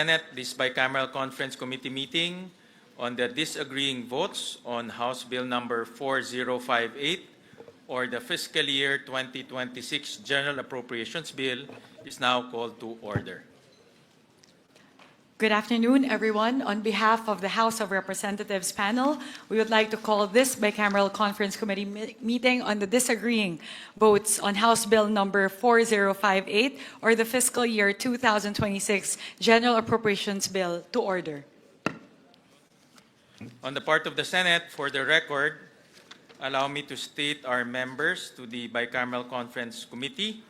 Senate, this bicameral conference committee meeting on the disagreeing votes on House Bill number 4058 or the fiscal year 2026 General Appropriations Bill is now called to order. Good afternoon, everyone. On behalf of the House of Representatives panel, we would like to call this bicameral conference committee meeting on the disagreeing votes on House Bill number 4058 or the fiscal year 2026 General Appropriations Bill to order. On the part of the Senate, for the record, allow me to state our members to the bicameral conference committee: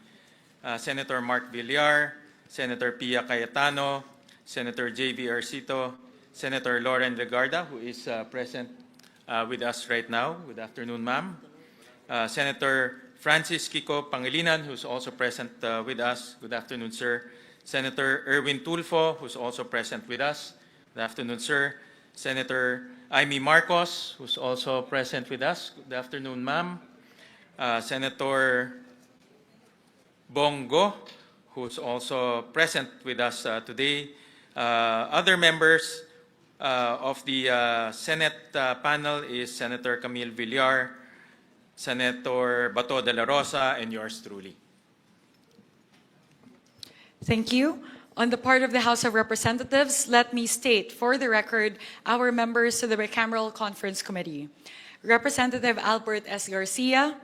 Senator Mark Villar, Senator Pia Cayetano, Senator J.V. Arcito, Senator Lauren Legarda, who is present with us right now. Good afternoon, ma'am. Senator Francis Kiko Pangilinan, who's also present with us. Good afternoon, sir. Senator Erwin Tulfo, who's also present with us. Good afternoon, sir. Senator Amy Marcos, who's also present with us. Good afternoon, ma'am. Senator Bongo, who's also present with us today. Other members of the Senate panel is Senator Camille Villar, Senator Bato de la Rosa, and yours truly. Thank you. On the part of the House of Representatives, let me state for the record our members to the bicameral conference committee: Representative Albert S. Garcia,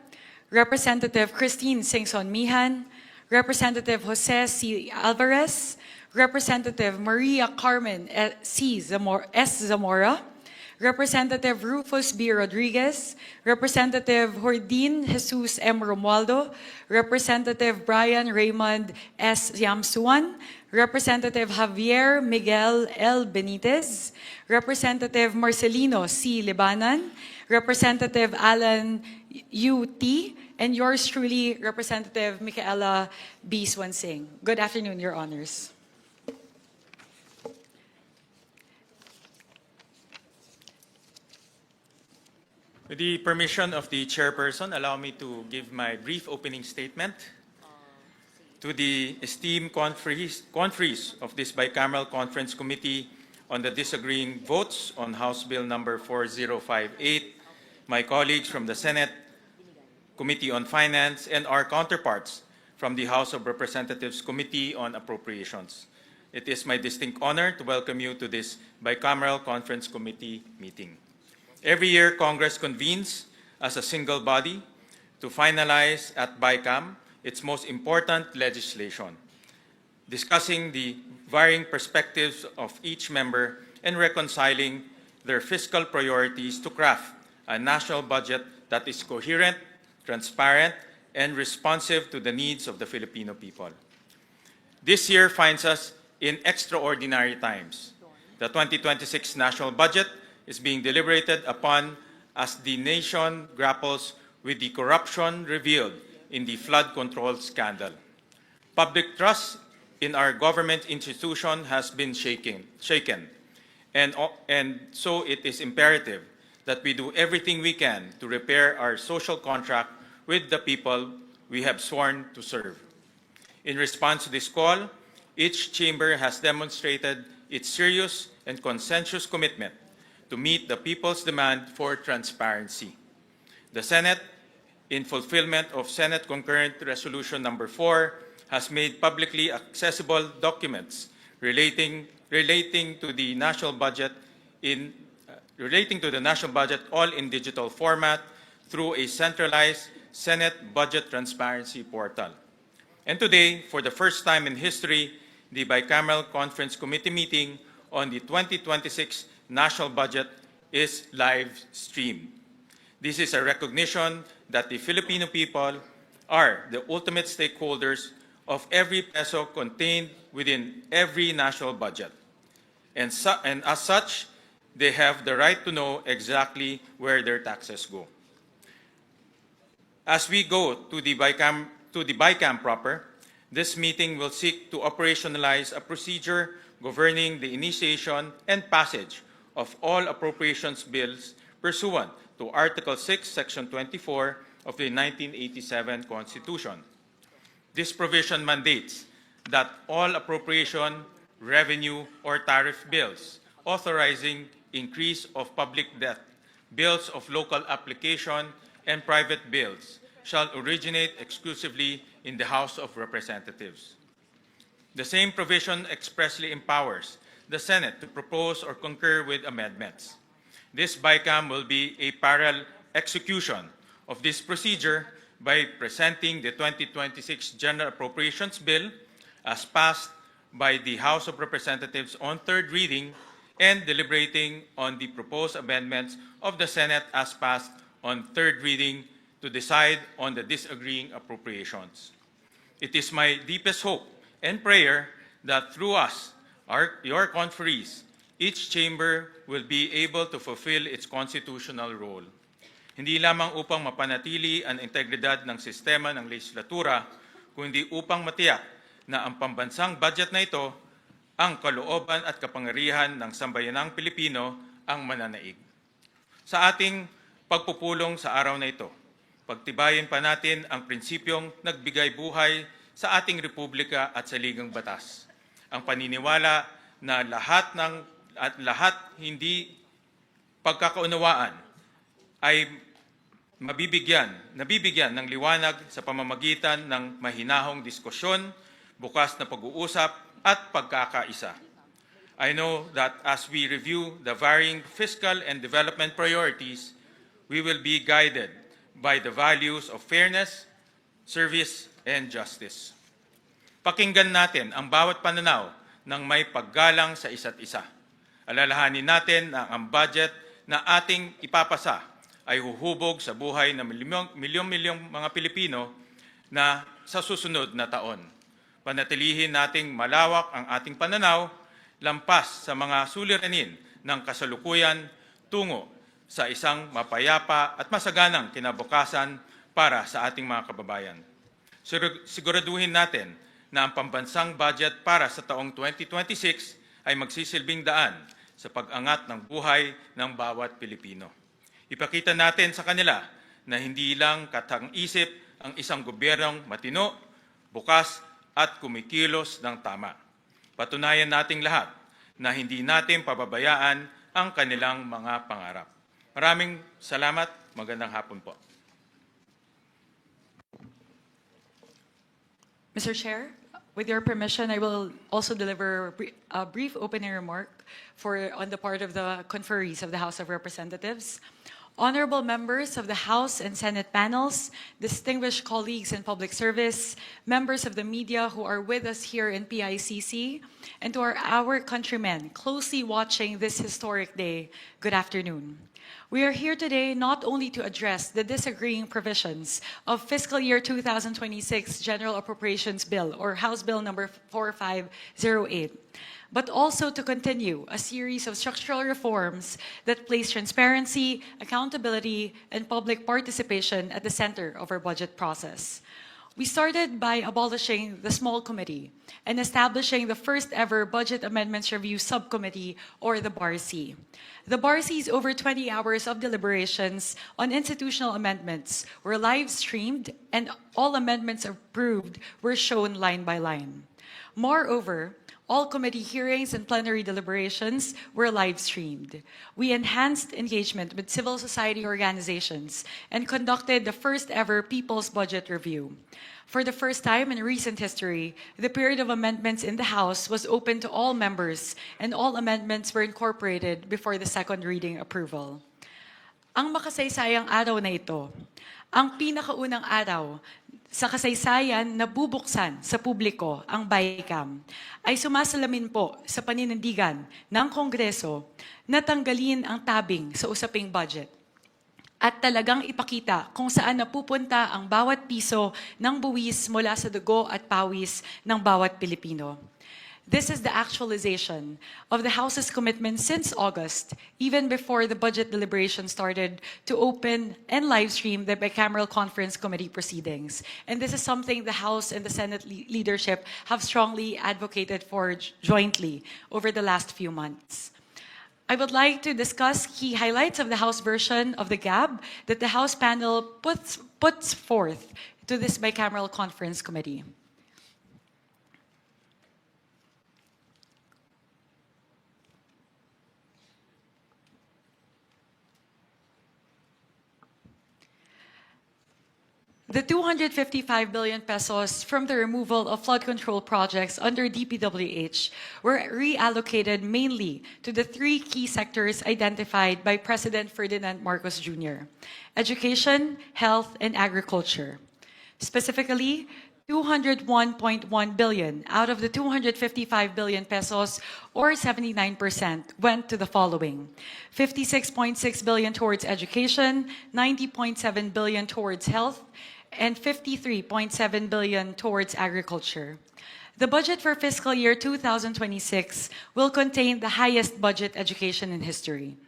Representative Christine Singson Mihan, Representative Jose C. Alvarez, Representative Maria Carmen C. S. Zamora, Representative Rufus B. Rodriguez, Representative Jordin Jesus M. Romualdo, Representative Brian Raymond S. Yamsuan, Representative Javier Miguel L. Benitez, Representative Marcelino C. Libanan, Representative Alan U.T., and yours truly, Representative Micaela B. Swansing. Good afternoon, Your Honors. With the permission of the chairperson, allow me to give my brief opening statement. To the esteemed conferees of this bicameral conference committee on the disagreeing votes on House Bill number 4058, my colleagues from the Senate Committee on Finance, and our counterparts from the House of Representatives Committee on Appropriations. It is my distinct honor to welcome you to this bicameral conference committee meeting. Every year, Congress convenes as a single body to finalize at BICAM its most important legislation, discussing the varying perspectives of each member and reconciling their fiscal priorities to craft a national budget that is coherent, transparent, and responsive to the needs of the Filipino people. This year finds us in extraordinary times. The 2026 national budget is being deliberated upon as the nation grapples with the corruption revealed in the flood control scandal. Public trust in our government institution has been shaken, and so it is imperative that we do everything we can to repair our social contract with the people we have sworn to serve. In response to this call, each chamber has demonstrated its serious and consensuous commitment to meet the people's demand for transparency. The Senate, in fulfillment of Senate Concurrent Resolution number 4, has made publicly accessible documents relating to the national budget all in digital format through a centralized Senate Budget Transparency Portal. And today, for the first time in history, the bicameral conference committee meeting on the 2026 national budget is live streamed. This is a recognition that the Filipino people are the ultimate stakeholders of every peso contained within every national budget. And as such, they have the right to know exactly where their taxes go. As we go to the BICAM proper, this meeting will seek to operationalize a procedure governing the initiation and passage of all appropriations bills pursuant to Article 6, Section 24 of the 1987 Constitution. This provision mandates that all appropriation revenue, or tariff bills, authorizing increase of public debt, bills of local application, and private bills shall originate exclusively in the House of Representatives. The same provision expressly empowers the Senate to propose or concur with amendments. This BICAM will be a parallel execution of this procedure by presenting the 2026 General Appropriations Bill as passed by the House of Representatives on third reading and deliberating on the proposed amendments of the Senate as passed on third reading to decide on the disagreeing appropriations. It is my deepest hope and prayer that through us, your conferees, each chamber will be able to fulfill its constitutional role. Hindi lamang upang mapanatili ang integridad ng sistema ng legislatura, kundi upang matiyak na ang pambansang budget na ito, ang kalooban at kapangyarihan ng sambayanang Pilipino ang mananaig. Sa ating pagpupulong sa araw na ito, pagtibayin pa natin ang prinsipyong nagbigay buhay sa ating republika at sa ligang batas. Ang paniniwala na lahat hindi pagkakaunawaan ay nabibigyan ng liwanag sa pamamagitan ng mahinahong diskusyon, bukas na pag-uusap at pagkakaisa. I know that as we review the varying fiscal and development priorities, we will be guided by the values of fairness, service, and justice. Pakinggan natin ang bawat pananaw ng may paggalang sa isa't isa. Alalahanin natin na ang budget na ating ipapasa ay huhubog sa buhay ng milyong-milyong mga Pilipino na sa susunod na taon. Panatilihin nating malawak ang ating pananaw lampas sa mga suliranin ng kasalukuyan tungo sa isang mapayapa at masaganang kinabukasan para sa ating mga kababayan. Siguraduhin natin na ang pambansang budget para sa taong 2026 ay magsisilbing daan sa pag-angat ng buhay ng bawat Pilipino. Ipakita natin sa kanila na hindi lang katang-isip ang isang gobyernong matino, bukas at kumikilos ng tama. Patunayan nating lahat na hindi natin pababayaan ang kanilang mga pangarap. Maraming salamat. Magandang hapon po. Mr. Chair, with your permission, I will also deliver a brief opening remark on the part of the conferees of the House of Representatives. Honorable members of the House and Senate panels, distinguished colleagues in public service, members of the media who are with us here in PICC, and to our countrymen closely watching this historic day, good afternoon. We are here today not only to address the disagreeing provisions of fiscal year 2026 General Appropriations Bill, or House Bill number 4508, but also to continue a series of structural reforms that place transparency, accountability, and public participation at the center of our budget process. We started by abolishing the small committee and establishing the first ever Budget Amendments Review Subcommittee, or the BARC. The BARC's over 20 hours of deliberations on institutional amendments were live streamed, and all amendments approved were shown line by line. Moreover, all committee hearings and plenary deliberations were live streamed. We enhanced engagement with civil society organizations and conducted the first ever People's Budget Review. For the first time in recent history, the period of amendments in the House was open to all members, and all amendments were incorporated before the second reading approval. Ang makasaysayang araw na ito, ang pinakaunang araw sa kasaysayan na bubuksan sa publiko ang BICAM, ay sumasalamin po sa paninindigan ng Kongreso na tanggalin ang tabing sa usaping budget at talagang ipakita kung saan napupunta ang bawat piso ng buwis mula sa dugo at pawis ng bawat Pilipino. This is the actualization of the House's commitment since August, even before the budget deliberation started, to open and live stream the Bicameral Conference Committee proceedings. And this is something the House and the Senate leadership have strongly advocated for jointly over the last few months. I would like to discuss key highlights of the House version of the GAB that the House panel puts forth to this Bicameral Conference Committee. The 255 billion pesos from the removal of flood control projects under DPWH were reallocated mainly to the three key sectors identified by President Ferdinand Marcos Jr.: education, health, and agriculture. Specifically, 201.1 billion out of the 255 billion pesos, or 79%, went to the following: 56.6 billion towards education, 90.7 billion towards health, and 53.7 billion towards agriculture. The budget for fiscal year 2026 will contain the highest budget education in history.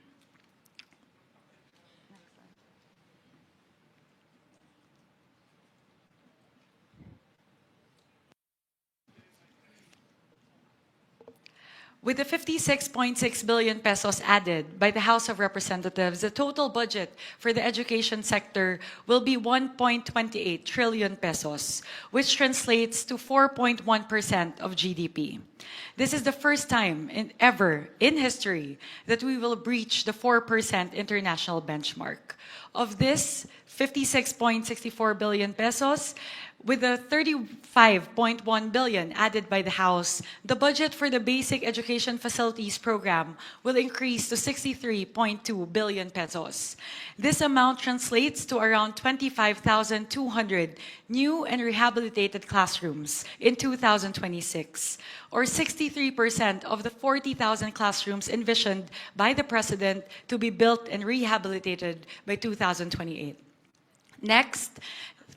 With the 56.6 billion pesos added by the House of Representatives, the total budget for the education sector will be 1.28 trillion pesos, which translates to 4.1% of GDP. This is the first time ever in history that we will breach the 4% international benchmark. Of this, 56.64 billion pesos, with the 35.1 billion added by the House, the budget for the Basic Education Facilities Program will increase to 63.2 billion pesos. This amount translates to around 25,200 new and rehabilitated classrooms in 2026, or 63% of the 40,000 classrooms envisioned by the President to be built and rehabilitated by 2028. Next,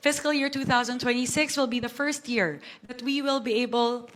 fiscal year 2026 will be the first year that we will be able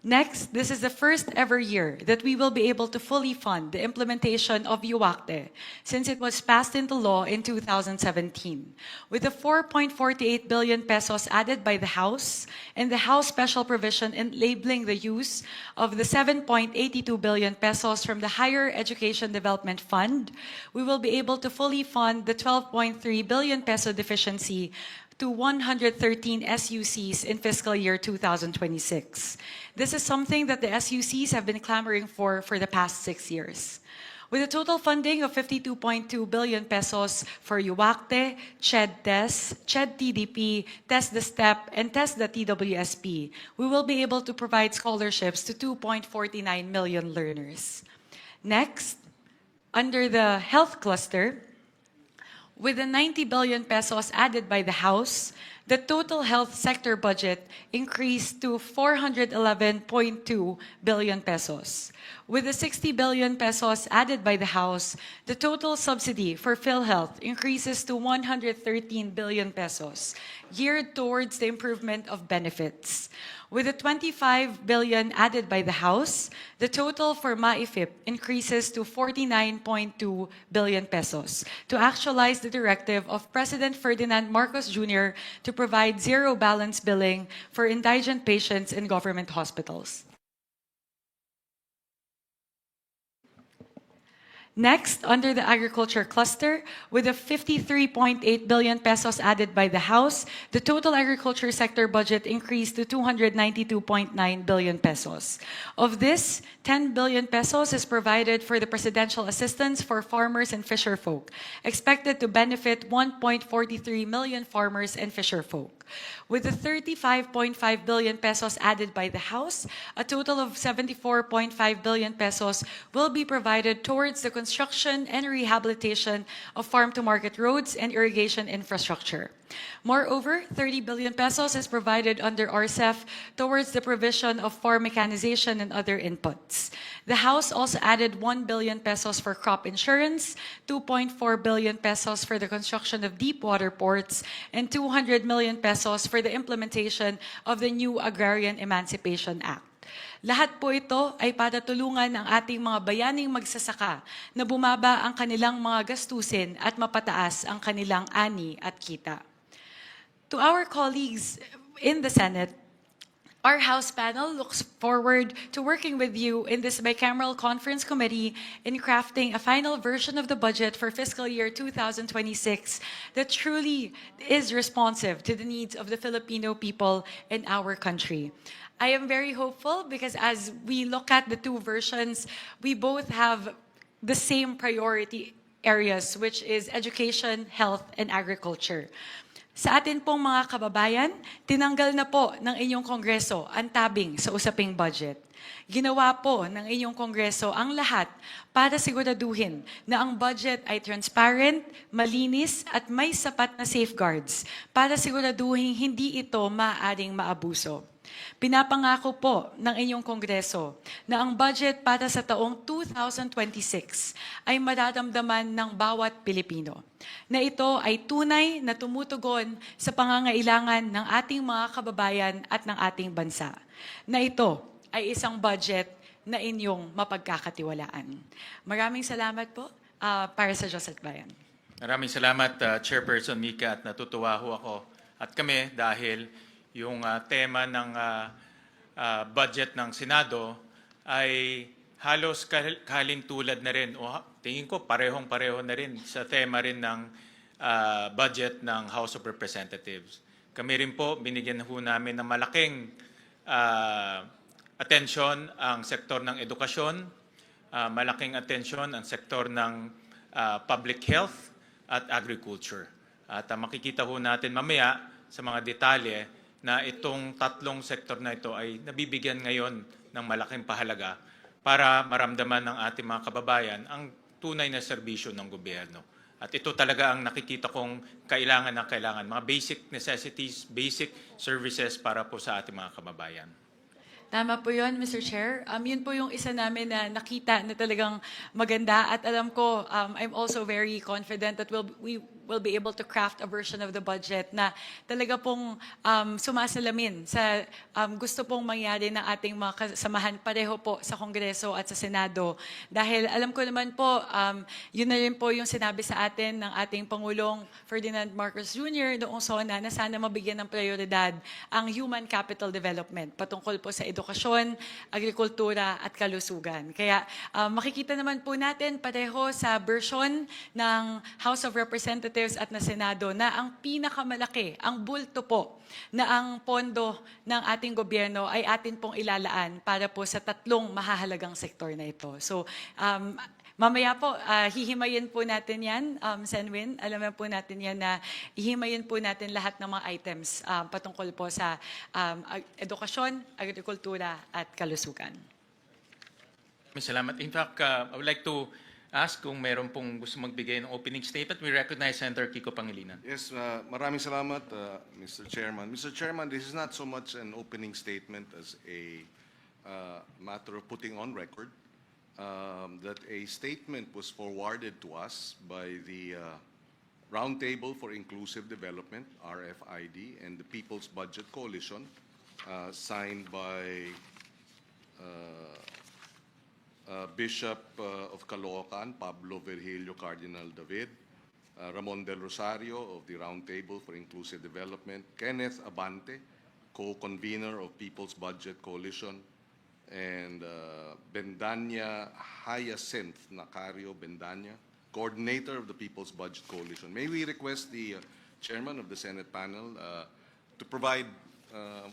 Next, this is the first ever year that we will be able to fully fund the implementation of UACTE since it was passed into law in 2017. With the 4.48 billion pesos added by the House and the House special provision enabling the use of the 7.82 billion pesos from the Higher Education Development Fund, we will be able to fully fund the 12.3 billion peso deficiency to 113 SUCs in fiscal year 2026. This is something that the SUCs have been clamoring for the past 6 years. With a total funding of 52.2 billion pesos for UACTE, CHED-TES, CHED-TDP, TES the STEP, and TES the TWSP, we will be able to provide scholarships to 2.49 million learners. Next, under the health cluster, with the 90 billion pesos added by the House, the total health sector budget increased to 411.2 billion pesos. With the 60 billion pesos added by the House, the total subsidy for PhilHealth increases to 113 billion pesos, geared towards the improvement of benefits. With the 25 billion added by the House, the total for MAIFIP increases to 49.2 billion pesos to actualize the directive of President Ferdinand Marcos Jr. to provide zero balance billing for indigent patients in government hospitals. Next, under the agriculture cluster, with the 53.8 billion pesos added by the House, the total agriculture sector budget increased to 292.9 billion pesos. Of this, 10 billion pesos is provided for the presidential assistance for farmers and fisherfolk, expected to benefit 1.43 million farmers and fisherfolk. With the 35.5 billion pesos added by the House, a total of 74.5 billion pesos will be provided towards the construction and rehabilitation of farm-to-market roads and irrigation infrastructure. Moreover, 30 billion pesos is provided under RCEF towards the provision of farm mechanization and other inputs. The House also added 1 billion pesos for crop insurance, 2.4 billion pesos for the construction of deep water ports, and 200 million pesos for the implementation of the new Agrarian Emancipation Act. Lahat po ito ay patatulungan ang ating mga bayaning magsasaka na bumaba ang kanilang mga gastusin at mapataas ang kanilang ani at kita. To our colleagues in the Senate, Our House panel looks forward to working with you in this bicameral conference committee in crafting a final version of the budget for fiscal year 2026 that truly is responsive to the needs of the Filipino people in our country. I am very hopeful because as we look at the two versions, we both have the same priority areas, which is education, health, and agriculture. Sa atin pong mga kababayan, tinanggal na po ng inyong Kongreso ang tabing sa usaping budget. Ginawa po ng inyong Kongreso ang lahat para siguraduhin na ang budget ay transparent, malinis at may sapat na safeguards para siguraduhin hindi ito maaaring maabuso. Pinapangako po ng inyong Kongreso na ang budget para sa taong 2026 ay mararamdaman ng bawat Pilipino. Na ito ay tunay na tumutugon sa pangangailangan ng ating mga kababayan at ng ating bansa. Na ito ay isang budget na inyong mapagkakatiwalaan. Maraming salamat po para sa Diyos at Bayan. Maraming salamat, Chairperson Mika, at natutuwa ho ako at kami dahil yung tema ng budget ng Senado ay halos kalintulad na rin o tingin ko parehong-pareho na rin sa tema rin ng budget ng House of Representatives. Kami rin po, binigyan ho namin ng malaking atensyon ang sektor ng edukasyon, malaking atensyon ang sektor ng public health at agriculture. At makikita ho natin mamaya sa mga detalye na itong tatlong sektor na ito ay nabibigyan ngayon ng malaking pahalaga para maramdaman ng ating mga kababayan ang tunay na serbisyo ng gobyerno. At ito talaga ang nakikita kong kailangan na kailangan, mga basic necessities, basic services para po sa ating mga kababayan. Tama po yun, Mr. Chair. Yun po yung isa namin na nakita na talagang maganda at alam ko, I'm also very confident that we will be able to craft a version of the budget na talaga pong sumasalamin sa gusto pong mangyari ng ating mga kasamahan pareho po sa Kongreso at sa Senado. Dahil alam ko naman po, yun na rin po yung sinabi sa atin ng ating Pangulong Ferdinand Marcos Jr. noong SONA na sana mabigyan ng prioridad ang human capital development patungkol po sa edukasyon, agrikultura at kalusugan. Kaya makikita naman po natin pareho sa version ng House of Representatives at na Senado na ang pinakamalaki, ang bulto po na ang pondo ng ating gobyerno ay atin pong ilalaan para po sa tatlong mahahalagang sektor na ito. So, mamaya po, hihimayin po natin yan, Senwin. Alam po natin yan na hihimayin po natin lahat ng mga items patungkol po sa edukasyon, agrikultura at kalusugan. Salamat. In fact, I would like to ask kung meron pong gusto magbigay ng opening statement. We recognize Senator Kiko Pangilinan. Yes, maraming salamat, Mr. Chairman. Mr. Chairman, this is not so much an opening statement as a matter of putting on record that a statement was forwarded to us by the Roundtable for Inclusive Development, RFID, and the People's Budget Coalition, signed by Bishop of Caloocan, Pablo Virgilio Cardinal David, Ramon Del Rosario of the Roundtable for Inclusive Development, Kenneth Abante, co-convener of People's Budget Coalition, and Bendanya Hyacinth Nacario Bendanya, coordinator of the People's Budget Coalition. May we request the chairman of the Senate panel to provide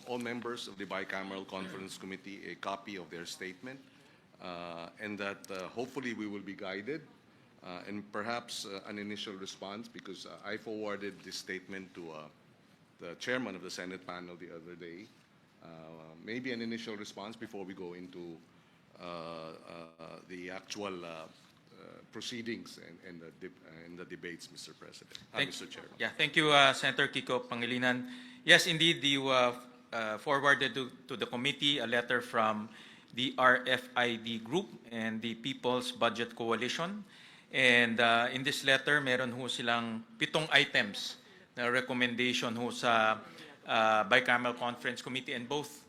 all members of the Bicameral Conference Committee a copy of their statement, and that hopefully we will be guided and perhaps an initial response, because I forwarded this statement to the chairman of the Senate panel the other day. Maybe an initial response before we go into the actual proceedings and the debates, Mr. President. Mr. Chairman. Yeah, thank you, Senator Kiko Pangilinan. Yes, indeed, you forwarded to the committee a letter from the RFID group and the People's Budget Coalition. And in this letter, meron ho silang 7 items na recommendation ho sa Bicameral Conference Committee and both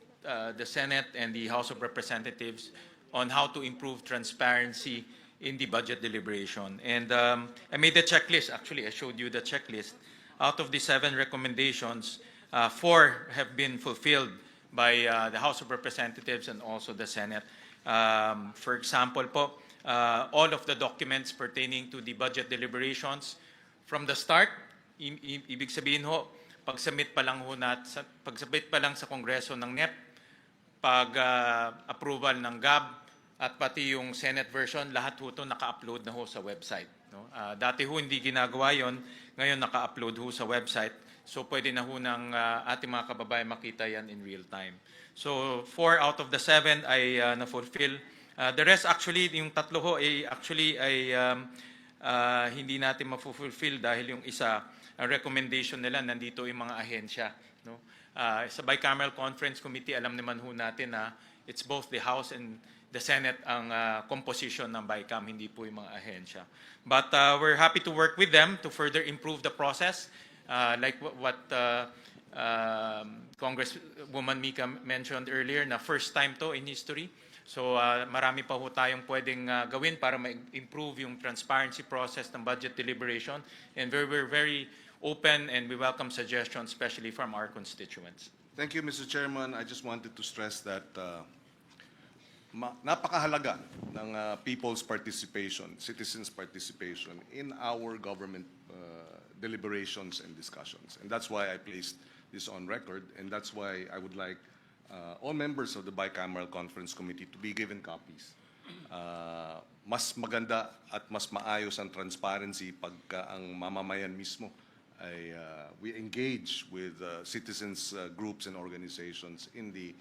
the Senate and the House of Representatives on how to improve transparency in the budget deliberation. And I made the checklist. Actually, I showed you the checklist. Out of the 7 recommendations, 4 have been fulfilled by the House of Representatives and also the Senate. For example po, all of the documents pertaining to the budget deliberations from the start, ibig sabihin ho, pag-submit pa lang sa Kongreso ng NEP, pag-approval ng GAB, at pati yung Senate version, lahat ho ito naka-upload na ho sa website. No? Dati ho hindi ginagawa yon, ngayon naka-upload ho sa website. So pwede na ho ng ating mga kababayan makita yan in real time. So 4 out of the 7 ay na-fulfill. The rest actually, yung tatlo ho ay hindi natin ma-fulfill dahil yung isa, ang recommendation nila, nandito yung mga ahensya. No? Sa Bicameral Conference Committee, alam naman ho natin na it's both the House and the Senate ang composition ng BICAM, hindi po yung mga ahensya. But we're happy to work with them to further improve the process. Like what Congresswoman Mika mentioned earlier, na first time to in history. So marami pa ho tayong pwedeng gawin para ma-improve yung transparency process ng budget deliberation. And we're very open and we welcome suggestions, especially from our constituents. Thank you, Mr. Chairman. I just wanted to stress that napakahalaga ng people's participation, citizens' participation in our government deliberations and discussions. And that's why I placed this on record, and that's why I would like all members of the Bicameral Conference Committee to be given copies. Mas maganda at mas maayos ang transparency pagka ang mamamayan mismo ay we engage with citizens groups and organizations in the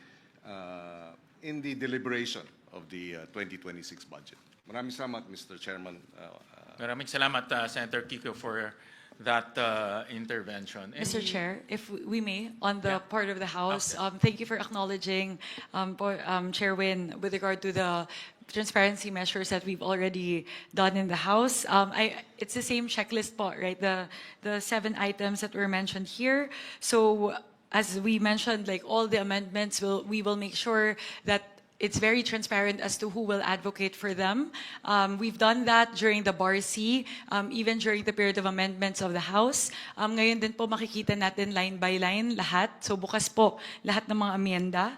deliberation of the 2026 budget. Maraming salamat, Mr. Chairman. Maraming salamat, Senator Kiko, for that intervention. Mr. Chair, if we may, on the Yeah. part of the House, Okay. thank you for acknowledging, Chair Win, with regard to the transparency measures that we've already done in the House. It's the same checklist po, right? The 7 items that were mentioned here. So as we mentioned, like all the amendments, we will make sure that it's very transparent as to who will advocate for them. We've done that during the Bar C, even during the period of amendments of the House. Ngayon din po makikita natin line by line lahat. So bukas po lahat ng mga amyenda.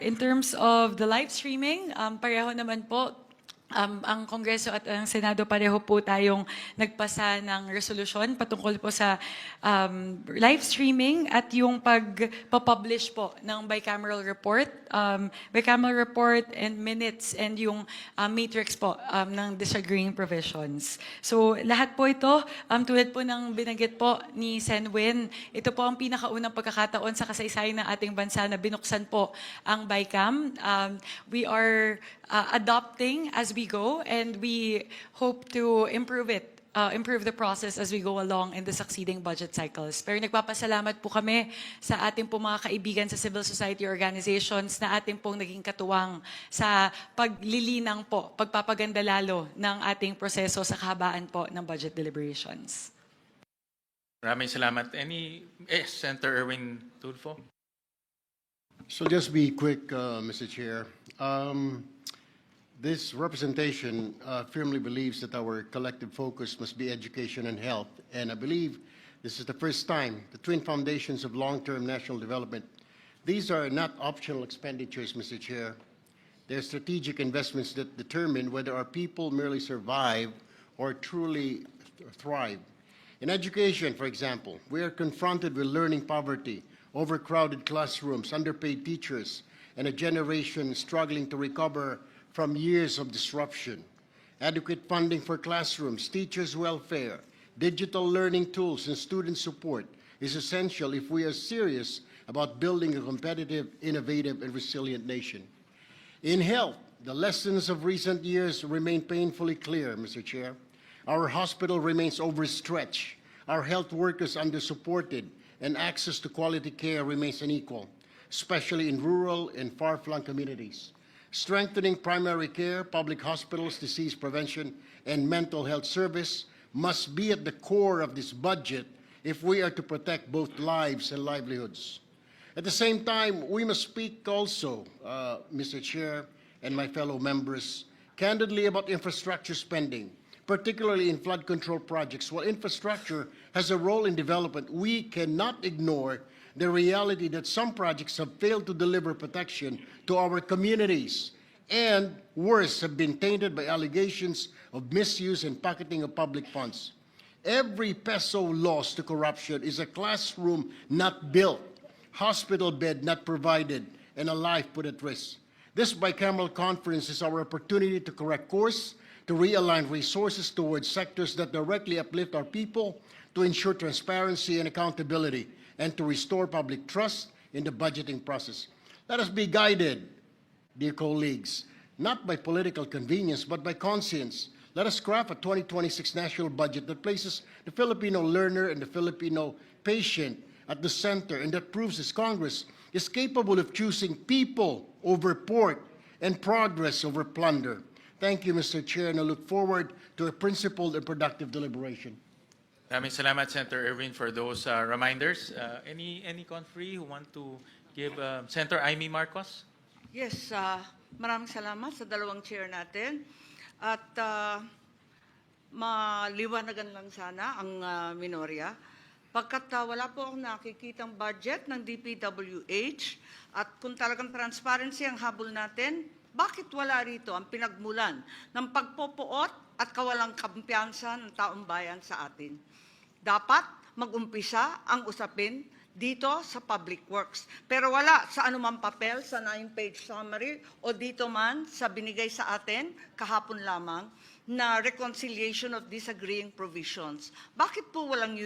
In terms of the live streaming, pareho naman po, ang Kongreso at ang Senado pareho po tayong nagpasa ng resolusyon patungkol po sa live streaming at yung pagpapublish po ng bicameral report, and minutes and yung matrix po ng disagreeing provisions. So lahat po ito, tulad po ng binanggit po ni Sen Win, ito po ang pinakaunang pagkakataon sa kasaysayan ng ating bansa na binuksan po ang BICAM. We are adopting as we go, and we hope to improve the process as we go along in the succeeding budget cycles. Pero nagpapasalamat po kami sa ating po mga kaibigan sa civil society organizations na ating pong naging katuwang sa paglilinang po, pagpapaganda lalo ng ating proseso sa kahabaan po ng budget deliberations. Maraming salamat. Senator Erwin Tulfo? So just be quick, Mr. Chair. This representation firmly believes that our collective focus must be education and health. And I believe this is the first time the twin foundations of long-term national development, these are not optional expenditures, Mr. Chair. They're strategic investments that determine whether our people merely survive or truly thrive. In education, for example, we are confronted with learning poverty, overcrowded classrooms, underpaid teachers, and a generation struggling to recover from years of disruption. Adequate funding for classrooms, teachers' welfare, digital learning tools, and student support is essential if we are serious about building a competitive, innovative, and resilient nation. In health, the lessons of recent years remain painfully clear, Mr. Chair. Our hospital remains overstretched, our health workers undersupported, and access to quality care remains unequal, especially in rural and far-flung communities. Strengthening primary care, public hospitals, disease prevention, and mental health service must be at the core of this budget if we are to protect both lives and livelihoods. At the same time, we must speak also, Mr. Chair and my fellow members, candidly about infrastructure spending, particularly in flood control projects. While infrastructure has a role in development, we cannot ignore the reality that some projects have failed to deliver protection to our communities and, worse, have been tainted by allegations of misuse and pocketing of public funds. Every peso lost to corruption is a classroom not built, hospital bed not provided, and a life put at risk. This bicameral conference is our opportunity to correct course, to realign resources towards sectors that directly uplift our people, to ensure transparency and accountability, and to restore public trust in the budgeting process. Let us be guided, dear colleagues, not by political convenience, but by conscience. Let us craft a 2026 national budget that places the Filipino learner and the Filipino patient at the center, and that proves this Congress is capable of choosing people over pork and progress over plunder. Thank you, Mr. Chair, and I look forward to a principled and productive deliberation. Maraming salamat, Senator Erwin, for those reminders. Any conferee who want to give Senator Amy Marcos? Yes, maraming salamat sa dalawang chair natin. At maliwanagan lang sana ang minorya. Pagkat wala po akong nakikitang budget ng DPWH at kung talagang transparency ang habol natin, bakit wala rito ang pinagmulan ng pagpopoot at kawalang kampiyansa ng taong bayan sa atin? Dapat mag-umpisa ang usapin dito sa Public Works. Pero wala sa anumang papel, sa 9-page summary o dito man sa binigay sa atin kahapon lamang na reconciliation of disagreeing provisions. Bakit po walang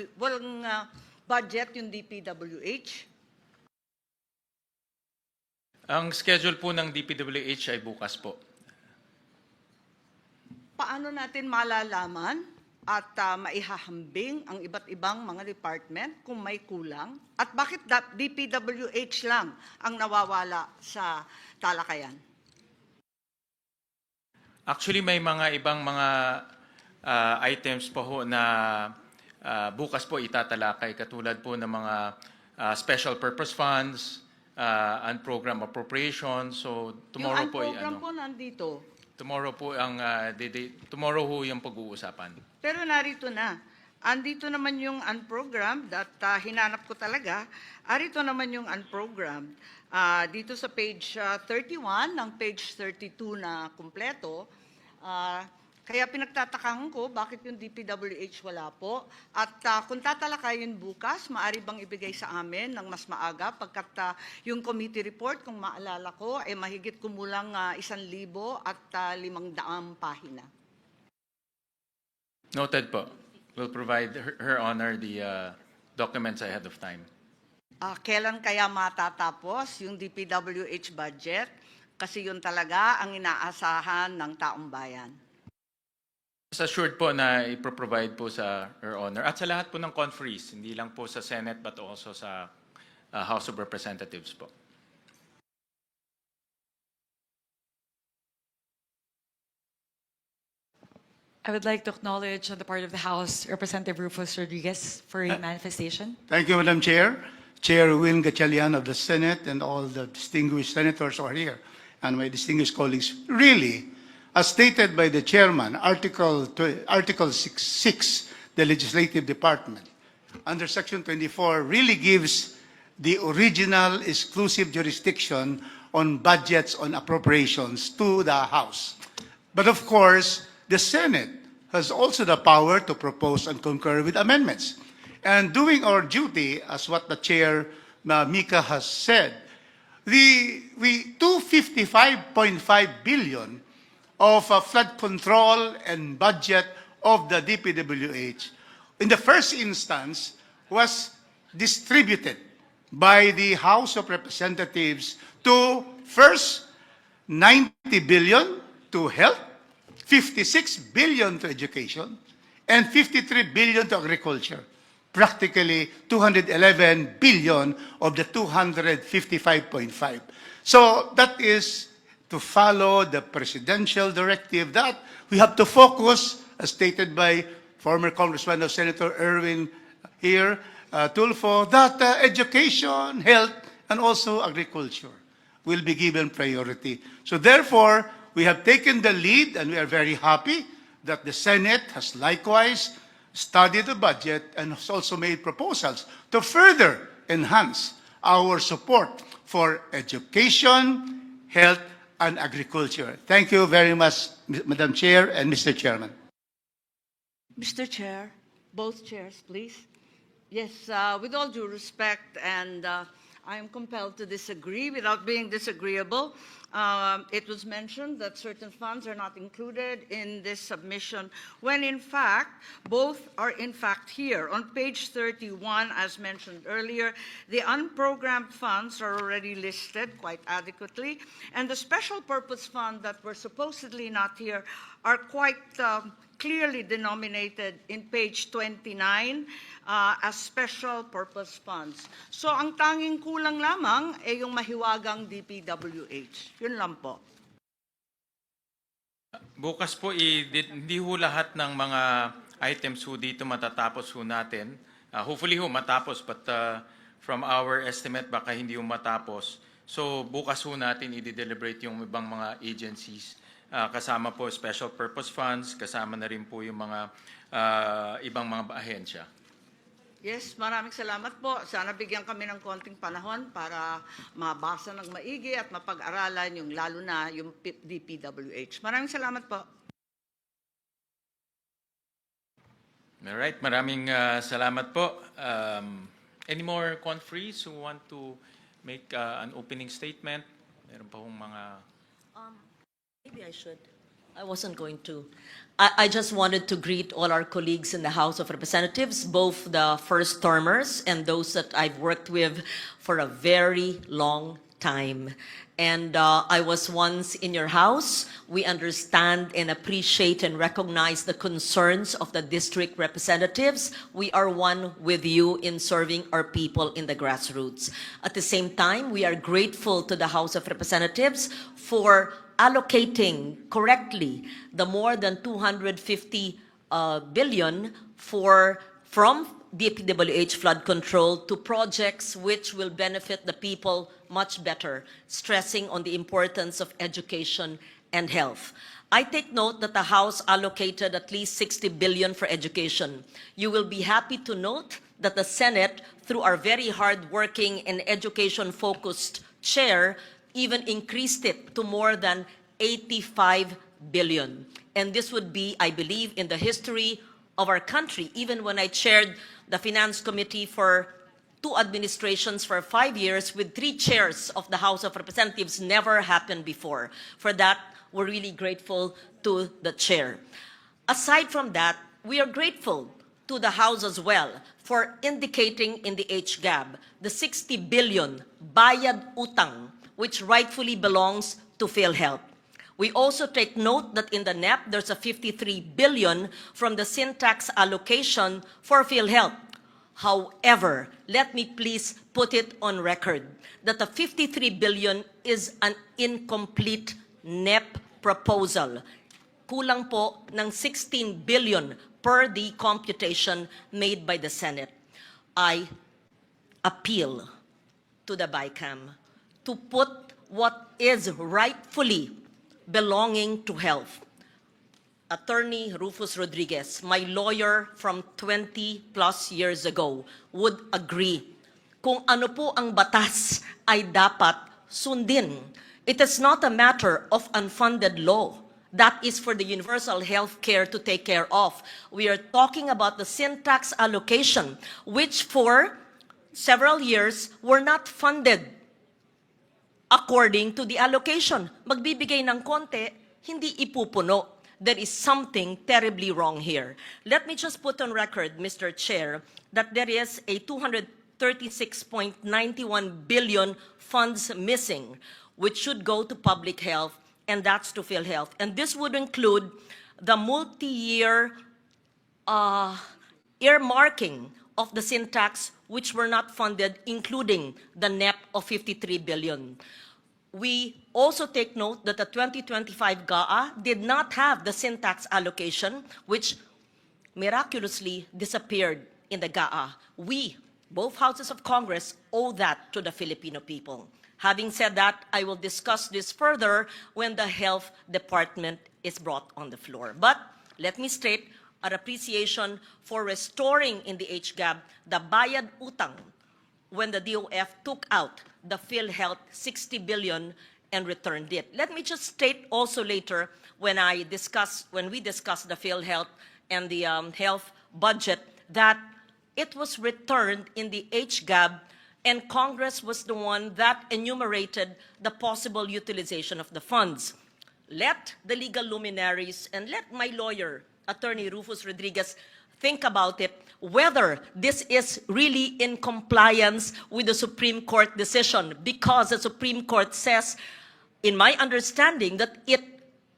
budget yung DPWH? Ang schedule po ng DPWH ay bukas po. Paano natin malalaman at maihahambing ang iba't ibang mga department kung may kulang? At bakit DPWH lang ang nawawala sa talakayan? Actually, may mga ibang mga items po ho na bukas po itatalakay, katulad po ng mga special purpose funds, and program appropriations. So tomorrow yung po program po nandito. tomorrow po ang tomorrow ho yung pag-uusapan. Pero narito na. Andito naman yung unprogrammed at hinanap ko talaga. Arito naman yung unprogrammed. Dito sa page 31 ng page 32 na kumpleto. Kaya pinagtatakahan ko bakit yung DPWH wala po. At kung tatalakayin bukas, maaari bang ibigay sa amin ng mas maaga pagkat yung committee report, kung maalala ko, ay mahigit kumulang 1,000 at 500 pahina. Noted po. We'll provide Her Honor the documents ahead of time. Kailan kaya matatapos yung DPWH budget? Kasi yun talaga ang inaasahan ng taong bayan. Assured po na ipro-provide po sa Her Honor at sa lahat po ng conferees, hindi lang po sa Senate but also sa House of Representatives po. I would like to acknowledge on the part of the House, Representative Rufus Rodriguez for a manifestation. Thank you, Madam Chair. Chair Win Gatchalian of the Senate and all the distinguished senators who are here and my distinguished colleagues. Really, as stated by the chairman, Article 6, the Legislative Department, under Section 24, really gives the original exclusive jurisdiction on budgets, on appropriations to the House. But of course, the Senate has also the power to propose and concur with amendments. And doing our duty, as what the Chair, Mika, has said, the 255.5 billion of flood control and budget of the DPWH, in the first instance, was distributed by the House of Representatives to first 90 billion to health, 56 billion to education, and 53 billion to agriculture. Practically 211 billion of the 255.5. So that is to follow the presidential directive that we have to focus, as stated by former Congressman of Senator Erwin here, Tulfo, that education, health, and also agriculture will be given priority. So therefore, we have taken the lead, and we are very happy that the Senate has likewise studied the budget and has also made proposals to further enhance our support for education, health, and agriculture. Thank you very much, Madam Chair and Mr. Chairman. Mr. Chair, both chairs, please. Yes, with all due respect, and I am compelled to disagree without being disagreeable. It was mentioned that certain funds are not included in this submission, when in fact, both are in fact here. On page 31, as mentioned earlier, the unprogrammed funds are already listed quite adequately, and the special purpose fund that were supposedly not here are quite clearly denominated in page 29 as special purpose funds. So ang tanging kulang lamang ay yung mahiwagang DPWH. Yun lang po. Bukas po, hindi ho lahat ng mga items ho dito matatapos ho natin. Hopefully ho matapos, but from our estimate, baka hindi ho matapos. So bukas ho natin i-deliberate yung ibang mga agencies. Kasama po special purpose funds, kasama na rin po yung mga ibang mga ahensya. Yes, maraming salamat po. Sana bigyan kami ng konting panahon para mabasa ng maigi at mapag-aralan yung lalo na yung DPWH. Maraming salamat po. Alright, maraming salamat po. Any more conferees who want to make an opening statement? Meron pa hong mga... Maybe I should. I wasn't going to. I just wanted to greet all our colleagues in the House of Representatives, both the first termers and those that I've worked with for a very long time. And I was once in your house. We understand and appreciate and recognize the concerns of the district representatives. We are one with you in serving our people in the grassroots. At the same time, we are grateful to the House of Representatives for allocating correctly the more than 250 billion from DPWH flood control to projects which will benefit the people much better, stressing on the importance of education and health. I take note that the House allocated at least 60 billion for education. You will be happy to note that the Senate, through our very hard-working and education-focused chair, even increased it to more than 85 billion. And this would be, I believe, in the history of our country. Even when I chaired the Finance Committee for 2 administrations for 5 years with 3 chairs of the House of Representatives, never happened before. For that, we're really grateful to the chair. Aside from that, we are grateful to the House as well for indicating in the HGAB the 60 billion bayad utang which rightfully belongs to PhilHealth. We also take note that in the NEP, there's a 53 billion from the sin tax allocation for PhilHealth. However, let me please put it on record that the 53 billion is an incomplete NEP proposal. Kulang po ng 16 billion per the computation made by the Senate. I appeal to the BICAM to put what is rightfully belonging to health. Attorney Rufus Rodriguez, my lawyer from 20 plus years ago, would agree. Kung ano po ang batas ay dapat sundin. It is not a matter of unfunded law. That is for the universal health care to take care of. We are talking about the sin tax allocation, which for several years were not funded according to the allocation. Magbibigay ng konti, hindi ipupuno. There is something terribly wrong here. Let me just put on record, Mr. Chair, that there is a 236.91 billion funds missing, which should go to public health, and that's to PhilHealth. And this would include the multi-year earmarking of the sin tax, which were not funded, including the NEP of 53 billion. We also take note that the 2025 GAA did not have the sin tax allocation, which miraculously disappeared in the GAA. We, both houses of Congress, owe that to the Filipino people. Having said that, I will discuss this further when the Health Department is brought on the floor. But let me state our appreciation for restoring in the HGAB the bayad utang, when the DOF took out the PhilHealth 60 billion and returned it. Let me just state also later when we discuss the PhilHealth and the health budget that it was returned in the HGAB, and Congress was the one that enumerated the possible utilization of the funds. Let the legal luminaries and let my lawyer, Attorney Rufus Rodriguez, think about it, whether this is really in compliance with the Supreme Court decision, because the Supreme Court says, in my understanding, that it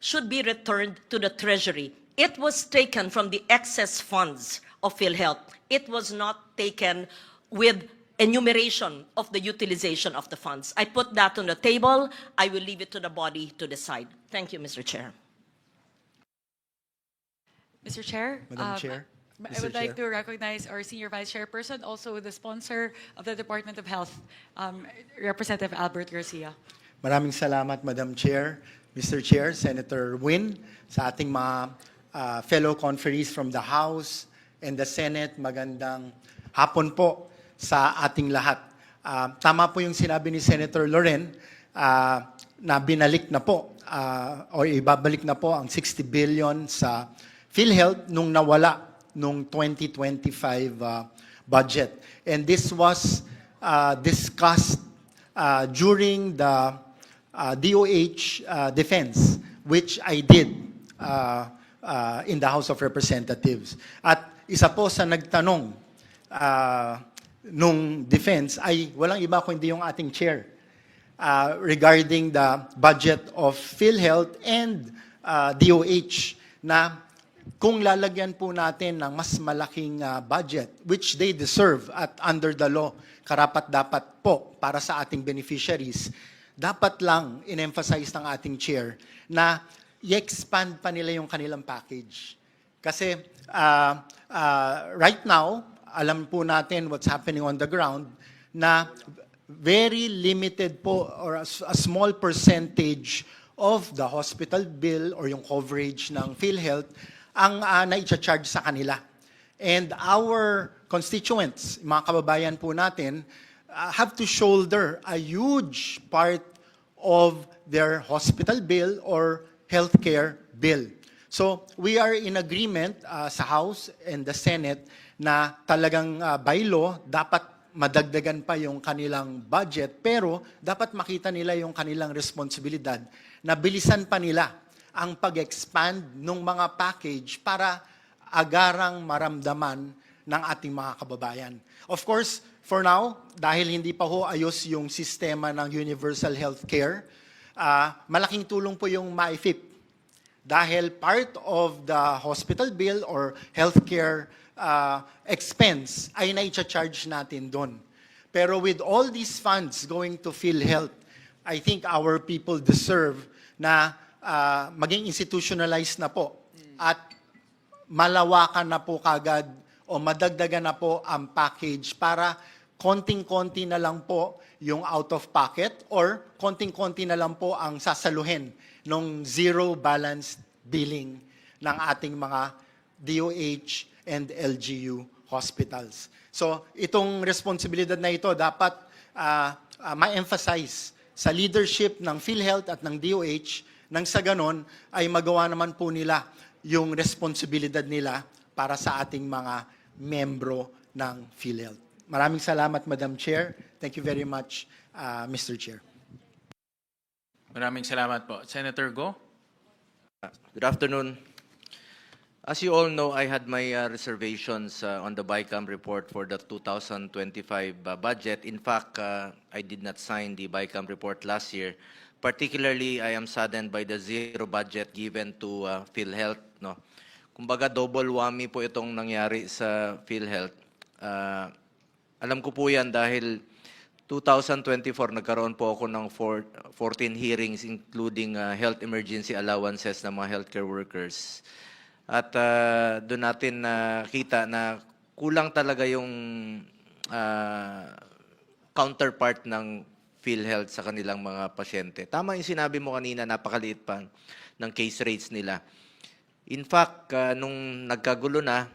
should be returned to the Treasury. It was taken from the excess funds of PhilHealth. It was not taken with enumeration of the utilization of the funds. I put that on the table. I will leave it to the body to decide. Thank you, Mr. Chair. Mr. Chair? Madam Chair. I would like to recognize our Senior Vice Chairperson, also the sponsor of the Department of Health, Representative Albert Garcia. Maraming salamat, Madam Chair, Mr. Chair, Senator Win, sa ating mga fellow conferees from the House and the Senate. Magandang hapon po sa ating lahat. Tama po yung sinabi ni Senator Loren na binalik na po o ibabalik na po ang 60 billion sa PhilHealth nung nawala nung 2025 budget. And this was discussed during the DOH defense, which I did in the House of Representatives. At isa po sa nagtanong nung defense ay walang iba kundi yung ating chair regarding the budget of PhilHealth and DOH na kung lalagyan po natin ng mas malaking budget, which they deserve at under the law, karapat-dapat po para sa ating beneficiaries, dapat lang in-emphasize ng ating chair na i-expand pa nila yung kanilang package. Kasi right now, alam po natin what's happening on the ground na very limited po or a small percentage of the hospital bill or yung coverage ng PhilHealth ang na-charge sa kanila. And our constituents, mga kababayan po natin, have to shoulder a huge part of their hospital bill or healthcare bill. So we are in agreement sa House and the Senate na talagang by law, dapat madagdagan pa yung kanilang budget, pero dapat makita nila yung kanilang responsibilidad na bilisan pa nila ang pag-expand ng mga package para agarang maramdaman ng ating mga kababayan. Of course, for now, dahil hindi pa ho ayos yung sistema ng universal healthcare, malaking tulong po yung MyFIP. Dahil part of the hospital bill or healthcare expense ay na-charge natin doon. Pero with all these funds going to PhilHealth, I think our people deserve na maging institutionalized na po at malawakan na po kagad o madagdagan na po ang package para konting-konti na lang po yung out of pocket or konting-konti na lang po ang sasaluhin ng zero balance billing ng ating mga DOH and LGU hospitals. So itong responsibilidad na ito dapat ma-emphasize sa leadership ng PhilHealth at ng DOH nang sa ganon ay magawa naman po nila yung responsibilidad nila para sa ating mga membro ng PhilHealth. Maraming salamat, Madam Chair. Thank you very much, Mr. Chair. Maraming salamat po. Senator Go? Good afternoon. As you all know, I had my reservations on the BICAM report for the 2025 budget. In fact, I did not sign the BICAM report last year. Particularly, I am saddened by the zero budget given to PhilHealth. No? Kumbaga, double whammy po itong nangyari sa PhilHealth. Alam ko po yan dahil 2024, nagkaroon po ako ng 14 hearings including health emergency allowances ng mga healthcare workers. At doon natin nakita na kulang talaga yung counterpart ng PhilHealth sa kanilang mga pasyente. Tama yung sinabi mo kanina, napakaliit pa ng case rates nila. In fact, nung nagkagulo na,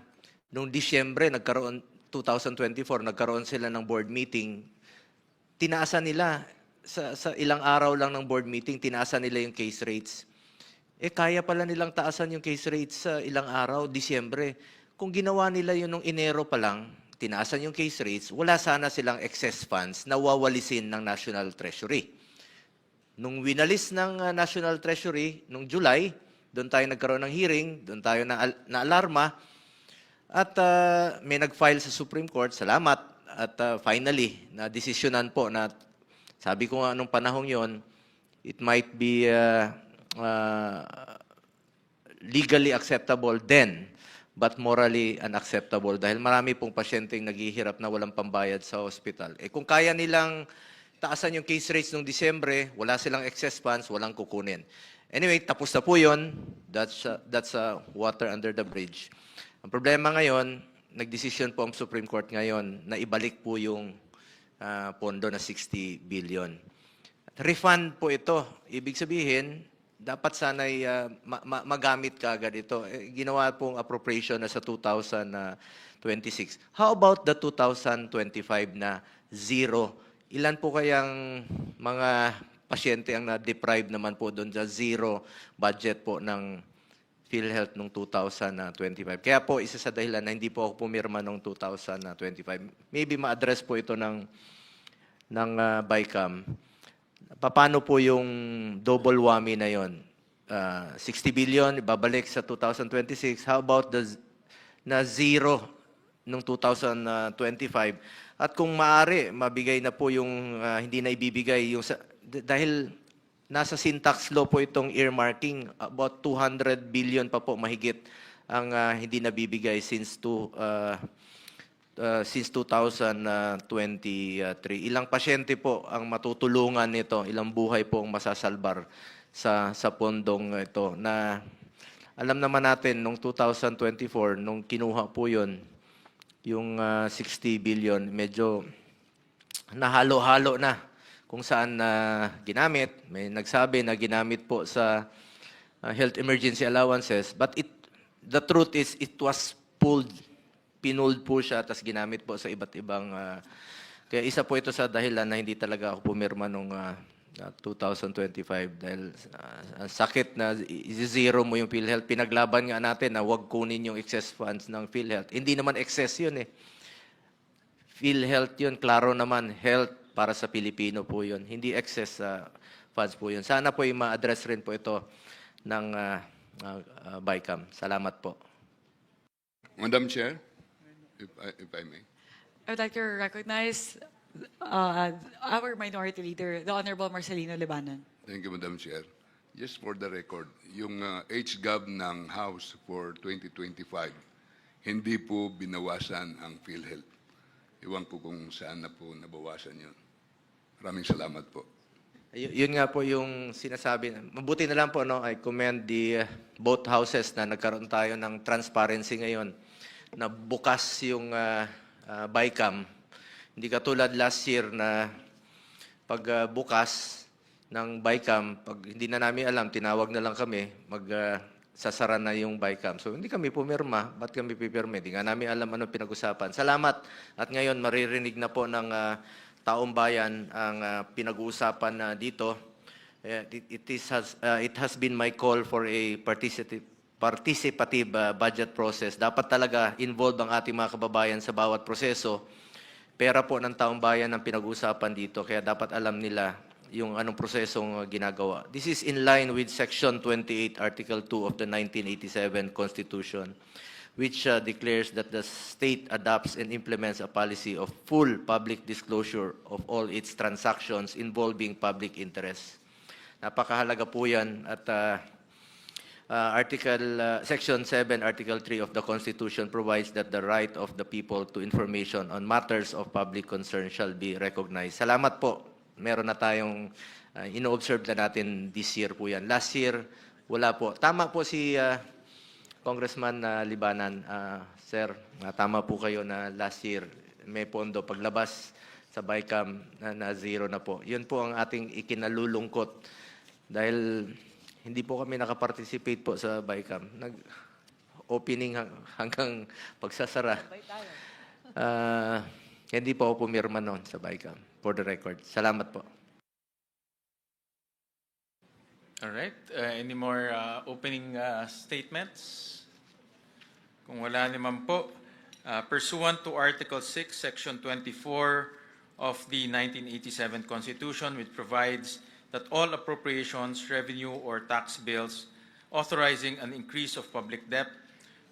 nung Disyembre, nagkaroon 2024, nagkaroon sila ng board meeting, tinaasan nila, sa ilang araw lang ng board meeting, tinaasan nila yung case rates. Kaya pala nilang taasan yung case rates sa ilang araw, Disyembre. Kung ginawa nila yun nung Enero pa lang, tinaasan yung case rates, wala sana silang excess funds na wawalisin ng National Treasury. Nung winalis ng National Treasury, nung July, doon tayo nagkaroon ng hearing, doon tayo na alarma, at may nag-file sa Supreme Court, salamat, at finally, na-desisyonan po na, sabi ko nga nung panahong yon, it might be legally acceptable then, but morally unacceptable dahil marami pong pasyenteng naghihirap na walang pambayad sa hospital. Kung kaya nilang taasan yung case rates noong Disyembre, wala silang excess funds, walang kukunin. Anyway, tapos na po yun. That's water under the bridge. Ang problema ngayon, nagdesisyon po ang Supreme Court ngayon na ibalik po yung pondo na 60 billion. Refund po ito. Ibig sabihin, dapat sana'y magamit ka agad ito. Ginawa pong appropriation na sa 2026. How about the 2025 na zero? Ilan po kayang mga pasyente ang na-deprive naman po doon sa zero budget po ng PhilHealth noong 2025? Kaya po, isa sa dahilan na hindi po ako pumirma noong 2025. Maybe ma-address po ito ng Bicam. Paano po yung double whammy na yon? 60 billion, babalik sa 2026. How about na zero nung 2025? At kung maaari, mabigay na po yung hindi na ibibigay. Dahil nasa syntax law po itong earmarking, about 200 billion pa po mahigit ang hindi nabibigay since 2023. Ilang pasyente po ang matutulungan nito, ilang buhay po ang masasalbar sa pondong ito na alam naman natin nung 2024 nung kinuha po yon yung 60 billion medyo nahalo-halo na kung saan ginamit. May nagsabi na ginamit po sa health emergency allowances, but the truth is it was pinulled po siya, tas ginamit po sa iba't ibang, kaya isa po ito sa dahilan na hindi talaga ako pumirma nung 2025 dahil ang sakit na zero mo yung PhilHealth. Pinaglaban nga natin na wag kunin yung excess funds ng PhilHealth. Hindi naman excess yun eh. PhilHealth yun, klaro naman, health para sa Pilipino po yun. Hindi excess funds po yun. Sana po yung ma-address rin po ito ng Bicam. Salamat po. Madam Chair, if I may. I would like to recognize our minority leader, the Honorable Marcelino Libanon. Thank you, Madam Chair. Just for the record, yung HGAB ng House for 2025, hindi po binawasan ang PhilHealth. Iwan po kung saan na po nabawasan yun. Maraming salamat po. Yun nga po yung sinasabi. Mabuti na lang po, no? I commend the both houses na nagkaroon tayo ng transparency ngayon na bukas yung Bicam. Hindi katulad last year na pag bukas ng Bicam, pag hindi na namin alam, tinawag na lang kami, sasara na yung Bicam. So hindi kami pumirma. Ba't kami pipirma? Hindi nga namin alam ano pinag-usapan. Salamat. At ngayon maririnig na po ng taong bayan ang pinag-uusapan dito. It has been my call for a participative budget process. Dapat talaga involved ang ating mga kababayan sa bawat proseso. Pera po ng taong bayan ang pinag-uusapan dito, kaya dapat alam nila yung anong prosesong ginagawa. This is in line with Section 28, Article 2 of the 1987 Constitution, which declares that the state adopts and implements a policy of full public disclosure of all its transactions involving public interest. Napakahalaga po yan at Section 7, Article 3 of the Constitution provides that the right of the people to information on matters of public concern shall be recognized. Salamat po. Meron na tayong ino-observe na natin this year po yan. Last year, wala po. Tama po si Congressman Libanan. Sir, tama po kayo na last year may pondo. Paglabas sa Bicam na zero na po. Yun po ang ating ikinalulungkot dahil hindi po kami nakaparticipate po sa Bicam. Nag-opening hanggang pagsasara. Hindi po ako pumirma noon sa BICAM, for the record. Salamat po. All right. Any more opening statements? Kung wala naman po, pursuant to Article 6, Section 24 of the 1987 Constitution, which provides that all appropriations, revenue, or tax bills authorizing an increase of public debt,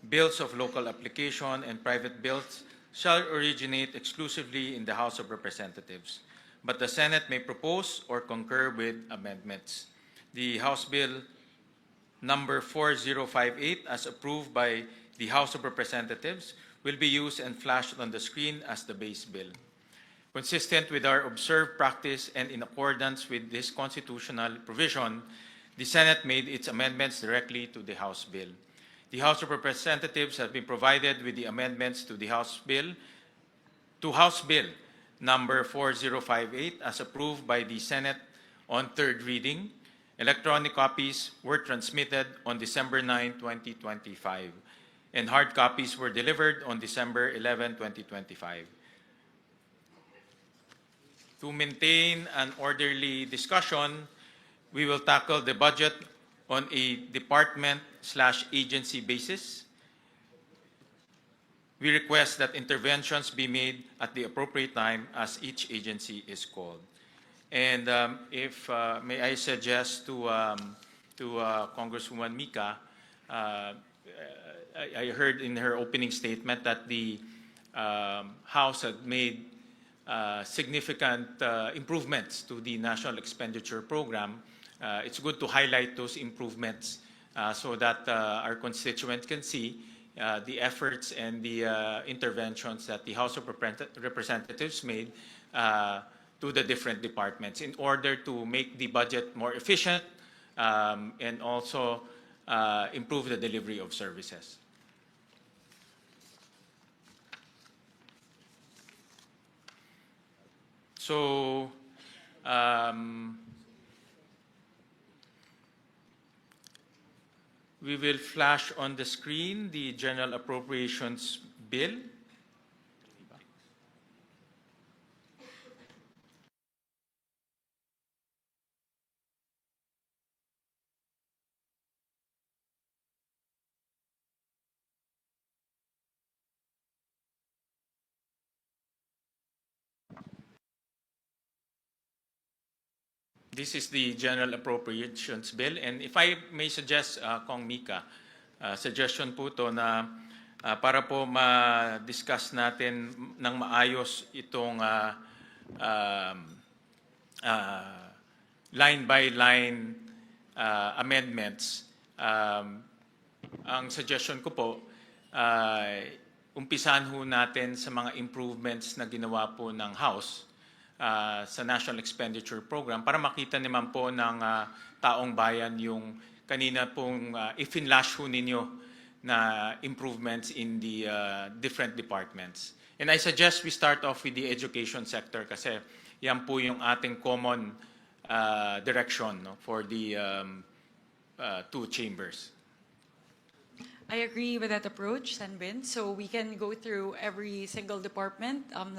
bills of local application, and private bills shall originate exclusively in the House of Representatives, but the Senate may propose or concur with amendments. The House Bill number 4058, as approved by the House of Representatives, will be used and flashed on the screen as the base bill. Consistent with our observed practice and in accordance with this constitutional provision, the Senate made its amendments directly to the House bill. The House of Representatives has been provided with the amendments to the House Bill number 4058 as approved by the Senate on third reading. Electronic copies were transmitted on December 9, 2025, and hard copies were delivered on December 11, 2025. To maintain an orderly discussion, we will tackle the budget on a department/agency basis. We request that interventions be made at the appropriate time as each agency is called. And if may I suggest to Congresswoman Mika, I heard in her opening statement that the House had made significant improvements to the National Expenditure Program. It's good to highlight those improvements so that our constituents can see the efforts and the interventions that the House of Representatives made to the different departments in order to make the budget more efficient and also improve the delivery of services. So, we will flash on the screen the General Appropriations Bill. This is the General Appropriations Bill. And if I may suggest, Kong Mika, suggestion po to na para po ma-discuss natin ng maayos itong line-by-line amendments, ang suggestion ko po, umpisahan ho natin sa mga improvements na ginawa po ng House sa National Expenditure Program para makita naman po ng taong bayan yung kanina pong i-finlash ho ninyo na improvements in the different departments. And I suggest we start off with the education sector kasi yan po yung ating common direction, no, for the two chambers. I agree with that approach, Sanbin. So we can go through every single department and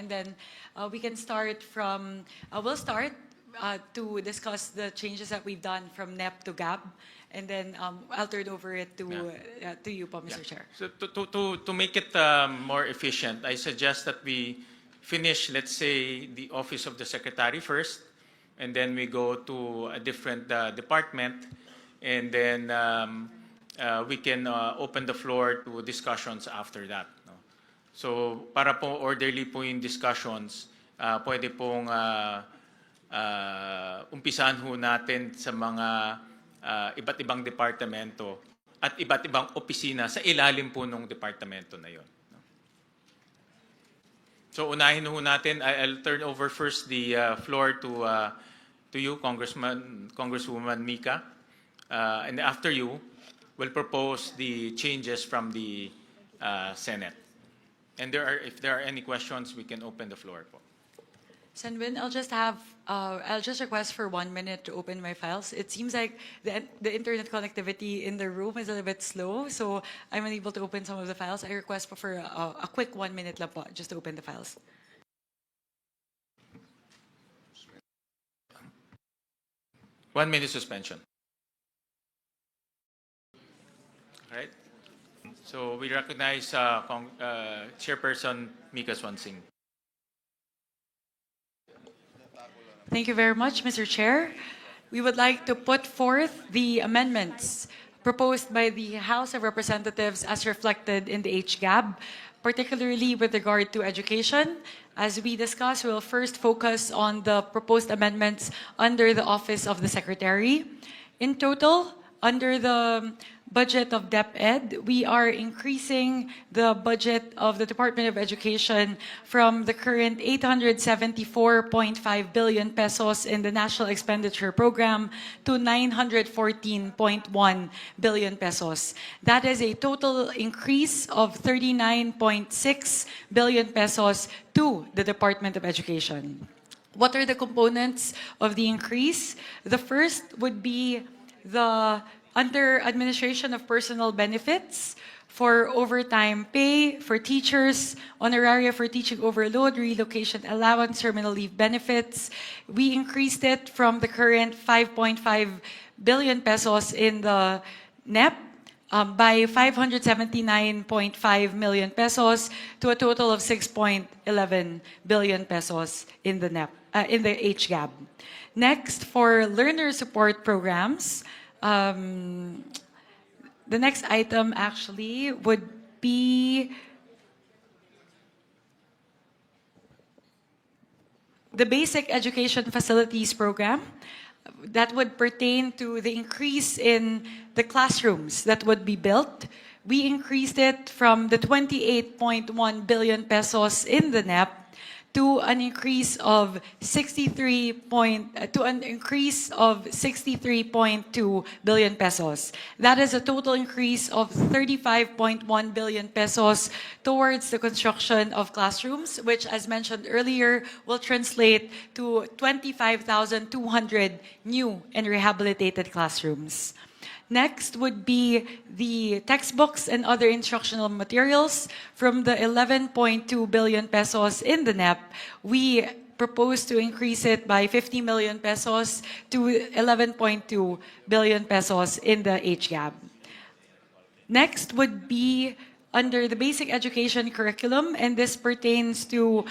then we can start from, we'll start to discuss the changes that we've done from NEP to GAB, and then I'll turn over it to you, Mr. Chair. So to make it more efficient, I suggest that we finish, let's say, the Office of the Secretary first, and then we go to a different department, and then we can open the floor to discussions after that. No? So para po orderly po yung discussions, pwede pong umpisahan ho natin sa mga iba't ibang departamento at iba't ibang opisina sa ilalim po ng departamento na yon. No? So unahin ho natin, I'll turn over first the floor to you, Congresswoman Mika, and after you, will propose the changes from the Senate. And if there are any questions, we can open the floor po. Senwin, I'll just request for 1 minute to open my files. It seems like the internet connectivity in the room is a little bit slow, so I'm unable to open some of the files. I request for a quick 1 minute lang po, just to open the files. One-minute suspension. All right. So we recognize Chairperson Mika Swansing. Thank you very much, Mr. Chair. We would like to put forth the amendments proposed by the House of Representatives as reflected in the HGAB, particularly with regard to education. As we discussed, we'll first focus on the proposed amendments under the Office of the Secretary. In total, under the budget of DepEd, we are increasing the budget of the Department of Education from the current 874.5 billion pesos in the National Expenditure Program to 914.1 billion pesos. That is a total increase of 39.6 billion pesos to the Department of Education. What are the components of the increase? The first would be the under administration of personal benefits for overtime pay for teachers, honoraria for teaching overload, relocation allowance, terminal leave benefits. We increased it from the current 5.5 billion pesos in the NEP by 579.5 million pesos to a total of 6.11 billion pesos in the NEP, in the HGAB. Next, for learner support programs, the next item actually would be the Basic Education Facilities Program. That would pertain to the increase in the classrooms that would be built. We increased it from the 28.1 billion pesos in the NEP to an increase of 63.2 billion pesos. That is a total increase of 35.1 billion pesos towards the construction of classrooms, which, as mentioned earlier, will translate to 25,200 new and rehabilitated classrooms. Next would be the textbooks and other instructional materials. From the 11.2 billion pesos in the NEP, we propose to increase it by 50 million pesos to 11.2 billion pesos in the HGAB. Next would be under the basic education curriculum, and this pertains to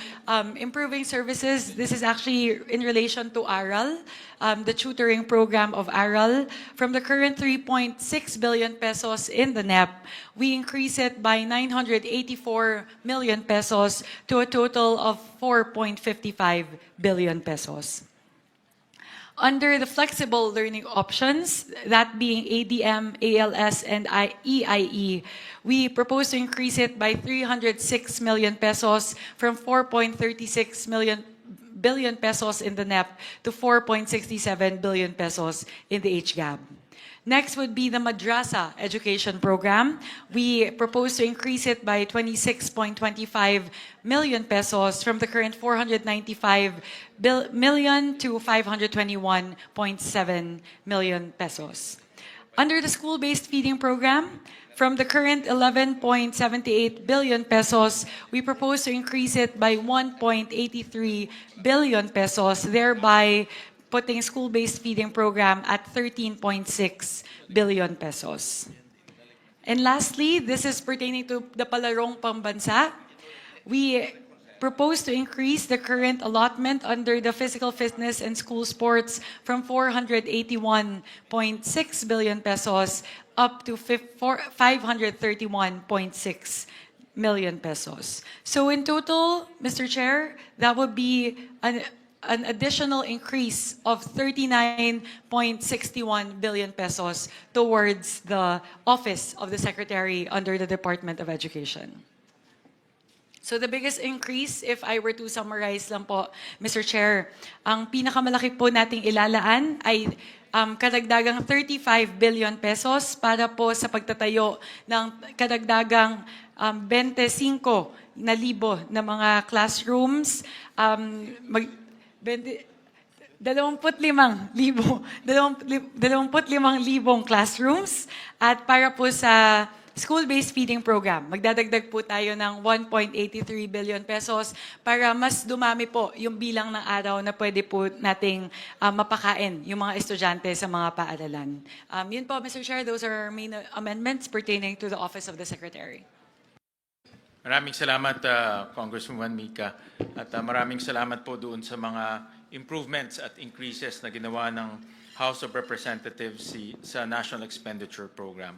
improving services. This is actually in relation to ARAL, the tutoring program of ARAL. From the current 3.6 billion pesos in the NEP, we increase it by 984 million pesos to a total of 4.55 billion pesos. Under the flexible learning options, that being ADM, ALS, and EIE, we propose to increase it by 306 million pesos from 4.36 billion pesos in the NEP to 4.67 billion pesos in the HGAB. Next would be the Madrasa education program. We propose to increase it by 26.25 million pesos from the current 495 million to 521.7 million pesos. Under the school-based feeding program, from the current 11.78 billion pesos, we propose to increase it by 1.83 billion pesos, thereby putting school-based feeding program at 13.6 billion pesos. And lastly, this is pertaining to the Palarong Pambansa. We propose to increase the current allotment under the physical fitness and school sports from 481.6 billion pesos up to 531.6 million pesos. So in total, Mr. Chair, that would be an additional increase of 39.61 billion pesos towards the Office of the Secretary under the Department of Education. So the biggest increase, if I were to summarize lang po, Mr. Chair, ang pinakamalaki po nating ilalaan ay kadagdagang 35 billion pesos para po sa pagtatayo ng kadagdagang 25,000 na mga classrooms, libong classrooms at para po sa school-based feeding program, magdadagdag po tayo ng 1.83 billion pesos para mas dumami po yung bilang ng araw na pwede po nating mapakain yung mga estudyante sa mga paaralan. Yun po, Mr. Chair, those are our main amendments pertaining to the Office of the Secretary. Maraming salamat, Congresswoman Mika. At maraming salamat po doon sa mga improvements at increases na ginawa ng House of Representatives sa National Expenditure Program.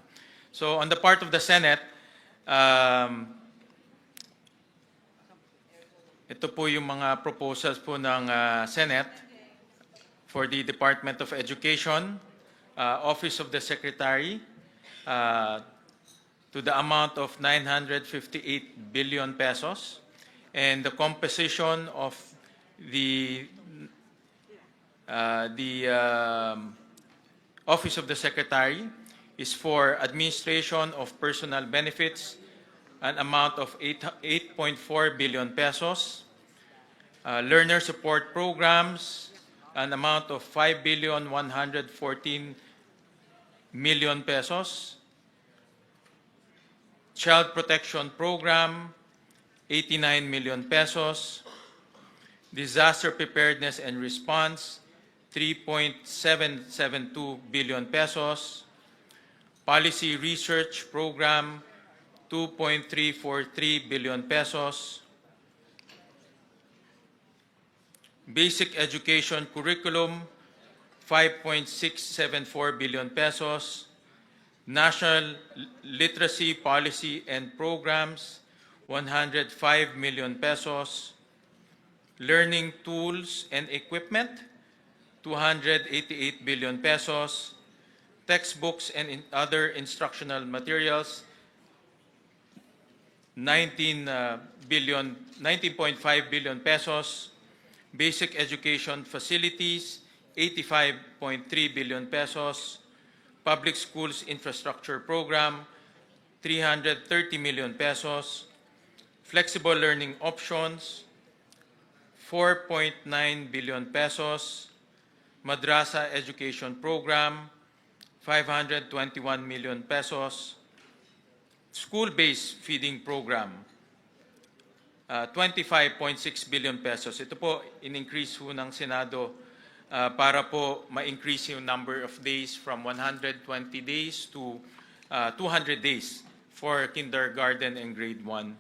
So on the part of the Senate, ito po yung mga proposals po ng Senate for the Department of Education, Office of the Secretary, to the amount of 958 billion pesos, and the composition of the Office of the Secretary is for administration of personal benefits, an amount of 8.4 billion pesos, learner support programs, an amount of 5,114 million pesos, Child Protection Program, 89 million pesos. Disaster Preparedness and Response, 3.772 billion pesos. Policy Research Program, 2.343 billion pesos. Basic Education Curriculum, 5.674 billion pesos. National Literacy Policy and Programs, 105 million pesos. Learning Tools and Equipment, 288 billion pesos. Textbooks and other instructional materials, 19.5 billion pesos. Basic Education Facilities, 85.3 billion pesos. Public Schools Infrastructure Program, 330 million pesos. Flexible Learning Options, 4.9 billion pesos. Madrasa Education Program, 521 million pesos. School-based feeding program, 25.6 billion pesos. Ito po, in-increase ho ng Senado para po ma-increase yung number of days from 120 days to 200 days for kindergarten and grade 1.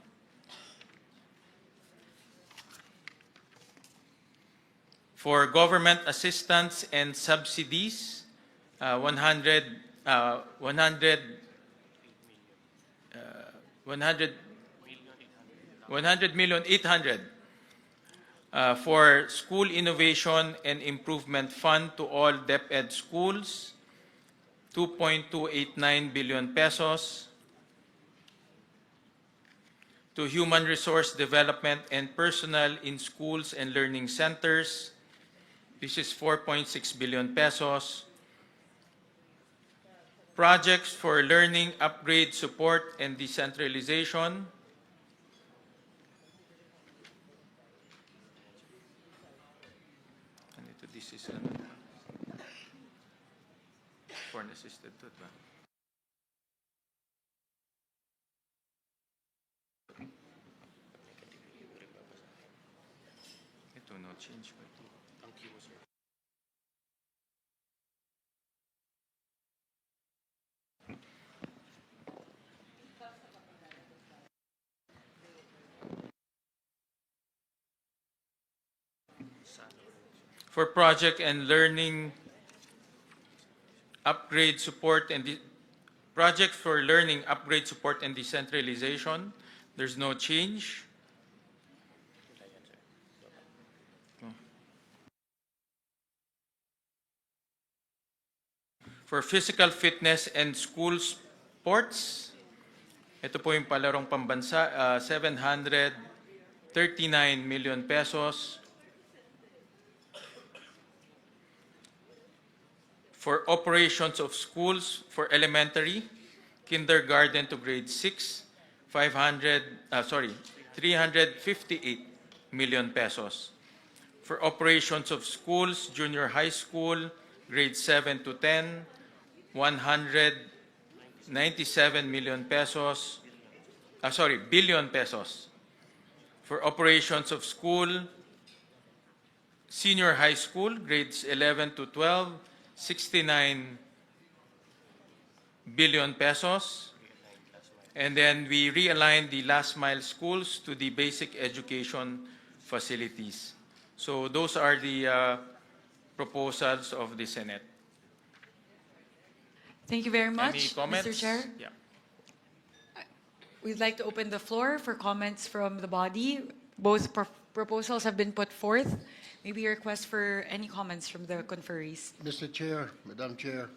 For government assistance and subsidies, 100 million 800 for School Innovation and Improvement Fund to all DepEd schools, 2.289 billion pesos. To Human Resource Development and Personnel in Schools and Learning Centers, this is 4.6 billion pesos. Projects for Learning, Upgrade, Support, and Decentralization, this is foreign assisted to ba? Ito no change ba ito? For project and learning upgrade support and project for learning upgrade support and decentralization, there's no change. For physical fitness and school sports, ito po yung palarong pambansa, 739 million pesos. For operations of schools for elementary, kindergarten to grade 6, 358 million pesos. For operations of schools, junior high school, grades 7 to 10, 197 million pesos. Billion pesos. For operations of school, senior high school, grades 11 to 12, 69 billion pesos. And then we realigned the last mile schools to the basic education facilities. So those are the proposals of the Senate. Thank you very Any much, comments? Mr. Chair. Yeah. We'd like to open the floor for comments from the body. Both proposals have been put forth. Maybe a request for any comments from the conferees. Mr. Chair, Madam Chair.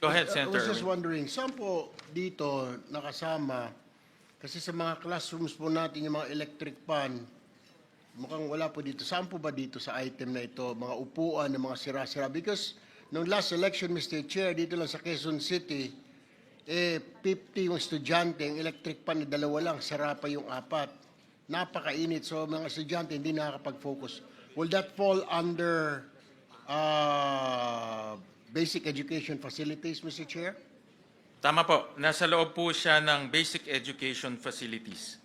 Go ahead, I Senator was just Erwin. wondering, saan po dito nakasama? Kasi sa mga classrooms po natin yung mga electric fan, mukhang wala po dito. Saan po ba dito sa item na ito? Mga upuan ng mga sira-sira? Because nung last election, Mr. Chair, dito lang sa Quezon City, 50 yung estudyante, yung electric fan na dalawa lang, sira pa yung apat. Napakainit. So mga estudyante hindi nakakapag-focus. Will that fall under basic education facilities, Mr. Chair? Tama po. Nasa loob po siya ng basic education facilities.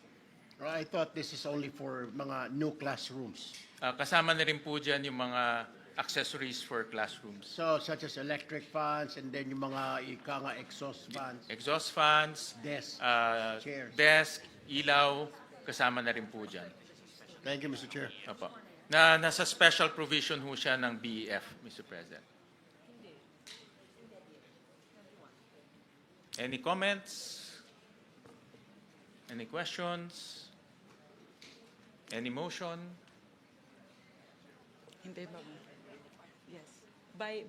I thought this is only for mga new classrooms. Kasama na rin po dyan yung mga accessories for classrooms. So, such as electric fans and then yung mga ika nga exhaust fans, Exhaust fans, desk, chairs. desk, ilaw, kasama na rin po dyan. Thank you, Mr. Chair. Opo. Nasa special provision ho siya ng BEF, Mr. President. Any comments? Any questions? Any motion? Hintay ba mo? Yes. By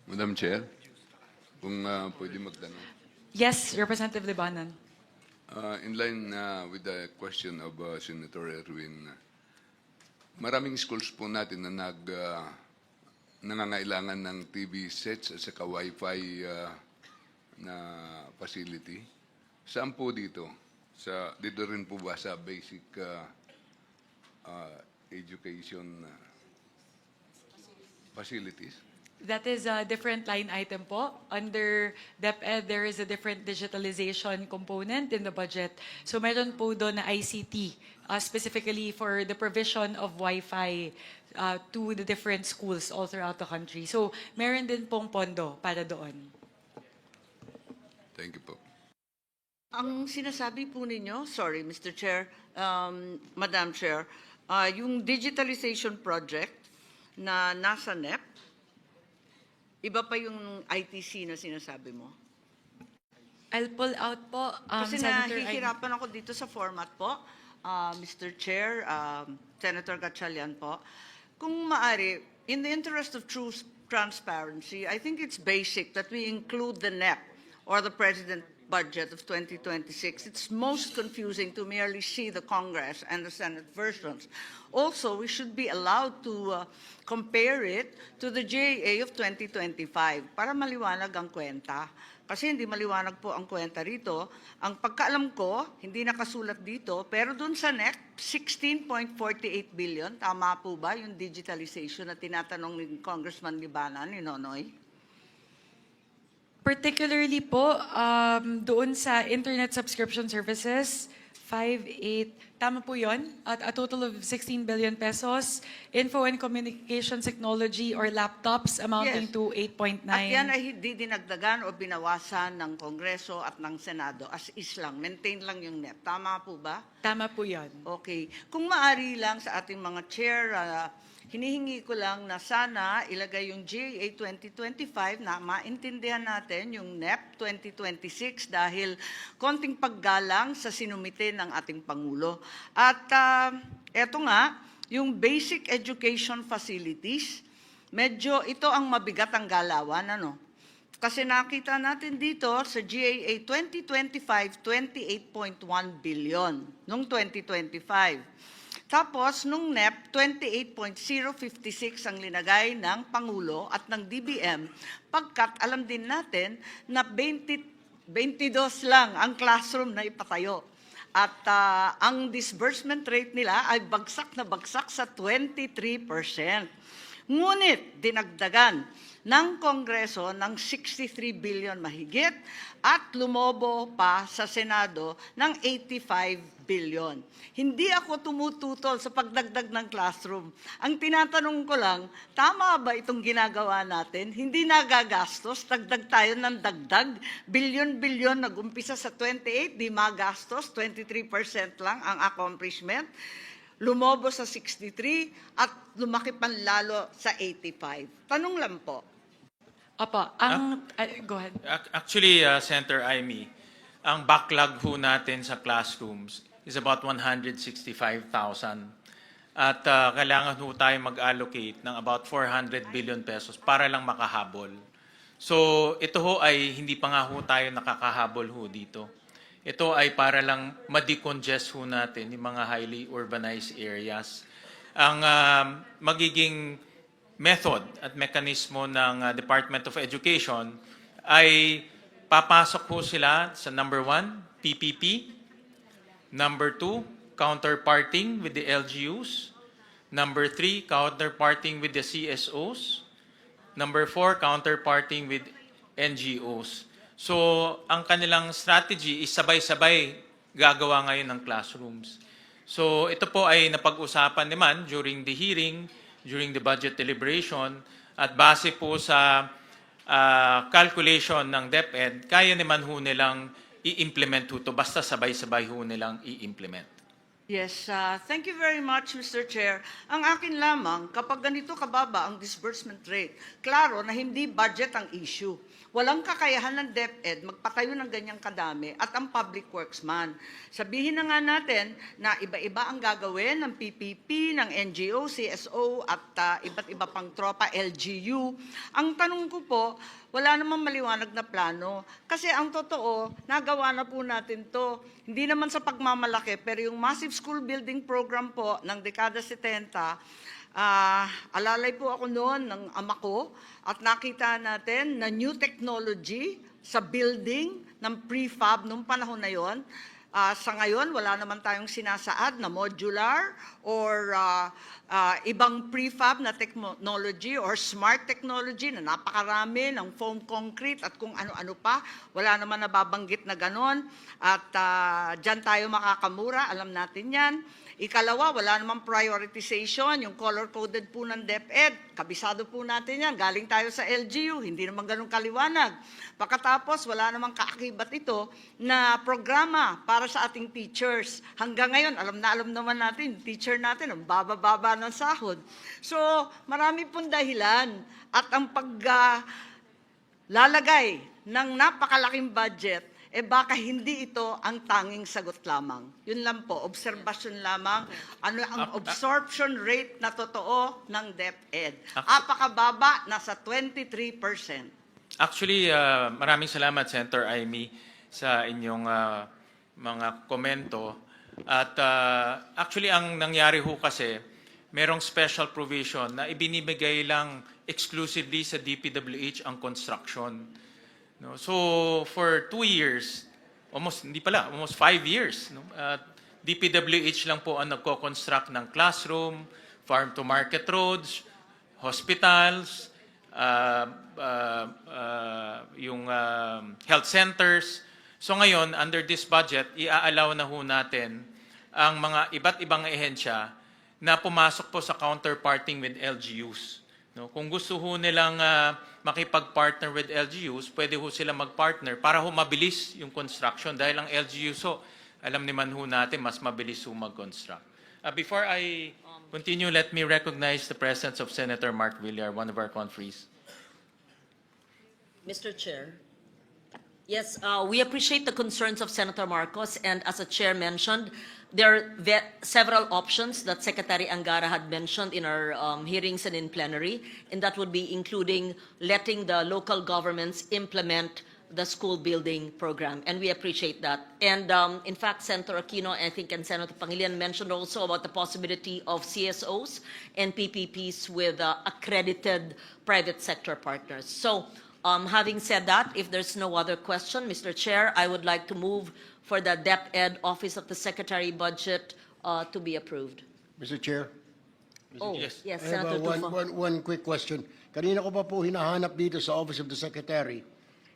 Madam Chair, kung pwede magtanong. yes, Representative Libanan. In line with the question of Senator Erwin, maraming schools po natin na nangangailangan ng TV sets at saka Wi-Fi na facility. Saan po dito? Dito rin po ba sa basic education facilities? That is a different line item po. Under DepEd, there is a different digitalization component in the budget. So meron po doon na ICT, specifically for the provision of Wi-Fi to the different schools all throughout the country. So meron din pong pondo para doon. Thank you po. Ang sinasabi po ninyo, sorry, Mr. Chair, Madam Chair, yung digitalization project na nasa NEP, iba pa yung ITC na sinasabi mo? I'll pull out po, Kasi Senator nahihirapan ako dito sa format po, Mr. Chair, Senator Gatchalian po. Kung maari, in the interest of true transparency, I think it's basic that we include the NEP or the budget of 2026. It's most confusing to merely see the Congress and the Senate versions. Also, we should be allowed to compare it to the GAA of 2025 para maliwanag ang kwenta. Kasi hindi maliwanag po ang kwenta rito. Ang pagkaalam ko, hindi nakasulat dito, pero dun sa NEC, 16.48 billion, tama po ba yung digitalization na tinatanong ni Congressman Libanan, ni Nonoy? Particularly po, doon sa internet subscription services, 5.8, tama po yun, at a total of 16 billion pesos. Info and communications technology or laptops amounting Yes. to 8.9. At yan ay hindi dinagdagan o binawasan ng Kongreso at ng Senado. As is lang, maintain lang yung NEP. Tama po ba? Tama po yun. Okay. Kung maari lang sa ating mga chair, hinihingi ko lang na sana ilagay yung GAA 2025 na maintindihan natin yung NEP 2026 dahil konting paggalang sa sinumite ng ating Pangulo. At eto nga, yung basic education facilities, medyo ito ang mabigat ang galawan, ano? Kasi nakita natin dito sa GAA 2025, 28.1 billion noong 2025. Tapos, nung NEP, 28.056 ang linagay ng Pangulo at ng DBM, pagkat alam din natin na 22 lang ang classroom na ipatayo. At ang disbursement rate nila ay bagsak na bagsak sa 23%. Ngunit dinagdagan ng Kongreso ng 63 billion mahigit at lumobo pa sa Senado ng 85 billion. Hindi ako tumututol sa pagdagdag ng classroom. Ang tinatanong ko lang, tama ba itong ginagawa natin? Hindi nagagastos, dagdag tayo ng dagdag, bilyon-bilyon, nag-umpisa sa 28, di magastos, 23% lang ang accomplishment. Lumobo sa 63 at lumaki panlalo sa 85. Tanong lang po. Opo, go ahead. Actually, Senator Amy, ang backlog ho natin sa classrooms is about 165,000. At kailangan ho tayo mag-allocate ng about 400 billion pesos para lang makahabol. So ito ho ay hindi pa nga ho tayo nakakahabol ho dito. Ito ay para lang ma-decongest ho natin yung mga highly urbanized areas. Ang magiging method at mekanismo ng Department of Education ay papasok po sila sa number 1, PPP, number 2, counterparting with the LGUs, number 3, counterparting with the CSOs, number 4, counterparting with NGOs. So, ang kanilang strategy is sabay-sabay gagawa ngayon ng classrooms. So, ito po ay napag-usapan naman during the hearing, during the budget deliberation, at base po sa calculation ng DepEd, kaya naman ho nilang i-implement ho ito, basta sabay-sabay ho nilang i-implement. Yes, thank you very much, Mr. Chair. Ang akin lamang, kapag ganito kababa ang disbursement rate, klaro na hindi budget ang issue. Walang kakayahan ng DepEd magpatayo ng ganyang kadami at ang public works man. Sabihin na nga natin na iba-iba ang gagawin ng PPP, ng NGO, CSO at iba't iba pang tropa, LGU. Ang tanong ko po, wala namang maliwanag na plano. Kasi ang totoo, nagawa na po natin to. Hindi naman sa pagmamalaki, pero yung massive school building program po ng dekada 70, alalay po ako noon ng ama ko at nakita natin na new technology sa building ng prefab nung panahon na yon. Sa ngayon, wala naman tayong sinasaad na modular or ibang prefab na technology or smart technology na napakarami ng foam concrete at kung ano-ano pa. Wala naman nababanggit na ganon. At dyan tayo makakamura, alam natin yan. Ikalawa, wala namang prioritization, yung color-coded po ng DepEd. Kabisado po natin yan, galing tayo sa LGU, hindi naman ganun kaliwanag. Pagkatapos, wala namang kaakibat ito na programa para sa ating teachers. Hanggang ngayon, alam naman natin, teacher natin, ang baba-baba ng sahod. So, marami pong dahilan at ang paglalagay ng napakalaking budget, baka hindi ito ang tanging sagot lamang. Yun lang po, obserbasyon lamang. Ano ang absorption rate na totoo ng DepEd? Apakababa, nasa 23%. Actually, maraming salamat, Senator Amy. sa inyong mga komento. At actually, ang nangyari ho kasi, merong special provision na ibinibigay lang exclusively sa DPWH ang construction. No? So, for 2 years, almost 5 years, no? DPWH lang po ang nagko-construct ng classroom, farm-to-market roads, hospitals, yung health centers. So ngayon, under this budget, i-allow na ho natin ang mga iba't ibang ehensya na pumasok po sa counterparting with LGUs. No? Kung gusto ho nilang makipag-partner with LGUs, pwede ho sila mag-partner para ho mabilis yung construction dahil ang LGUs ho, alam naman ho natin, mas mabilis ho mag-construct. Before I continue, let me recognize the presence of Senator Mark Villar, one of our conferees. Mr. Chair. Yes, we appreciate the concerns of Senator Marcos, and as the chair mentioned, there are several options that Secretary Angara had mentioned in our hearings and in plenary, and that would be including letting the local governments implement the school building program, and we appreciate that. And in fact, Senator Aquino, I think, and Senator Pangilinan mentioned also about the possibility of CSOs and PPPs with accredited private sector partners. So, having said that, if there's no other question, Mr. Chair, I would like to move for the DepEd Office of the Secretary Budget to be approved. Mr. Chair? Oh, Yes. yes, I have Senator Tulfo. one quick question. Kanina ko pa po hinahanap dito sa Office of the Secretary.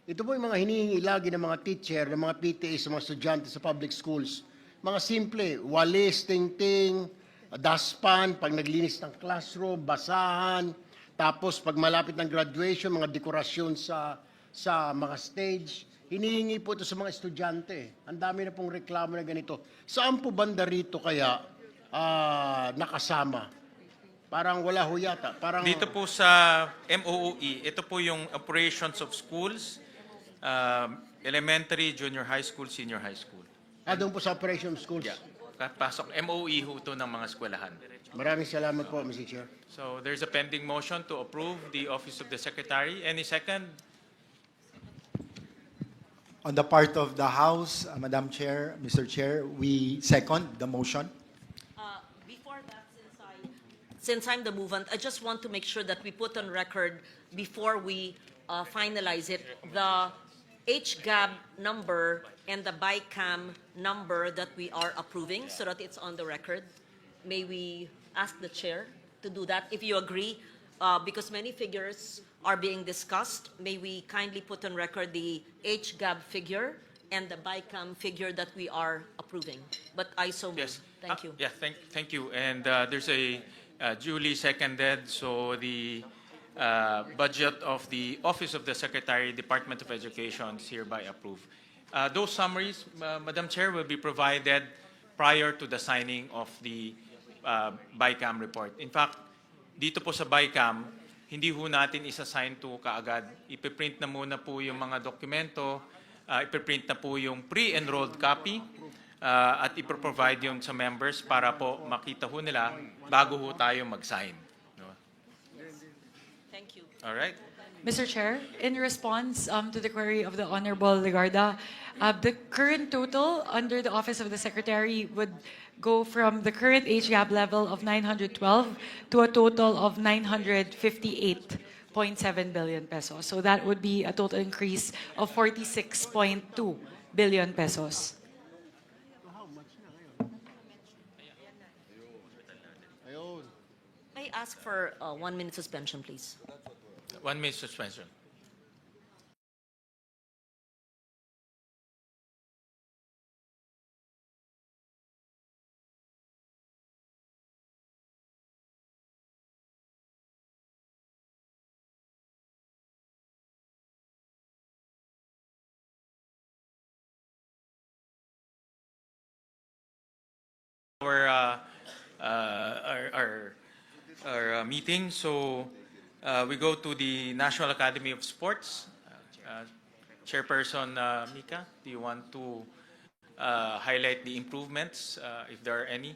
Ito po yung mga hinihingi lagi ng mga teacher, ng mga PTA sa mga estudyante sa public schools. Mga simple, walis, ting-ting, dustpan, pag naglinis ng classroom, basahan, tapos pag malapit ng graduation, mga dekorasyon sa mga stage. Hinihingi po ito sa mga estudyante. Ang dami na pong reklamo na ganito. Saan po banda rito kaya nakasama? Parang wala ho yata. Parang, Dito po sa MOOE, ito po yung operations of schools, elementary, junior high school, senior high school. doon po sa operation schools. Yeah. Pasok, MOE ho ito ng mga eskwelahan. Maraming salamat po, Mr. Chair. So there's a pending motion to approve the Office of the Secretary. Any second? On the part of the House, Madam Chair, Mr. Chair, we second the motion. Before that, since I'm the movant, I just want to make sure that we put on record before we finalize it, the HGAB number and the BICAM number that we are approving so that it's on the record. May we ask the chair to do that, if you agree, because many figures are being discussed. May we kindly put on record the HGAB figure and the BICAM figure that we are approving? But I so move. Yes. Thank you. Yeah, thank you. And there's a duly seconded, so the budget of the Office of the Secretary, Department of Education is hereby approved. Those summaries, Madam Chair, will be provided prior to the signing of the BICAM report. In fact, dito po sa BICAM, hindi ho natin isa-sign to kaagad. Ipiprint na muna po yung mga dokumento, ipiprint na po yung pre-enrolled copy, at iproprovide yun sa members para po makita ho nila bago ho tayo mag-sign. No? Thank you. All right? Mr. Chair, in response to the query of the Honorable Legarda, the current total under the Office of the Secretary would go from the current HGAB level of 912 to a total of 958.7 billion pesos. So that would be a total increase of 46.2 billion pesos. May I ask for 1 minute suspension, please? 1 minute suspension. Our meeting. So we go to the National Academy of Sports. Chairperson Mika, do you want to highlight the improvements, if there are any?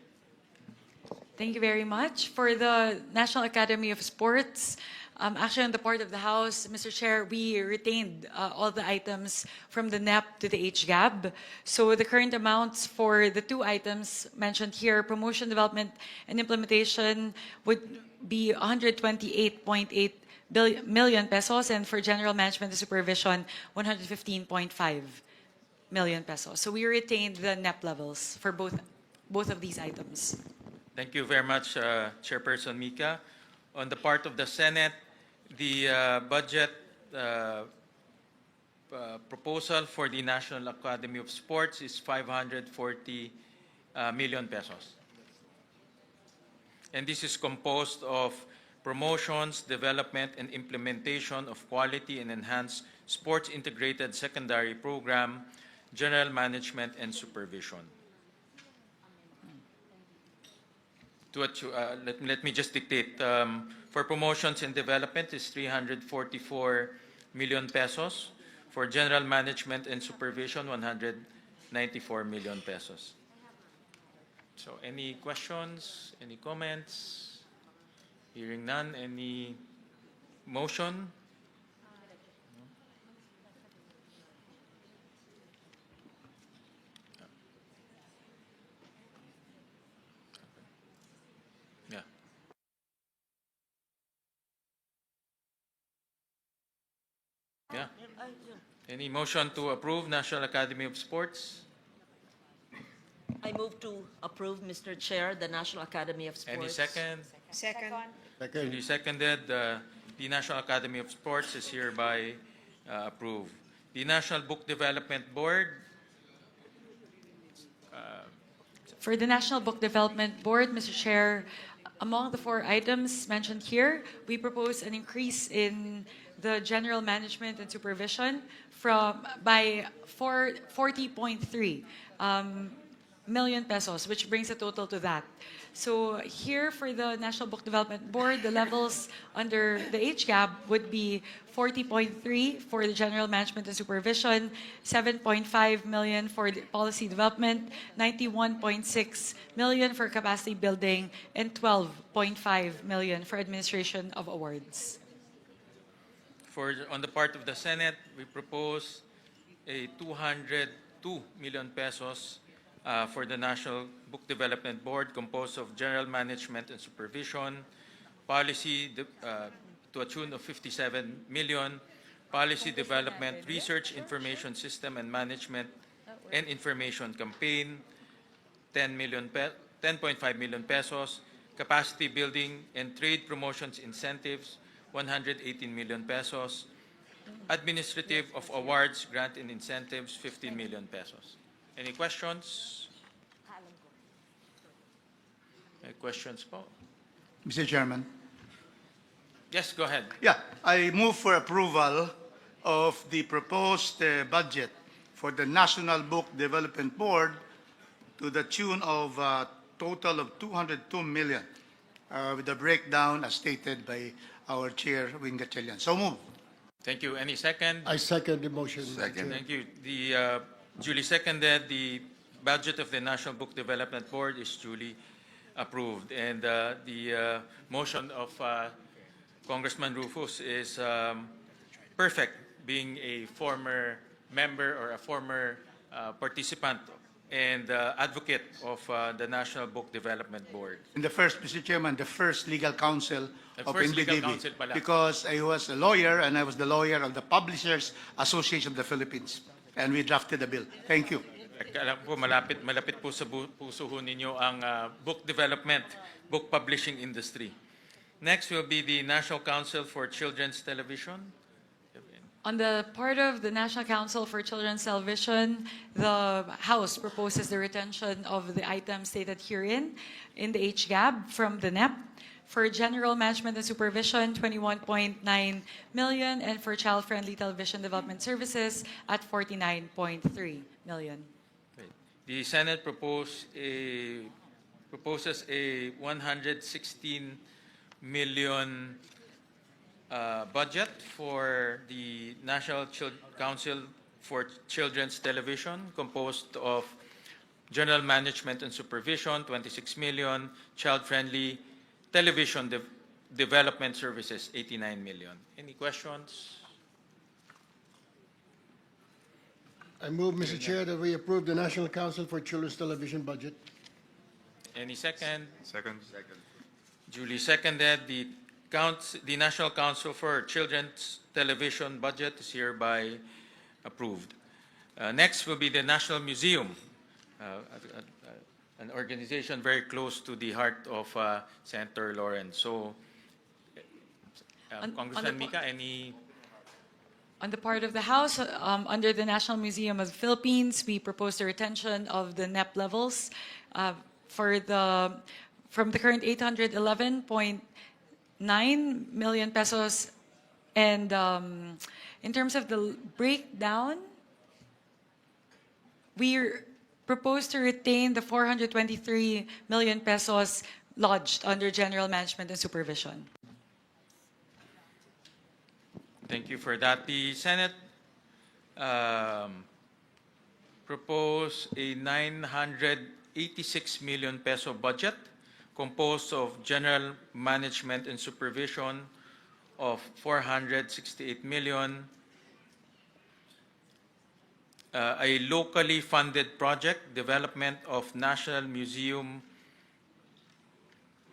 Thank you very much. For the National Academy of Sports, actually on the part of the House, Mr. Chair, we retained all the items from the NEP to the HGAB. So the current amounts for the two items mentioned here, promotion, development, and implementation, would be 128.8 million pesos, and for general management and supervision, 115.5 million pesos. So we retained the NEP levels for both of these items. Thank you very much, Chairperson Mika. On the part of the Senate, the budget proposal for the National Academy of Sports is 540 million pesos. And this is composed of promotions, development, and implementation of quality and enhanced sports integrated secondary program, general management, and supervision. Let me just dictate. For promotions and development is 344 million pesos. For general management and supervision, 194 million pesos. So any questions, any comments? Hearing none, any motion? Yeah. Yeah. Any motion to approve National Academy of Sports? I move to approve, Mr. Chair, the National Academy of Sports. Any second? Second. Duly seconded. The National Academy of Sports is hereby approved. The National Book Development Board, For the National Book Development Board, Mr. Chair, among the four items mentioned here, we propose an increase in the general management and supervision by 40.3 million pesos, which brings the total to that. So here for the National Book Development Board, the levels under the HGAB would be 40.3 for the general management and supervision, 7.5 million for the policy development, 91.6 million for capacity building, and 12.5 million for administration of awards. on the part of the Senate, we propose a 202 million pesos for the National Book Development Board, composed of general management and supervision, policy to a tune of 57 million, policy development, research, information system and management, and information campaign, 10.5 million pesos, capacity building and trade promotions incentives, 118 million pesos, administrative of awards, grant and incentives, 15 million pesos. Any questions? Any questions po? Mr. Chairman. Yes, go ahead. Yeah, I move for approval of the proposed budget for the National Book Development Board to the tune of a total of 202 million, with a breakdown as stated by our chair, Wing Gatchalian. So move. Thank you. Any second? I second the motion. Mr. Second. Chair. Thank you. The duly seconded. The budget of the National Book Development Board is duly approved, and the motion of Congressman Rufus is perfect, being a former member or a former participant and advocate of the National Book Development Board. In the first, Mr. Chairman, the first legal counsel The of first legal NBDB, counsel pala. because I was a lawyer and I was the lawyer of the Publishers Association of the Philippines, and we drafted the bill. Thank you. Alam ko, malapit po sa puso ho ninyo ang book development, book publishing industry. Next will be the National Council for Children's Television. On the part of the National Council for Children's Television, the House proposes the retention of the items stated herein in the HGAB from the NEP. For general management and supervision, 21.9 million, and for child-friendly television development services at 49.3 million. Okay. The Senate proposes a 116 million budget for the National Council for Children's Television, composed of General Management and Supervision, 26 million. Child-friendly television development services, 89 million. Any questions? I move, Mr. Chair, that we approve the National Council for Children's Television budget. Any second? Second. Duly seconded. The National Council for Children's Television budget is hereby approved. Next will be the National Museum, an organization very close to the heart of Senator Lawrence. So, On Congressman the- Mika, any? On the part of the House, under the National Museum of the Philippines, we propose the retention of the NEP levels from the current 811.9 million pesos. And in terms of the breakdown, we propose to retain the 423 million pesos lodged under General Management and Supervision. Thank you for that. The Senate proposed a 986 million peso budget composed of General Management and Supervision of 468 million, a locally funded project, development of National Museum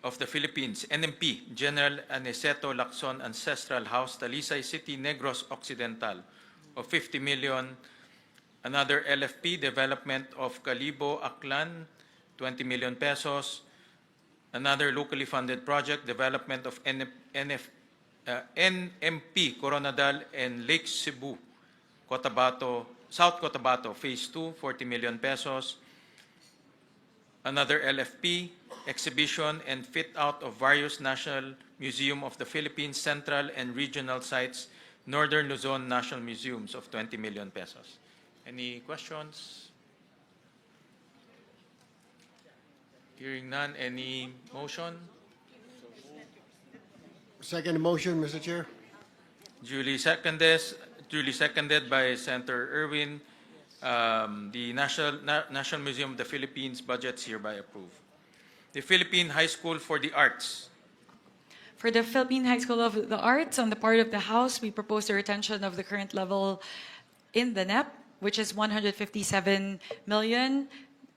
of the Philippines, NMP, General Aniceto Lacson Ancestral House, Talisay City, Negros Occidental, of 50 million. Another LFP, development of Calibo, Aklan, 20 million pesos. Another locally funded project, development of NMP, Coronadal and Lake Cebu, Cotabato, South Cotabato, Phase 2, 40 million pesos. Another LFP, exhibition and fit out of various National Museum of the Philippines Central and Regional Sites, Northern Luzon National Museums, of 20 million pesos. Any questions? Hearing none, any motion? Second motion, Mr. Chair. Duly seconded by Senator Erwin. The National Museum of the Philippines budgets hereby approved. The Philippine High School for the Arts. For the Philippine High School of the Arts, on the part of the House, we propose the retention of the current level in the NEP, which is 157 million,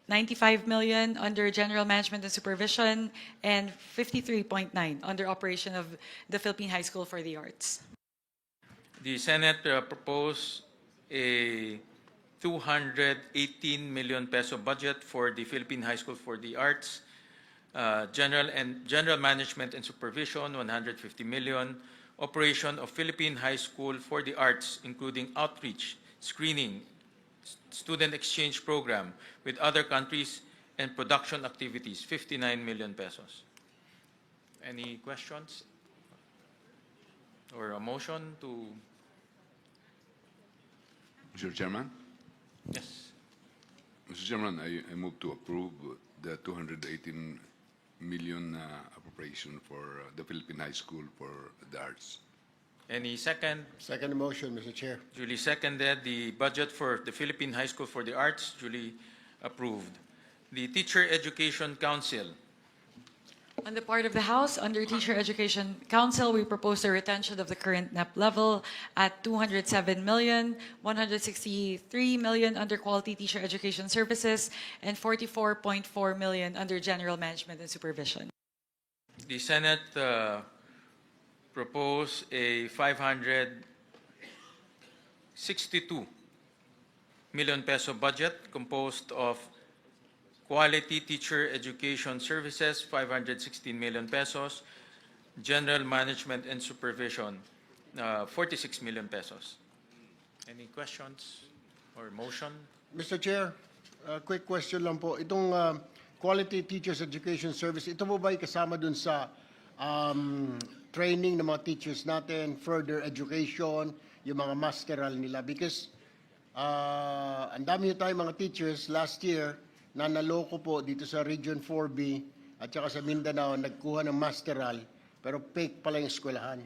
95 million under General Management and Supervision, and 53.9 under operation of the Philippine High School for the Arts. The Senate proposed a 218 million peso budget for the Philippine High School for the Arts. General Management and Supervision, 150 million. Operation of Philippine High School for the Arts, including outreach, screening, student exchange program with other countries, and production activities, 59 million pesos. Any questions? Or a motion to? Mr. Chairman? Yes. Mr. Chairman, I move to approve the 218 million appropriation for the Philippine High School for the Arts. Any second? Second motion, Mr. Chair. Duly seconded. The budget for the Philippine High School for the Arts, duly approved. The Teacher Education Council. On the part of the House, under Teacher Education Council, we propose the retention of the current NEP level at 207 million, 163 million under Quality Teacher Education Services, and 44.4 million under General Management and Supervision. The Senate proposed a 562 million peso budget composed of Quality Teacher Education Services, 516 million pesos. General Management and Supervision, 46 million pesos. Any questions or motion? Mr. Chair, quick question lang po. Itong Quality Teachers Education Service, ito po ba ay kasama dun sa training ng mga teachers natin, further education, yung mga masteral nila? Because ang dami tayong mga teachers last year na naloko po dito sa Region 4B at saka sa Mindanao, nagkuha ng masteral, pero fake pala yung eskwelahan.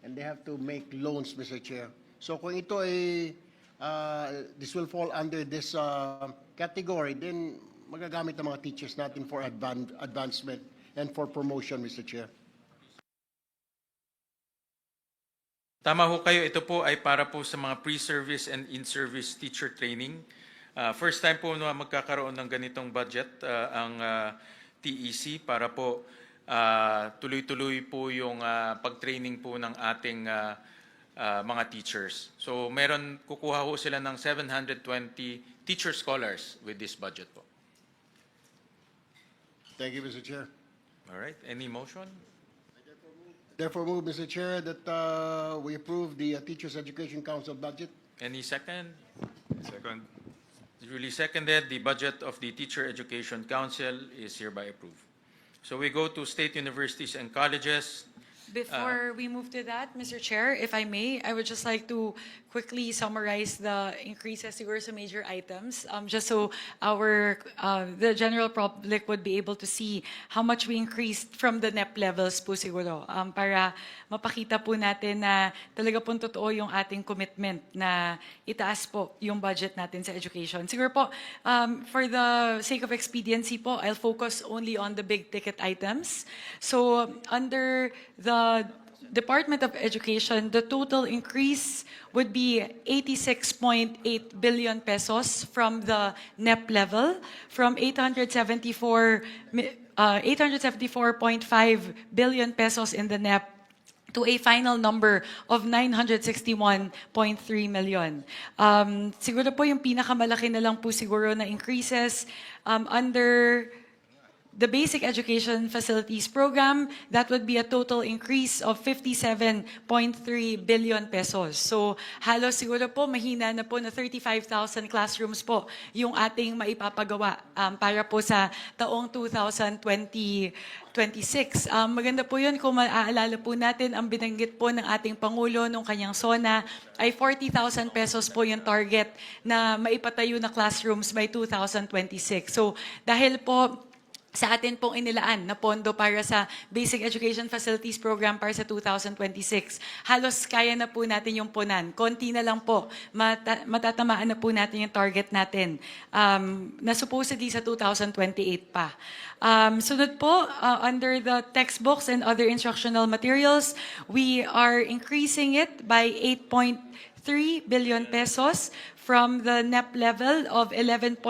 And they have to make loans, Mr. Chair. So kung ito ay, this will fall under this category, then magagamit ng mga teachers natin for advancement and for promotion, Mr. Chair. Tama ho kayo, ito po ay para po sa mga pre-service and in-service teacher training. First time po na magkakaroon ng ganitong budget ang TEC para po tuloy-tuloy po yung pag-training po ng ating mga teachers. So meron, kukuha ho sila ng 720 teacher scholars with this budget po. Thank you, Mr. Chair. All right, any motion? Therefore move, Mr. Chair, that we approve the Teachers Education Council budget. Any second? Second. Duly seconded, the budget of the Teacher Education Council is hereby approved. So we go to state universities and colleges. Before we move to that, Mr. Chair, if I may, I would just like to quickly summarize the increases siguro sa major items, just so the general public would be able to see how much we increased from the NEP levels po siguro, para mapakita po natin na talaga po totoo yung ating commitment na itaas po yung budget natin sa education. Siguro po, for the sake of expediency po, I'll focus only on the big ticket items. So under the Department of Education, the total increase would be 86.8 billion pesos from the NEP level, from 874.5 billion pesos in the NEP to a final number of 961.3 million. Siguro po yung pinakamalaki na lang po siguro na increases under the Basic Education Facilities Program, that would be a total increase of 57.3 billion pesos. So halos siguro po mahina na po na 35,000 classrooms po yung ating maipapagawa para po sa taong 2026. Maganda po yun kung maaalala po natin, ang binanggit po ng ating Pangulo nung kanyang SONA ay 40,000 pesos po yung target na maipatayo na classrooms by 2026. So dahil po sa atin pong inilaan na pondo para sa Basic Education Facilities Program para sa 2026. Halos kaya na po natin yung punan. Konti na lang po, matatamaan na po natin yung target natin na supposedly sa 2028 pa. Sunod po, under the textbooks and other instructional materials, we are increasing it by 8.3 billion pesos from the NEP level of 11.1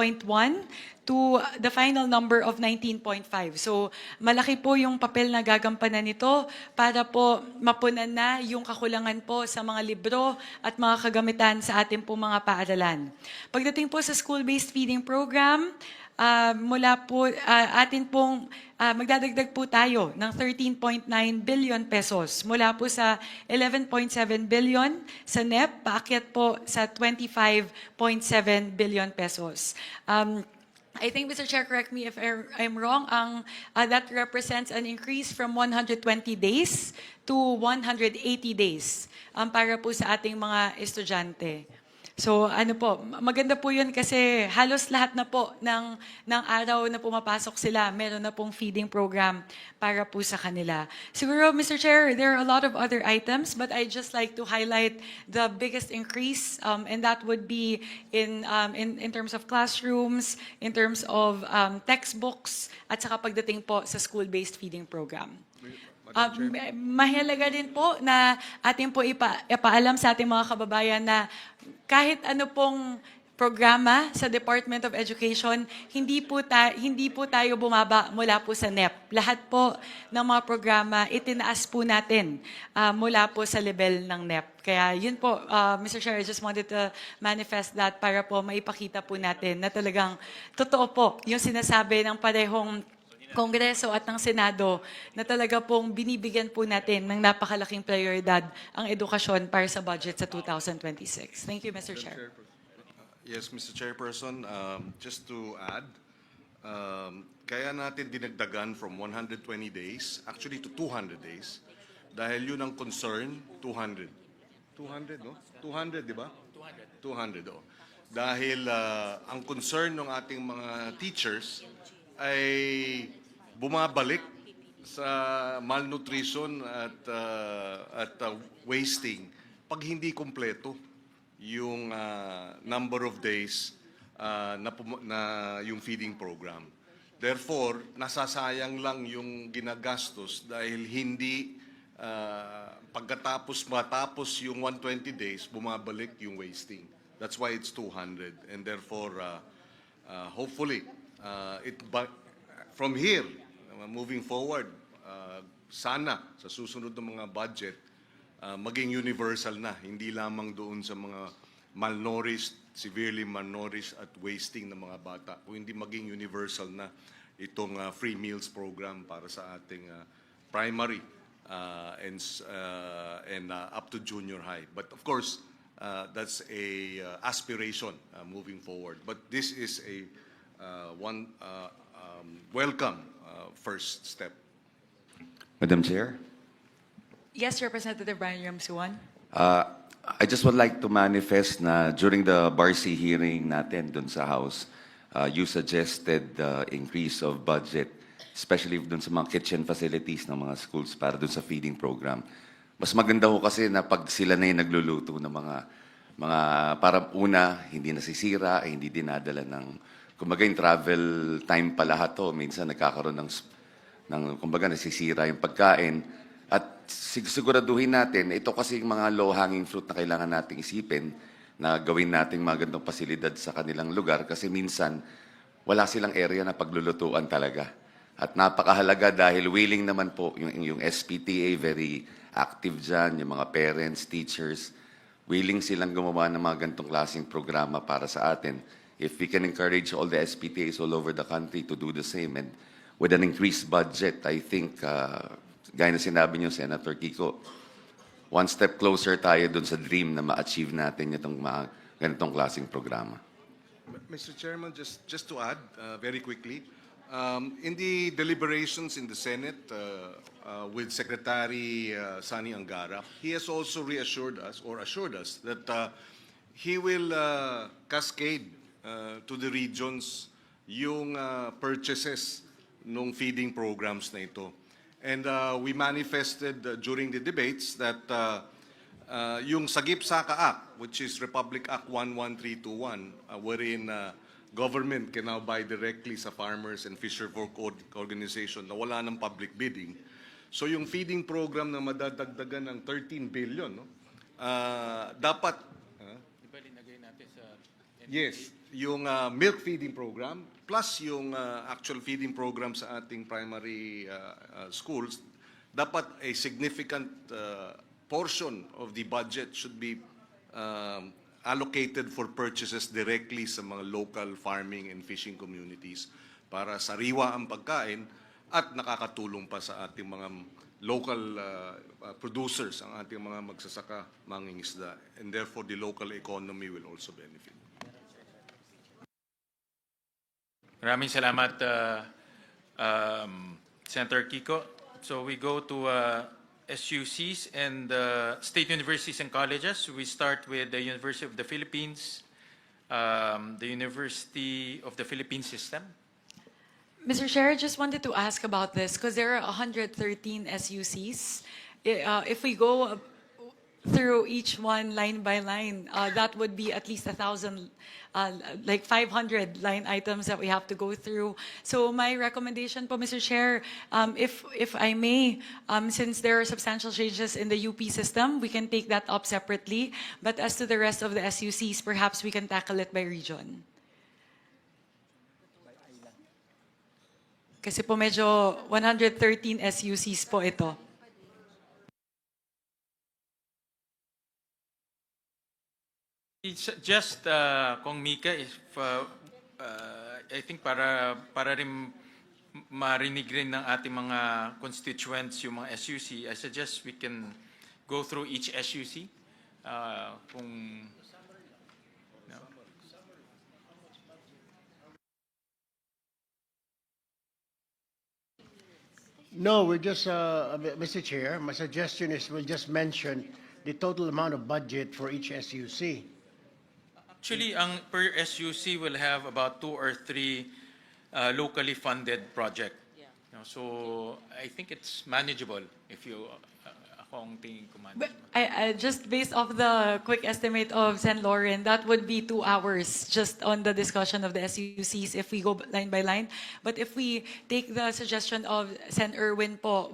to the final number of 19.5. So malaki po yung papel na gagampanan nito para po mapunan na yung kakulangan po sa mga libro at mga kagamitan sa ating po mga paaralan. Pagdating po sa school-based feeding program, mula po atin pong magdadagdag po tayo ng 13.9 billion pesos mula po sa 11.7 billion sa NEP, paakyat po sa 25.7 billion pesos. I think, Mr. Chair, correct me if I'm wrong, that represents an increase from 120 days to 180 days para po sa ating mga estudyante. So ano po, maganda po yun kasi halos lahat na po ng araw na pumapasok sila, meron na pong feeding program para po sa kanila. Siguro, Mr. Chair, there are a lot of other items, but I'd just like to highlight the biggest increase, and that would be in terms of classrooms, in terms of textbooks, at saka pagdating po sa school-based feeding program. Mahalaga din po na ating po ipaalam sa ating mga kababayan na kahit ano pong programa sa Department of Education, hindi po tayo bumaba mula po sa NEP. Lahat po ng mga programa, itinaas po natin mula po sa level ng NEP. Kaya yun po, Mr. Chair, I just wanted to manifest that para po maipakita po natin na talagang totoo po yung sinasabi ng parehong Kongreso at ng Senado na talaga pong binibigyan po natin ng napakalaking prioridad ang edukasyon para sa budget sa 2026. Thank you, Mr. Chair. Yes, Mr. Chairperson, just to add, kaya natin dinagdagan from 120 days, actually to 200 days, dahil yun ang concern, 200. 200, no? 200, di ba? 200, oh. Dahil ang concern ng ating mga teachers ay bumabalik sa malnutrition at wasting pag hindi kumpleto yung number of days na yung feeding program. Therefore, nasasayang lang yung ginagastos dahil hindi matapos yung 120 days, bumabalik yung wasting. That's why it's 200. And therefore, hopefully, from here, moving forward, sana sa susunod ng mga budget, maging universal na, hindi lamang doon sa mga malnourished, severely malnourished at wasting ng mga bata, kung hindi maging universal na itong free meals program para sa ating primary and up to junior high. But of course, that's a aspiration moving forward. But this is a welcome first step. Madam Chair, Yes, Representative Brian Ramsuan. I just would like to manifest na during the BARC hearing natin dun sa House, you suggested the increase of budget, especially dun sa mga kitchen facilities ng mga schools para dun sa feeding program. Mas maganda ho kasi na pag sila na yung nagluluto ng mga para una, hindi nasisira, hindi dinadala ng, kumbaga yung travel time pa lahat to, minsan nagkakaroon ng kumbaga nasisira yung pagkain. At siguraduhin natin, ito kasi yung mga low-hanging fruit na kailangan nating isipin na gawin nating mga ganitong pasilidad sa kanilang lugar kasi minsan wala silang area na paglulutuan talaga. At napakahalaga dahil willing naman po yung SPTA, very active dyan, yung mga parents, teachers, willing silang gumawa ng mga ganitong klaseng programa para sa atin. If we can encourage all the SPTAs all over the country to do the same and with an increased budget, I think gaya na sinabi niyo, Senator Kiko, one step closer tayo dun sa dream na ma-achieve natin itong mga ganitong klaseng programa. Mr. Chairman, just to add very quickly, in the deliberations in the Senate with Secretary Sani Angara, he has also reassured us or assured us that he will cascade to the regions yung purchases ng feeding programs na ito. And we manifested during the debates that yung Sagip Saka Act, which is Republic Act 11321, wherein government can now buy directly sa farmers and fisherfolk organization na wala ng public bidding. So yung feeding program na madadagdagan ng 13 billion, no? Dapat, yes, yung milk feeding program, plus yung actual feeding program sa ating primary schools, dapat a significant portion of the budget should be allocated for purchases directly sa mga local farming and fishing communities para sariwa ang pagkain at nakakatulong pa sa ating mga local producers, ang ating mga magsasaka, mangingisda, and therefore the local economy will also benefit. Maraming salamat, Senator Kiko. So we go to SUCs and state universities and colleges. We start with the University of the Philippines, the University of the Philippines System. Mr. Chair, I just wanted to ask about this because there are 113 SUCs. If we go through each one line by line, that would be at least 1,000, like 500 line items that we have to go through. So my recommendation po, Mr. Chair, if I may, since there are substantial changes in the UP system, we can take that up separately. But as to the rest of the SUCs, perhaps we can tackle it by region. Kasi po medyo 113 SUCs po ito. It's just, Kong Mika, if, I think para rin marinig rin ng ating mga constituents yung mga SUC, I suggest we can go through each SUC. Kung No, we're just, Mr. Chair, my suggestion is we'll just mention the total amount of budget for each SUC. Actually, ang per SUC will have about 2 or 3 locally funded project. So I think it's manageable if you Ako ang tingin ko man. But just based off the quick estimate of Sen. Lauren, that would be 2 hours just on the discussion of the SUCs if we go line by line. But if we take the suggestion of Sen. Erwin po,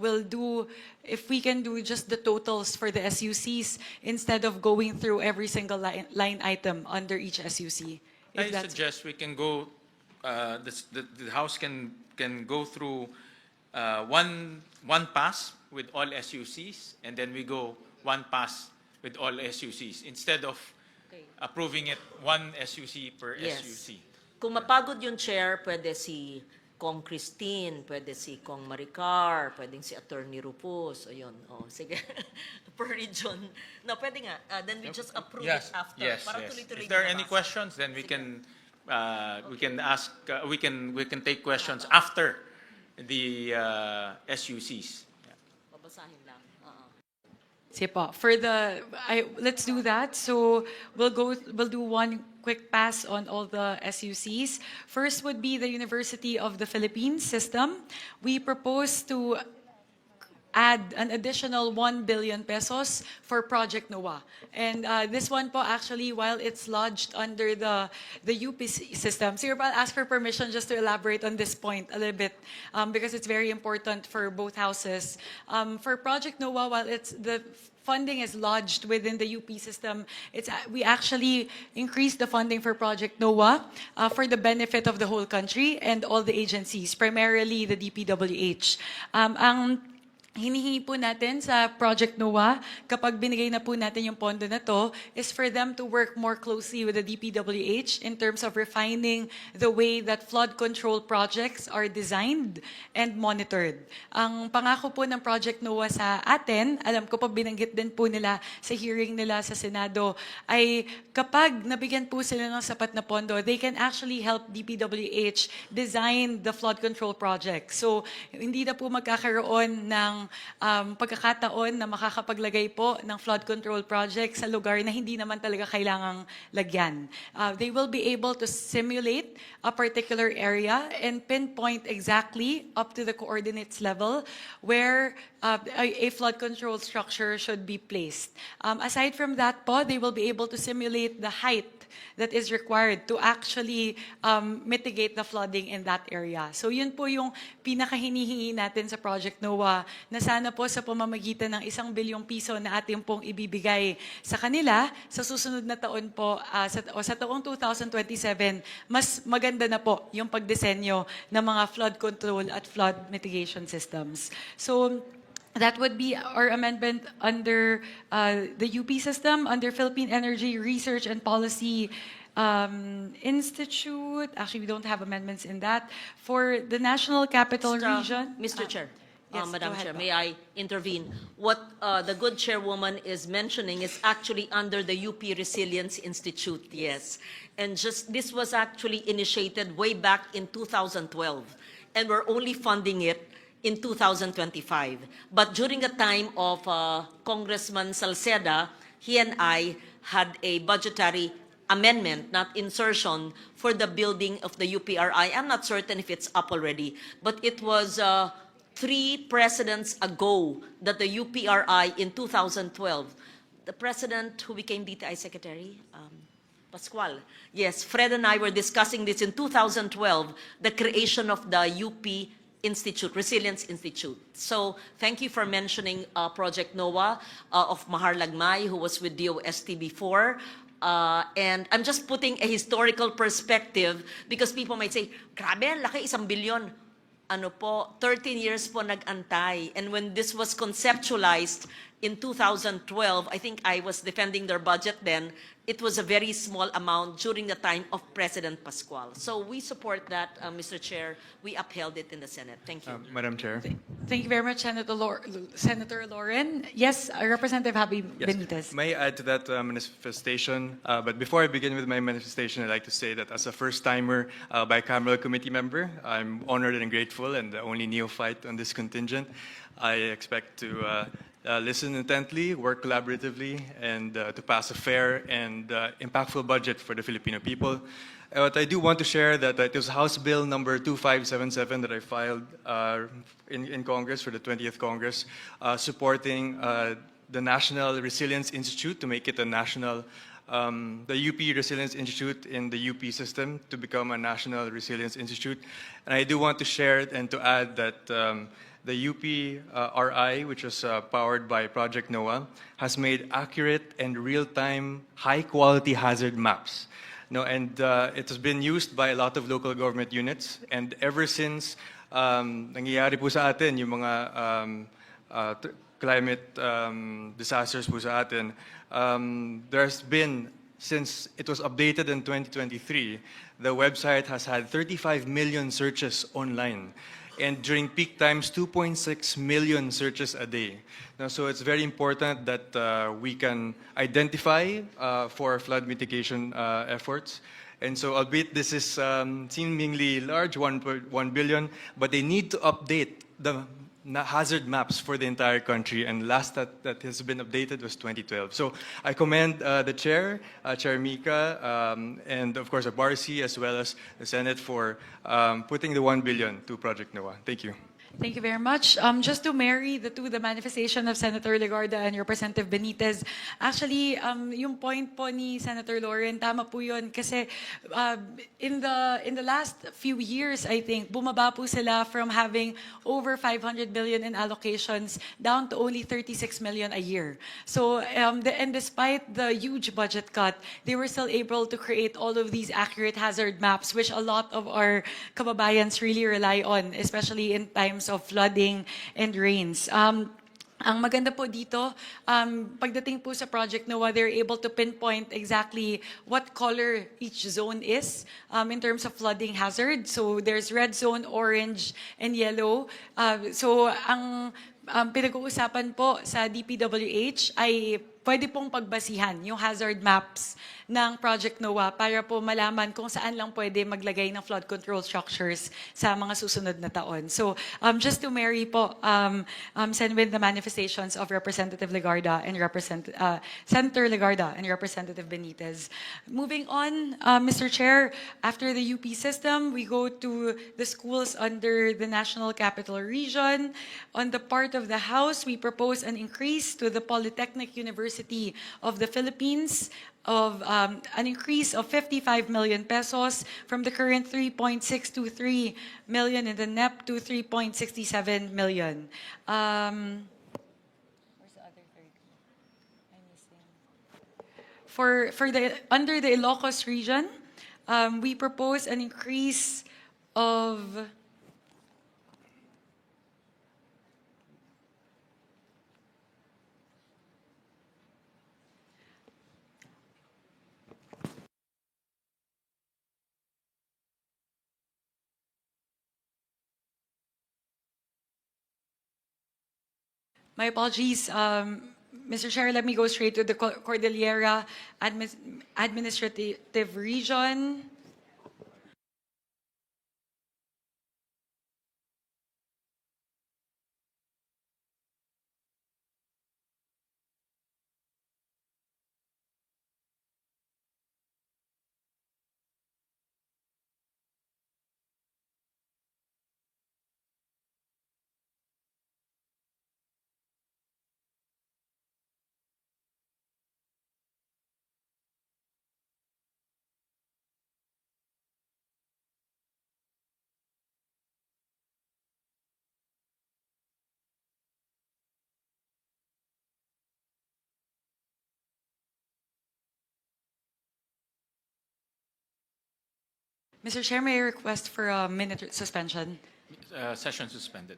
if we can do just the totals for the SUCs instead of going through every single line item under each SUC. I If that's suggest we can go, the House can go through one pass with all SUCs, and then we go one pass with all SUCs instead of Okay. approving it one SUC per Yes. SUC. Kung mapagod yung chair, pwede si Kong Christine, pwede si Kong Maricar, pwedeng si Attorney Rupus. Ayun, sige. Per region. No, pwede nga. Then we just approve Yes, it after. yes, Para yes. tuloy-tuloy If there are na any nabasa. questions, then we can ask. We can take questions after the SUCs. Babasahin lang. Sige po. Let's do that. So we'll do one quick pass on all the SUCs. First would be the University of the Philippines system. We propose to add an additional 1 billion pesos for Project NOAA. And this one po actually, while it's lodged under the UP system, Sir, I'll ask for permission just to elaborate on this point a little bit because it's very important for both houses. For Project NOAA, while the funding is lodged within the UP system, we actually increased the funding for Project NOAA for the benefit of the whole country and all the agencies, primarily the DPWH. Ang hinihingi po natin sa Project NOAA, kapag binigay na po natin yung pondo na to, is for them to work more closely with the DPWH in terms of refining the way that flood control projects are designed and monitored. Ang pangako po ng Project NOAA sa atin, alam ko po binanggit din po nila sa hearing nila sa Senado, ay kapag nabigyan po sila ng sapat na pondo, they can actually help DPWH design the flood control project. So, hindi na po magkakaroon ng pagkakataon na makakapaglagay po ng flood control project sa lugar na hindi naman talaga kailangang lagyan. They will be able to simulate a particular area and pinpoint exactly up to the coordinates level where a flood control structure should be placed. Aside from that po, they will be able to simulate the height that is required to actually mitigate the flooding in that area. So yun po yung pinakahinihingi natin sa Project NOAA na sana po sa pamamagitan ng 1 bilyong piso na ating pong ibibigay sa kanila sa susunod na taon po sa taong 2027, mas maganda na po yung pagdisenyo ng mga flood control at flood mitigation systems. So that would be our amendment under the UP system, under Philippine Energy Research and Policy Institute. Actually, we don't have amendments in that. For the National Capital Region. Mr. Chair, yes, Madam go ahead Chair, po. may I intervene? What the good chairwoman is mentioning is actually under the UP Resilience Institute, yes. And this was actually initiated way back in 2012, and we're only funding it in 2025. But during the time of Congressman Salceda, he and I had a budgetary amendment, not insertion, for the building of the UPRI. I'm not certain if it's up already, but it was 3 presidents ago that the UPRI in 2012, the president who became DTI Secretary, Pascual. Yes, Fred and I were discussing this in 2012, the creation of the UP Institute, Resilience Institute. So thank you for mentioning Project NOAA of Mahar Lagmay, who was with DOST before. And I'm just putting a historical perspective because people might say, grabe, laki, 1 billion. Ano po, 13 years po nag-antay. And when this was conceptualized in 2012, I think I was defending their budget then, it was a very small amount during the time of President Pascual. So we support that, Mr. Chair. We upheld it in the Senate. Thank you. Madam Chair. Thank you very much, Senator Lauren. Yes, Representative Happy Benitez. May I add to that manifestation? But before I begin with my manifestation, I'd like to say that as a first-timer bicameral committee member, I'm honored and grateful and the only neophyte on this contingent. I expect to listen intently, work collaboratively, and to pass a fair and impactful budget for the Filipino people. But I do want to share that it was House Bill number 2577 that I filed in Congress for the 20th Congress, supporting the National Resilience Institute to make it a national, the UP Resilience Institute in the UP system to become a National Resilience Institute. And I do want to share and to add that the UP RI, which was powered by Project NOAA, has made accurate and real-time, high-quality hazard maps. No, and it has been used by a lot of local government units. And ever since nangyayari po sa atin yung mga climate disasters po sa atin, there's been, since it was updated in 2023, the website has had 35 million searches online. And during peak times, 2.6 million searches a day. Now, so it's very important that we can identify for flood mitigation efforts. And so, albeit this is seemingly large, 1 billion, but they need to update the hazard maps for the entire country, and last that has been updated was 2012. So I commend the Chair, Chair Mika, and of course Barsi, as well as the Senate for putting the 1 billion to Project NOAA. Thank you. Thank you very much. Just to marry the manifestation of Senator Legarda and Representative Benitez, actually, yung point po ni Senator Lauren, tama po yun. Kasi in the last few years, I think, bumaba po sila from having over 500 billion in allocations down to only 36 million a year. So, and despite the huge budget cut, they were still able to create all of these accurate hazard maps, which a lot of our kababayans really rely on, especially in times of flooding and rains. Ang maganda po dito, pagdating po sa Project NOAA, they're able to pinpoint exactly what color each zone is in terms of flooding hazard. So there's red zone, orange, and yellow. So ang pinag-uusapan po sa DPWH ay pwede pong pagbasihan yung hazard maps ng Project NOAA para po malaman kung saan lang pwede maglagay ng flood control structures sa mga susunod na taon. So just to marry po, send with the manifestations of Representative Legarda and Senator Legarda and Representative Benitez. Moving on, Mr. Chair, after the UP system, we go to the schools under the National Capital Region. On the part of the House, we propose an increase to the Polytechnic University of the Philippines of an increase of 55 million pesos from the current 3.623 million in the NEP to 3.67 million. Where's the other third? I'm missing. For the under the Ilocos region, we propose an increase of my apologies, Mr. Chair, let me go straight to the Cordillera Administrative Region. Mr. Chair, may I request for a minute suspension? Session suspended.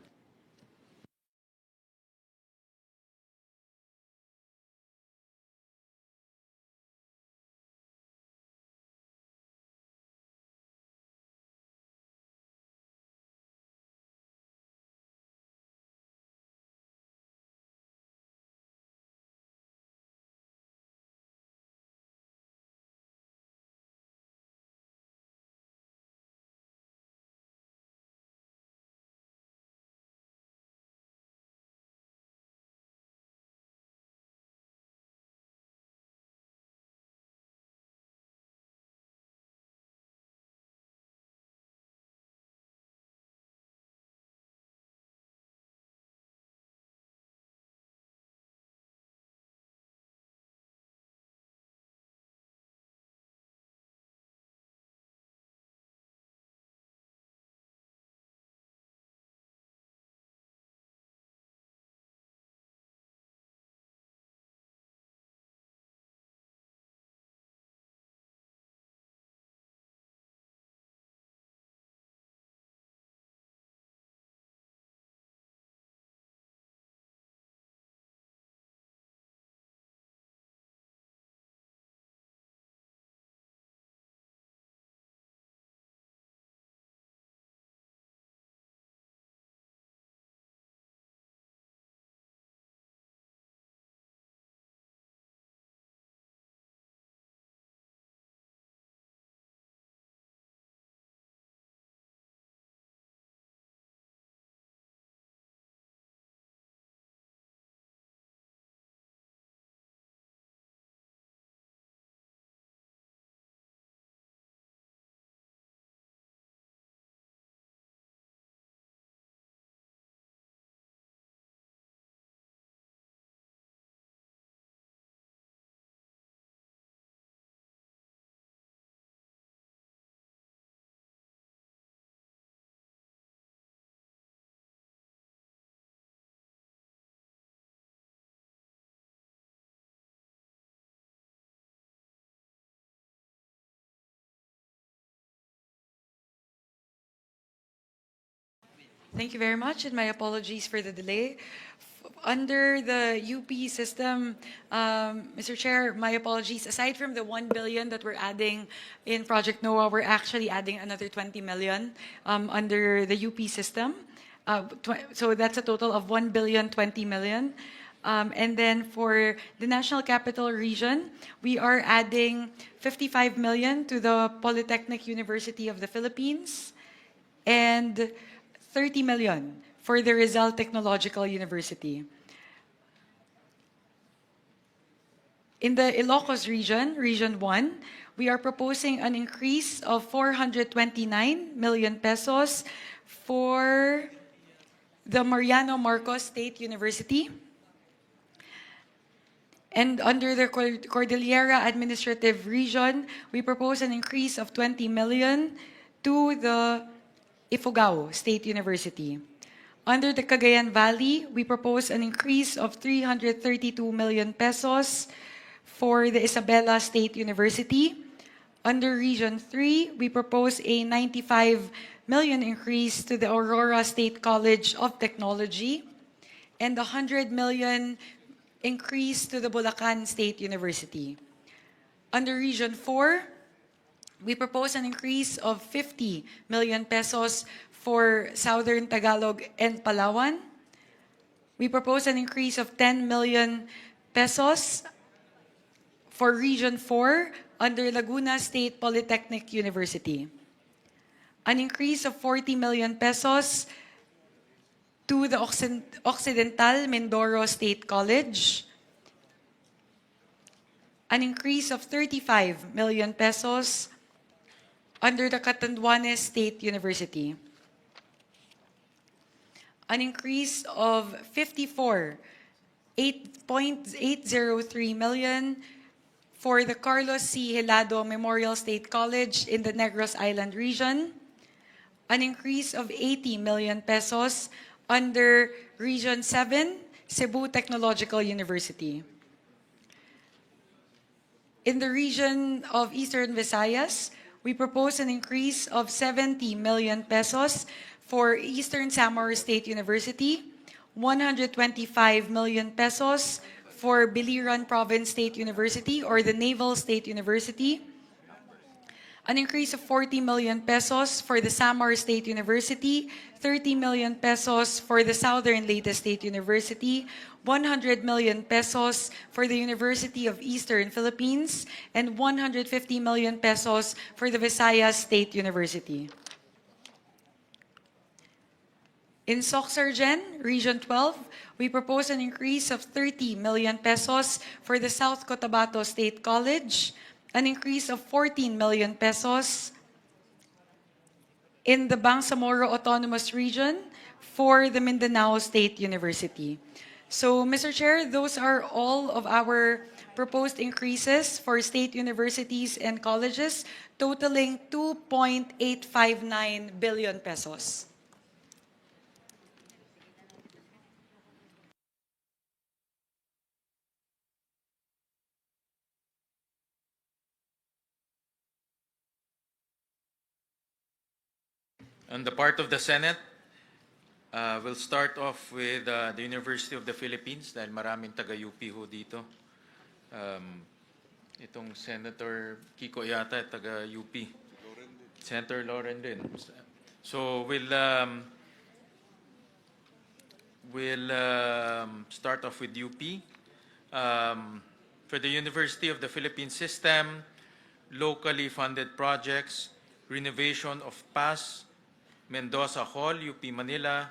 Thank you very much, and my apologies for the delay. Under the UP system, Mr. Chair, my apologies. Aside from the 1 billion that we're adding in Project NOAA, we're actually adding another 20 million under the UP system. So that's a total of 1 billion 20 million. And then for the National Capital Region, we are adding 55 million to the Polytechnic University of the Philippines and 30 million for the Rizal Technological University. In the Ilocos region, Region 1, we are proposing an increase of 429 million pesos for the Mariano Marcos State University. And under the Cordillera Administrative Region, we propose an increase of 20 million to the Ifugao State University. Under the Cagayan Valley, we propose an increase of 332 million pesos for the Isabela State University. Under Region 3, we propose a 95 million increase to the Aurora State College of Technology and a 100 million increase to the Bulacan State University. Under Region 4, we propose an increase of 50 million pesos for Southern Tagalog and Palawan. We propose an increase of 10 million pesos for Region 4 under Laguna State Polytechnic University. An increase of 40 million pesos to the Occidental Mindoro State College. An increase of 35 million pesos under the Catanduanes State University. An increase of 8.803 million for the Carlos C. Helado Memorial State College in the Negros Island region. An increase of 80 million pesos under Region 7, Cebu Technological University. In the region of Eastern Visayas, we propose an increase of 70 million pesos for Eastern Samar State University, 125 million pesos for Biliran Province State University or the Naval State University, an increase of 40 million pesos for the Samar State University, 30 million pesos for the Southern Leyte State University, 100 million pesos for the University of Eastern Philippines, and 150 million pesos for the Visayas State University. In Soxargen, Region 12, we propose an increase of 30 million pesos for the South Cotabato State College, an increase of 14 million pesos in the Bangsamoro Autonomous Region for the Mindanao State University. So, Mr. Chair, those are all of our proposed increases for state universities and colleges, totaling 2.859 billion pesos. On the part of the Senate, we'll start off with the University of the Philippines dahil maraming taga-UP ho dito. Itong Senator Kiko yata taga-UP. Senator Loren din. So we'll start off with UP. For the University of the Philippines system, locally funded projects, renovation of PAS, Mendoza Hall, UP Manila,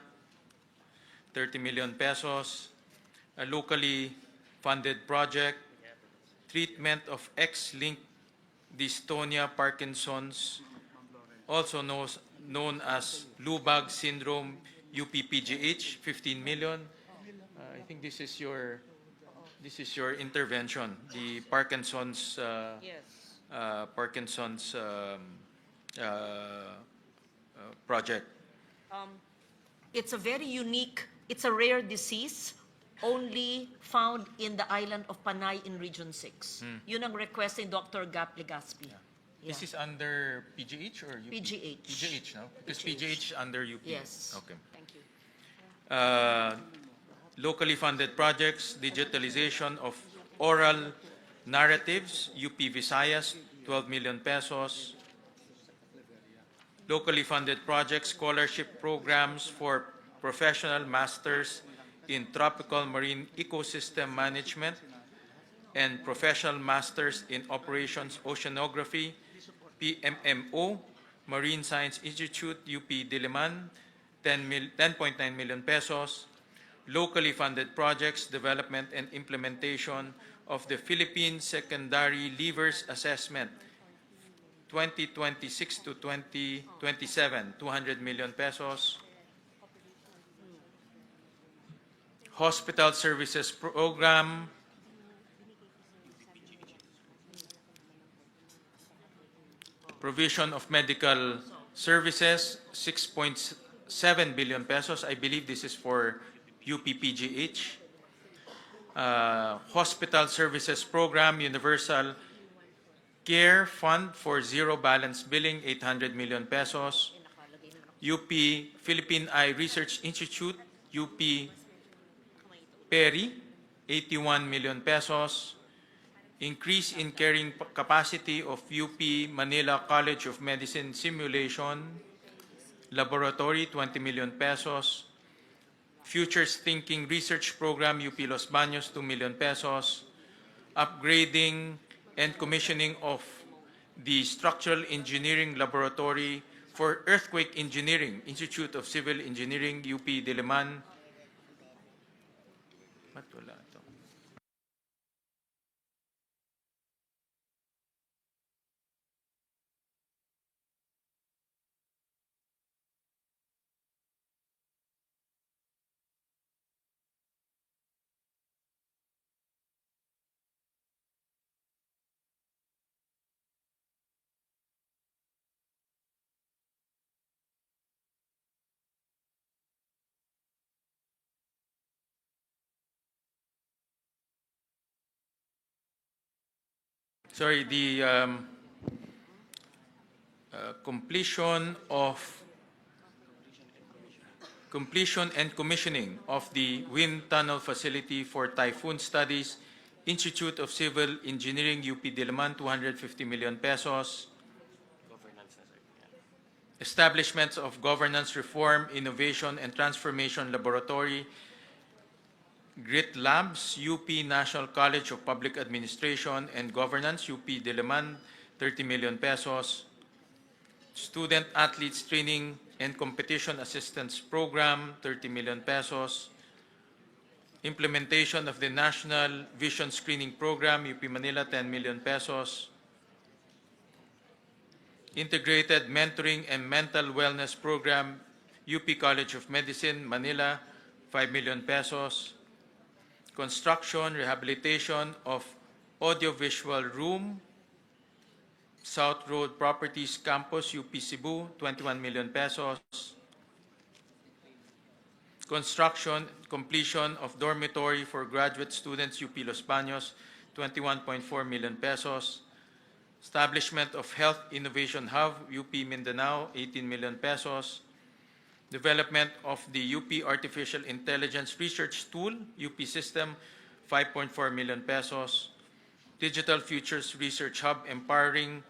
30 million pesos. A locally funded project, treatment of X-linked dystonia Parkinson's, also known as Lubag syndrome, UP-PGH, 15 million. I think this is your intervention, the Parkinson's project. It's a very unique, it's a rare disease only found in the island of Panay in Region 6. Yun ang request ni Dr. Gap Legaspi. Yeah. This is under PGH or UP? PGH. PGH, no? Because PGH. PGH under UP. Yes. Okay. Thank you. uh, locally funded projects, digitalization of oral narratives, UP Visayas, 12 million pesos. Locally funded projects, scholarship programs for professional masters in tropical marine ecosystem management and professional masters in operations oceanography, PMMO, Marine Science Institute, UP Diliman, 10.9 million pesos. Locally funded projects, development and implementation of the Philippine Secondary Leavers Assessment 2026 to 2027, 200 million pesos. Hospital Services Program, provision of medical services, 6.7 billion pesos. I believe this is for UPPGH. Hospital Services Program, Universal Care Fund for Zero Balance Billing, 800 million pesos. UP Philippine Eye Research Institute, UP Peri, 81 million pesos. Increase in carrying capacity of UP Manila College of Medicine Simulation Laboratory, 20 million pesos. Futures Thinking Research Program, UP Los Baños, 2 million pesos. Upgrading and commissioning of the Structural Engineering Laboratory for Earthquake Engineering, Institute of Civil Engineering, UP Diliman. Ba't wala ito? Sorry, the completion and commissioning of the wind tunnel facility for typhoon studies, Institute of Civil Engineering, UP Diliman, 250 million pesos. Establishments of Governance Reform, Innovation and Transformation Laboratory, GRIT Labs, UP National College of Public Administration and Governance, UP Diliman, 30 million pesos. Student Athletes Training and Competition Assistance Program, 30 million pesos. Implementation of the National Vision Screening Program, UP Manila, 10 million pesos. Integrated Mentoring and Mental Wellness Program, UP College of Medicine, Manila, 5 million pesos. Construction, rehabilitation of audiovisual room, South Road Properties Campus, UP Cebu, 21 million pesos. Construction, completion of dormitory for graduate students, UP Los Baños, 21.4 million pesos. Establishment of Health Innovation Hub, UP Mindanao, 18 million pesos. Development of the UP Artificial Intelligence Research Tool, UP System, 5.4 million pesos. Digital Futures Research Hub, empowering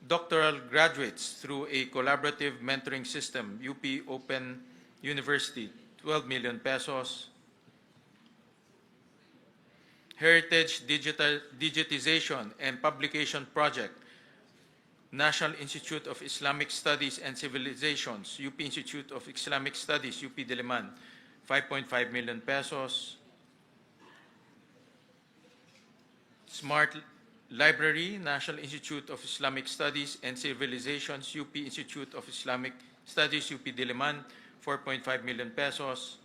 doctoral graduates through a collaborative mentoring system, UP Open University, 12 million pesos. Heritage Digitization and Publication Project, National Institute of Islamic Studies and Civilizations, UP Institute of Islamic Studies, UP Diliman, 5.5 million pesos. Smart Library, National Institute of Islamic Studies and Civilizations, UP Institute of Islamic Studies, UP Diliman, 4.5 million pesos.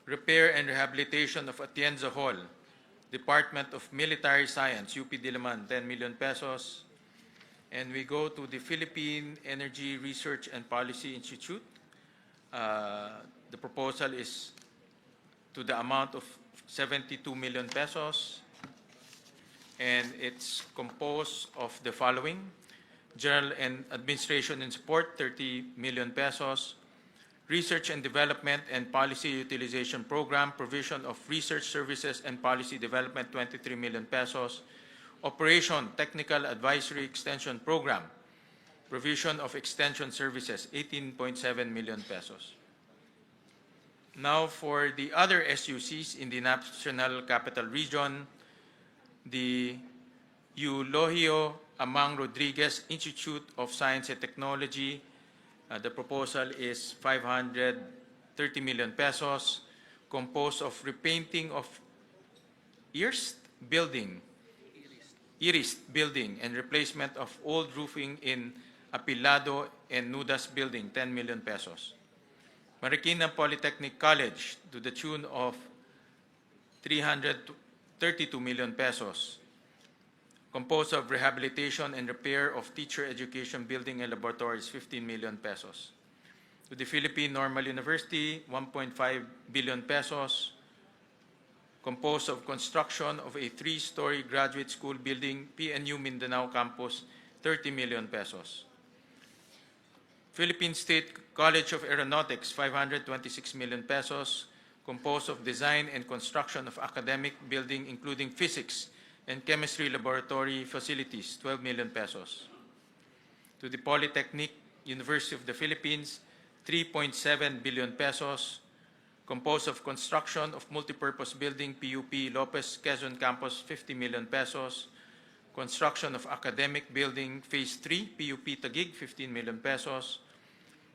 Repair and Rehabilitation of Atienza Hall, Department of Military Science, UP Diliman, 10 million pesos. And we go to the Philippine Energy Research and Policy Institute. The proposal is to the amount of 72 million pesos. And it's composed of the following: General and Administration and Support, 30 million pesos. Research and Development and Policy Utilization Program, provision of research services and policy development, 23 million pesos. Operation Technical Advisory Extension Program, provision of extension services, 18.7 million pesos. Now for the other SUCs in the National Capital Region, the Eulogio Amang Rodriguez Institute of Science and Technology, the proposal is 530 million pesos, composed of repainting of Iris building and replacement of old roofing in Apilado and Nudas building, 10 million pesos. Marikina Polytechnic College to the tune of 332 million pesos, composed of rehabilitation and repair of teacher education building and laboratories, 15 million pesos. To the Philippine Normal University, 1.5 billion pesos, composed of construction of a 3-story graduate school building, PNU Mindanao campus, 30 million pesos. Philippine State College of Aeronautics, 526 million pesos, composed of design and construction of academic building including physics and chemistry laboratory facilities, 12 million pesos. To the Polytechnic University of the Philippines, 3.7 billion pesos, composed of construction of multipurpose building, PUP Lopez Quezon Campus, 50 million pesos, construction of academic building, Phase 3, PUP Taguig, 15 million pesos,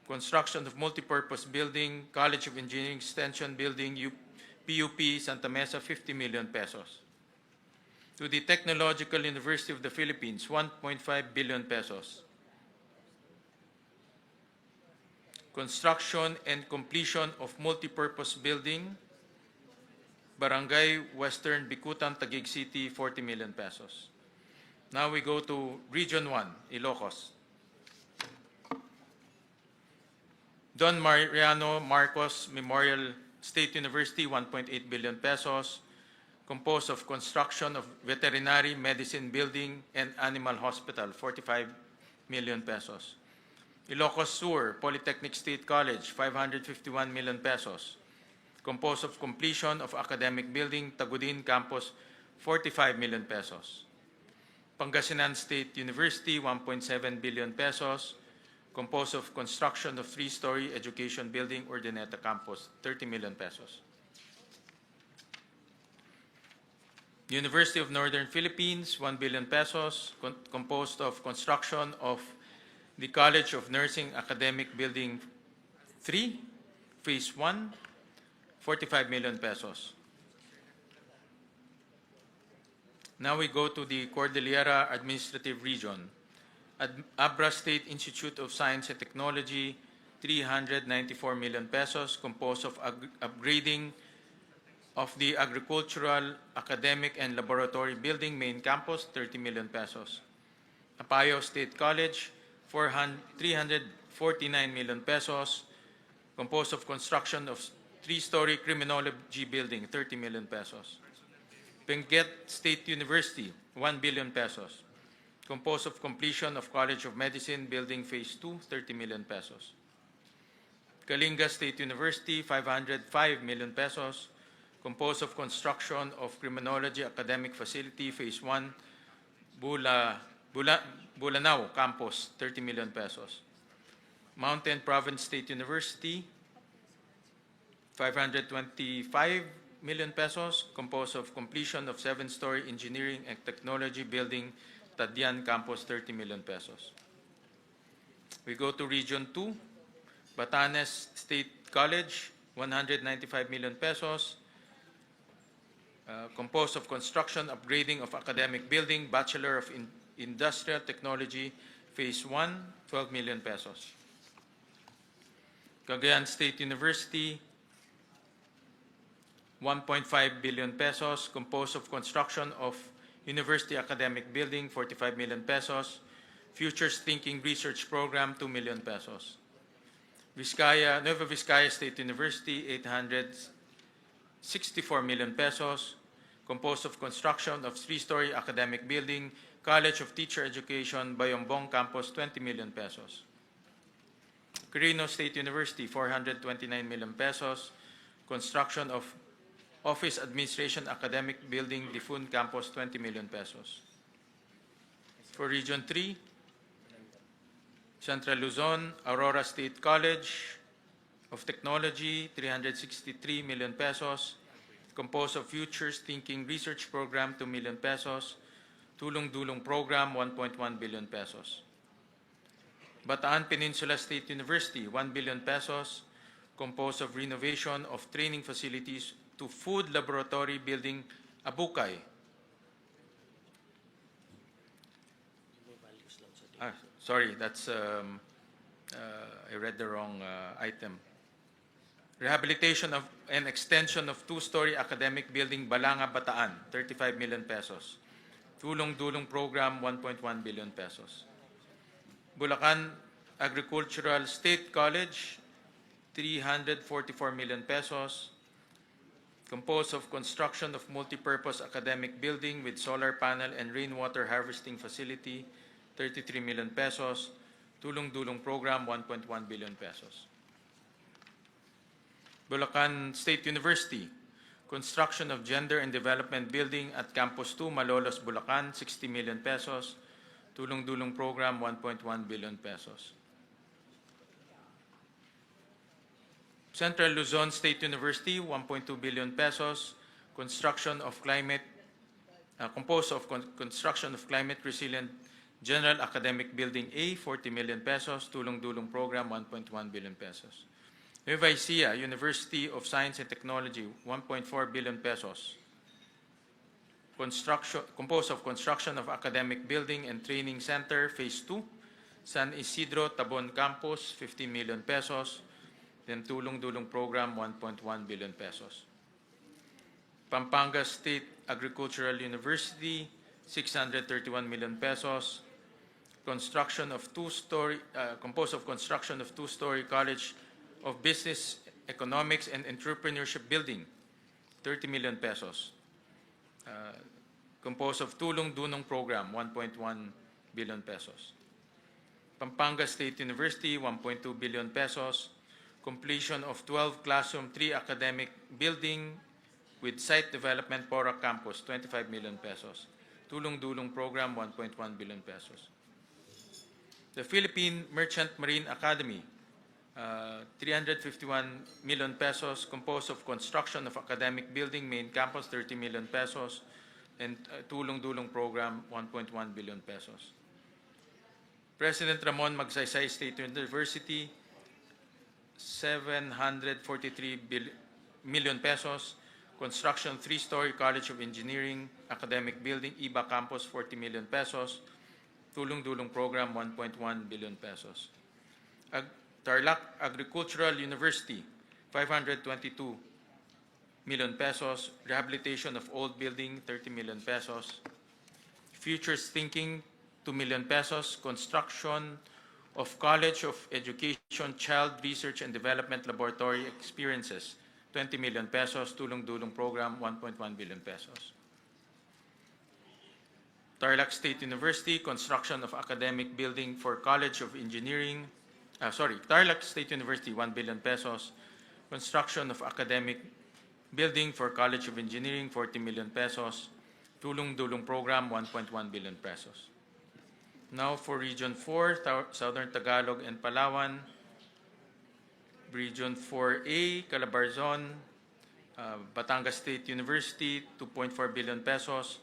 construction of multipurpose building, College of Engineering Extension building, PUP Santa Mesa, 50 million pesos. To the Technological University of the Philippines, 1.5 billion pesos. Construction and completion of multipurpose building, Barangay Western Bikutan, Taguig City, 40 million pesos. Now we go to Region 1, Ilocos. Don Mariano Marcos Memorial State University, 1.8 billion pesos, composed of construction of veterinary medicine building and animal hospital, 45 million pesos. Ilocos Sur Polytechnic State College, 551 million pesos, composed of completion of academic building, Tagudin Campus, 45 million pesos. Pangasinan State University, 1.7 billion pesos, composed of construction of 3-story education building, Urdaneta Campus, 30 million pesos. University of Northern Philippines, 1 billion pesos, composed of construction of the College of Nursing Academic Building 3, Phase 1, 45 million pesos. Now we go to the Cordillera Administrative Region. Abra State Institute of Science and Technology, 394 million pesos, composed of upgrading of the Agricultural, Academic, and Laboratory Building, Main Campus, 30 million pesos. Apayao State College, 349 million pesos, composed of construction of 3-story Criminology Building, 30 million pesos. Benguet State University, 1 billion pesos, composed of completion of College of Medicine Building Phase 2, 30 million pesos. Kalinga State University, 505 million pesos, composed of construction of Criminology Academic Facility Phase 1, Bulanao Campus, 30 million pesos. Mountain Province State University, 525 million pesos, composed of completion of 7-story Engineering and Technology Building, Tadian Campus, 30 million pesos. We go to Region 2, Batanes State College, 195 million pesos, composed of construction, upgrading of academic building, Bachelor of Industrial Technology, Phase 1, 12 million pesos. Cagayan State University, 1.5 billion pesos, composed of construction of University Academic Building, 45 million pesos, Futures Thinking Research Program, 2 million pesos. Nueva Vizcaya State University, 864 million pesos, composed of construction of 3-story academic building, College of Teacher Education, Bayombong Campus, 20 million pesos. Quirino State University, 429 million pesos. Construction of Office Administration Academic Building, Difun Campus, 20 million pesos. For Region 3, Central Luzon, Aurora State College of Technology, 363 million pesos. Composed of Futures Thinking Research Program, 2 million pesos. Tulong Dulong Program, 1.1 billion pesos. Bataan Peninsula State University, 1 billion pesos. Composed of renovation of training facilities to Food Laboratory Building, Abukay. Sorry, that's I read the wrong item. Rehabilitation of and extension of two-story academic building, Balanga, Bataan, 35 million pesos. Tulong Dulong Program, 1.1 billion pesos. Bulacan Agricultural State College, 344 million pesos. Composed of construction of multipurpose academic building with solar panel and rainwater harvesting facility, 33 million pesos. Tulong Dulong Program, 1.1 billion pesos. Bulacan State University, construction of Gender and Development Building at Campus 2, Malolos, Bulacan, 60 million pesos. Tulong Dulong Program, 1.1 billion pesos. Central Luzon State University, 1.2 billion pesos. Construction of composed of construction of climate resilient General Academic Building A, 40 million pesos. Tulong Dulong Program, 1.1 billion pesos. Nueva Ecija University of Science and Technology, 1.4 billion pesos. Composed of construction of academic building and training center, Phase 2. San Isidro Tabon Campus, 15 million pesos. Then Tulong Dulong Program, 1.1 billion pesos. Pampanga State Agricultural University, 631 million pesos. Construction of composed of construction of two-story College of Business, Economics, and Entrepreneurship Building, 30 million pesos. Composed of Tulong Dulong Program, 1.1 billion pesos. Pampanga State University, 1.2 billion pesos. Completion of 12 Classroom 3 Academic Building with Site Development, Porac Campus, 25 million pesos. Tulong Dulong Program, 1.1 billion pesos. The Philippine Merchant Marine Academy, 351 million pesos, composed of construction of academic building, main campus, 30 million pesos, and Tulong Dulong Program, 1.1 billion pesos. President Ramon Magsaysay State University, 743 million pesos, construction 3-story College of Engineering academic building, Iba Campus, 40 million pesos, Tulong Dulong Program, 1.1 billion pesos. Tarlac Agricultural University, 522 million pesos. Rehabilitation of old building, 30 million pesos. Futures Thinking, 2 million pesos. Construction of College of Education Child Research and Development Laboratory Experiences, 20 million pesos. Tulong Dulong Program, 1.1 billion pesos. Tarlac State University, construction of academic building for College of Engineering, Tarlac State University, 1 billion pesos. Construction of academic building for College of Engineering, 40 million pesos. Tulong Dulong Program, 1.1 billion pesos. Now for Region 4, Southern Tagalog and Palawan. Region 4A, Calabarzon, Batangas State University, 2.4 billion pesos.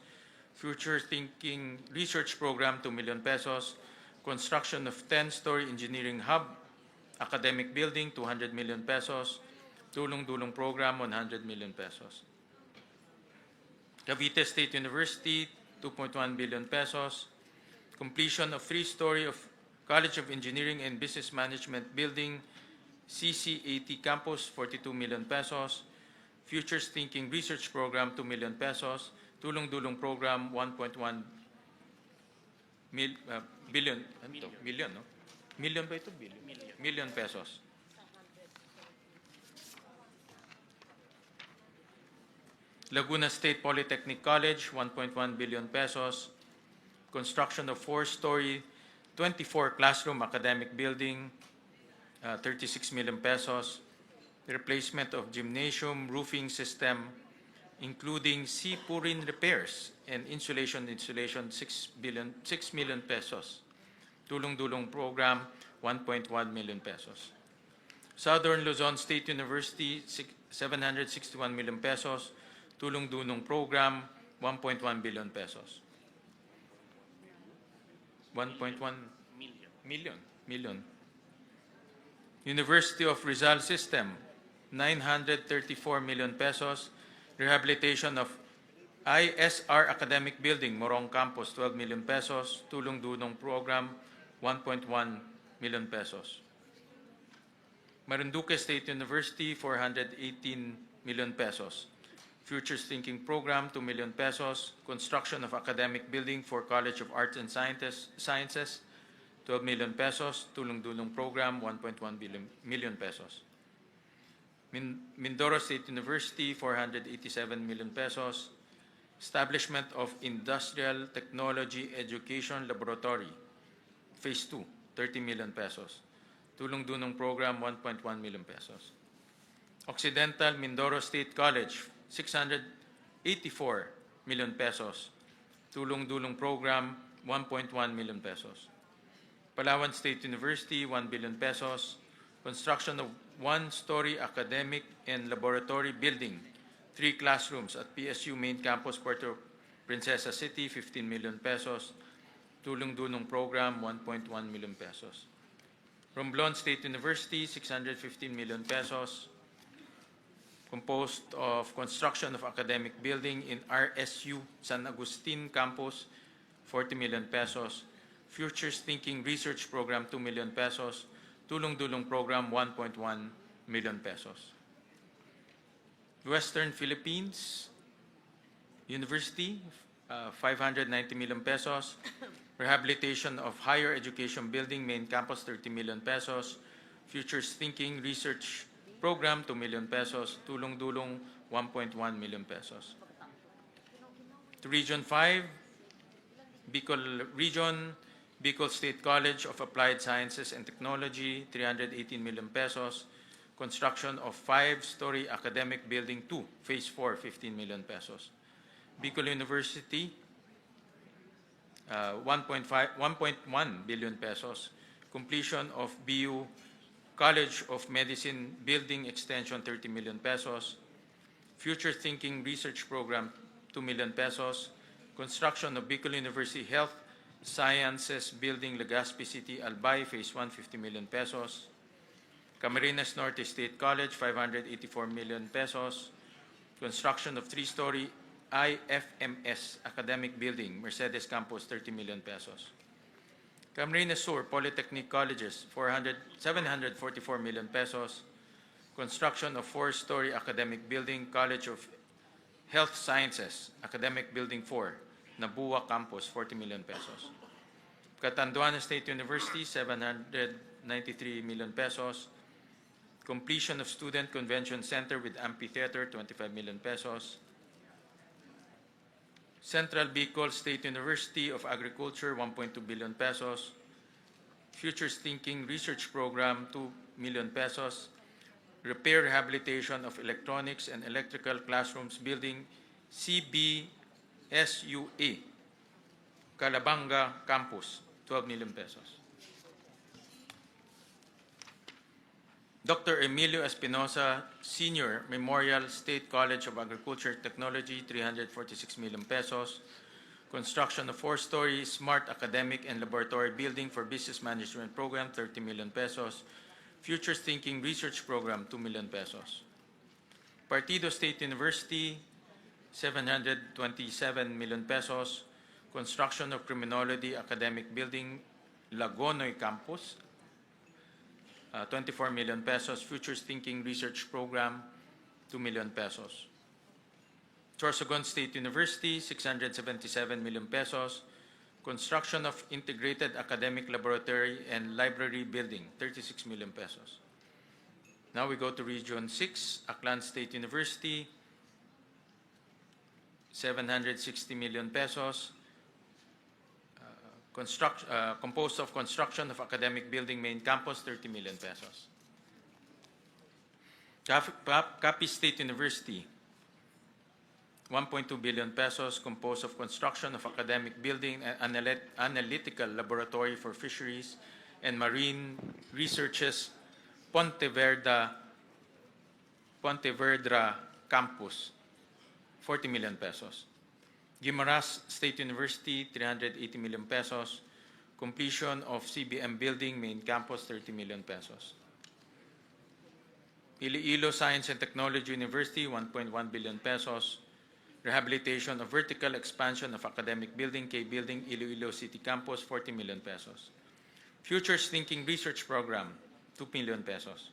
Future Thinking Research Program, 2 million pesos. Construction of 10-story engineering hub, academic building, 200 million pesos. Tulong Dulong Program, 100 million pesos. Cavite State University, 2.1 billion pesos. Completion of 3-story of College of Engineering and Business Management Building, CCAT Campus, 42 million pesos. Futures Thinking Research Program, 2 million pesos. Tulong Dulong Program, 1.1 billion. Million, no? Million ba ito? Billion. Million pesos. Laguna State Polytechnic College, 1.1 billion pesos. Construction of 4-story, 24 classroom academic building. 36 million pesos. The replacement of gymnasium roofing system, including sea-purin repairs and insulation, 6 million pesos. Tulong-dulong program, 1.1 million pesos. Southern Luzon State University, 761 million pesos. Tulong-dulong program, 1.1 billion pesos. 1.1 million. University of Rizal System, 934 million pesos. Rehabilitation of ISR Academic Building, Morong Campus, 12 million pesos. Tulong-dulong program, 1.1 million pesos. Marinduque State University, 418 million pesos. Futures Thinking Program, 2 million pesos. Construction of academic building for College of Arts and Sciences, 12 million pesos. Tulong-dulong program, 1.1 million pesos. Mindoro State University, 487 million pesos. Establishment of Industrial Technology Education Laboratory, Phase 2, 30 million pesos. Tulong-dulong program, 1.1 million pesos. Occidental Mindoro State College, 684 million pesos. Tulong-dulong program, 1.1 million pesos. Palawan State University, 1 billion pesos. Construction of one-story academic and laboratory building, 3 classrooms at PSU Main Campus, Puerto Princesa City, 15 million pesos. Tulong-dulong program, 1.1 million pesos. Romblon State University, 615 million pesos. Composed of construction of academic building in RSU San Agustin Campus, 40 million pesos. Futures Thinking Research Program, 2 million pesos. Tulong-dulong program, 1.1 million pesos. Western Philippines University, 590 million pesos. Rehabilitation of Higher Education Building, Main Campus, 30 million pesos. Futures Thinking Research Program, 2 million pesos. Tulong-dulong, 1.1 million pesos. To Region 5, Bicol Region, Bicol State College of Applied Sciences and Technology, 318 million pesos. Construction of 5-story academic building 2, Phase 4, 15 million pesos. Bicol University, 1.1 billion pesos. Completion of BU College of Medicine Building Extension, 30 million pesos. Future Thinking Research Program, 2 million pesos. Construction of Bicol University Health Sciences Building, Legazpi City, Albay, Phase 1, 50 million pesos. Camarines Norte State College, 584 million pesos. Construction of 3-story IFMS Academic Building, Mercedes Campus, 30 million pesos. Camarines Sur Polytechnic Colleges, 744 million pesos. Construction of 4-story academic building, College of Health Sciences, Academic Building 4, Nabua Campus, 40 million pesos. Catanduana State University, 793 million pesos. Completion of Student Convention Center with Amphitheater, 25 million pesos. Central Bicol State University of Agriculture, 1.2 billion pesos. Futures Thinking Research Program, 2 million pesos. Repair Rehabilitation of Electronics and Electrical Classrooms Building, CBSUA, Calabanga Campus, 12 million pesos. Dr. Emilio Espinosa Senior Memorial State College of Agriculture Technology, 346 million pesos. Construction of 4-story smart academic and laboratory building for business management program, 30 million pesos. Futures Thinking Research Program, 2 million pesos. Partido State University, 727 million pesos. Construction of Criminology Academic Building, Lagonoy Campus, 24 million pesos. Futures Thinking Research Program, 2 million pesos. Sorsogon State University, 677 million pesos. Construction of Integrated Academic Laboratory and Library Building, 36 million pesos. Now we go to Region 6, Aklan State University, 760 million pesos. Composed of construction of academic building main campus, 30 million pesos. Capiz State University, 1.2 billion pesos, composed of construction of academic building and analytical laboratory for fisheries and marine researches, Pontevedra Campus, 40 million pesos. Guimaras State University, 380 million pesos. Completion of CBM building, main campus, 30 million pesos. Iloilo Science and Technology University, 1.1 billion pesos. Rehabilitation of vertical expansion of academic building, K Building, Iloilo City Campus, 40 million pesos. Futures Thinking Research Program, 2 million pesos.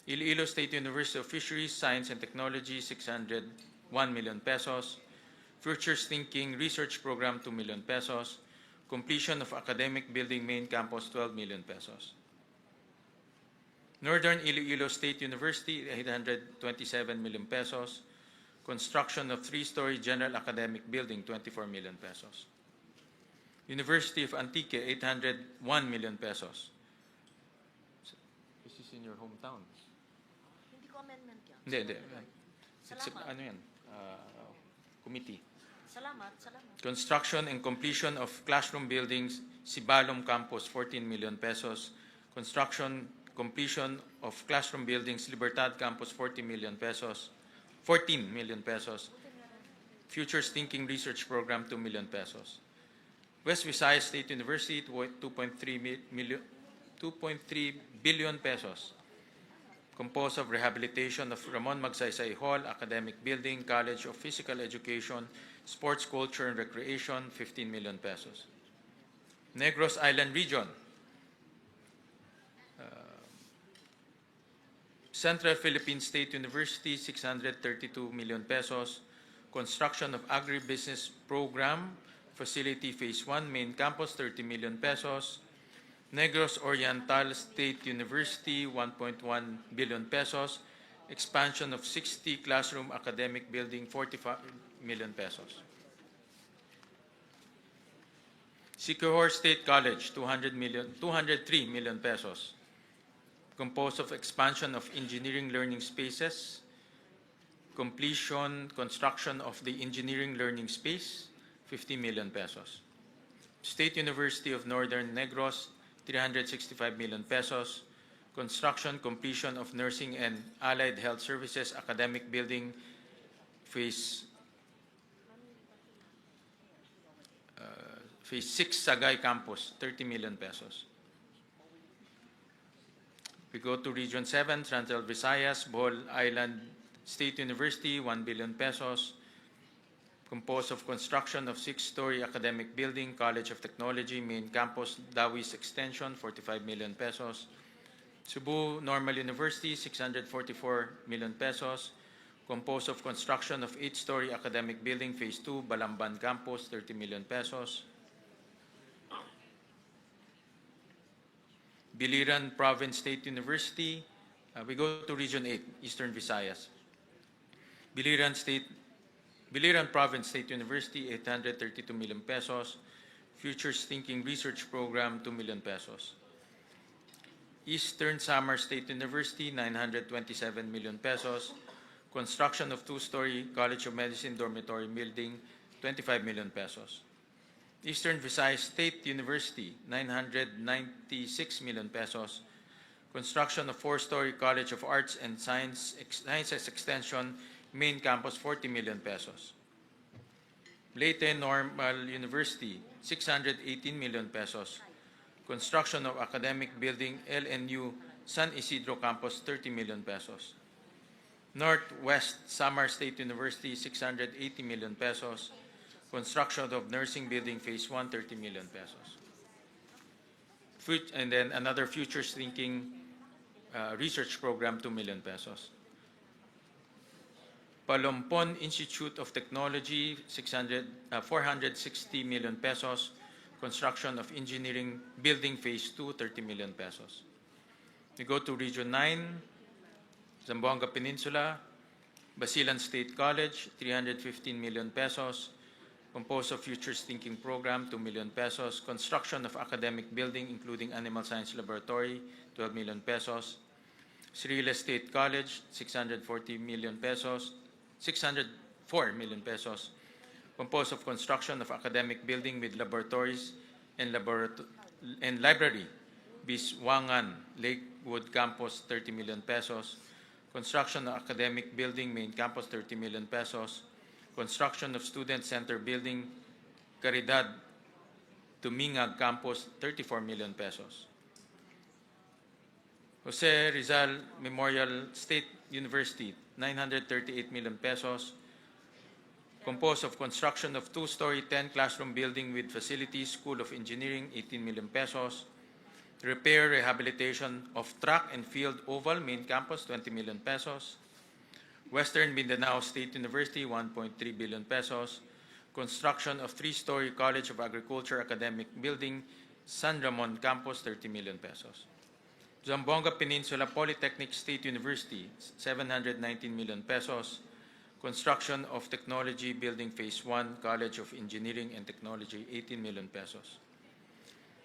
Iloilo State University of Fisheries, Science and Technology, 601 million pesos. Futures Thinking Research Program, 2 million pesos. Completion of academic building, main campus, 12 million pesos. Northern Iloilo State University, 827 million pesos. Construction of 3-story general academic building, 24 million pesos. University of Antique, 801 million pesos. This is in your hometown. Hindi ko amendment yan. Hindi. It's, ano yan? Committee. Salamat. Construction and completion of classroom buildings, Sibalom Campus, 14 million pesos. Construction, completion of classroom buildings, Libertad Campus, 14 million pesos. Futures Thinking Research Program, 2 million pesos. West Visayas State University, 2.3 billion pesos. Composed of rehabilitation of Ramon Magsaysay Hall, academic building, College of Physical Education, Sports, Culture, and Recreation, 15 million pesos. Negros Island Region, Central Philippine State University, 632 million pesos. Construction of Agribusiness Program, Facility Phase 1, Main Campus, 30 million pesos. Negros Oriental State University, 1.1 billion pesos. Expansion of 60 classroom academic building, 45 million pesos. Siquijor State College, 203 million pesos. Composed of expansion of engineering learning spaces, construction of the engineering learning space, 50 million pesos. State University of Northern Negros, 365 million pesos. Construction, completion of nursing and allied health services academic building, phase 6 Sagay Campus, 30 million pesos. We go to Region 7, Central Visayas, Bohol Island State University, 1 billion pesos. Composed of construction of 6-story academic building, College of Technology, main campus, Dawis Extension, 45 million pesos. Cebu Normal University, 644 million pesos. Composed of construction of 8-story academic building, Phase 2, Balamban Campus, 30 million pesos. Biliran Province State University, we go to Region 8, Eastern Visayas. Biliran Province State University, 832 million pesos. Futures Thinking Research Program, 2 million pesos. Eastern Samar State University, 927 million pesos. Construction of 2-story College of Medicine dormitory building, 25 million pesos. Eastern Visayas State University, 996 million pesos. Construction of 4-story College of Arts and Sciences Extension, main campus, 40 million pesos. Leyte Normal University, 618 million pesos. Construction of academic building, LNU San Isidro Campus, 30 million pesos. Northwest Samar State University, 680 million pesos. Construction of nursing building, Phase 1, 30 million pesos. And then another Futures Thinking research program, 2 million pesos. Palompon Institute of Technology, 460 million pesos. Construction of engineering building, Phase 2, 30 million pesos. We go to Region 9, Zamboanga Peninsula, Basilan State College, 315 million pesos. Composed of Futures Thinking Program, 2 million pesos. Construction of academic building, including Animal Science Laboratory, 12 million pesos. Real Estate College, 640 million pesos, 604 million pesos, composed of construction of academic building with laboratories and library, Biswangan Lakewood Campus, 30 million pesos, construction of academic building main campus, 30 million pesos, construction of student center building, Caridad Tumingag Campus, 34 million pesos. Jose Rizal Memorial State University, 938 million pesos, composed of construction of two-story, 10-classroom building with facilities, School of Engineering, 18 million pesos, repair, rehabilitation of track and field oval, main campus, 20 million pesos, Western Mindanao State University, 1.3 billion pesos, construction of three-story College of Agriculture academic building, San Ramon Campus, 30 million pesos. Zamboanga Peninsula Polytechnic State University, 719 million pesos, construction of Technology Building Phase 1, College of Engineering and Technology, 18 million pesos.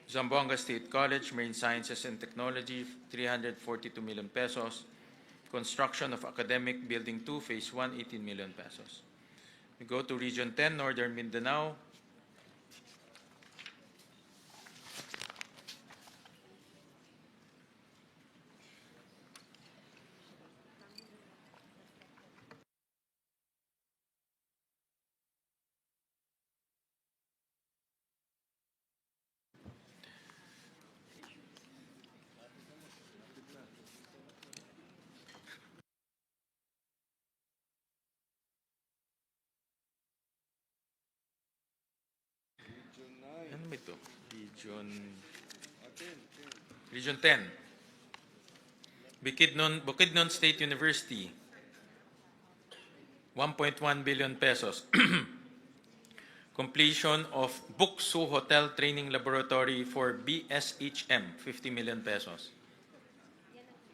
Zamboanga State College, Marine Sciences and Technology, 342 million pesos, construction of Academic Building 2, Phase 1, 18 million pesos. We go to Region 10, Northern Mindanao. Ano ba ito? Region 10. Bukidnon State University, 1.1 billion pesos. Completion of Buksu Hotel Training Laboratory for BSHM, 50 million pesos.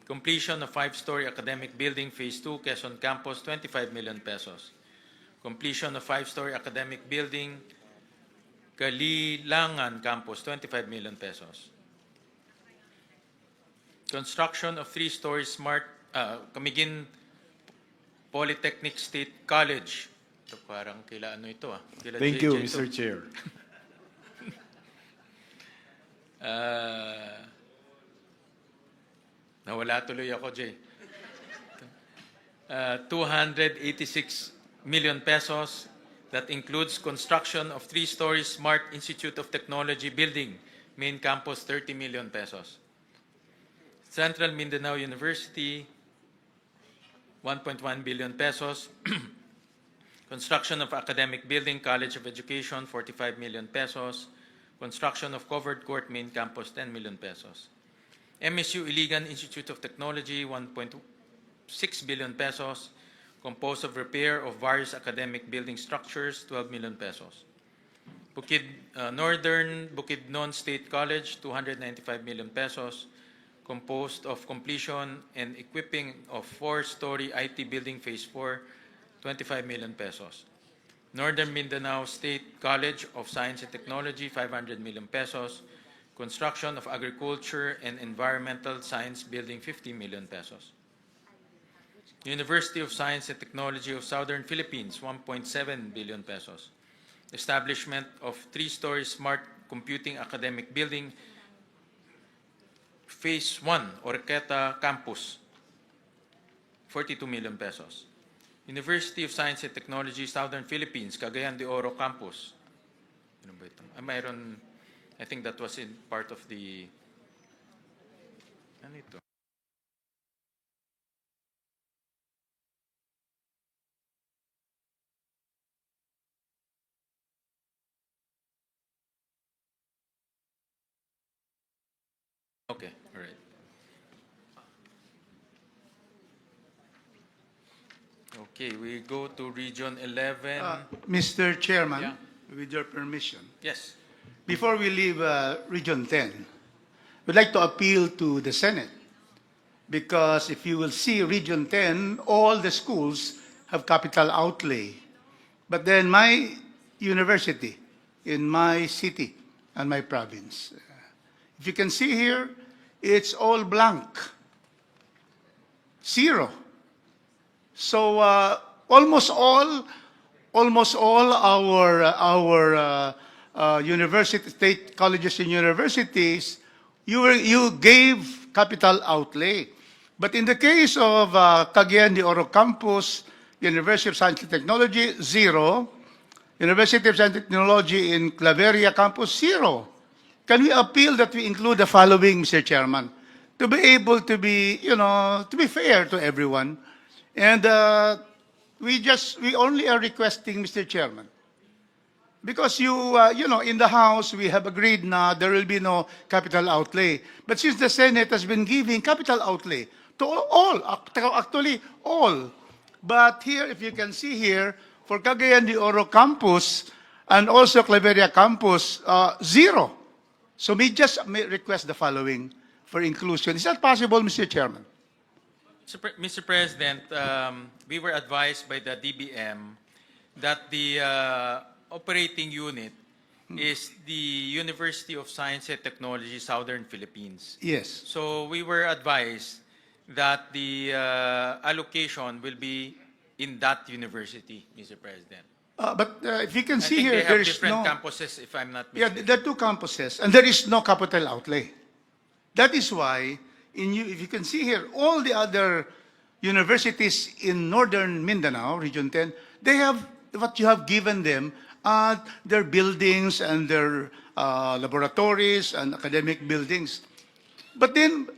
Completion of 5-story academic building Phase 2, Quezon Campus, 25 million pesos. Completion of 5-story academic building Kalilangan Campus, 25 million pesos. Construction of 3-story smart Camiguin Polytechnic State College. Ito parang kila ano ito Kila Thank JJ you, ito. Mr. Chair. Nawala tuloy ako, Jay. 286 million pesos. That includes construction of 3-story Smart Institute of Technology building, main campus, 30 million pesos. Central Mindanao University, 1.1 billion pesos. Construction of academic building, College of Education, 45 million pesos. Construction of covered court, main campus, 10 million pesos. MSU Iligan Institute of Technology, 1.6 billion pesos, composed of repair of various academic building structures, 12 million pesos. Northern Bukidnon State College, 295 million pesos, composed of completion and equipping of 4-story IT building Phase 4, 25 million pesos. Northern Mindanao State College of Science and Technology, 500 million pesos, construction of agriculture and environmental science building, 50 million pesos. University of Science and Technology of Southern Philippines, 1.7 billion pesos. Establishment of 3-story smart computing academic building, Phase 1, Orqueta Campus, 42 million pesos. University of Science and Technology, Southern Philippines, Cagayan de Oro Campus. Ano ba ito? Mayroon, I think that was in part of the, ano ito? Okay, all right. Okay, we go to Region 11. Mr. Chairman, Yeah. with your permission, Yes. before we leave Region 10, we'd like to appeal to the Senate because if you will see Region 10, all the schools have capital outlay. But then my university in my city and my province, if you can see here, it's all blank. zero. So almost all our university, state colleges and universities, you gave capital outlay. But in the case of Cagayan de Oro Campus, University of Science and Technology, zero. University of Science and Technology in Claveria Campus, zero. Can we appeal that we include the following, Mr. Chairman, to be able to be, to be fair to everyone? And we only are requesting, Mr. Chairman, because in the House, we have agreed now there will be no capital outlay. But since the Senate has been giving capital outlay to all, actually all. But here, if you can see here, for Cagayan de Oro Campus and also Claveria Campus, zero. So we just may request the following for inclusion. Is that possible, Mr. Chairman? Mr. President, we were advised by the DBM that the operating unit is the University of Science and Technology, Southern Philippines. Yes. So we were advised that the allocation will be in that university, Mr. President. But if you can I see think here, they there have is different no... campuses, if I'm not Yeah, mistaken. there are two campuses, and there is no capital outlay. That is why, if you can see here, all the other universities in northern Mindanao, Region 10, they have what you have given them, their buildings and their laboratories and academic buildings. But then,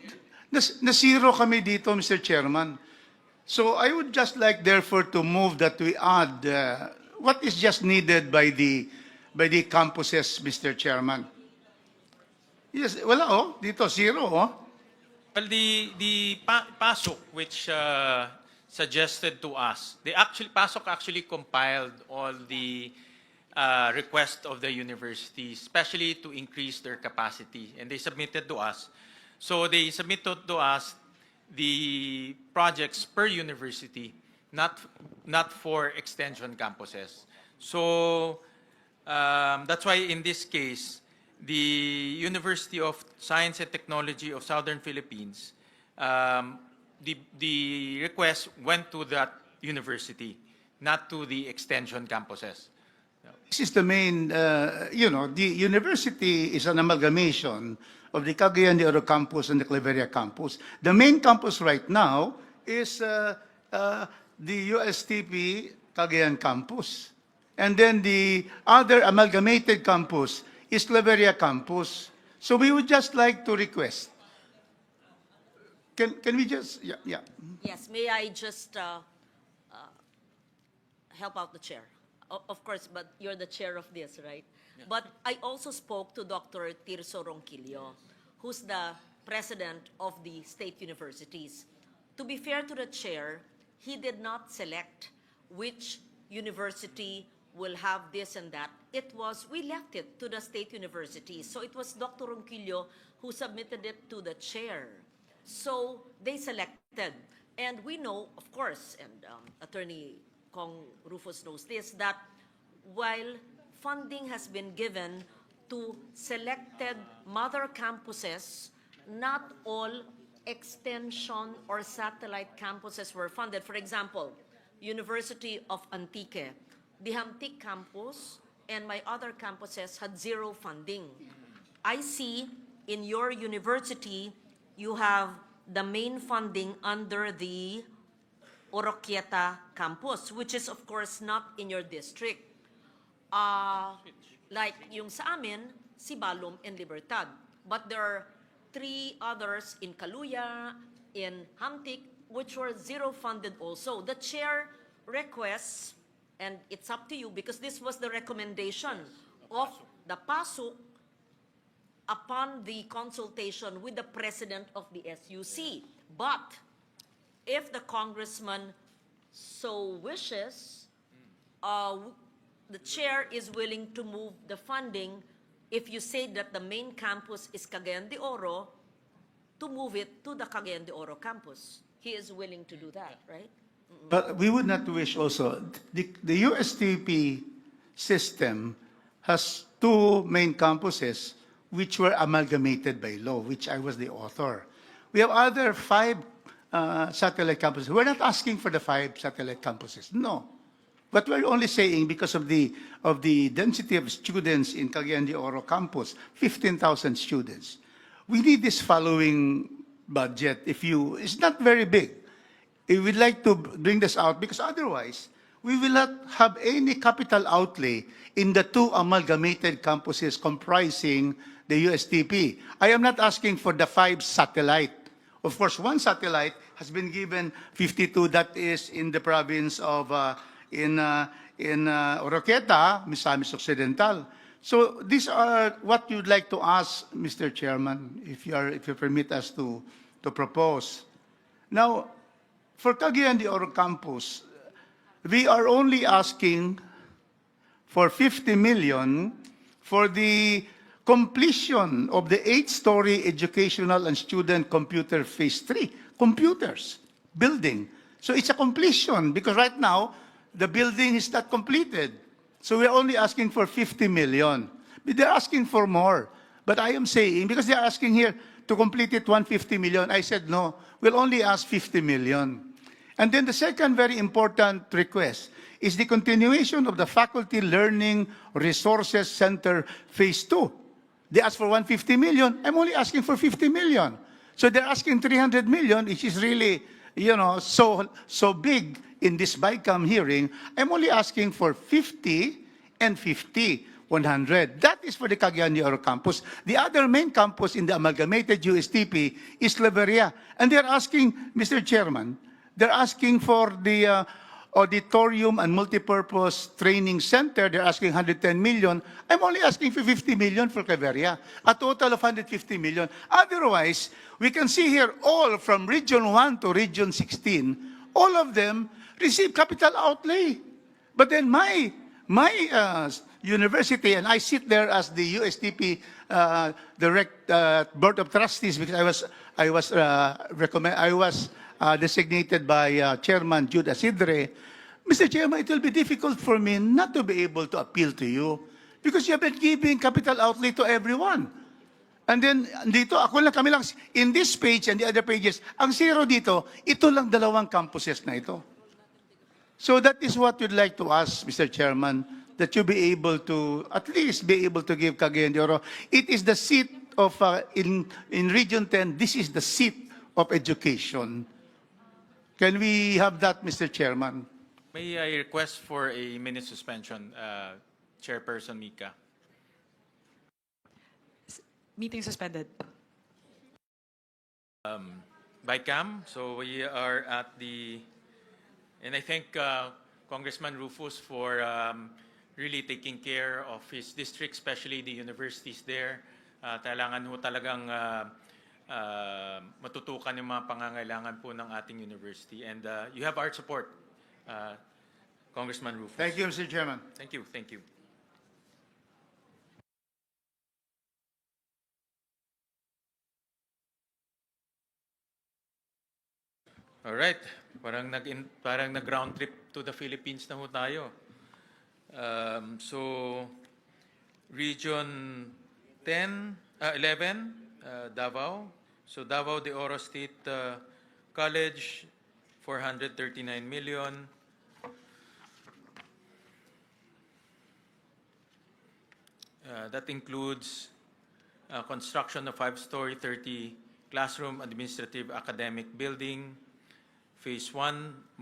nasiro kami dito, Mr. Chairman. So I would just like, therefore, to move that we add what is just needed by the campuses, Mr. Chairman. Yes, wala dito zero Well, the PASOK, which suggested to us, PASOK actually compiled all the requests of the university, especially to increase their capacity, and they submitted to us. So they submitted to us the projects per university, not for extension campuses. So that's why in this case, the University of Science and Technology of Southern Philippines, the request went to that university, not to the extension campuses. This is the main, the university is an amalgamation of the Cagayan de Oro campus and the Claveria campus. The main campus right now is the USTP Cagayan campus. And then the other amalgamated campus is Claveria campus. So we would just like to request. Can we just, yeah. Yes, may I just help out the chair? Of course, but you're the chair of this, right? Yeah. But I also spoke to Dr. Tirso Ronquillo, who's the president of the state universities. To be fair to the chair, he did not select which university will have this and that. We left it to the state universities. So it was Dr. Ronquillo who submitted it to the chair. So they selected. And we know, of course, and Attorney Kong Rufus knows this, that while funding has been given to selected mother campuses, not all extension or satellite campuses were funded. For example, University of Antique, the Hamtic campus and my other campuses had zero funding. I see in your university, you have the main funding under the Oroquieta campus, which is of course not in your district. Like yung sa amin, Sibalom and Libertad. But there are 3 others in Caluya, in Hamtic, which were zero funded also. The chair requests, and it's up to you because this was the recommendation of the PASUK upon the consultation with the president of the SUC. But if the congressman so wishes, the chair is willing to move the funding if you say that the main campus is Cagayan de Oro, to move it to the Cagayan de Oro campus. He is willing to do that, right? But we would not wish also, the USTP system has 2 main campuses which were amalgamated by law, which I was the author. We have other 5 satellite campuses. We're not asking for the 5 satellite campuses. No. But we're only saying because of the density of students in Cagayan de Oro campus, 15,000 students. We need this following budget. It's not very big. If we'd like to bring this out, because otherwise, we will not have any capital outlay in the 2 amalgamated campuses comprising the USTP. I am not asking for the 5 satellite. Of course, 1 satellite has been given 52, that is in the province of, in Oroqueta, Misamis Occidental. So these are what you'd like to ask, Mr. Chairman, if you permit us to propose. Now, for Cagayan de Oro campus, we are only asking for 50 million for the completion of the 8-story educational and student computer phase 3, computers, building. So it's a completion because right now, the building is not completed. So we're only asking for 50 million. But they're asking for more. But I am saying, because they're asking here to complete it 150 million, I said no, we'll only ask 50 million. And then the second very important request is the continuation of the Faculty Learning Resources Center Phase 2. They asked for 150 million. I'm only asking for 50 million. So they're asking 300 million, which is really, so big in this BICAM hearing. I'm only asking for 50 and 50, 100. That is for the Cagayan de Oro campus. The other main campus in the amalgamated USTP is Claveria. And they're asking, Mr. Chairman, they're asking for the auditorium and multipurpose training center. They're asking 110 million. I'm only asking for 50 million for Claveria, a total of 150 million. Otherwise, we can see here all from Region 1 to Region 16, all of them receive capital outlay. But then my university, and I sit there as the USTP board of trustees because I was designated by Chairman Jude Asidre. Mr. Chairman, it will be difficult for me not to be able to appeal to you because you have been giving capital outlay to everyone. And then, dito, kami lang, in this page and the other pages, ang zero dito, ito lang 2 campuses na ito. So that is what we'd like to ask, Mr. Chairman, that you be able to, at least be able to give Cagayan de Oro. It is the seat of, in Region 10, this is the seat of education. Can we have that, Mr. Chairman? May I request for a minute suspension, Chairperson Mika? Meeting suspended. BICAM, so we are at the, and I thank Congressman Rufus for really taking care of his district, especially the universities there. Kailangan ho talagang matutukan yung mga pangangailangan po ng ating university. And you have our support, Congressman Rufus. Thank you, Mr. Chairman. Thank you, thank you. All right, parang nag-round trip to the Philippines na ho tayo. So, Region 11, Davao. So Davao de Oro State College, 439 million. That includes construction of 5-story, 30 classroom, administrative, academic building. Phase 1,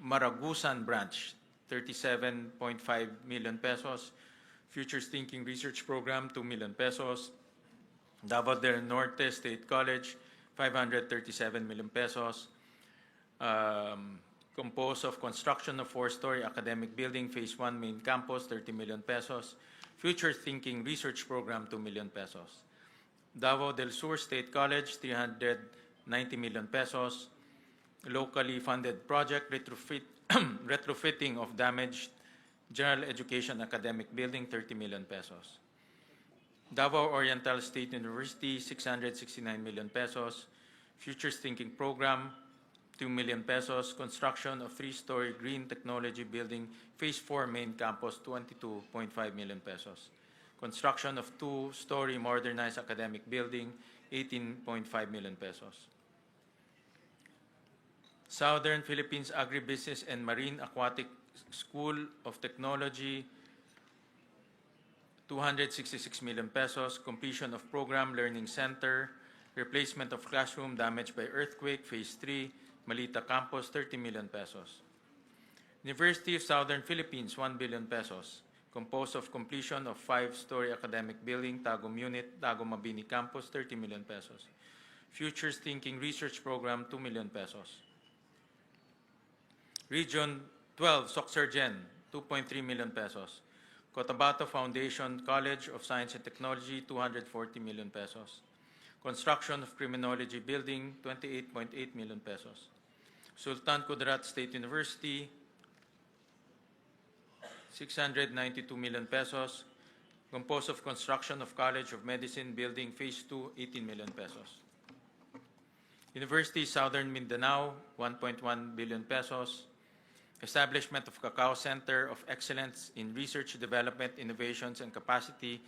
Maragusan branch, 37.5 million pesos. Futures Thinking Research Program, 2 million pesos. Davao del Norte State College, 537 million pesos. Composed of construction of 4-story academic building, Phase 1 main campus, 30 million pesos. Future Thinking Research Program, 2 million pesos. Davao del Sur State College, 390 million pesos. Locally funded project, retrofitting of damaged general education academic building, 30 million pesos. Davao Oriental State University, 669 million pesos. Futures Thinking Program, 2 million pesos. Construction of 3-story green technology building, Phase 4 main campus, 22.5 million pesos. Construction of 2-story modernized academic building, 18.5 million pesos. Southern Philippines Agribusiness and Marine Aquatic School of Technology, 266 million pesos. Completion of Program Learning Center, replacement of classroom damaged by earthquake, Phase 3, Malita Campus, 30 million pesos. University of Southern Philippines, 1 billion pesos, composed of completion of 5-story academic building, Tagum Unit, Tagum Mabini Campus, 30 million pesos. Futures Thinking Research Program, 2 million pesos. Region 12, Soxergen, 2.3 million pesos. Cotabato Foundation College of Science and Technology, 240 million pesos. Construction of Criminology Building, 28.8 million pesos. Sultan Kudarat State University, 692 million pesos, composed of construction of College of Medicine Building Phase 2, 18 million pesos. University Southern Mindanao, 1.1 billion pesos. Establishment of Cacao Center of Excellence in Research, Development, Innovations, and Capacity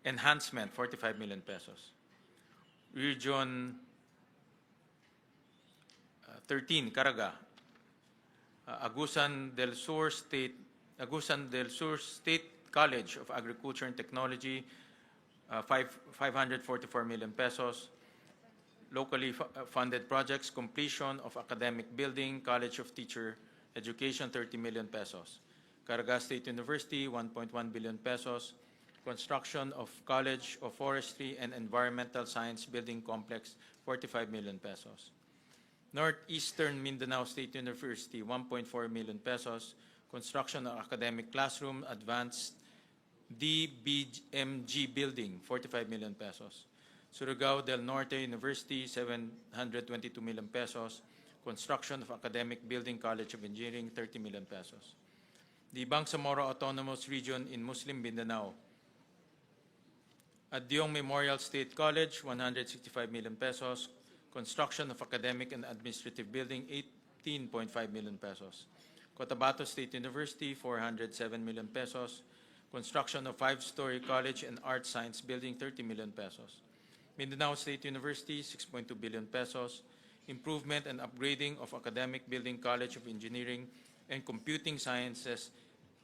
Enhancement, 45 million pesos. Region 13, Caraga, Agusan del Sur State College of Agriculture and Technology, 544 million pesos. Locally funded projects, completion of academic building, College of Teacher Education, 30 million pesos. Caraga State University, 1.1 billion pesos. Construction of College of Forestry and Environmental Science Building Complex, 45 million pesos. Northeastern Mindanao State University, 1.4 million pesos. Construction of academic classroom, advanced DBMG building, 45 million pesos. Surigao del Norte University, 722 million pesos. Construction of academic building, College of Engineering, 30 million pesos. The Bangsamoro Autonomous Region in Muslim Mindanao, Adyong Memorial State College, 165 million pesos. Construction of academic and administrative building, 18.5 million pesos. Cotabato State University, 407 million pesos. Construction of 5-story college and art science building, 30 million pesos. Mindanao State University, 6.2 billion pesos. Improvement and upgrading of academic building, College of Engineering and Computing Sciences,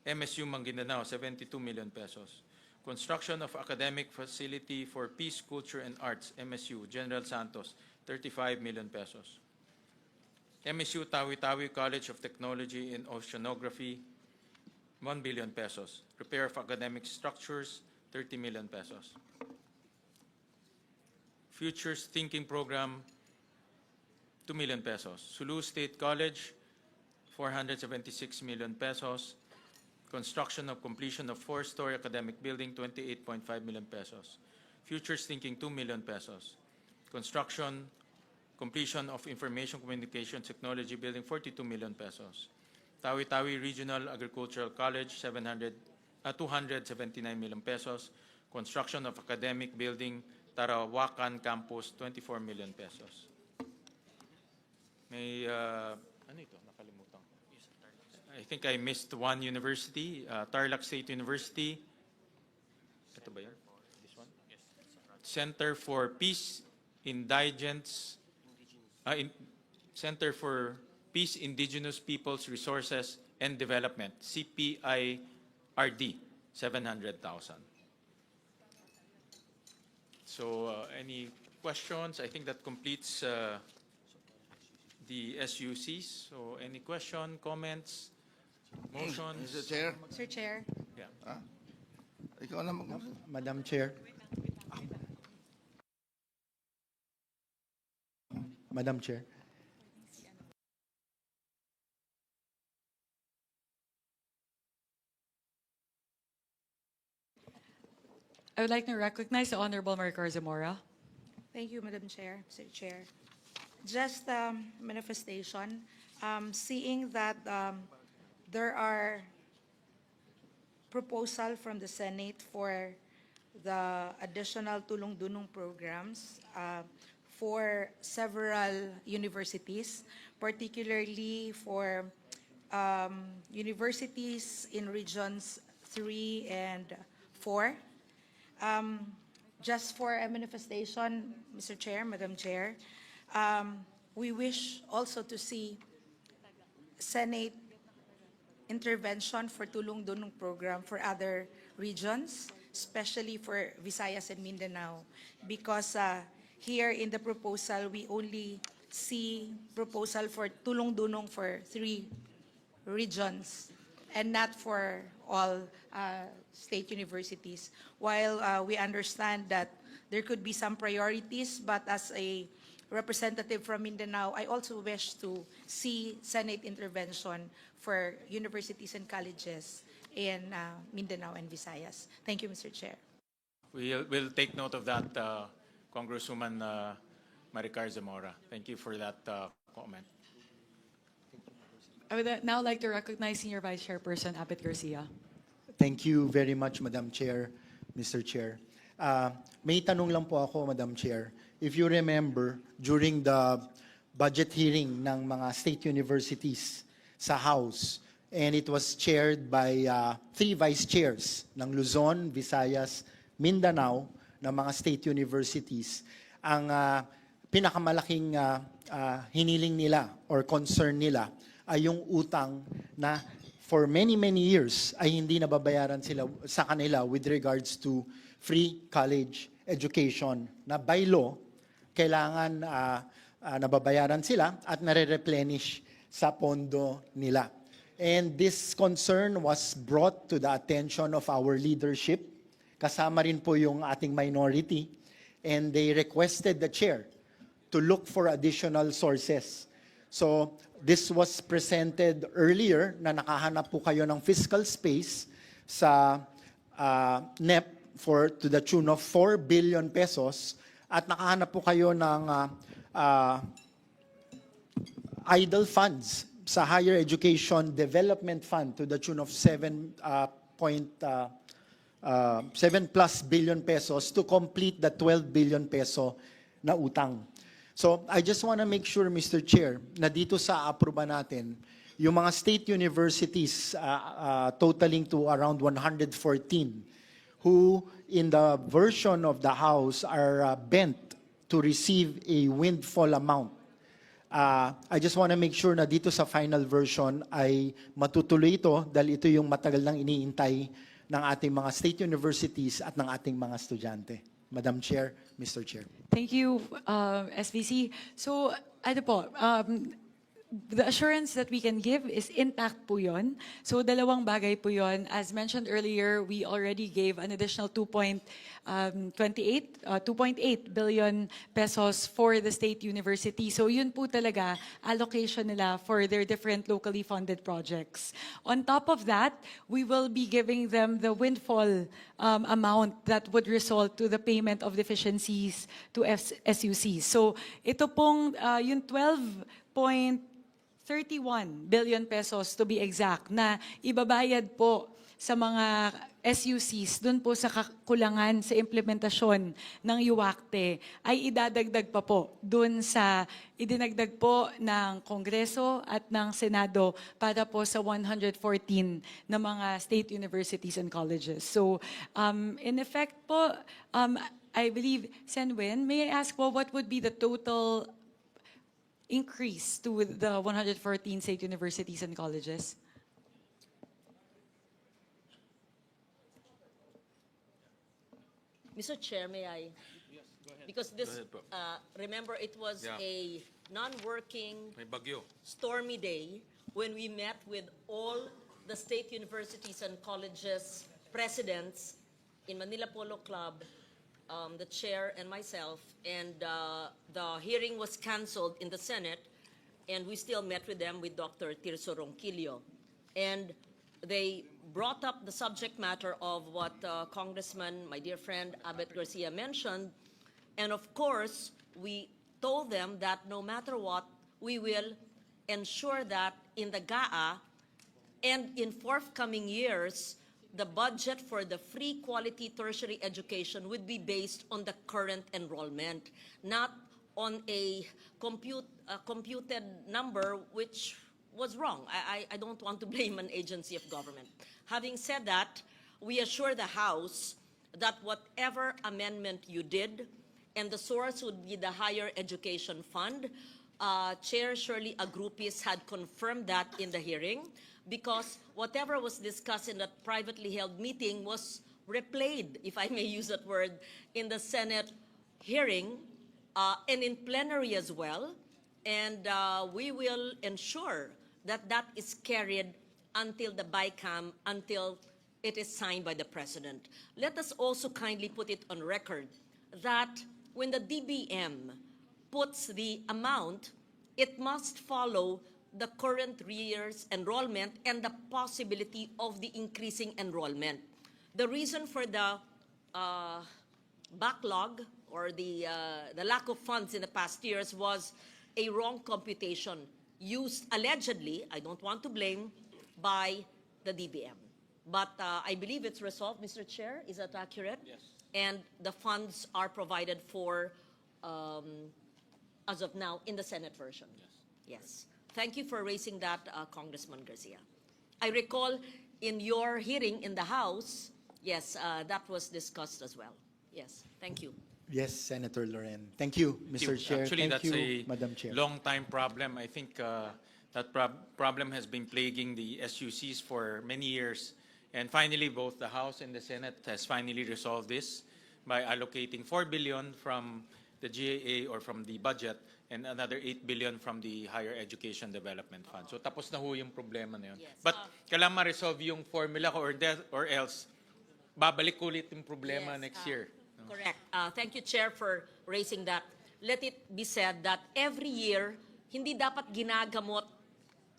MSU Maguindanao, 72 million pesos. Construction of academic facility for Peace, Culture, and Arts, MSU General Santos, 35 million pesos. MSU Tawi-Tawi College of Technology and Oceanography, 1 billion pesos. Repair of academic structures, 30 million pesos. Futures Thinking Program, 2 million pesos. Sulu State College, 476 million pesos. Construction of completion of 4-story academic building, 28.5 million pesos. Futures Thinking, 2 million pesos. Construction, completion of Information Communication Technology Building, 42 million pesos. Tawi-Tawi Regional Agricultural College, 279 million pesos. Construction of academic building, Tarawakan Campus, 24 million pesos. May, ano ito? Nakalimutan ko. I think I missed one university, Tarlac State University. Ito ba yan? This one? Yes. Center for Peace, Center for Peace, Indigenous Peoples, Resources, and Development, CPIRD, 700,000. So, any questions? I think that completes the SUCs. So, any question, comments, motions? Mr. Chair? Sir Chair. Yeah. Ikaw na mag- Madam Chair. Madam Chair. I would like to recognize the Honorable Maricor Zamora. Thank you, Madam Chair, Mr. Chair. Just manifestation, seeing that there are proposal from the Senate for the additional tulong-dunong programs for several universities, particularly for universities in regions 3 and 4. Just for a manifestation, Mr. Chair, Madam Chair, we wish also to see Senate intervention for Tulong Dunong program for other regions, especially for Visayas and Mindanao, because here in the proposal, we only see proposal for Tulong Dunong for 3 regions and not for all state universities. While we understand that there could be some priorities, but as a representative from Mindanao, I also wish to see Senate intervention for universities and colleges in Mindanao and Visayas. Thank you, Mr. Chair. We'll take note of that, Congresswoman Maricar Zamora. Thank you for that comment. I would now like to recognize Senior Vice Chairperson Abet Garcia. Thank you very much, Madam Chair, Mr. Chair. May tanong lang po ako, Madam Chair. If you remember, during the budget hearing ng mga state universities sa House, and it was chaired by 3 vice chairs ng Luzon, Visayas, Mindanao, ng mga state universities, ang pinakamalaking hiniling nila or concern nila ay yung utang na for many, many years ay hindi nababayaran sila sa kanila with regards to free college education na by law, kailangan nababayaran sila at nare-replenish sa pondo nila. And this concern was brought to the attention of our leadership. Kasama rin po yung ating minority. And they requested the chair to look for additional sources. So this was presented earlier na nakahanap po kayo ng fiscal space sa NEP to the tune of 4 billion pesos at nakahanap po kayo ng idle funds sa Higher Education Development Fund to the tune of 7 plus billion pesos to complete the 12 billion peso na utang. So I just want to make sure, Mr. Chair, na dito sa aproba natin, yung mga state universities totaling to around 114 who in the version of the House are bent to receive a windfall amount. I just want to make sure na dito sa final version ay matutuloy ito dahil ito yung matagal nang iniintay ng ating mga state universities at ng ating mga estudyante. Madam Chair, Mr. Chair. Thank you, SVC. So, ano po, the assurance that we can give is intact po yun. So, dalawang bagay po yun. As mentioned earlier, we already gave an additional 2.8 billion pesos for the state university. So, yun po talaga allocation nila for their different locally funded projects. On top of that, we will be giving them the windfall amount that would result to the payment of deficiencies to SUC. So, ito pong yung 12.31 billion pesos to be exact na ibabayad po sa mga SUCs dun po sa kakulangan sa implementasyon ng UACTE ay idadagdag pa po dun sa idinagdag po ng Kongreso at ng Senado para po sa 114 na mga state universities and colleges. So in effect po, I believe, Senwin, may I ask po what would be the total increase to the 114 state universities and colleges? Mr. Chair, may I? Yes, go ahead. Because this, Go ahead po. remember, it was Yeah. a non-working, May bagyo. stormy day when we met with all the state universities and colleges presidents in Manila Polo Club, the chair and myself, and the hearing was canceled in the Senate, and we still met with them with Dr. Tirso Ronquillo. And they brought up the subject matter of what Congressman, my dear friend, Abet Garcia mentioned, and of course, we told them that no matter what, we will ensure that in the GAA and in forthcoming years, the budget for the free quality tertiary education would be based on the current enrollment, not on a computed number which was wrong. I don't want to blame an agency of government. Having said that, we assure the House that whatever amendment you did, and the source would be the Higher Education Fund, Chair Shirley Agrupis had confirmed that in the hearing because whatever was discussed in that privately held meeting was replayed, if I may use that word, in the Senate hearing and in plenary as well. And we will ensure that that is carried until the BICAM, until it is signed by the President. Let us also kindly put it on record that when the DBM puts the amount, it must follow the current year's enrollment and the possibility of the increasing enrollment. The reason for the backlog or the lack of funds in the past years was a wrong computation used allegedly, I don't want to blame, by the DBM. But I believe it's resolved, Mr. Chair. Is that accurate? Yes. And the funds are provided for as of now in the Senate version. Yes. Yes. Thank you for raising that, Congressman Garcia. I recall in your hearing in the House, yes, that was discussed as well. Yes. Thank you. Yes, Senator Loren. Thank you, Mr. Chair. Actually, Thank that's you, a Madam Chair. long-time problem. I think that problem has been plaguing the SUCs for many years. And finally, both the House and the Senate has finally resolved this by allocating 4 billion from the GAA or from the budget and another 8 billion from the Higher Education Development Fund. So tapos na ho yung problema na yun. Yes. But kailangan ma-resolve yung formula ko or else babalik ulit yung problema Yes, next year. Correct. Thank you, Chair, for raising that. Let it be said that every year, hindi dapat ginagamot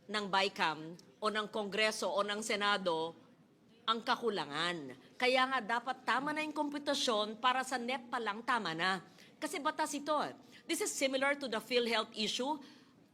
ng BICAM o ng Kongreso o ng Senado ang kakulangan. Kaya nga dapat tama na yung komputasyon para sa NEP pa lang tama na. Kasi batas ito. This is similar to the PhilHealth issue.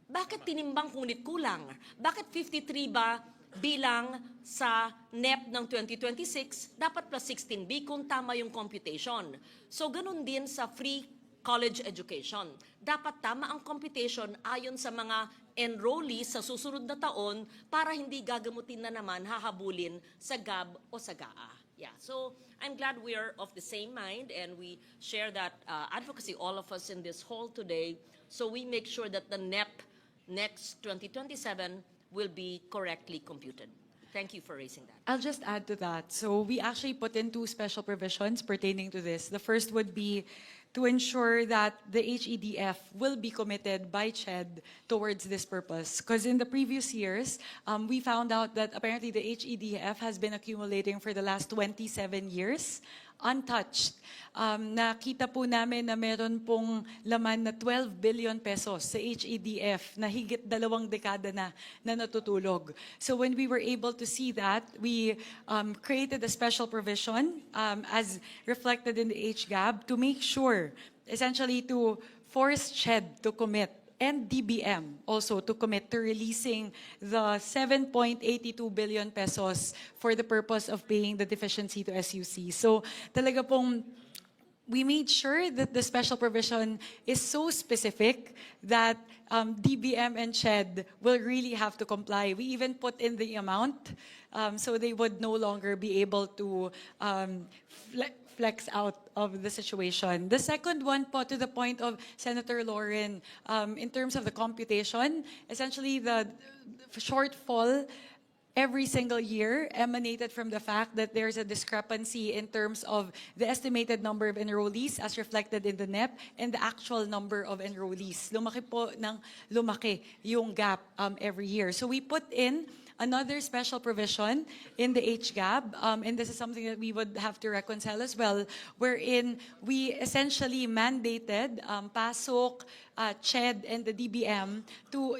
Bakit tinimbang ngunit kulang? Bakit 53 ba bilang sa NEP ng 2026, dapat plus 16B kung tama yung computation. So ganun din sa free college education. Dapat tama ang computation ayon sa mga enrollees sa susunod na taon para hindi gagamutin na naman, hahabulin sa GAB o sa GAA. Yeah, so I'm glad we are of the same mind and we share that advocacy, all of us in this hall today, so we make sure that the NEP next 2027 will be correctly computed. Thank you for raising that. I'll just add to that. So we actually put in 2 special provisions pertaining to this. The first would be to ensure that the HEDF will be committed by CHED towards this purpose. Because in the previous years, we found out that apparently the HEDF has been accumulating for the last 27 years, untouched. Nakita po namin na meron pong laman na 12 billion pesos sa HEDF na higit 2 dekada na natutulog. So when we were able to see that, we created a special provision as reflected in the HGAB to make sure, essentially to force CHED to commit and DBM also to commit to releasing the 7.82 billion pesos for the purpose of paying the deficiency to SUC. So talaga pong we made sure that the special provision is so specific that DBM and CHED will really have to comply. We even put in the amount so they would no longer be able to flex out of the situation. The second one po, to the point of Senator Lauren, in terms of the computation, essentially the shortfall every single year emanated from the fact that there's a discrepancy in terms of the estimated number of enrollees as reflected in the NEP and the actual number of enrollees. Lumaki po ng lumaki yung gap every year. So we put in another special provision in the HGAB, and this is something that we would have to reconcile as well, wherein we essentially mandated PASOK, CHED, and the DBM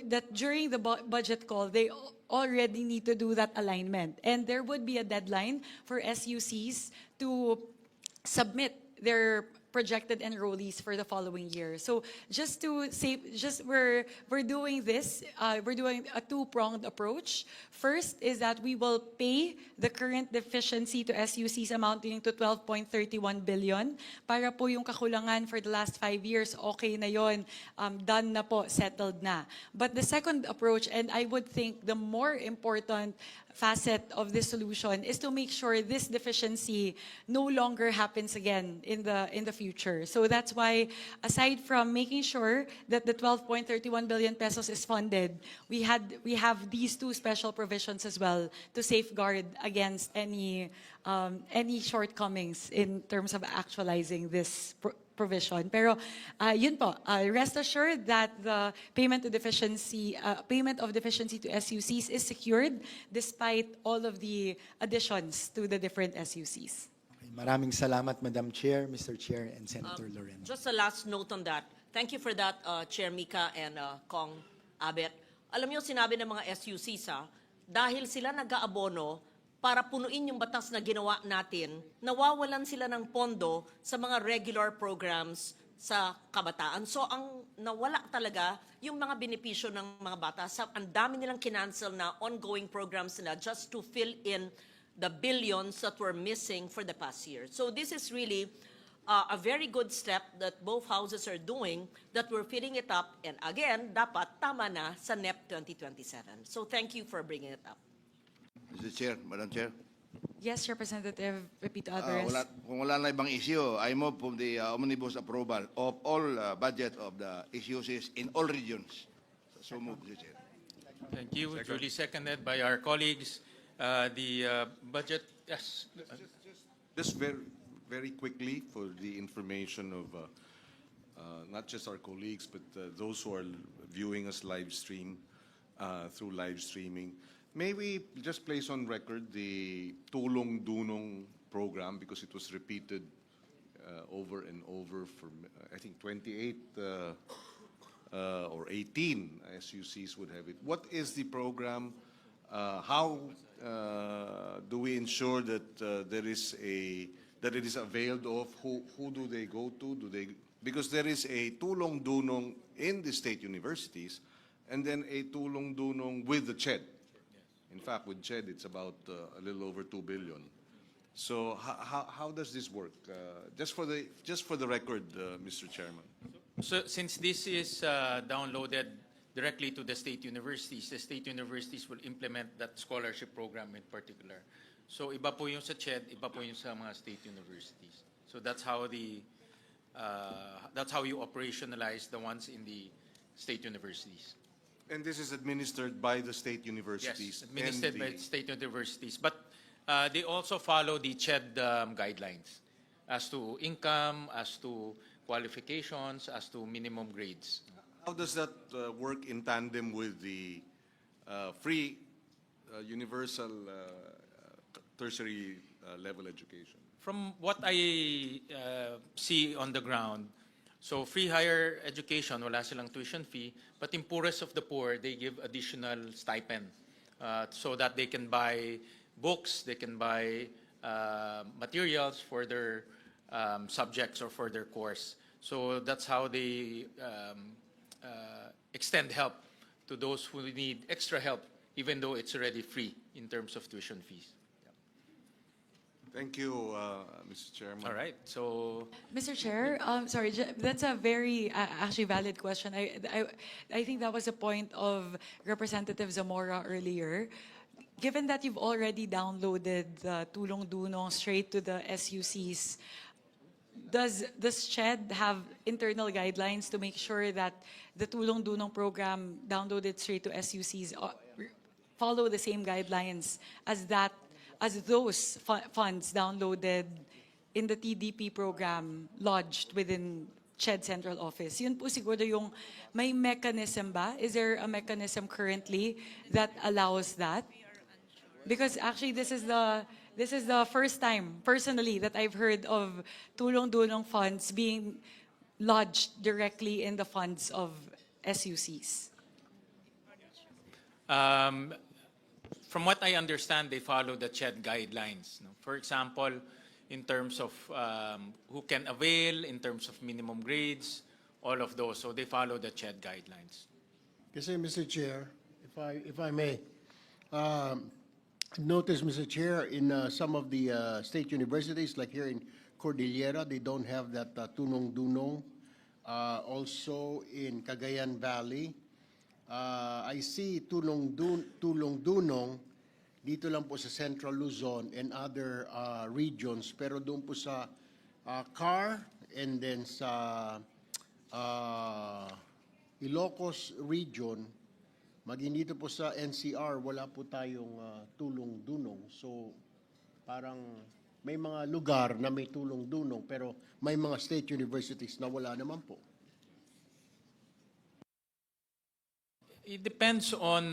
that during the budget call, they already need to do that alignment. And there would be a deadline for SUCs to submit their projected enrollees for the following year. So just to say, we're doing this, we're doing a 2-pronged approach. First is that we will pay the current deficiency to SUCs amounting to 12.31 billion. Para po yung kakulangan for the last 5 years, okay na yon, done na po, settled na. But the second approach, and I would think the more important facet of this solution is to make sure this deficiency no longer happens again in the future. So that's why, aside from making sure that the 12.31 billion pesos is funded, we have these two special provisions as well to safeguard against any shortcomings in terms of actualizing this provision. Pero yun po, rest assured that the payment of deficiency to SUCs is secured despite all of the additions to the different SUCs. Okay, maraming salamat, Madam Chair, Mr. Chair, and Senator Lorenzo. Just a last note on that. Thank you for that, Chair Mika and Kong Abet. Alam niyo, sinabi ng mga SUCs, dahil sila nag-aabono para punuin yung batas na ginawa natin, nawawalan sila ng pondo sa mga regular programs sa kabataan. So ang nawala talaga yung mga benepisyo ng mga bata. Ang dami nilang kinancel na ongoing programs nila just to fill in the billions that were missing for the past year. So this is really a very good step that both houses are doing, that we're filling it up. And again, dapat tama na sa NEP 2027. So thank you for bringing it up. Mr. Chair, Madam Chair. Yes, Representative Pepito Alvarez. Kung wala na ibang issue, I move for the omnibus approval of all budget of the issues in all regions. So move, Mr. Chair. Thank you. Duly seconded by our colleagues. The budget, yes. Just very quickly for the information of not just our colleagues, but those who are viewing us live stream through live streaming. May we just place on record the Tulong Dunong program, because it was repeated over and over for, I think, 28 or 18 SUCs would have it. What is the program? How do we ensure that that it is availed of? Who do they go to? Because there is a Tulong Dunong in the state universities, and then a Tulong Dunong with the CHED. In fact, with CHED, it's about a little over 2 billion. So how does this work? Just for the record, Mr. Chairman. So since this is downloaded directly to the state universities will implement that scholarship program in particular. So iba po yung sa CHED, iba po yung sa mga state universities. So that's how you operationalize the ones in the state universities. And this is administered by the state universities. Yes, administered by state universities. But they also follow the CHED guidelines as to income, as to qualifications, as to minimum grades. How does that work in tandem with the free universal tertiary level education? From what I see on the ground, so free higher education, wala silang tuition fee, but in poorest of the poor, they give additional stipend so that they can buy books, they can buy materials for their subjects or for their course. So that's how they extend help to those who need extra help, even though it's already free in terms of tuition fees. Thank you, Mr. Chairman. All right, so Mr. Chair, sorry, that's a very actually valid question. I think that was a point of Representative Zamora earlier. Given that you've already downloaded the Tulong Dunong straight to the SUCs, does CHED have internal guidelines to make sure that the Tulong Dunong program downloaded straight to SUCs follow the same guidelines as those funds downloaded in the TDP program lodged within CHED Central Office? Yun po siguro yung may mechanism ba? Is there a mechanism currently that allows that? Because actually this is the first time personally that I've heard of Tulong Dunong funds being lodged directly in the funds of SUCs. From what I understand, they follow the CHED guidelines. No? For example, in terms of who can avail, in terms of minimum grades, all of those. So they follow the CHED guidelines. Kasi, Mr. Chair, if I may, notice, Mr. Chair, in some of the state universities, like here in Cordillera, they don't have that Tulong Dunong. Also in Cagayan Valley, I see Tulong Dunong dito lang po sa Central Luzon and other regions, pero doon po sa CAR and then sa Ilocos region, maging dito po sa NCR, wala po tayong tulong-dunong. So parang may mga lugar na may tulong-dunong, pero may mga state universities na wala naman po. It depends on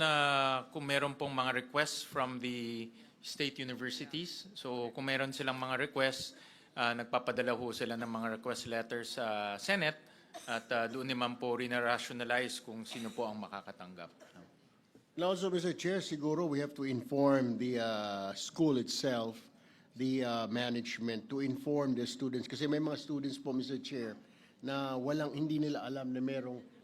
kung meron pong mga requests from the state universities. So kung meron silang mga requests, nagpapadala ho sila ng mga request letters sa Senate at doon naman po rin-rationalize kung sino po ang makakatanggap. And also, Mr. Chair, siguro we have to inform the school itself, the management, to inform the students. Kasi may mga students po, Mr. Chair, na hindi nila alam na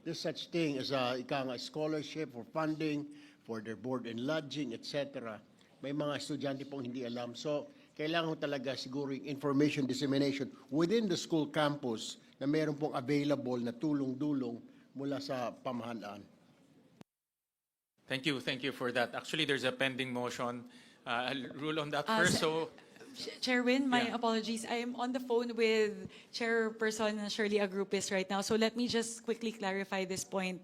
there's such thing as a scholarship or funding for their board and lodging, etc. May mga estudyante pong hindi alam. So, kailangan talaga siguro yung information dissemination within the school campus na meron pong available na tulong-dulong mula sa pamahalaan. Thank you for that. Actually, there's a pending motion. I'll rule on that first. So, Chairwin, my Yeah. apologies. I am on the phone with Chairperson Shirley Agrupis right now. So let me just quickly clarify this point.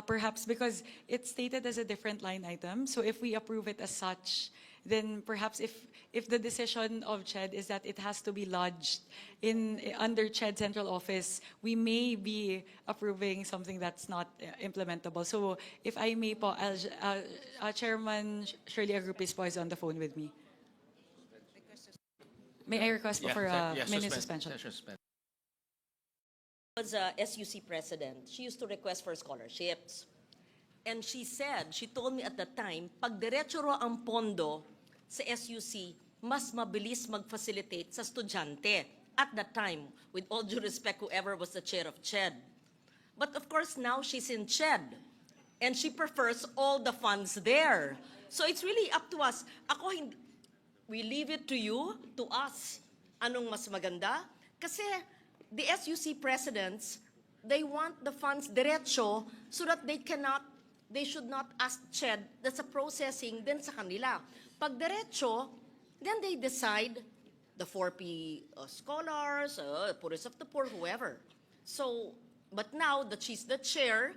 Perhaps because it's stated as a different line item. So if we approve it as such, then perhaps if the decision of CHED is that it has to be lodged under CHED Central Office, we may be approving something that's not implementable. So if I may po, Chairman Shirley Agrupis po is on the phone with me. May I request for a minute suspension? Was a SUC president. She used to request for scholarships. And she told me at the time, pag diretso raw ang pondo sa SUC, mas mabilis mag-facilitate sa estudyante. At that time, with all due respect, whoever was the chair of CHED. But of course, now she's in CHED. And she prefers all the funds there. So it's really up to us. We leave it to you, to us. Anong mas maganda? Kasi the SUC presidents, they want the funds diretso so that they should not ask CHED, that's a processing din sa kanila. Pag diretso, then they decide the 4P scholars, poorest of the poor, whoever. So, but now that she's the chair,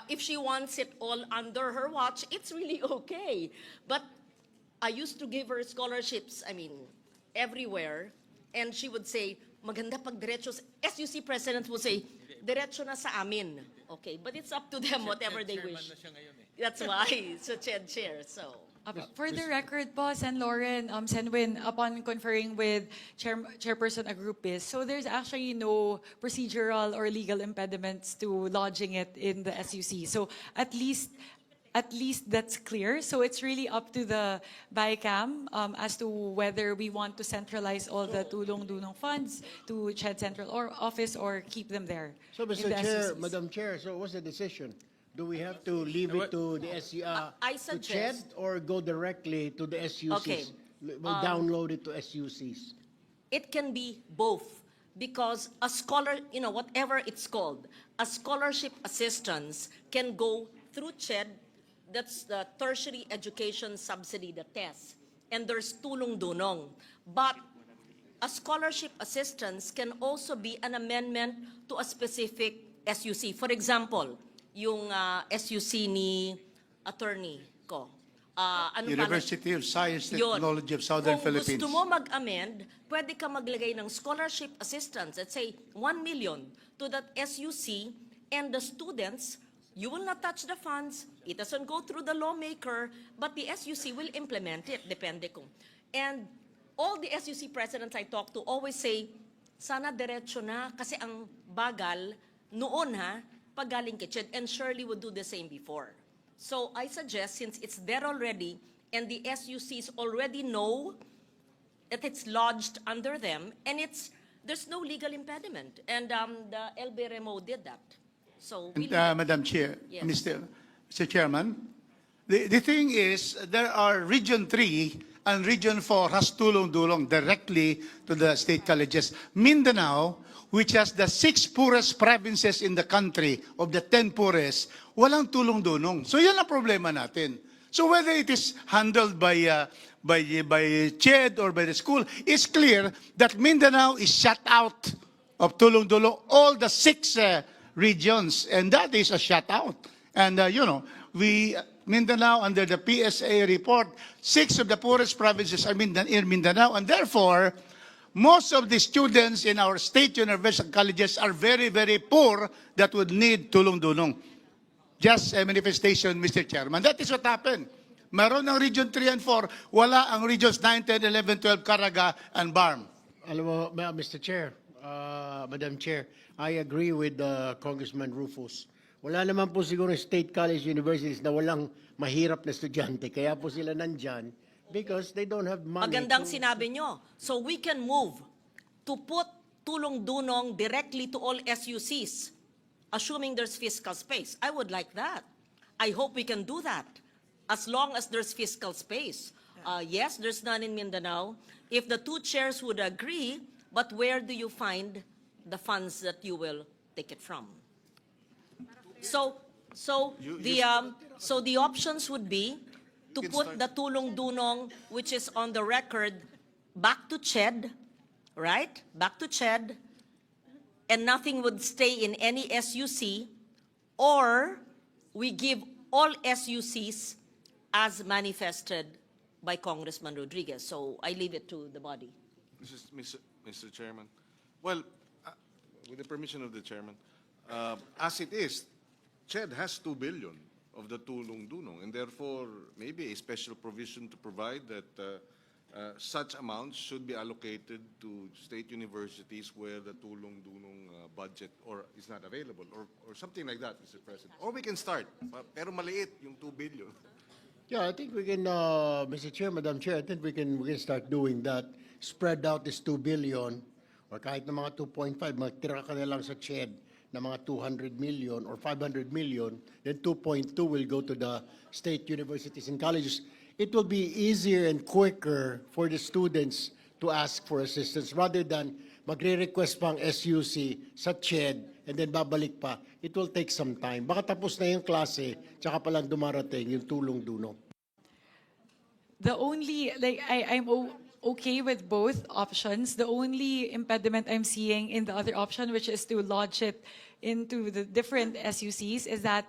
if she wants it all under her watch, it's really okay. But I used to give her scholarships, everywhere. And she would say, maganda pag diretso. SUC presidents would say, diretso na sa amin. Okay, but it's up to them, whatever they wish. That's why, so CHED chair, so. For the record po, Sen. Lauren, Senwin, upon conferring with Chairperson Agrupis, so there's actually no procedural or legal impediments to lodging it in the SUC. So at least that's clear. So it's really up to the BICAM as to whether we want to centralize all the tulong-dunong funds to CHED Central Office or keep them there. So, Mr. Chair, Madam Chair, so what's the decision? Do we have to leave it to the I to suggest- CHED or go directly to the SUCs? Okay. We'll download it to SUCs. It can be both because a scholar, whatever it's called, a scholarship assistance can go through CHED. That's the tertiary education subsidy, the TES. And there's tulong-dunong. But a scholarship assistance can also be an amendment to a specific SUC. For example, yung SUC ni attorney ko. University of Science and Yun. Technology of Southern Kung Philippines. gusto mo mag-amend, pwede ka maglagay ng scholarship assistance, let's say 1 million to that SUC, and the students, you will not touch the funds, it doesn't go through the lawmaker, but the SUC will implement it, depende kung. And all the SUC presidents I talk to always say, sana diretso na, kasi ang bagal noon pagaling kay CHED, and Shirley would do the same before. So I suggest, since it's there already, and the SUCs already know that it's lodged under them, and there's no legal impediment. And the LBRMO did that. So we And, Madam Chair, Yes. Mr. Chairman, the thing is, there are Region 3 and Region 4 has tulong-dulong directly to the state colleges. Mindanao, which has the 6 poorest provinces in the country, of the 10 poorest, walang tulong-dulong. So yan ang problema natin. So whether it is handled by CHED or by the school, it's clear that Mindanao is shut out of tulong-dulong, all the 6 regions, and that is a shutout. And Mindanao, under the PSA report, 6 of the poorest provinces are in Mindanao, and therefore, most of the students in our state university colleges are very, very poor that would need tulong-dulong. Just a manifestation, Mr. Chairman. That is what happened. Meron ng Region 3 and 4, wala ang Regions 9, 10, 11, 12, Caraga, and BARM. Alam mo, Mr. Chair, Madam Chair, I agree with Congressman Rufus. Wala naman po siguro state college universities na walang mahirap na estudyante. Kaya po sila nandyan because they don't have money. Magandang sinabi nyo. So we can move to put tulong-dunong directly to all SUCs, assuming there's fiscal space. I would like that. I hope we can do that as long as there's fiscal space. Yes, there's none in Mindanao. If the 2 chairs would agree, but where do you find the funds that you will take it from? So the options would be to put the tulong-dunong, which is on the record, back to CHED, right? Back to CHED, and nothing would stay in any SUC, or we give all SUCs as manifested by Congressman Rodriguez. So I leave it to the body. Mr. Chairman, well, with the permission of the chairman, as it is, CHED has 2 billion of the tulong-dunong, and therefore maybe a special provision to provide that such amounts should be allocated to state universities where the tulong-dunong budget or is not available, or something like that, Mr. President. Or we can start, pero maliit yung 2 billion. Yeah, I think we can, Mr. Chair, Madam Chair, I think we can start doing that. Spread out this 2 billion, or kahit na mga 2.5, magtira ka na lang sa CHED na mga 200 million or 500 million, then 2.2 will go to the state universities and colleges. It will be easier and quicker for the students to ask for assistance rather than magre-request pang SUC sa CHED and then babalik pa. It will take some time. Baka tapos na yung klase, tsaka palang dumarating yung tulong-dunong. The only, I'm okay with both options. The only impediment I'm seeing in the other option, which is to lodge it into the different SUCs, is that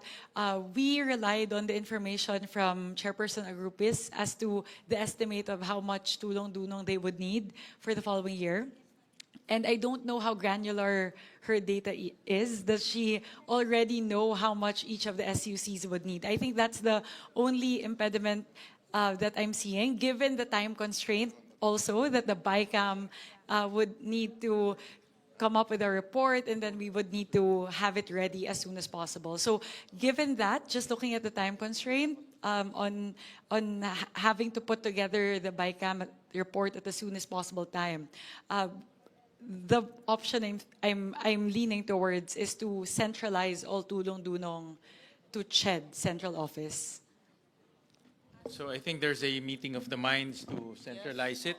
we relied on the information from Chairperson Agrupis as to the estimate of how much tulong-dunong they would need for the following year. And I don't know how granular her data is. Does she already know how much each of the SUCs would need? I think that's the only impediment that I'm seeing, given the time constraint also that the BICAM would need to come up with a report, and then we would need to have it ready as soon as possible. So given that, just looking at the time constraint on having to put together the BICAM report at the soonest possible time, the option I'm leaning towards is to centralize all tulong-dunong to CHED central office. So I think there's a meeting of the minds to centralize it.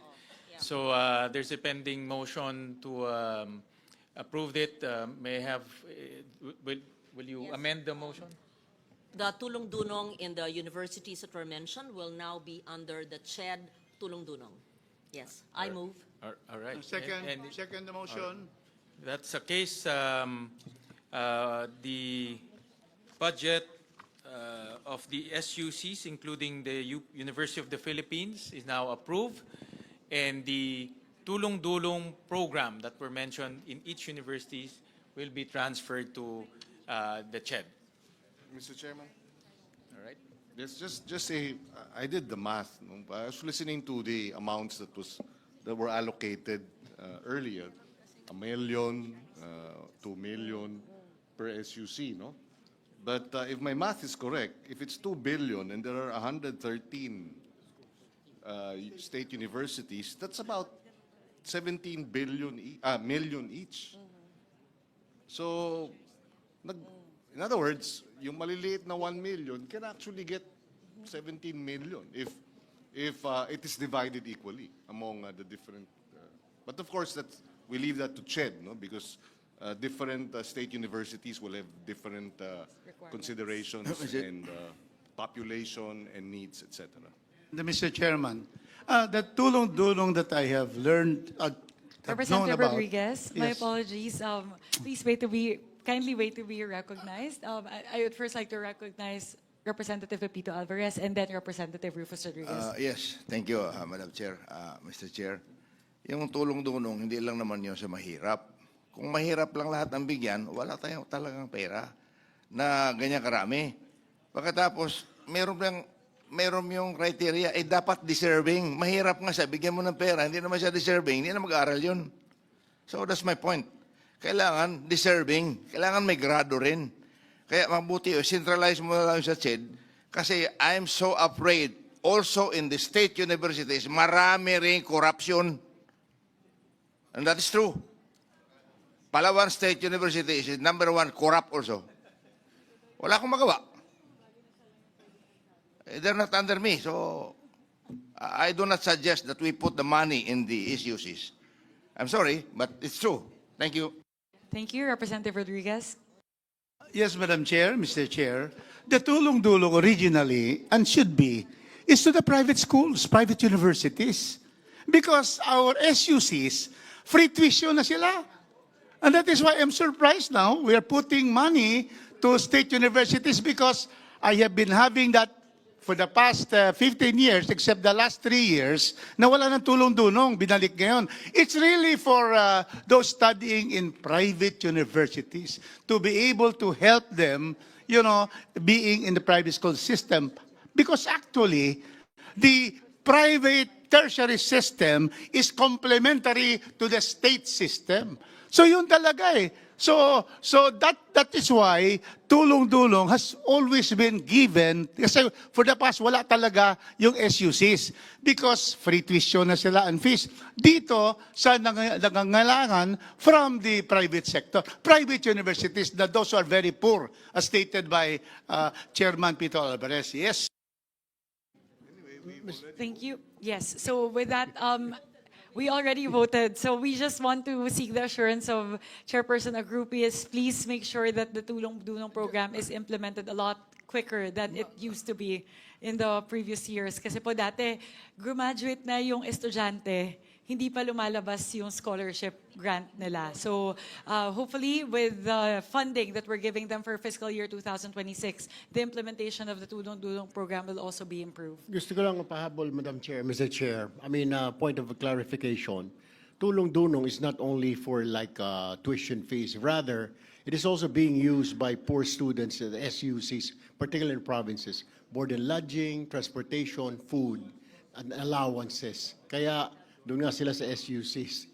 So there's a pending motion to approve it. May I have, will you amend the motion? The tulong-dunong in the universities that were mentioned will now be under the CHED tulong-dunong. Yes, I move. All right. Second the motion. That's the case. The budget of the SUCs, including the University of the Philippines, is now approved, and the tulong-dulong program that were mentioned in each university will be transferred to the CHED. Mr. Chairman? All right. Yes, just I did the math. I was listening to the amounts that were allocated earlier. 1 million, 2 million per SUC, no? But if my math is correct, if it's 2 billion and there are 113 state universities, that's about 17 million each. So, in other words, yung maliliit na 1 million can actually get 17 million if it is divided equally among the different. But of course, we leave that to CHED, no? Because different state universities will have different considerations and population and needs, etc. Mr. Chairman, the tulong-dulong that I have learned, have known Representative about. Rodriguez, my Yes. apologies. Please kindly wait to be recognized. I would first like to recognize Representative Pepito Alvarez and then Representative Rufus Rodriguez. Yes, thank you, Madam Chair, Mr. Chair. Yung tulong-dunong, hindi lang naman yun sa mahirap. Kung mahirap lang lahat ng bigyan, wala tayong talagang pera na ganyan karami. Pagkatapos, meron yung criteria, dapat deserving. Mahirap nga siya, bigyan mo ng pera, hindi naman siya deserving, hindi na mag-aaral yun. So that's my point. Kailangan deserving, kailangan may grado rin. Kaya mabuti, centralize mo na lang sa CHED kasi I'm so afraid also in the state universities, marami rin corruption. And that is true. Palawan State University is number 1 corrupt also. Wala akong magawa. They're not under me, so I do not suggest that we put the money in the SUCs. I'm sorry, but it's true. Thank you. Thank you, Representative Rodriguez. Yes, Madam Chair, Mr. Chair. The tulong-dulong originally, and should be, is to the private schools, private universities. Because our SUCs, free tuition na sila. And that is why I'm surprised now we are putting money to state universities because I have been having that for the past 15 years, except the last 3 years, na wala ng tulong-dunong, binalik ngayon. It's really for those studying in private universities to be able to help them, being in the private school system. Because actually, the private tertiary system is complementary to the state system. So yun talaga eh. So that is why tulong-dulong has always been given kasi for the past wala talaga yung SUCs because free tuition na sila and fees dito sa nangangailangan from the private sector. Private universities that those who are very poor as stated by Chairman Pito Alvarez. Yes. Thank you. Yes. So with that, we already voted. So we just want to seek the assurance of Chairperson Agrupias. Please make sure that the Tulong Dunong program is implemented a lot quicker than it used to be in the previous years. Kasi po dati, graduate na yung estudyante, hindi pa lumalabas yung scholarship grant nila. So hopefully with the funding that we're giving them for fiscal year 2026, the implementation of the Tulong Dunong program will also be improved. Gusto ko lang pahabol, Madam Chair, Mr. Chair. Point of clarification. Tulong-dunong is not only for tuition fees. Rather, it is also being used by poor students at the SUCs, particularly in provinces. Board and lodging, transportation, food, and allowances. Kaya doon nga sila sa SUCs.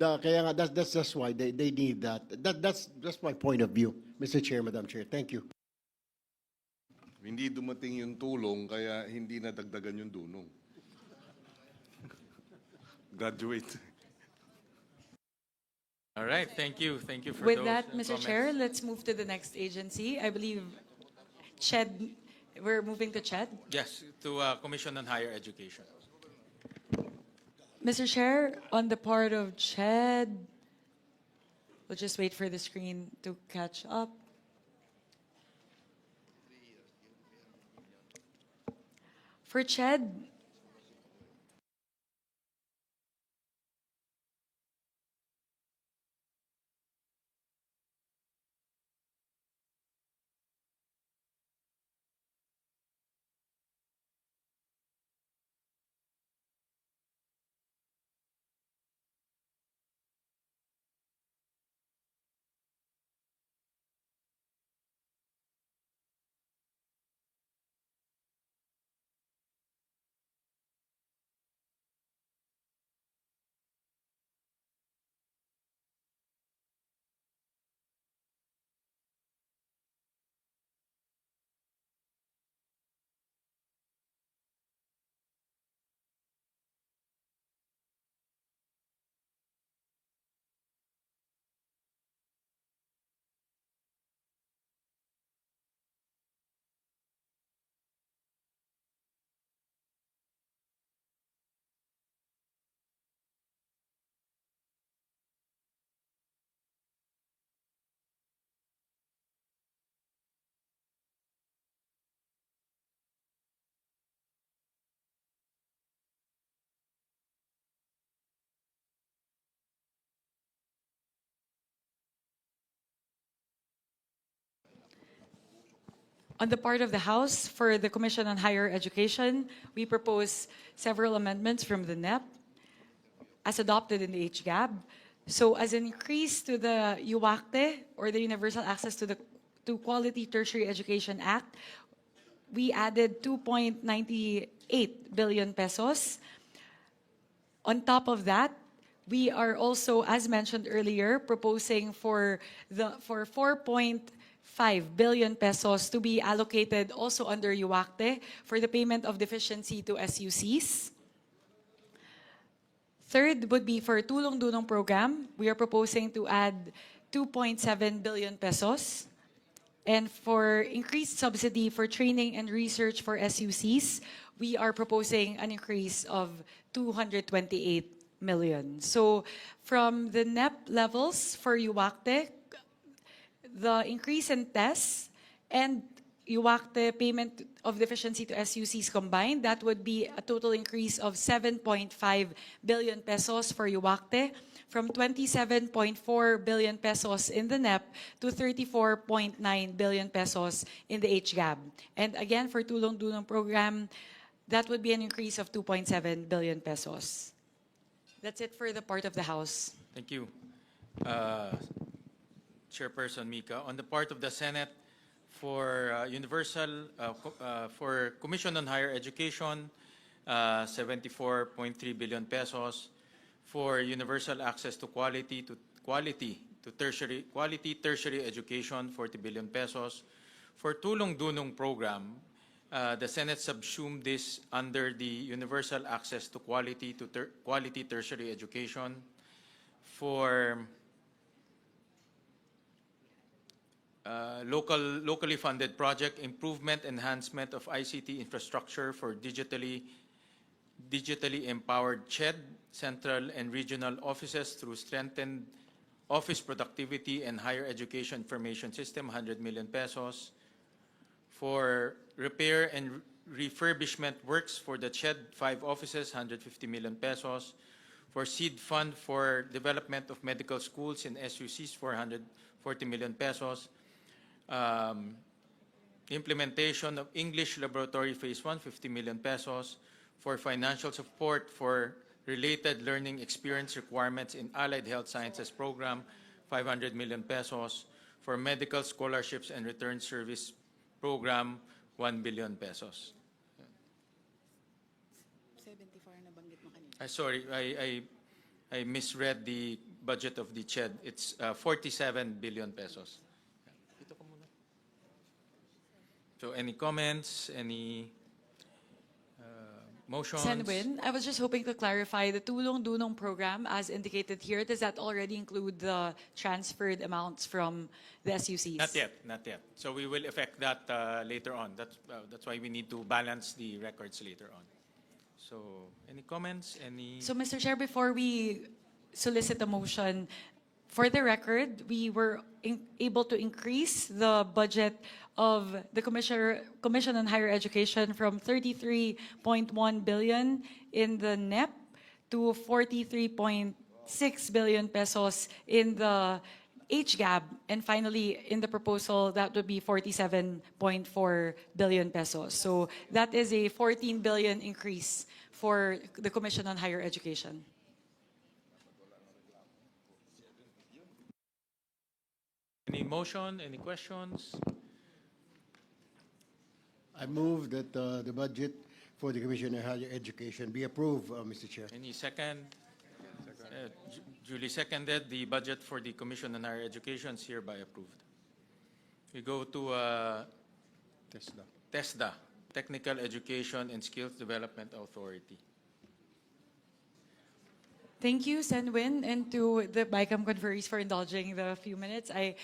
Kaya nga, that's just why they need that. That's my point of view, Mr. Chair, Madam Chair. Thank you. Hindi dumating yung tulong, kaya hindi nadagdagan yung dunong. Graduate. All right, thank you. Thank you for With those that, Mr. comments. Chair, let's move to the next agency. I believe CHED, we're moving to CHED. Yes, to Commission on Higher Education. Mr. Chair, on the part of CHED, we'll just wait for the screen to catch up. For CHED, On the part of the House, for the Commission on Higher Education, we propose several amendments from the NEP as adopted in the HGAB. So as an increase to the UACTE, or the Universal Access to Quality Tertiary Education Act, we added 2.98 billion pesos. On top of that, we are also, as mentioned earlier, proposing for 4.5 billion pesos to be allocated also under UACTE for the payment of deficiency to SUCs. Third would be for Tulong Dunong program. We are proposing to add 2.7 billion pesos. And for increased subsidy for training and research for SUCs, we are proposing an increase of 228 million. So from the NEP levels for UACTE, the increase in tests and UACTE payment of deficiency to SUCs combined, that would be a total increase of 7.5 billion pesos for UACTE, from 27.4 billion pesos in the NEP to 34.9 billion pesos in the HGAB. And again, for Tulong Dunong program, that would be an increase of 2.7 billion pesos. That's it for the part of the House. Thank you, Chairperson Mika. On the part of the Senate, for for Commission on Higher Education, 74.3 billion pesos. For universal access to quality tertiary education, 40 billion pesos. For Tulong Dunong program, the Senate subsumed this under the universal access to quality tertiary education. For locally funded project, improvement, enhancement of ICT infrastructure for digitally empowered CHED, central and regional offices through strengthened office productivity and higher education information system, 100 million pesos. For repair and refurbishment works for the CHED 5 offices, 150 million pesos. For seed fund for development of medical schools in SUCs, 440 million pesos. Implementation of English Laboratory Phase 1, 50 million pesos. For financial support for related learning experience requirements in Allied Health Sciences Program, 500 million pesos. For medical scholarships and return service program, 1 billion pesos. 74 na banggit mo kanina. Sorry, I misread the budget of the CHED. It's 47 billion pesos. So any comments, any motions? Senwin, I was just hoping to clarify the Tulong Dunong program, as indicated here, does that already include the transferred amounts from the SUCs? Not yet. So we will effect that later on. That's why we need to balance the records later on. So any comments? So Mr. Chair, before we solicit a motion, for the record, we were able to increase the budget of the Commission on Higher Education from 33.1 billion in the NEP to 43.6 billion pesos in the HGAB. And finally, in the proposal, that would be 47.4 billion pesos. So that is a 14 billion increase for the Commission on Higher Education. Any motion, any questions? I move that the budget for the Commission on Higher Education be approved, Mr. Chair. Any second? Duly seconded. The budget for the Commission on Higher Education is hereby approved. We go to TESDA, Technical Education and Skills Development Authority. Thank you, Senwin, and to the BICAM conferees for indulging the few minutes. I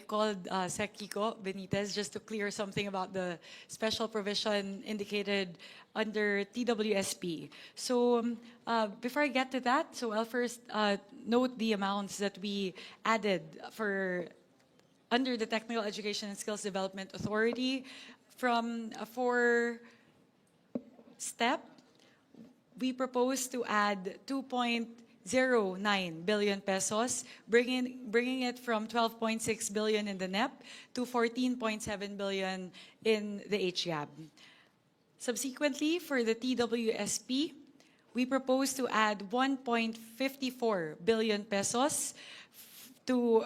called Sec Kiko Benitez just to clear something about the special provision indicated under TWSP. So before I get to that, so I'll first note the amounts that we added for under the Technical Education and Skills Development Authority from a 4-step. We propose to add 2.0 billion pesos, bringing it from 12.6 billion in the NEP to 14.7 billion in the HGAB. Subsequently, for the TWSP, we propose to add 1.54 billion pesos to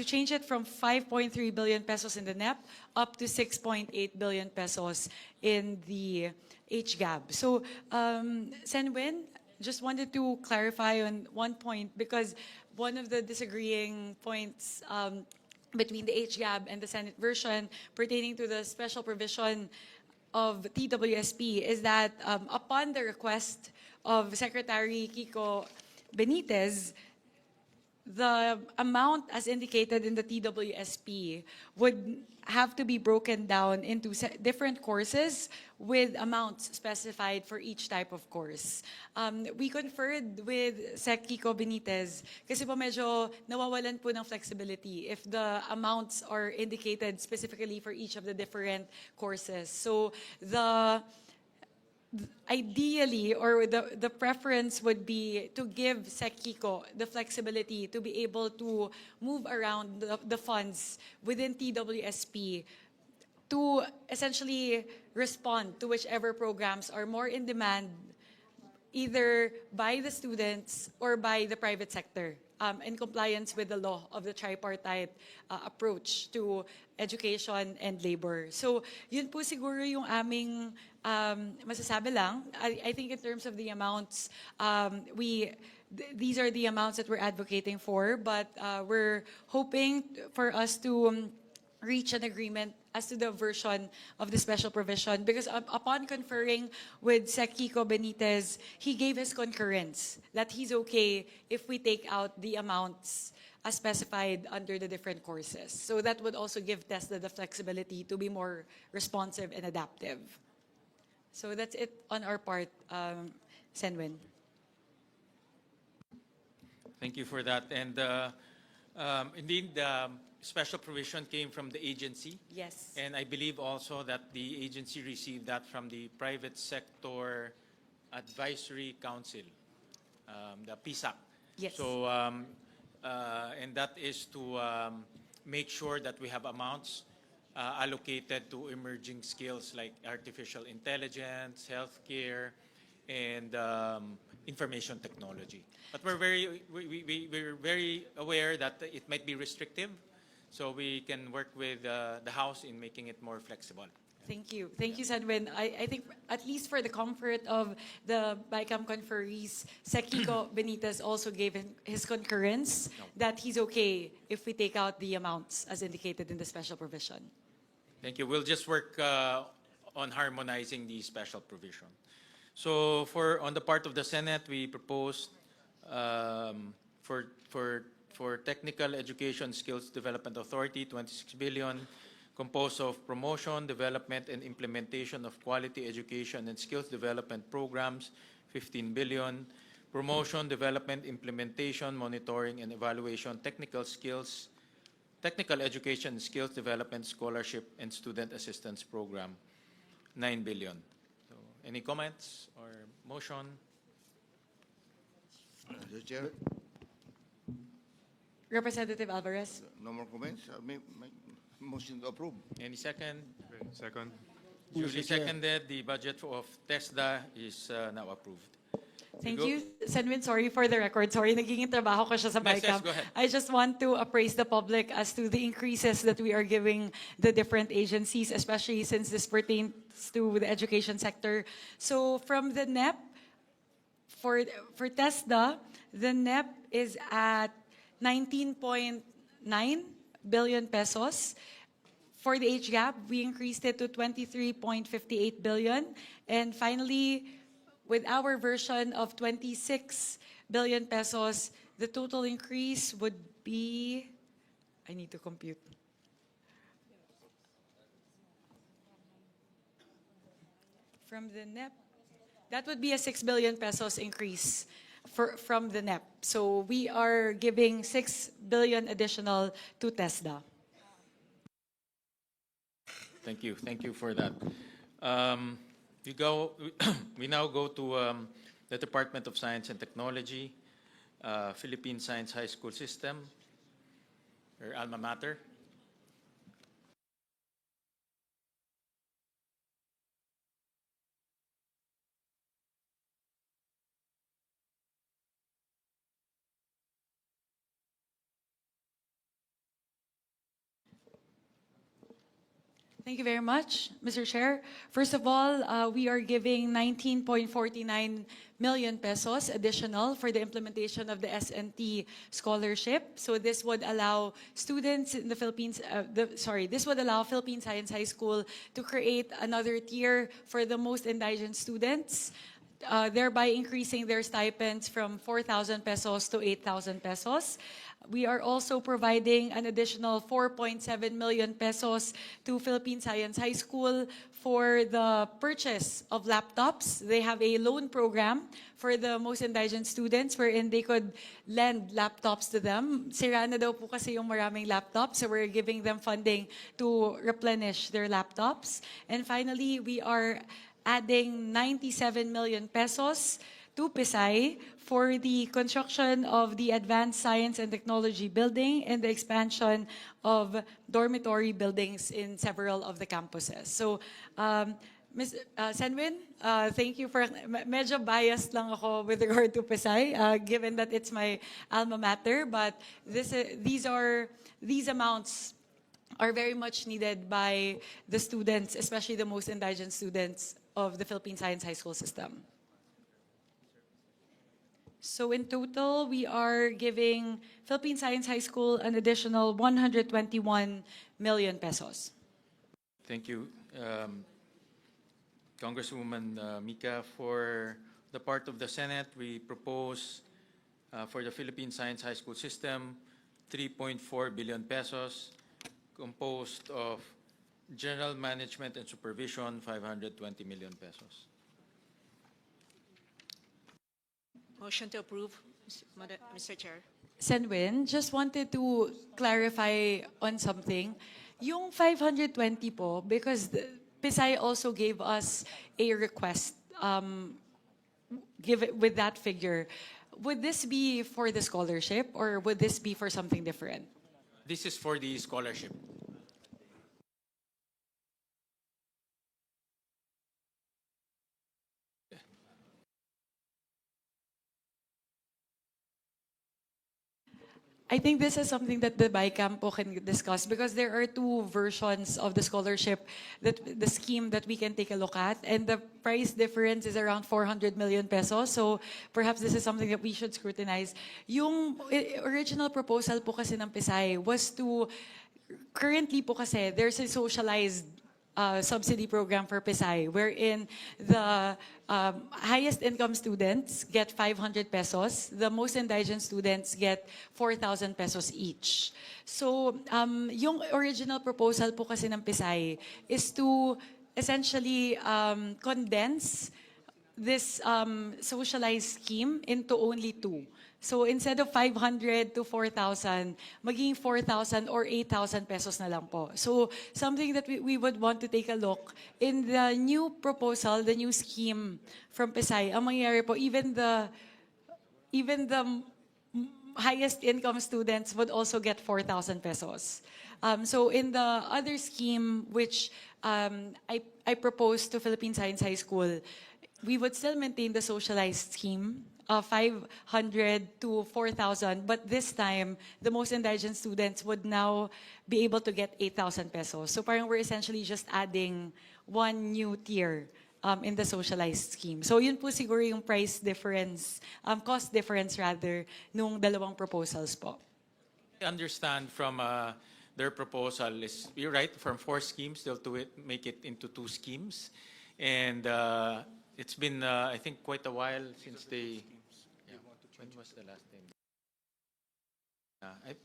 change it from 5.3 billion pesos in the NEP up to 6.8 billion pesos in the HGAB. So, Senwin, just wanted to clarify on one point because one of the disagreeing points between the HGAB and the Senate version pertaining to the special provision of TWSP is that upon the request of Secretary Kiko Benitez, the amount as indicated in the TWSP would have to be broken down into different courses with amounts specified for each type of course. We conferred with Sec Kiko Benitez kasi po medyo nawawalan po ng flexibility if the amounts are indicated specifically for each of the different courses. So ideally, or the preference would be to give Sec Kiko the flexibility to be able to move around the funds within TWSP to essentially respond to whichever programs are more in demand either by the students or by the private sector, in compliance with the law of the tripartite approach to education and labor. So, yun po siguro yung aming masasabi lang. I think in terms of the amounts, these are the amounts that we're advocating for, but we're hoping for us to reach an agreement as to the version of the special provision because upon conferring with Sec Kiko Benitez, he gave his concurrence that he's okay if we take out the amounts as specified under the different courses. So that would also give TESDA the flexibility to be more responsive and adaptive. So that's it on our part, Senwin. Thank you for that. And indeed, special provision came from the agency. Yes. And I believe also that the agency received that from the Private Sector Advisory Council, the PSAC. Yes. So, and that is to make sure that we have amounts allocated to emerging skills like artificial intelligence, healthcare, and information technology. But we're very aware that it might be restrictive. So we can work with the House in making it more flexible. Thank you. Thank you, Senwin. I think at least for the comfort of the BICAM conferees, Sec Kiko Benitez also gave his concurrence that he's okay if we take out the amounts as indicated in the special provision. Thank you. We'll just work on harmonizing the special provision. So on the part of the Senate, we proposed for Technical Education Skills Development Authority, 26 billion, composed of promotion, development, and implementation of quality education and skills development programs, 15 billion, promotion, development, implementation, monitoring, and evaluation, technical education and skills development scholarship and student assistance program, 9 billion. So, any comments or motion? Mr. Chair, Representative Alvarez. no more comments. Motion to approve. Any second? Second. Duly seconded. The budget of TESDA is now approved. Thank you, Senwin. Sorry for the record. Sorry, naging trabaho ko siya sa Yes, BICAM. go ahead. I just want to appraise the public as to the increases that we are giving the different agencies, especially since this pertains to the education sector. So from the NEP, for TESDA, the NEP is at 19.9 billion pesos. For the HGAB, we increased it to 23.58 billion. And finally, with our version of 26 billion pesos, the total increase would be, I need to compute. From the NEP, that would be a 6 billion pesos increase from the NEP. So we are giving 6 billion additional to TESDA. Thank you. Thank you for that. We now go to the Department of Science and Technology. Philippine Science High School System, or alma mater. Thank you very much, Mr. Chair. First of all, we are giving 19.49 million pesos additional for the implementation of the SNT scholarship. So this would allow students in the Philippines, this would allow Philippine Science High School to create another tier for the most indigent students, thereby increasing their stipends from 4,000 pesos to 8,000 pesos. We are also providing an additional 4.7 million pesos to Philippine Science High School for the purchase of laptops. They have a loan program for the most indigent students wherein they could lend laptops to them. Sira na daw po kasi yung maraming laptops, so we're giving them funding to replenish their laptops. And finally, we are adding 97 million pesos to Pisay for the construction of the Advanced Science and Technology building and the expansion of dormitory buildings in several of the campuses. So, Ms. Senwin, thank you for, medyo biased lang ako with regard to Pisay, given that it's my alma mater, but these amounts are very much needed by the students, especially the most indigent students of the Philippine Science High School system. So in total, we are giving Philippine Science High School an additional 121 million pesos. Thank you, Congresswoman Mika. For the part of the Senate, we propose for the Philippine Science High School system 3.4 billion pesos, composed of general management and supervision 520 million pesos. Motion to approve, Mr. Chair. Senwin, just wanted to clarify on something. Yung 520 po, because Pisay also gave us a request with that figure. Would this be for the scholarship or would this be for something different? This is for the scholarship. I think this is something that the BICAM po can discuss because there are two versions of the scholarship, the scheme that we can take a look at, and the price difference is around 400 million pesos. So perhaps this is something that we should scrutinize. Yung original proposal po kasi ng Pisay was to, currently po kasi there's a socialized subsidy program for Pisay, wherein the highest income students get 500 pesos, the most indigent students get 4,000 pesos each. So, yung original proposal po kasi ng Pisay is to essentially condense this socialized scheme into only two. So instead of 500 to 4,000, maging 4,000 or 8,000 pesos na lang po. So something that we would want to take a look in the new proposal, the new scheme from Pisay, ang mangyayari po, even the highest income students would also get 4,000 pesos. So in the other scheme, which I proposed to Philippine Science High School, we would still maintain the socialized scheme of 500 to 4,000, but this time, the most indigent students would now be able to get 8,000 pesos. So parang we're essentially just adding one new tier in the socialized scheme. So yun po siguro yung price difference, cost difference rather, nung dalawang proposals po. I understand from their proposal is, you're right, from 4 schemes, they'll make it into 2 schemes. And it's been, I think, quite a while since they... Yeah. When was the last time?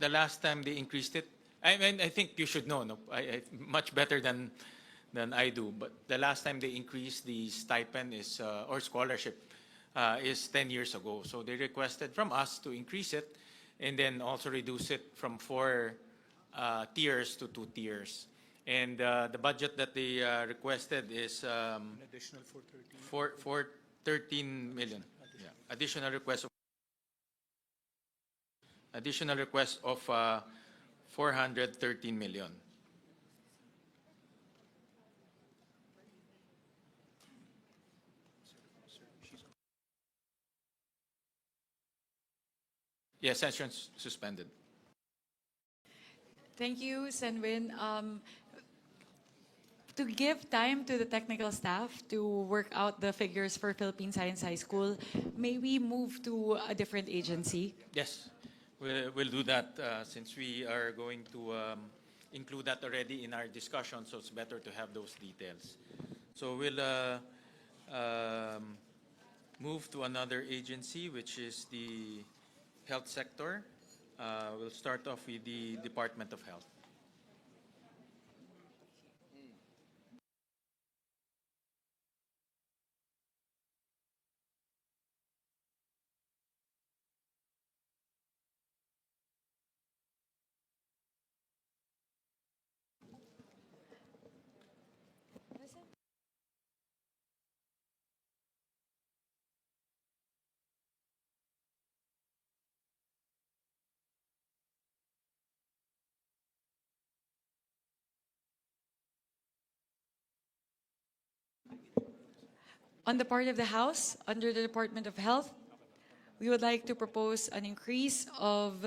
The last time they increased it, I mean, I think you should know, no? Much better than I do. But the last time they increased the stipend is or scholarship is 10 years ago. So they requested from us to increase it and then also reduce it from 4 tiers to 2 tiers. And the budget that they requested is An additional 413. 413 million. Yeah. Additional request of additional request of 413 million. Yes, session suspended. Thank you, Senwin. To give time to the technical staff to work out the figures for Philippine Science High School, may we move to a different agency? Yes, we'll do that since we are going to include that already in our discussion, so it's better to have those details. So we'll move to another agency, which is the health sector. We'll start off with the Department of Health. On the part of the House, under the Department of Health, we would like to propose an increase of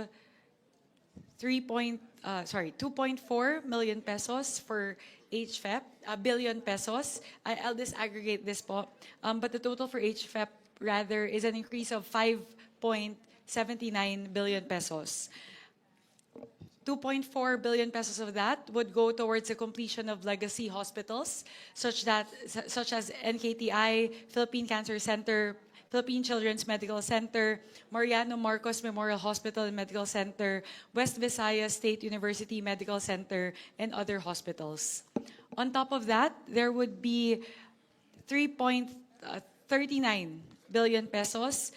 2.4 million pesos for HFEP, a billion pesos. I'll disaggregate this po. But the total for HFEP rather is an increase of 5.79 billion pesos. 2.4 billion pesos of that would go towards the completion of legacy hospitals, such as NKTI, Philippine Cancer Center, Philippine Children's Medical Center, Mariano Marcos Memorial Hospital and Medical Center, West Visayas State University Medical Center, and other hospitals. On top of that, there would be 3.39 billion pesos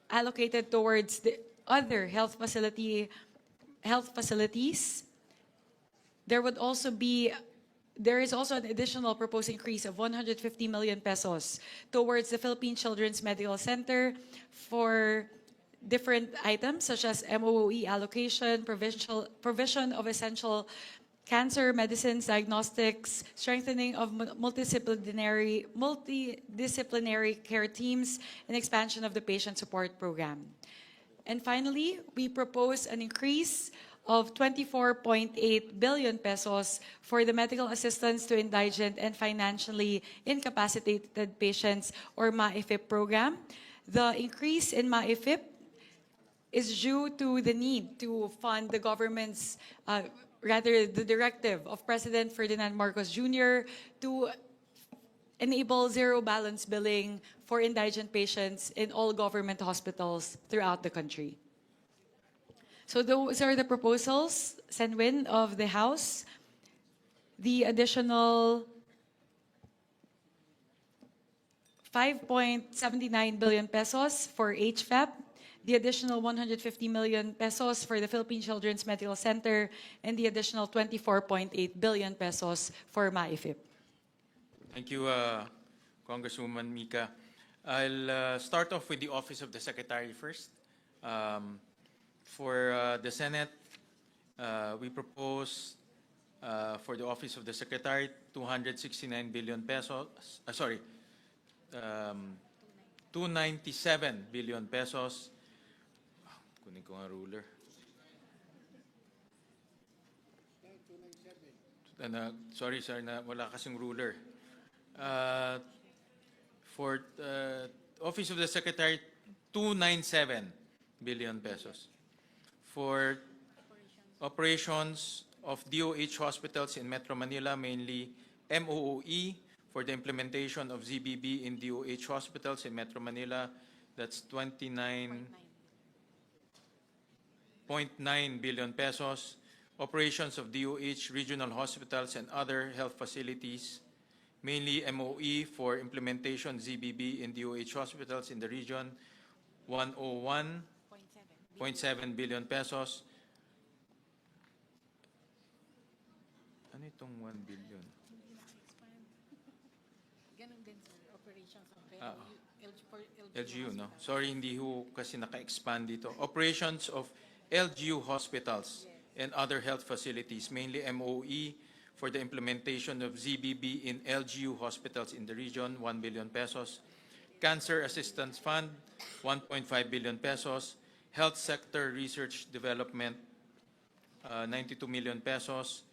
allocated towards the other health facilities. There is also an additional proposed increase of 150 million pesos towards the Philippine Children's Medical Center for different items such as MOE allocation, provision of essential cancer medicines, diagnostics, strengthening of multidisciplinary care teams, and expansion of the patient support program. And finally, we propose an increase of 24.8 billion pesos for the medical assistance to indigent and financially incapacitated patients, or MAIFIP program. The increase in MAIFIP is due to the need to fund the government's, the directive of President Ferdinand Marcos Jr. to enable zero balance billing for indigent patients in all government hospitals throughout the country. So those are the proposals, Senwin, of the House. The additional 5.79 billion pesos for HFEP, the additional 150 million pesos for the Philippine Children's Medical Center, and the additional 24.8 billion pesos for MAIFIP. Thank you, Congresswoman Mika. I'll start off with the Office of the Secretary first. For the Senate, we propose for the Office of the Secretary 269 billion pesos. 297 billion pesos. Kunin ko nga ruler. Sorry, sir, na wala kasing ruler. For Office of the Secretary, 297 billion pesos. For operations of DOH hospitals in Metro Manila, mainly MOOE, for the implementation of ZBB in DOH hospitals in Metro Manila, that's 29.9 billion pesos. Operations of DOH regional hospitals and other health facilities, mainly MOE, for implementation ZBB in DOH hospitals in the region, 101.7 billion pesos. Ano itong 1 billion? LGU, no? Sorry, hindi ho kasi naka-expand dito. Operations of LGU hospitals and other health facilities, mainly MOE, for the implementation of ZBB in LGU hospitals in the region, 1 billion pesos. Cancer Assistance Fund, 1.5 billion pesos. Health Sector Research Development, 92 million pesos.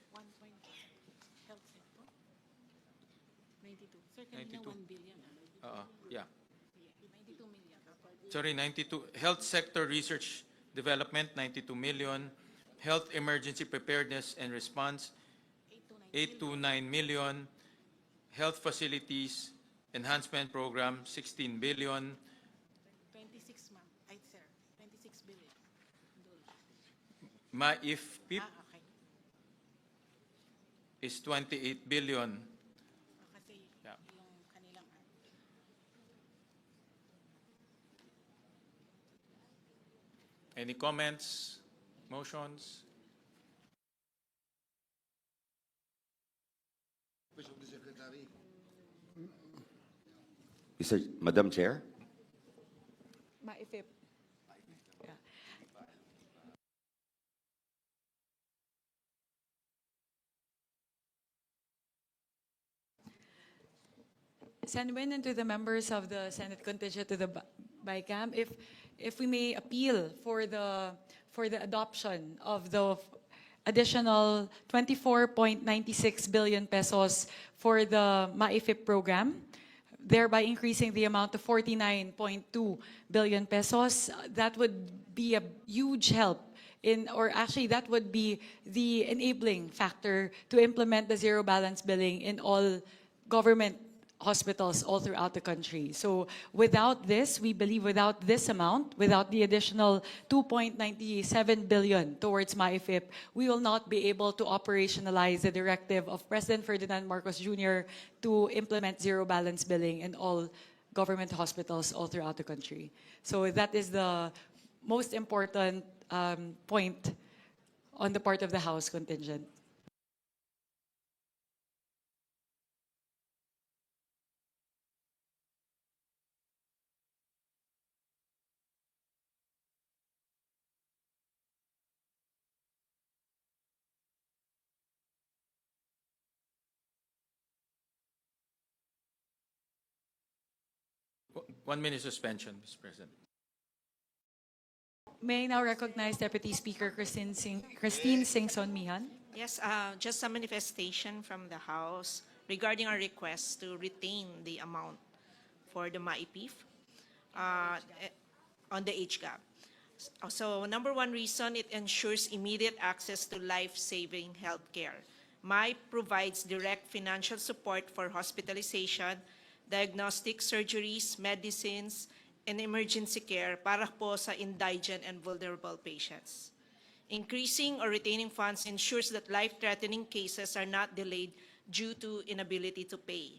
92. Sir, kanina 92. 1 billion. Yeah. 92 million. Sorry, 92. Health Sector Research Development, 92 million. Health Emergency Preparedness and Response, 829 million. Health Facilities Enhancement Program, 16 billion. 26, ma'am. Ay, sir. 26 billion. MAIF-PIP Okay. is 28 billion. Kasi Yeah. yung kanilang Any comments, motions? Madam Chair? MAIFIP. Yeah. Senwin, and to the members of the Senate contingent to the BICAM, if we may appeal for the adoption of the additional 24.96 billion pesos for the MAIFIP program, thereby increasing the amount to 49.2 billion pesos. That would be a huge help that would be the enabling factor to implement the zero balance billing in all government hospitals all throughout the country. So without this, we believe without this amount, without the additional 2.97 billion towards MAIFIP, we will not be able to operationalize the directive of President Ferdinand Marcos Jr. to implement zero balance billing in all government hospitals all throughout the country. So that is the most important point on the part of the House contingent. One minute suspension, Mr. President. May I now recognize Deputy Speaker Christine Singson Mihan? Yes, just a manifestation from the House regarding our request to retain the amount for the MAIPIF on the age gap. So number one reason, it ensures immediate access to life-saving healthcare. MAIP provides direct financial support for hospitalization, diagnostic surgeries, medicines, and emergency care para po sa indigent and vulnerable patients. Increasing or retaining funds ensures that life-threatening cases are not delayed due to inability to pay.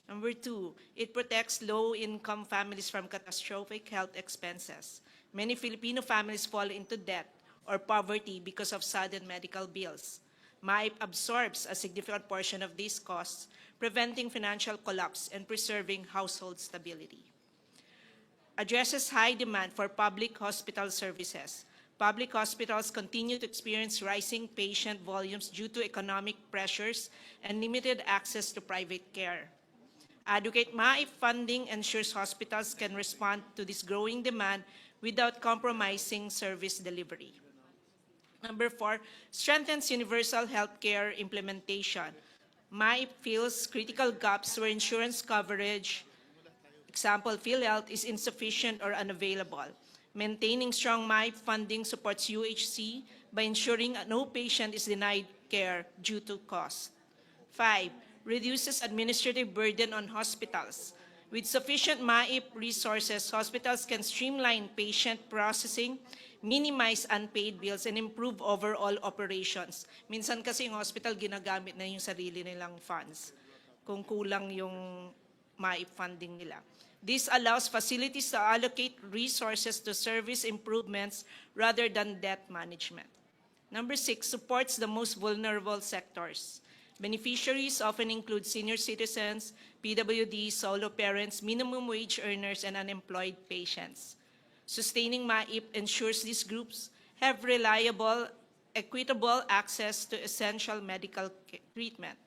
Number two, it protects low-income families from catastrophic health expenses. Many Filipino families fall into debt or poverty because of sudden medical bills. MAIP absorbs a significant portion of these costs, preventing financial collapse and preserving household stability. Addresses high demand for public hospital services. Public hospitals continue to experience rising patient volumes due to economic pressures and limited access to private care. Adequate MAIP funding ensures hospitals can respond to this growing demand without compromising service delivery. Number four, strengthens universal healthcare implementation. MAIP fills critical gaps where insurance coverage, example, PhilHealth, is insufficient or unavailable. Maintaining strong MAIP funding supports UHC by ensuring no patient is denied care due to cost. 5, reduces administrative burden on hospitals. With sufficient MAIP resources, hospitals can streamline patient processing, minimize unpaid bills, and improve overall operations. Minsan kasi yung hospital ginagamit na yung sarili nilang funds kung kulang yung MAIP funding nila. This allows facilities to allocate resources to service improvements rather than debt management. Number 6, supports the most vulnerable sectors. Beneficiaries often include senior citizens, PWDs, solo parents, minimum wage earners, and unemployed patients. Sustaining MAIP ensures these groups have reliable, equitable access to essential medical treatment.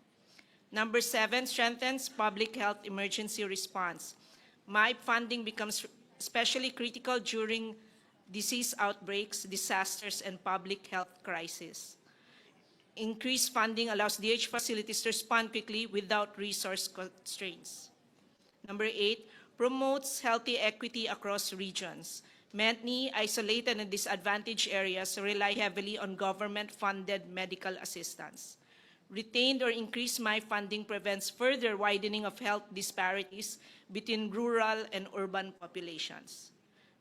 Number 7, strengthens public health emergency response. MIP funding becomes especially critical during disease outbreaks, disasters, and public health crises. Increased funding allows DH facilities to respond quickly without resource constraints. Number 8, promotes healthy equity across regions. Many isolated and disadvantaged areas rely heavily on government-funded medical assistance. Retained or increased MI funding prevents further widening of health disparities between rural and urban populations.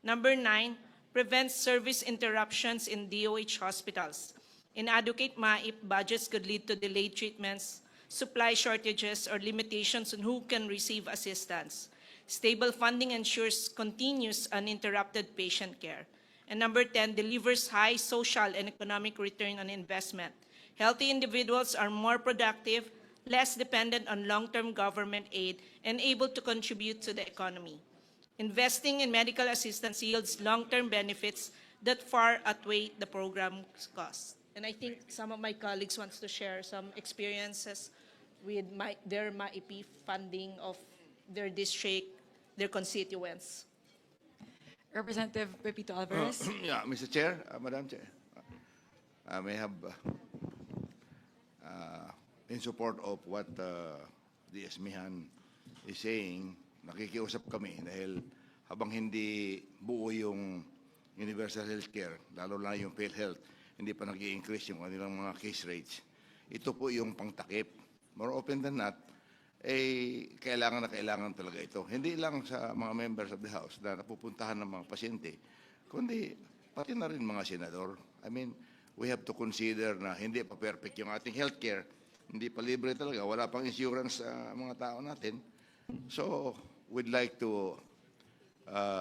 Number 9, prevents service interruptions in DOH hospitals. Inadequate MAIP budgets could lead to delayed treatments, supply shortages, or limitations on who can receive assistance. Stable funding ensures continuous uninterrupted patient care. And number 10, delivers high social and economic return on investment. Healthy individuals are more productive, less dependent on long-term government aid, and able to contribute to the economy. Investing in medical assistance yields long-term benefits that far outweigh the program's costs. And I think some of my colleagues wants to share some experiences with their MAIP funding of their district, their constituents. Representative Pepito Alvarez. Yeah, Mr. Chair, Madam Chair, I may have in support of what the Esmihan is saying, nakikiusap kami dahil habang hindi buo yung universal healthcare, lalo na yung PhilHealth, hindi pa nag-i-increase yung kanilang mga case rates. Ito po yung pangtakip. More open than not, kailangan na kailangan talaga ito. Hindi lang sa mga members of the House na napupuntahan ng mga pasyente, kundi pati na rin mga senador. I mean, we have to consider na hindi pa perfect yung ating healthcare. Hindi pa libre talaga. Wala pang insurance sa mga tao natin. So, we'd like to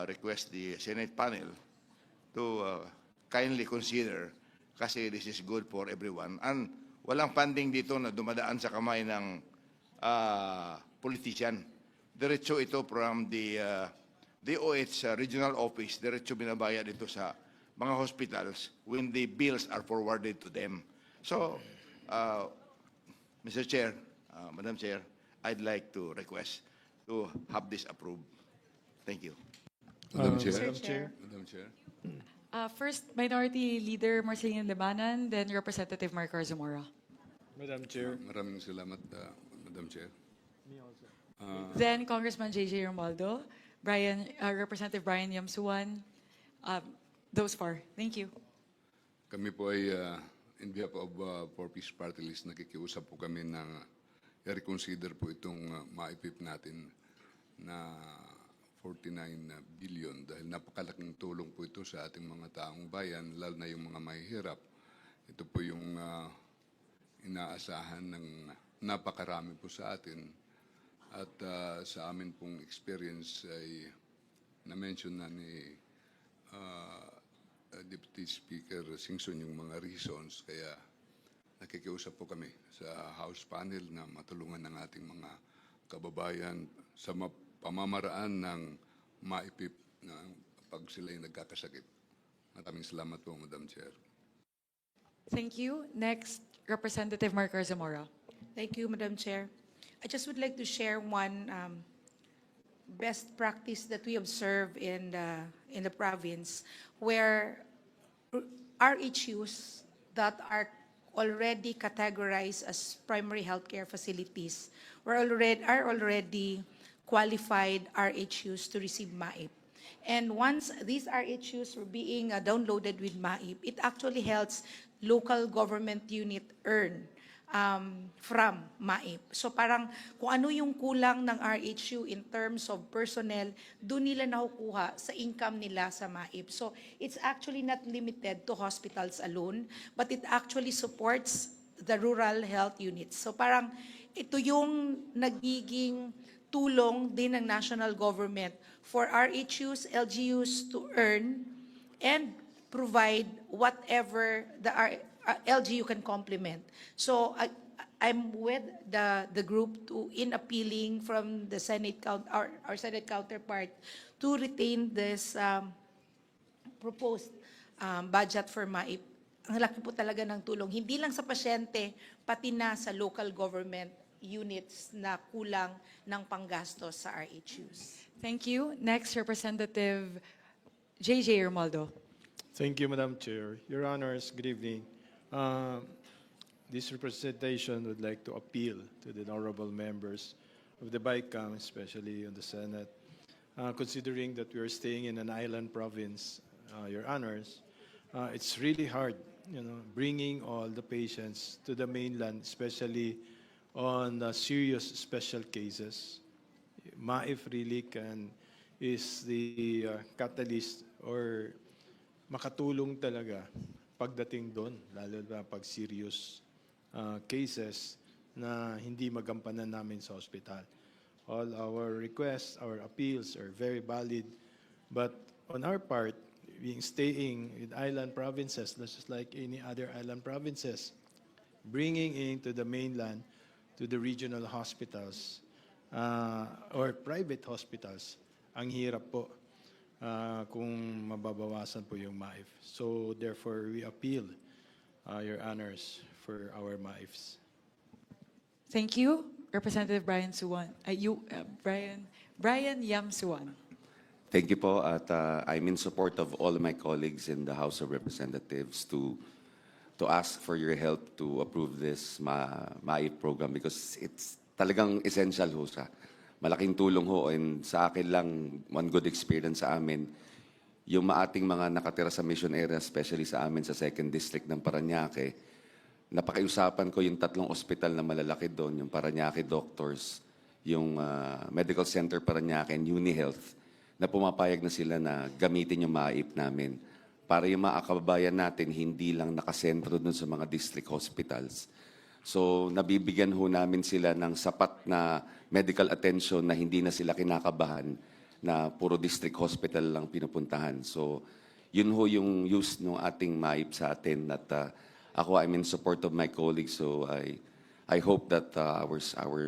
request the Senate panel to kindly consider kasi this is good for everyone. And walang funding dito na dumadaan sa kamay ng politician. Diretso ito from the DOH regional office. Diretso binabayad ito sa mga hospitals when the bills are forwarded to them. So, Mr. Chair, Madam Chair, I'd like to request to have this approved. Thank you. Madam Chair. Chair. Madam Chair. First, Minority Leader Marcelino Lebanan, then Representative Marco Zamora. Madam Chair. Maraming salamat, Madam Chair. Then Congressman J.J. Romualdo, Representative Brian Yamsuan, those four. Thank you. Kami po ay, in behalf of Four Peace Party List, nakikiusap po kami na i-reconsider po itong maipip natin na 49 billion dahil napakalaking tulong po ito sa ating mga taong bayan, lalo na yung mga mahihirap. Ito po yung inaasahan ng napakarami po sa atin. At sa amin pong experience ay na-mention na ni Deputy Speaker Singson yung mga reasons, kaya nakikiusap po kami sa House panel na matulungan ng ating mga kababayan sa pamamaraan ng maipip na pag sila'y nagkakasakit. Maraming salamat po, Madam Chair. Thank you. Next, Representative Marco Zamora. Thank you, Madam Chair. I just would like to share one best practice that we observe in the province, where RHUs that are already categorized as primary healthcare facilities are already qualified RHUs to receive MAIP. And once these RHUs were being downloaded with MAIP, it actually helps local government unit earn from MAIP. So parang kung ano yung kulang ng RHU in terms of personnel, doon nila nakukuha sa income nila sa MAIP. So it's actually not limited to hospitals alone, but it actually supports the rural health units. So parang ito yung nagiging tulong din ng national government for RHUs, LGUs to earn and provide whatever the LGU can complement. So I'm with the group in appealing from the Senate our Senate counterpart to retain this proposed budget for MAIP, ang laki po talaga ng tulong, hindi lang sa pasyente, pati na sa local government units na kulang ng panggastos sa RHUs. Thank you. Next, Representative JJ Romualdo. Thank you, Madam Chair. Your Honors, good evening. This representation would like to appeal to the honorable members of the BICAM, especially on the Senate, considering that we are staying in an island province, Your Honors. It's really hard, bringing all the patients to the mainland, especially on serious special cases. MAIF really is the catalyst or makatulong talaga pagdating doon, lalo na pag serious cases na hindi magampanan namin sa hospital. All our requests, our appeals are very valid, but on our part, being staying in island provinces, just like any other island provinces, bringing into the mainland to the regional hospitals or private hospitals, ang hirap po kung mababawasan po yung MAIF. So therefore, we appeal, Your Honors, for our MAIFs. Thank you, Representative Brian Suwan. Brian Yam Suwan. Thank you po at I'm in support of all of my colleagues in the House of Representatives to ask for your help to approve this MAIP program because it's talagang essential ho siya. Malaking tulong ho and sa akin lang one good experience sa amin yung maating mga nakatira sa mission area, especially sa amin sa 2nd District ng Parañaque. Napakiusapan ko yung 3 ospital na malalaki doon, yung Parañaque Doctors, yung Medical Center Parañaque and UniHealth, na pumapayag na sila na gamitin yung MAIP namin para yung mga kababayan natin hindi lang nakasentro dun sa mga district hospitals. So nabibigyan ho namin sila ng sapat na medical attention na hindi na sila kinakabahan na puro district hospital lang pinupuntahan. So yun ho yung use ng ating MAIP sa atin at ako I'm in support of my colleagues so I hope that our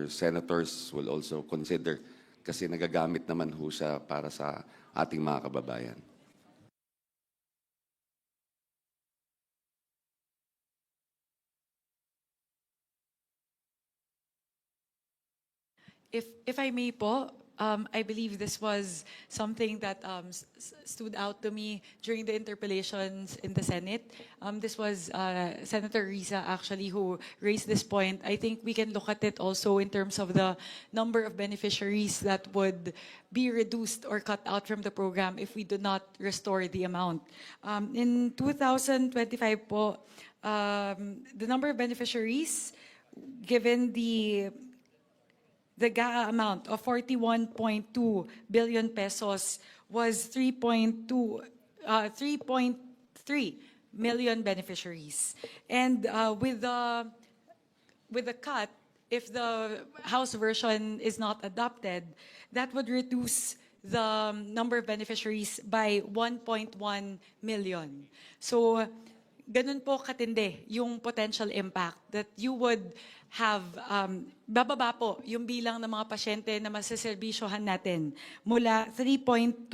senators will also consider kasi nagagamit naman ho siya para sa ating mga kababayan. If I may po, I believe this was something that stood out to me during the interpellations in the Senate. This was Senator Risa actually who raised this point. I think we can look at it also in terms of the number of beneficiaries that would be reduced or cut out from the program if we do not restore the amount. In 2025 po, the number of beneficiaries given the GAA amount of 41.2 billion pesos was 3.3 million beneficiaries. And with the cut, if the House version is not adopted, that would reduce the number of beneficiaries by 1.1 million. So, ganun po katindi yung potential impact that you would have, bababa po yung bilang ng mga pasyente na masaserbisyohan natin mula 3.2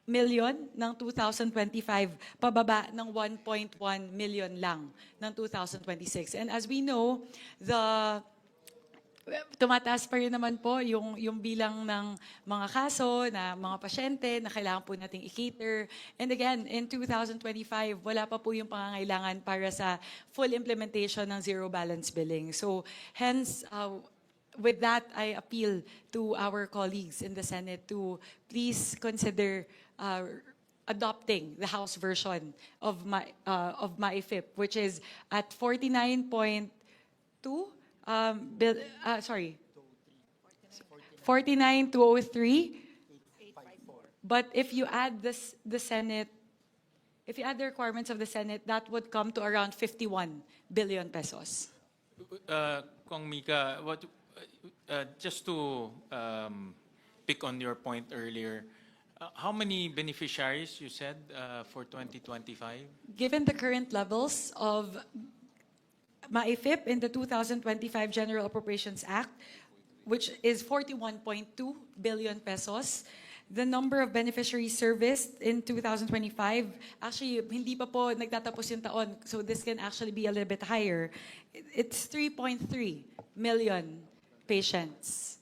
million ng 2025, pababa ng 1.1 million lang ng 2026. And as we know, tumataas pa rin naman po yung bilang ng mga kaso na mga pasyente na kailangan po nating i-cater. And again, in 2025, wala pa po yung pangangailangan para sa full implementation ng zero balance billing. So hence, with that, I appeal to our colleagues in the Senate to please consider adopting the House version of MAIFIP, which is at 49.2 49,203. But if you add the Senate, if you add the requirements of the Senate, that would come to around 51 billion pesos. Kong Mika, just to pick on your point earlier, how many beneficiaries you said for 2025? Given the current levels of MAIFIP in the 2025 General Appropriations Act, which is 41.2 billion pesos, the number of beneficiaries serviced in 2025, actually, hindi pa po nagtatapos yung taon, so this can actually be a little bit higher. It's 3.3 million patients.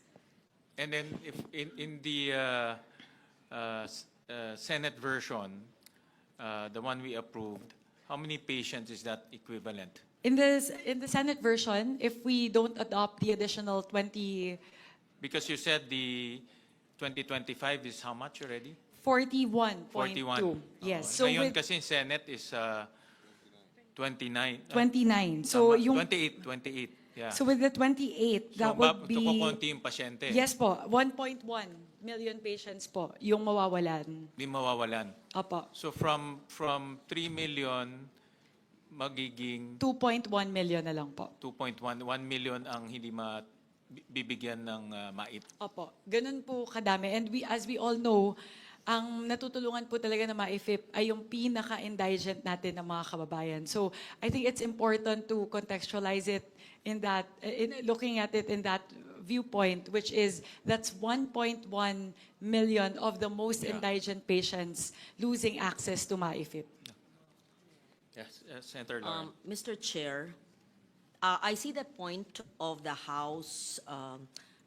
And then if in the Senate version, the one we approved, how many patients is that equivalent? In the Senate version, if we don't adopt the additional 20, Because you said the 2025 is how much already? 41.2. 41. Yes. So So ngayon with kasi Senate is 29. 29. So Tama, yung 28. Yeah. So with the 28, that would be kukunti yung pasyente. Yes po, 1.1 million patients po yung mawawalan. Di mawawalan. Opo. So from 3 million magiging 2.1 million na lang po. 2.1 million ang hindi bibigyan ng MAIP. Opo. Ganun po kadami. And as we all know, ang natutulungan po talaga ng MAIFIP ay yung pinaka-indigent natin ng mga kababayan. So I think it's important to contextualize it in that, looking at it in that viewpoint, which is that's 1.1 million of the most indigent patients losing access to MAIFIP. Yes, Senator Lauren. Mr. Chair, I see the point of the House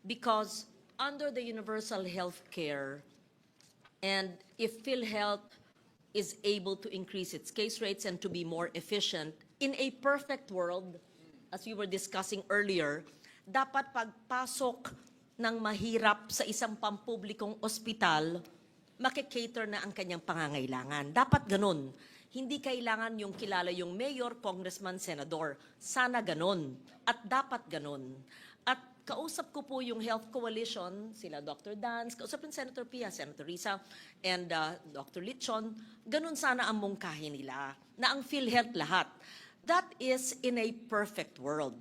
because under the universal health care, and if PhilHealth is able to increase its case rates and to be more efficient, in a perfect world, as we were discussing earlier, dapat pagpasok ng mahirap sa isang pampublikong ospital, makikater na ang kanyang pangangailangan. Dapat ganun. Hindi kailangan yung kilala yung mayor, congressman, senador. Sana ganon. At dapat ganon. At kausap ko po yung Health Coalition, sila Dr. Dance, kausap ng Senator Pia, Senator Risa, and Dr. Lichon. Ganon sana ang mungkahin nila, na ang PhilHealth lahat. That is in a perfect world.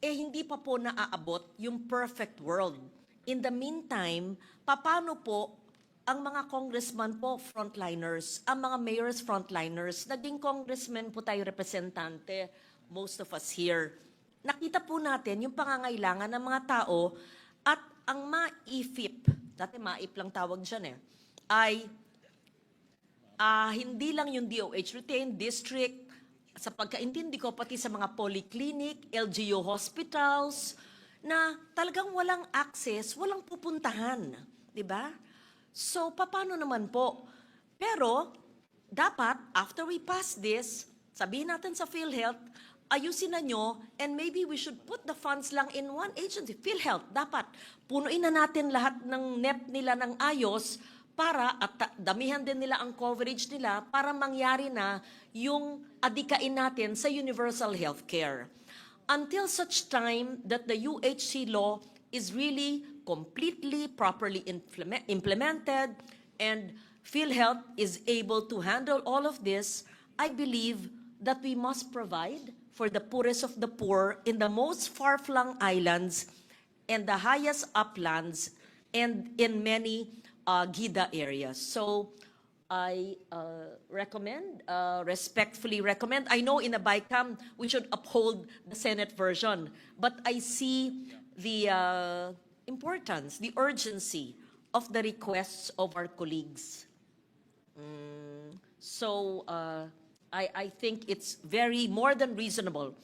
Eh hindi pa po naaabot yung perfect world. In the meantime, paano po ang mga congressman po, frontliners, ang mga mayors, frontliners, naging congressmen po tayo representante, most of us here. Nakita po natin yung pangangailangan ng mga tao at ang MAIFIP, dati MAIP lang tawag dyan ay hindi lang yung DOH retained, district, sa pagkaintindi ko pati sa mga polyclinic, LGU hospitals, na talagang walang access, walang pupuntahan. Di ba? So, paano naman po? Pero, dapat, after we pass this, sabihin natin sa PhilHealth, ayusin na nyo, and maybe we should put the funds lang in one agency. PhilHealth, dapat, punuin na natin lahat ng NEP nila ng ayos para, at damihan din nila ang coverage nila para mangyari na yung adikain natin sa universal health care. Until such time that the UHC law is really completely, properly implemented, and PhilHealth is able to handle all of this, I believe that we must provide for the poorest of the poor in the most far-flung islands and the highest uplands and in many GIDA areas. So I respectfully recommend. I know in a BICAM we should uphold the Senate version, but I see the importance, the urgency of the requests of our colleagues. So I think it's very more than reasonable.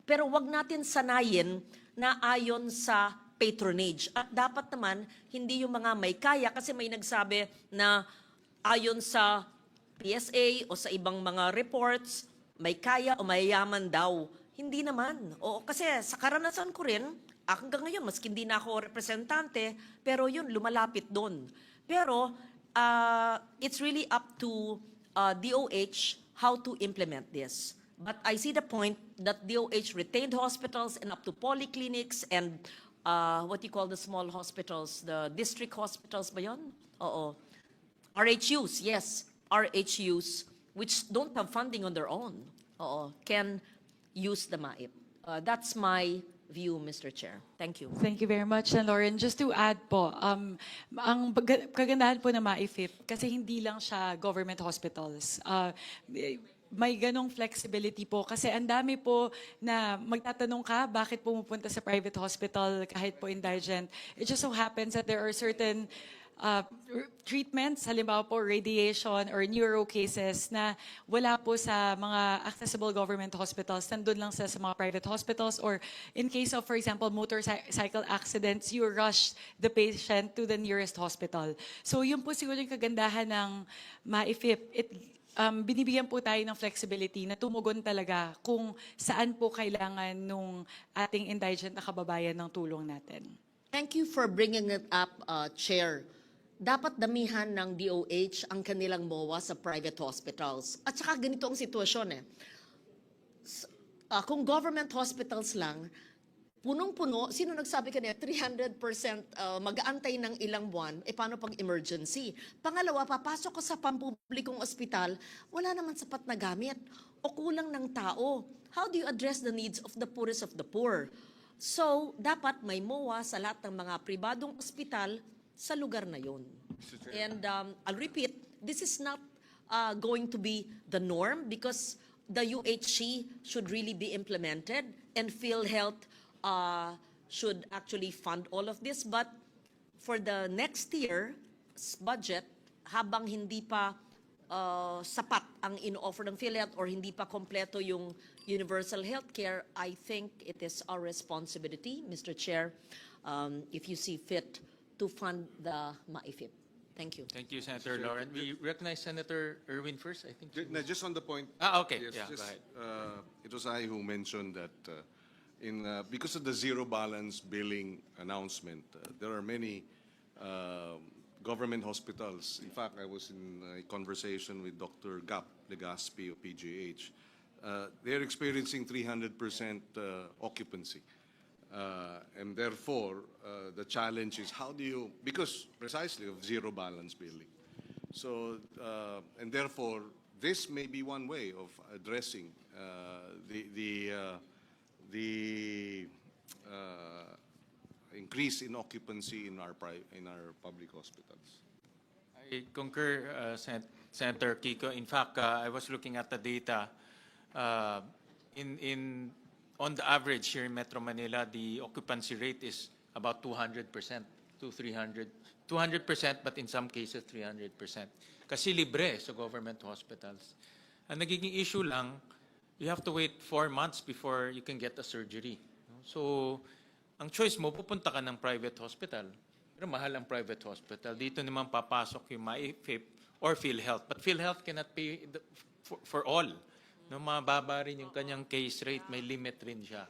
Pero wag natin sanayin na ayon sa patronage. At dapat naman, hindi yung mga may kaya, kasi may nagsabi na ayon sa PSA o sa ibang mga reports, may kaya o mayayaman daw. Hindi naman. O, kasi sa karanasan ko rin, hanggang ngayon, maski hindi na ako representante, pero yun, lumalapit doon. Pero, it's really up to DOH how to implement this. But I see the point that DOH retained hospitals and up to polyclinics and what you call the small hospitals, the district hospitals ba yun? Oo. RHUs, yes. RHUs, which don't have funding on their own, can use the MAIP. That's my view, Mr. Chair. Thank you. Thank you very much, Lauren. Just to add po, ang kagandahan po ng MAIFIP, kasi hindi lang siya government hospitals. May ganong flexibility po kasi ang dami po na magtatanong ka bakit pumupunta sa private hospital kahit po indigent. It just so happens that there are certain treatments, halimbawa po radiation or neuro cases na wala po sa mga accessible government hospitals, nandun lang sa mga private hospitals, or in case of, for example, motorcycle accidents, you rush the patient to the nearest hospital. So yun po siguro yung kagandahan ng MAIFIP. Binibigyan po tayo ng flexibility na tumugon talaga kung saan po kailangan nung ating indigent na kababayan ng tulong natin. Thank you for bringing it up, Chair. Dapat damihan ng DOH ang kanilang MOA sa private hospitals. At saka ganito ang sitwasyon eh. Kung government hospitals lang, punong-puno, sino nagsabi kanina, 300% mag-aantay ng ilang buwan, paano pag emergency? Pangalawa, papasok ko sa pampublikong ospital, wala naman sapat na gamit o kulang ng tao. How do you address the needs of the poorest of the poor? So, dapat may MOA sa lahat ng mga pribadong ospital sa lugar na yun. And I'll repeat, this is not going to be the norm because the UHC should really be implemented and PhilHealth should actually fund all of this. But for the next year's budget, habang hindi pa sapat ang in-offer ng PhilHealth or hindi pa kompleto yung universal healthcare, I think it is our responsibility, Mr. Chair, if you see fit, to fund the MAIFIP. Thank you. Thank you, Senator Lauren. We recognize Senator Erwin first, I think. Just on the point. Okay. Yes, Yeah, just, go ahead. it was I who mentioned that because of the zero balance billing announcement, there are many government hospitals. In fact, I was in a conversation with Dr. Gap Legaspi of PGH. They're experiencing 300% occupancy. And therefore, the challenge is how do you, because precisely of zero balance billing. So, and therefore, this may be one way of addressing the increase in occupancy in our public hospitals. I concur, Senator Kiko. In fact, I was looking at the data. On the average here in Metro Manila, the occupancy rate is about 200% to 200%, but in some cases 300%. Kasi libre sa government hospitals. Ang nagiging issue lang, you have to wait 4 months before you can get a surgery. So, ang choice mo, pupunta ka ng private hospital. Pero mahal ang private hospital. Dito naman papasok yung MAIFIP or PhilHealth. But PhilHealth cannot pay for all. No, mababa rin yung kanyang case rate, may limit rin siya.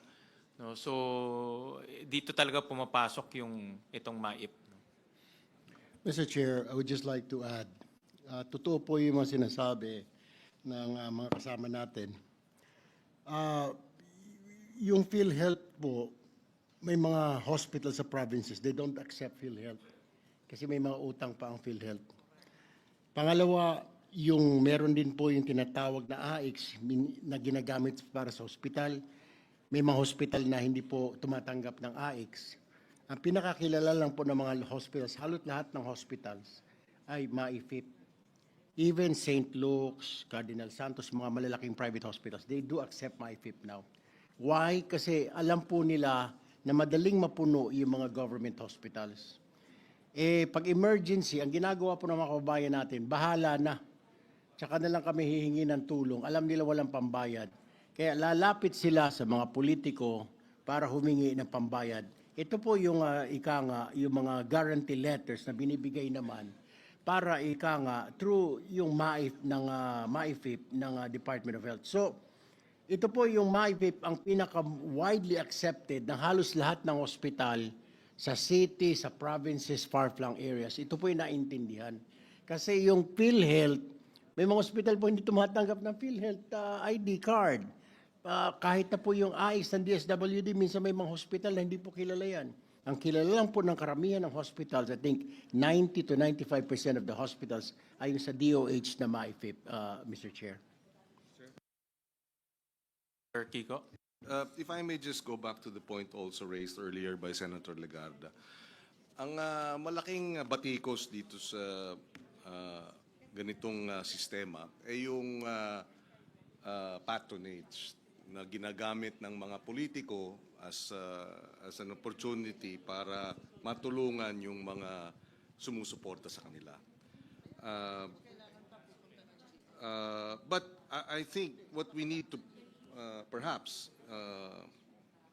No, so, dito talaga pumapasok yung itong MAIP. No? Mr. Chair, I would just like to add, totoo po yung mga sinasabi ng mga kasama natin. Yung PhilHealth po, may mga hospital sa provinces, they don't accept PhilHealth kasi may mga utang pa ang PhilHealth. Pangalawa, yung meron din po yung tinatawag na AIX na ginagamit para sa hospital. May mga hospital na hindi po tumatanggap ng AIX. Ang pinakakilala lang po ng mga hospitals, halos lahat ng hospitals ay MAIFIP. Even St. Luke's, Cardinal Santos, mga malalaking private hospitals, they do accept MAIFIP now. Why? Kasi alam po nila na madaling mapuno yung mga government hospitals. Pag emergency, ang ginagawa po ng mga kababayan natin, bahala na. Tsaka na lang kami hihingi ng tulong. Alam nila walang pambayad. Kaya lalapit sila sa mga politiko para humingi ng pambayad. Ito po yung yung mga guarantee letters na binibigay naman para through yung MAIFIP ng Department of Health. So, ito po yung MAIFIP ang pinaka-widely accepted ng halos lahat ng ospital sa city, sa provinces, far-flung areas. Ito po yung naintindihan. Kasi yung PhilHealth, may mga hospital po hindi tumatanggap ng PhilHealth ID card. Kahit na po yung AIX ng DSWD, minsan may mga hospital na hindi po kilala yan. Ang kilala lang po ng karamihan ng hospitals, I think 90 to 95% of the hospitals ay yung sa DOH na MAIFIP, Mr. Chair. Sir Kiko? If I may just go back to the point also raised earlier by Senator Legarda. Ang malaking batikos dito sa ganitong sistema ay yung patronage na ginagamit ng mga politiko as an opportunity para matulungan yung mga sumusuporta sa kanila. But I think what we need to perhaps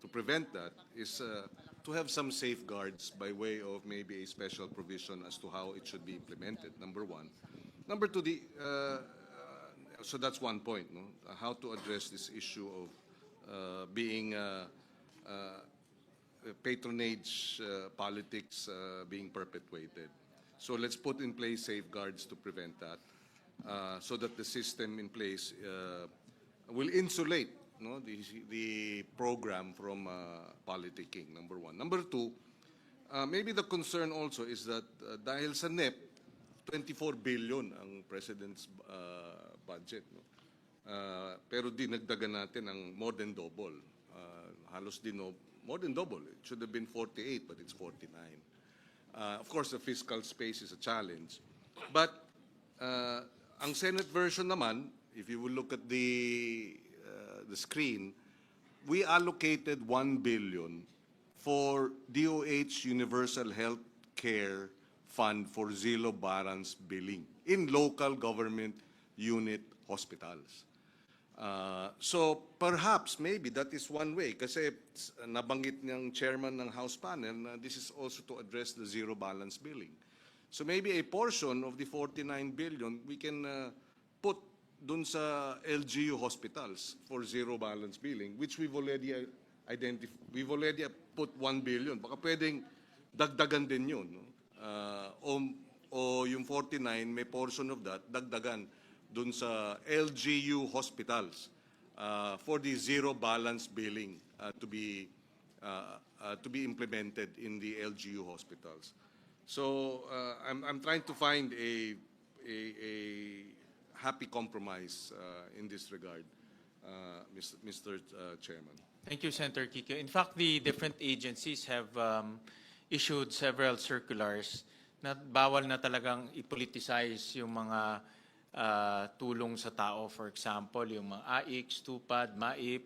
to prevent that is to have some safeguards by way of maybe a special provision as to how it should be implemented, number one. Number two, so that's one point, no? How to address this issue of being patronage politics being perpetuated. So let's put in place safeguards to prevent that, so that the system in place will insulate, no, the program from politicking, number one. Number two, maybe the concern also is that dahil sa NEP, 24 billion ang President's budget. No? Pero dinagdagan natin ang more than double. Halos more than double. It should have been 48, but it's 49. Of course, the fiscal space is a challenge. But ang Senate version naman, if you will look at the screen, we allocated 1 billion for DOH Universal Health Care Fund for zero balance billing in local government unit hospitals. So perhaps maybe that is one way, kasi nabanggit ng chairman ng House panel na this is also to address the zero balance billing. So maybe a portion of the 49 billion we can put dun sa LGU hospitals for zero balance billing, which we've already we've already put 1 billion. Baka pwedeng dagdagan din yun, no? O yung 49, may portion of that, dagdagan dun sa LGU hospitals for the zero balance billing to be implemented in the LGU hospitals. So I'm trying to find a happy compromise in this regard, Mr. Chairman. Thank you, Senator Kike. In fact, the different agencies have issued several circulars na bawal na talagang i-politicize yung mga tulong sa tao. For example, yung mga AIC, TUPAD, MAIP,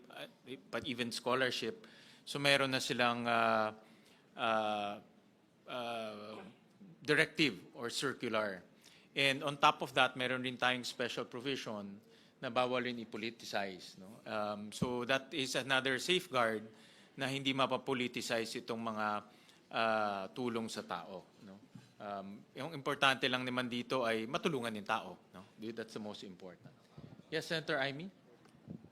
but even scholarship. So meron na silang directive or circular. And on top of that, meron rin tayong special provision na bawal rin i-politicize. No? So that is another safeguard na hindi mapapoliticize itong mga tulong sa tao. No? Yung importante lang naman dito ay matulungan yung tao. No? That's the most important. Yes, Senator Amy?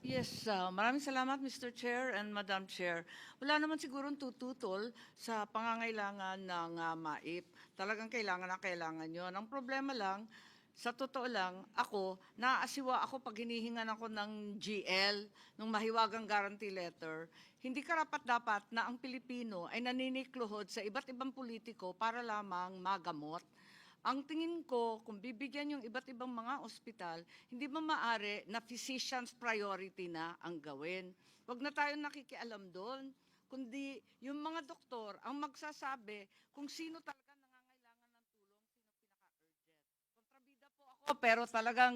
Yes, maraming salamat Mr. Chair and Madam Chair. Wala naman sigurong tututol sa pangangailangan ng MAIP. Talagang kailangan na kailangan yun. Ang problema lang, sa totoo lang, naaasiwa ako pag hinihingan ako ng GL, ng mahiwagang guarantee letter. Hindi karapat-dapat na ang Pilipino ay naninikluhod sa iba't ibang politiko para lamang magamot. Ang tingin ko, kung bibigyan yung iba't ibang mga ospital, hindi ba maaari na physician's priority na ang gawin? Huwag na tayo nakikialam doon, kundi yung mga doktor ang magsasabi kung sino talaga nangangailangan ng tulong, sino pinaka-urgent. Kontrabida po ako, pero talagang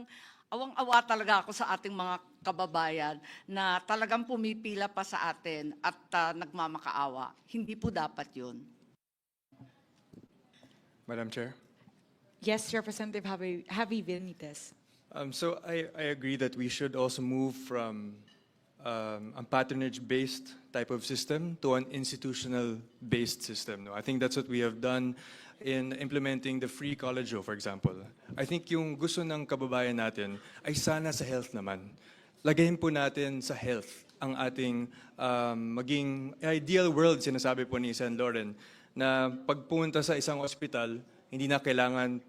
awang-awa talaga ako sa ating mga kababayan na talagang pumipila pa sa atin at nagmamakaawa. Hindi po dapat yun. Madam Chair. Yes, Representative Javi Benitez. So I agree that we should also move from a patronage-based type of system to an institutional-based system. No? I think that's what we have done in implementing the free college law, for example. I think yung gusto ng kababayan natin ay sana sa health naman. Lagayin po natin sa health ang ating maging ideal world, sinasabi po ni Sen. Loren, na pagpunta sa isang ospital, hindi na kailangan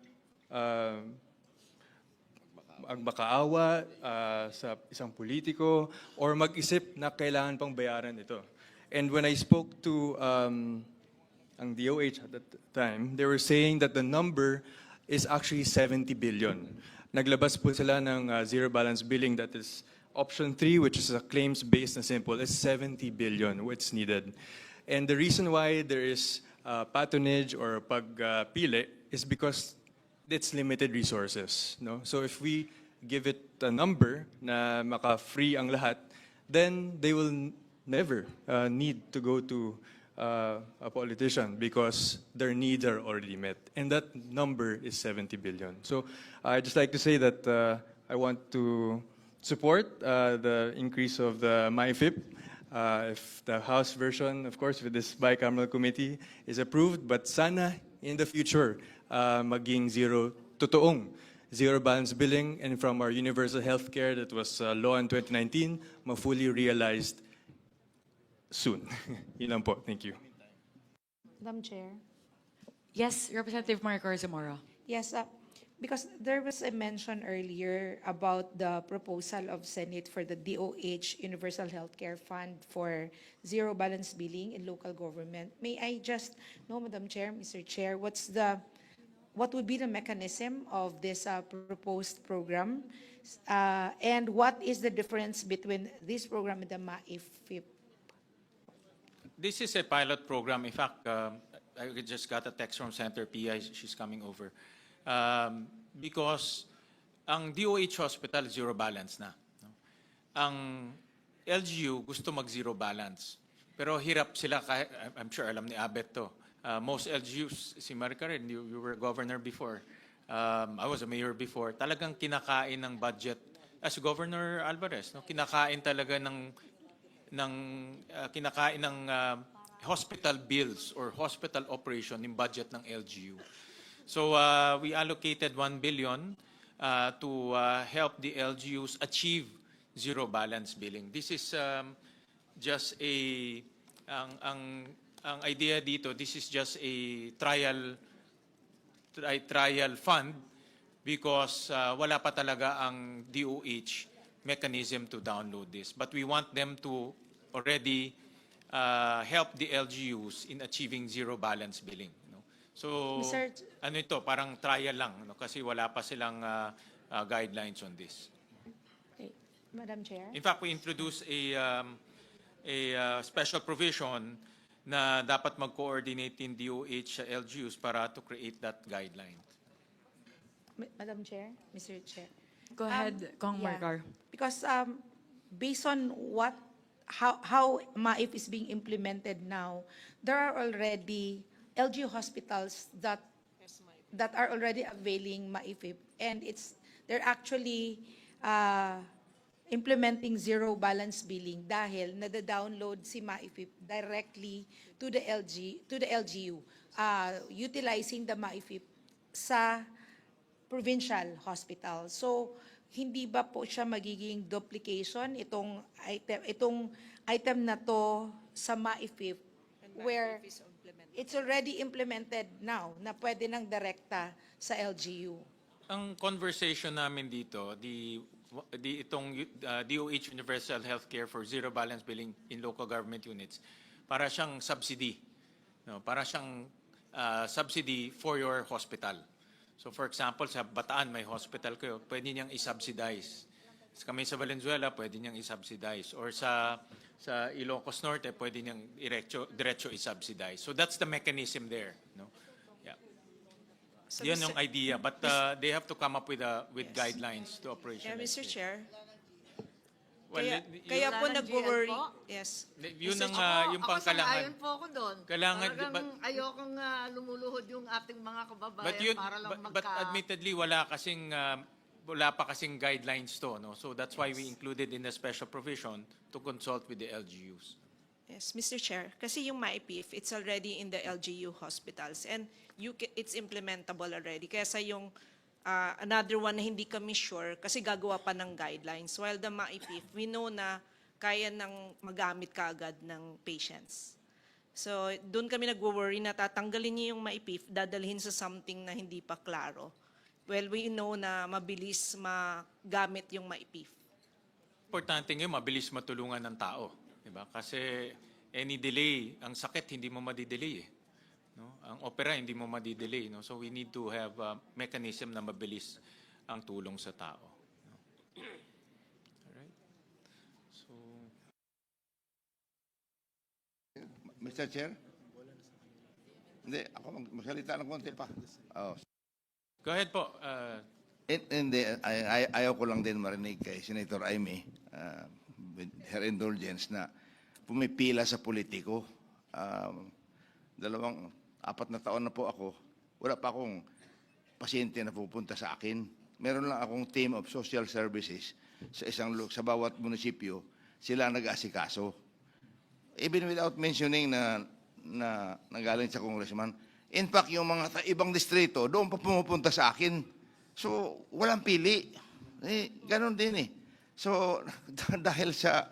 magmakaawa sa isang politiko or mag-isip na kailangan pang bayaran ito. And when I spoke to ang DOH at that time, they were saying that the number is actually 70 billion. Naglabas po sila ng zero balance billing, that is option 3, which is a claims-based na simple, is 70 billion, what's needed. And the reason why there is patronage or pagpili is because it's limited resources. No? So if we give it a number na maka-free ang lahat, then they will never need to go to a politician because their needs are already met. And that number is 70 billion. So I'd just like to say that I want to support the increase of the MyFIP. If the House version, of course, with this bicameral committee is approved, but sana in the future, maging totoong zero balance billing, and from our universal healthcare that was law in 2019, ma-fully realized soon. Yun lang po. Thank you. Madam Chair. Yes, Representative Maricor Zamora. Yes, because there was a mention earlier about the proposal of Senate for the DOH Universal Healthcare Fund for zero balance billing in local government. May I just know, Madam Chair, Mr. Chair, what would be the mechanism of this proposed program? And what is the difference between this program and the MAIFIP? This is a pilot program. In fact, I just got a text from Senator Pia. She's coming over. Because ang DOH hospital, zero balance na. No? Ang LGU gusto mag-zero balance. Pero hirap sila, I'm sure alam ni Abet to. Most LGUs, si Maricar, you were governor before. I was a mayor before. Talagang kinakain ng budget. As Governor Alvarez, no? Kinakain talaga ng hospital bills or hospital operation yung budget ng LGU. So we allocated 1 billion to help the LGUs achieve zero balance billing. This is just ang idea dito, this is just a trial fund because wala pa talaga ang DOH mechanism to download this. But we want them to already help the LGUs in achieving zero balance billing. No? So, ano ito, parang trial lang, no? Kasi wala pa silang guidelines on this. Okay. Madam Chair. In fact, we introduced a special provision na dapat mag-coordinate in DOH LGUs para to create that guideline. Madam Chair, Mr. Chair. Go ahead, Kong Maricor. Because based on how MAIF is being implemented now, there are already LGU hospitals that are already availing MAIFIP, and they're actually implementing zero balance billing dahil nada-download si MAIFIP directly to the LGU, utilizing the MAIFIP sa provincial hospital. So hindi ba po siya magiging duplication itong item na to sa MAIFIP where it's already implemented now na pwede nang direkta sa LGU? Ang conversation namin dito, itong DOH Universal Healthcare for Zero Balance Billing in Local Government Units, para siyang subsidy. No? Para siyang subsidy for your hospital. So for example, sa Bataan may hospital kayo, pwede niyang i-subsidize. Kami sa Valenzuela, pwede niyang i-subsidize. Or sa Ilocos Norte, pwede niyang diretso i-subsidize. So that's the mechanism there. No? Yeah. So Yan yung idea. But they have to come up with guidelines to operationalize. Yeah, Mr. it. Chair. Well, Kaya po nag-worry. Yes. Yun ang yung Ako pangkailangan. sang-ayon po ako doon. Kailangan, Talagang ayokong lumuluhod yung ating mga kababayan para lang but admittedly, wala pa kasing guidelines to. No? So that's why we included in the special provision to consult with the LGUs. Yes, Mr. Chair. Kasi yung MAIPIF, it's already in the LGU hospitals and it's implementable already. Kaya sa yung another one na hindi kami sure kasi gagawa pa ng guidelines. While the MAIPIF, we know na kaya nang magamit kaagad ng patients. So doon kami nagwo-worry na tatanggalin niyo yung MAIPIF, dadalhin sa something na hindi pa klaro. Well, we know na mabilis magamit yung MAIPIF. Importante ngayon, mabilis matulungan ng tao. Diba? Kasi any delay, ang sakit hindi mo madidelay eh. No? Ang opera hindi mo madidelay. No? So we need to have a mechanism na mabilis ang tulong sa tao. No? Alright. So, Mr. Chair? Hindi, ako magsalita ng konti pa. Oh. go ahead po. Hindi, ayaw ko lang din marinig kay Senator Aimee with her indulgence na pumipila sa politiko Apat na taon na po ako, wala pa akong pasyente na pupunta sa akin. Meron lang akong team of social services sa bawat munisipyo, sila nag-aasikaso. Even without mentioning na nagaling sa congressman, in fact, yung mga ibang distrito, doon pa pumupunta sa akin. So, walang pili. Ganon din eh. So, dahil sa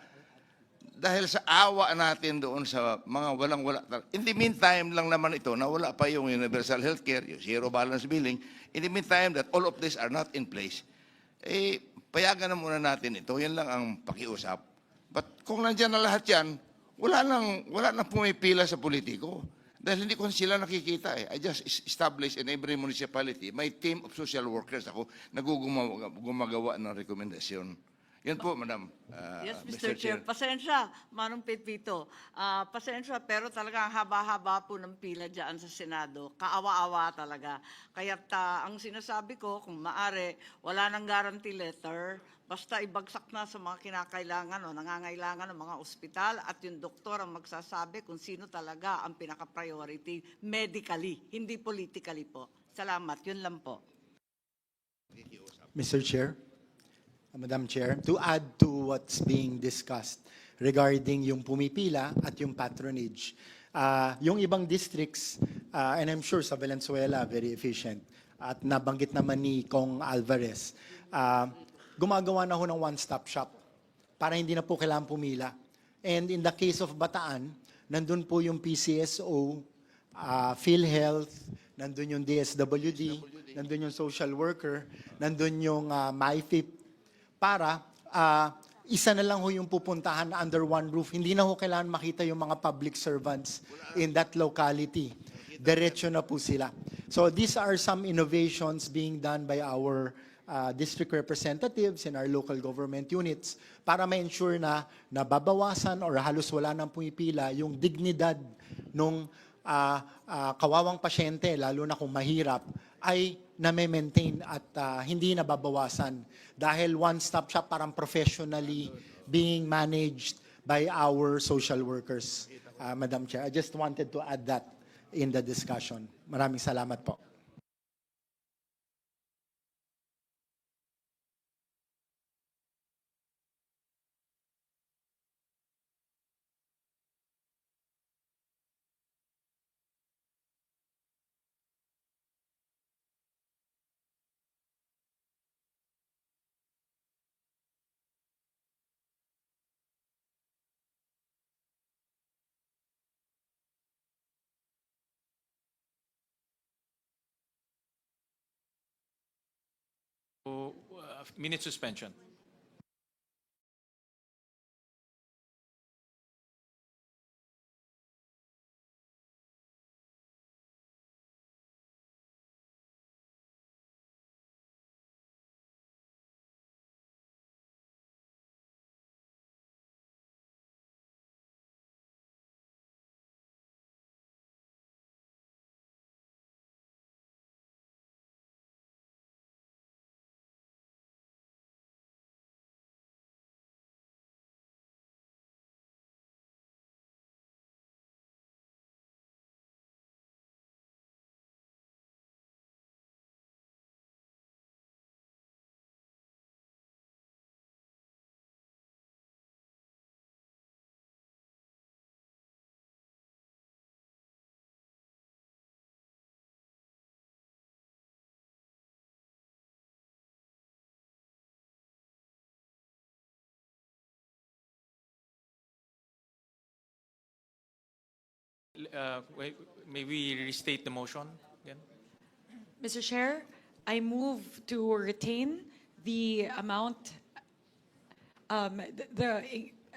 awa natin doon sa mga walang-wala. In the meantime lang naman ito, na wala pa yung universal healthcare, yung zero balance billing. In the meantime that all of these are not in place, payagan na muna natin ito. Yan lang ang pakiusap. But kung nandiyan na lahat yan, wala nang pumipila sa politiko. Dahil hindi ko sila nakikita eh. I just established in every municipality my team of social workers ako gumagawa ng rekomendasyon. Yan po, Madam. Yes, Mr. Chair. Pasensya, Manong Pepito. Pasensya, pero talaga ang haba-haba po ng pila dyan sa Senado. Kaawa-awa talaga. Kaya't ang sinasabi ko, kung maaari, wala nang guarantee letter, basta ibagsak na sa mga kinakailangan o nangangailangan ng mga ospital at yung doktor ang magsasabi kung sino talaga ang pinaka-priority medically, hindi politically po. Salamat. Yun lang po. Mr. Chair, Madam Chair, to add to what's being discussed regarding yung pumipila at yung patronage, yung ibang districts, and I'm sure sa Valenzuela, very efficient, at nabanggit naman ni Kong Alvarez, gumagawa na ho ng one-stop shop para hindi na po kailangan pumila. And in the case of Bataan, nandun po yung PCSO, PhilHealth, nandun yung DSWD, nandun yung social worker, nandun yung MyFIP, para isa na lang ho yung pupuntahan under one roof. Hindi na ho kailangan makita yung mga public servants in that locality. Diretso na po sila. So these are some innovations being done by our district representatives in our local government units para ma-ensure na nababawasan or halos wala nang pumipila yung dignidad ng kawawang pasyente, lalo na kung mahirap, ay na-maintain at hindi nababawasan dahil one-stop shop parang professionally being managed by our social workers, Madam Chair. I just wanted to add that in the discussion. Maraming salamat po. Minute suspension. May we restate the motion again? Mr. Chair, I move to retain the amount,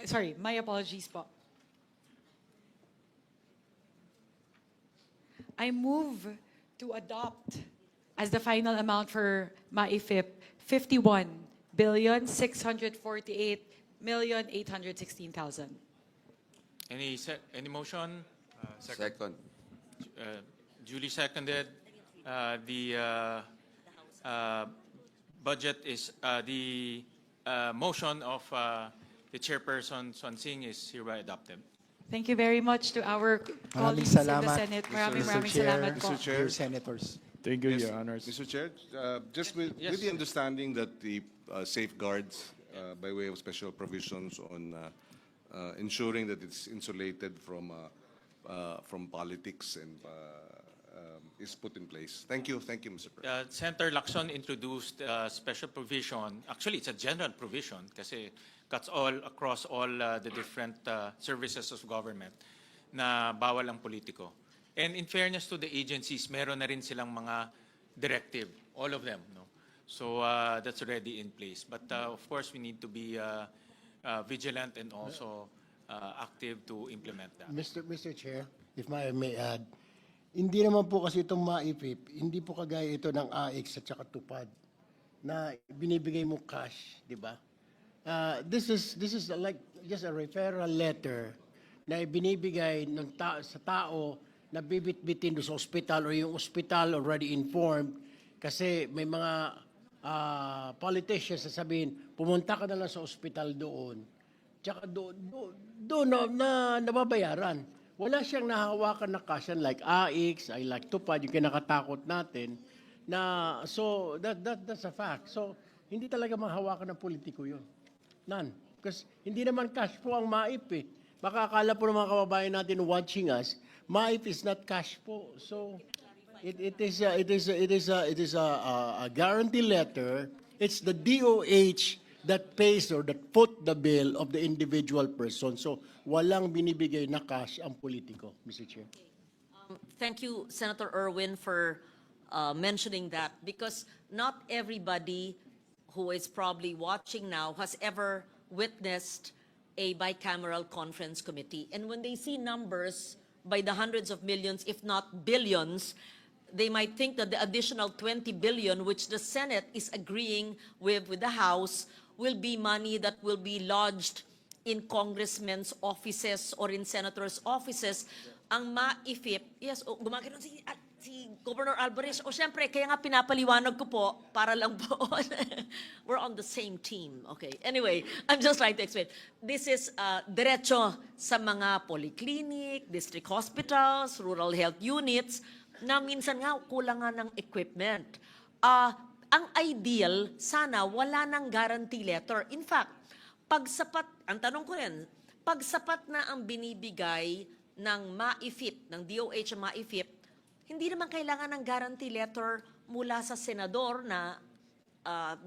sorry, my apologies po. I move to adopt as the final amount for MAIFIP 51,648,816,000. Any motion? Second. Duly seconded. The budget is the motion of the chairperson Swan Singh is hereby adopted. Thank you very much to our Maraming colleagues in the salamat, Senate. Mr. Maraming Chair, salamat po. Mr. Chair. Dear senators. Thank you, Yes, Your Honors. Mr. Chair, just with the understanding that the safeguards by way of special provisions on ensuring that it's insulated from politics and is put in place. Thank you, Mr. President. Senator Lacson introduced a special provision. Actually, it's a general provision kasi cuts all across all the different services of government na bawal ang politiko. And in fairness to the agencies, meron na rin silang mga directive, all of them. No? So that's already in place. But of course, we need to be vigilant and also active to implement that. Mr. Chair, if I may add, hindi naman po kasi itong MAIPIP, hindi po kagaya ito ng AIX at saka tupad na binibigay mo cash, di ba? This is like just a referral letter na binibigay ng sa tao na bibit-bitin doon sa ospital or yung ospital already informed kasi may mga politicians na sabihin, pumunta ka na lang sa ospital doon. Tsaka doon na nababayaran. Wala siyang nahawakan na cash like AIX, I like tupad, yung kinakatakot natin. Na, so, that's a fact. So, hindi talaga mahawakan ng politiko yun. None. Because hindi naman cash po ang MAIP eh. Baka akala po ng mga kababayan natin watching us, MAIP is not cash po. So, it is a guarantee letter. It's the DOH that pays or that foot the bill of the individual person. So, walang binibigay na cash ang politiko, Mr. Chair. Thank you, Senator Erwin, for mentioning that, because not everybody who is probably watching now has ever witnessed a bicameral conference committee. And when they see numbers by the hundreds of millions, if not billions, they might think that the additional 20 billion, which the Senate is agreeing with the House, will be money that will be lodged in congressmen's offices or in senators' offices. Ang MAIFIP, yes, gumagano si Governor Alvarez. O syempre, kaya nga pinapaliwanag ko po, para lang po, we're on the same team. Okay, anyway, I'm just trying to explain. This is diretso sa mga polyclinic, district hospitals, rural health units, na minsan nga kulang nga ng equipment. Ang ideal, sana wala ng guarantee letter. In fact, pag sapat, ang tanong ko rin, pag sapat na ang binibigay ng MAIFIP, ng DOH ang MAIFIP, hindi naman kailangan ng guarantee letter mula sa senador na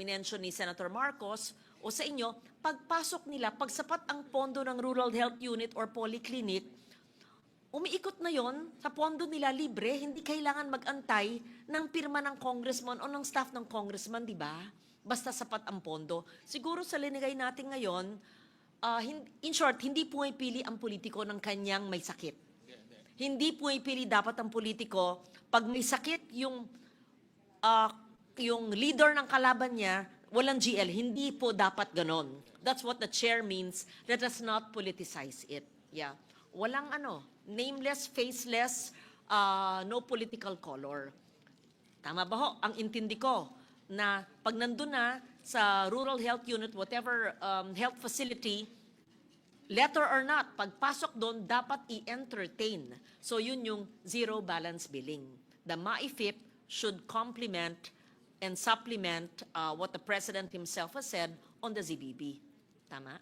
minention ni Senator Marcos o sa inyo, pagpasok nila, pag sapat ang pondo ng rural health unit or polyclinic, umiikot na yon sa pondo nila libre, hindi kailangan mag-antay ng pirma ng congressman o ng staff ng congressman, di ba? Basta sapat ang pondo. Siguro sa linigay natin ngayon, in short, hindi pumipili ang politiko ng kanyang may sakit. Hindi pumipili dapat ang politiko, pag may sakit yung leader ng kalaban niya, walang GL. Hindi po dapat ganon. That's what the chair means. Let us not politicize it. Yeah. Walang nameless, faceless, no political color. Tama ba ho? Ang intindi ko na pag nandun na sa rural health unit, whatever health facility, letter or not, pagpasok doon, dapat i-entertain. So yun yung zero balance billing. The MAIFIP should complement and supplement what the President himself has said on the ZBB. Tama?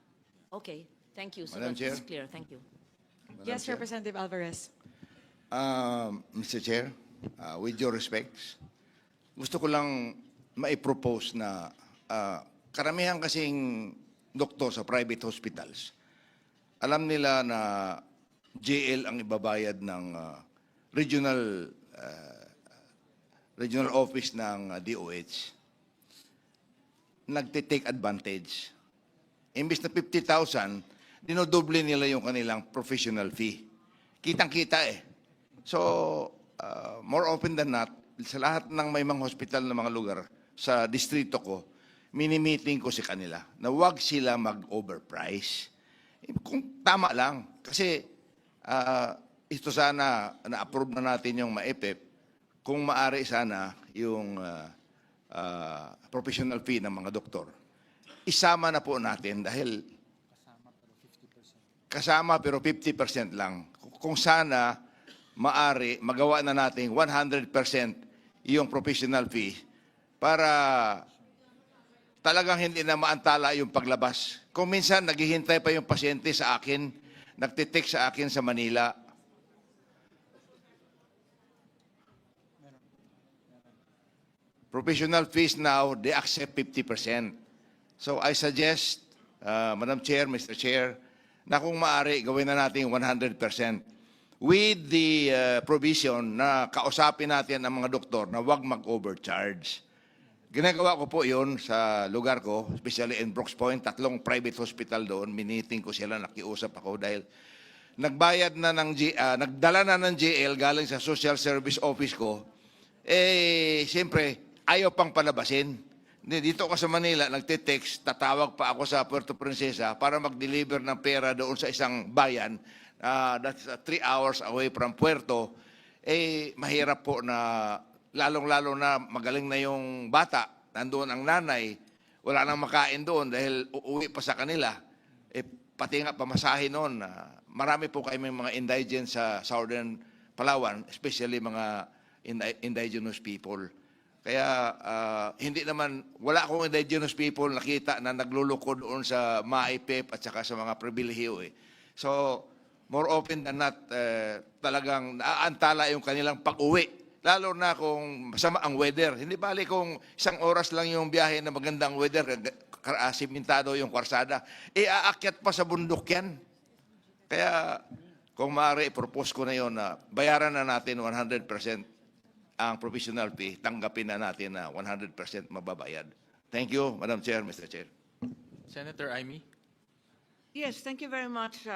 Okay. Thank you. So Madam that is Chair. clear. Thank you. Yes, Representative Alvarez. Mr. Chair, with your respects, gusto ko lang maipropose na karamihan kasing doktor sa private hospitals, alam nila na JL ang ibabayad ng regional office ng DOH. Nagte-take advantage. Imbis na 50,000, dinodoble nila yung kanilang professional fee. Kitang-kita eh. So, more often than not, sa lahat ng may mga hospital na mga lugar sa distrito ko, mini-meeting ko si kanila na huwag sila mag-overprice. Kung tama lang. Kasi ito sana, na-approve na natin yung MAIPIP, kung maaari sana yung professional fee ng mga doktor. Isama na po natin dahil kasama pero 50% lang. Kung sana maari magawa na natin 100% yung professional fee para talagang hindi na maantala yung paglabas. Kung minsan naghihintay pa yung pasyente sa akin, nagtitext sa akin sa Manila. Professional fees now, they accept 50%. So I suggest, Madam Chair, Mr. Chair, na kung maaari, gawin na natin 100%. With the provision na kausapin natin ang mga doktor na huwag mag-overcharge. Ginagawa ko po yun sa lugar ko, especially in Brooks Point, 3 private hospital doon. Miniting ko sila, nakiusap ako dahil nagbayad na ng nagdala na ng GL galing sa social service office ko. Siyempre, ayaw pang palabasin. Dito ako sa Manila, nagte-text, tatawag pa ako sa Puerto Princesa para mag-deliver ng pera doon sa isang bayan. That's 3 hours away from Puerto. Mahirap po na, lalong-lalo na magaling na yung bata, nandoon ang nanay, wala nang makain doon dahil uuwi pa sa kanila. Pati nga pamasahe noon, marami po kayo may mga indigents sa Southern Palawan, especially mga indigenous people. Kaya hindi naman, wala akong indigenous people nakita na nagluluko doon sa Maipep at saka sa mga pribilehiyo. So, more often than not, talagang naaantala yung kanilang pag-uwi. Lalo na kung masama ang weather. Hindi bali kung 1 oras lang yung biyahe na magandang weather, simentado yung kwarsada, aakyat pa sa bundok yan. Kaya kung maaari, propose ko na yun na bayaran na natin 100% ang professional fee, tanggapin na natin na 100% mababayad. Thank you, Madam Chair, Mr. Chair. Senator Amy? Yes, thank you very much,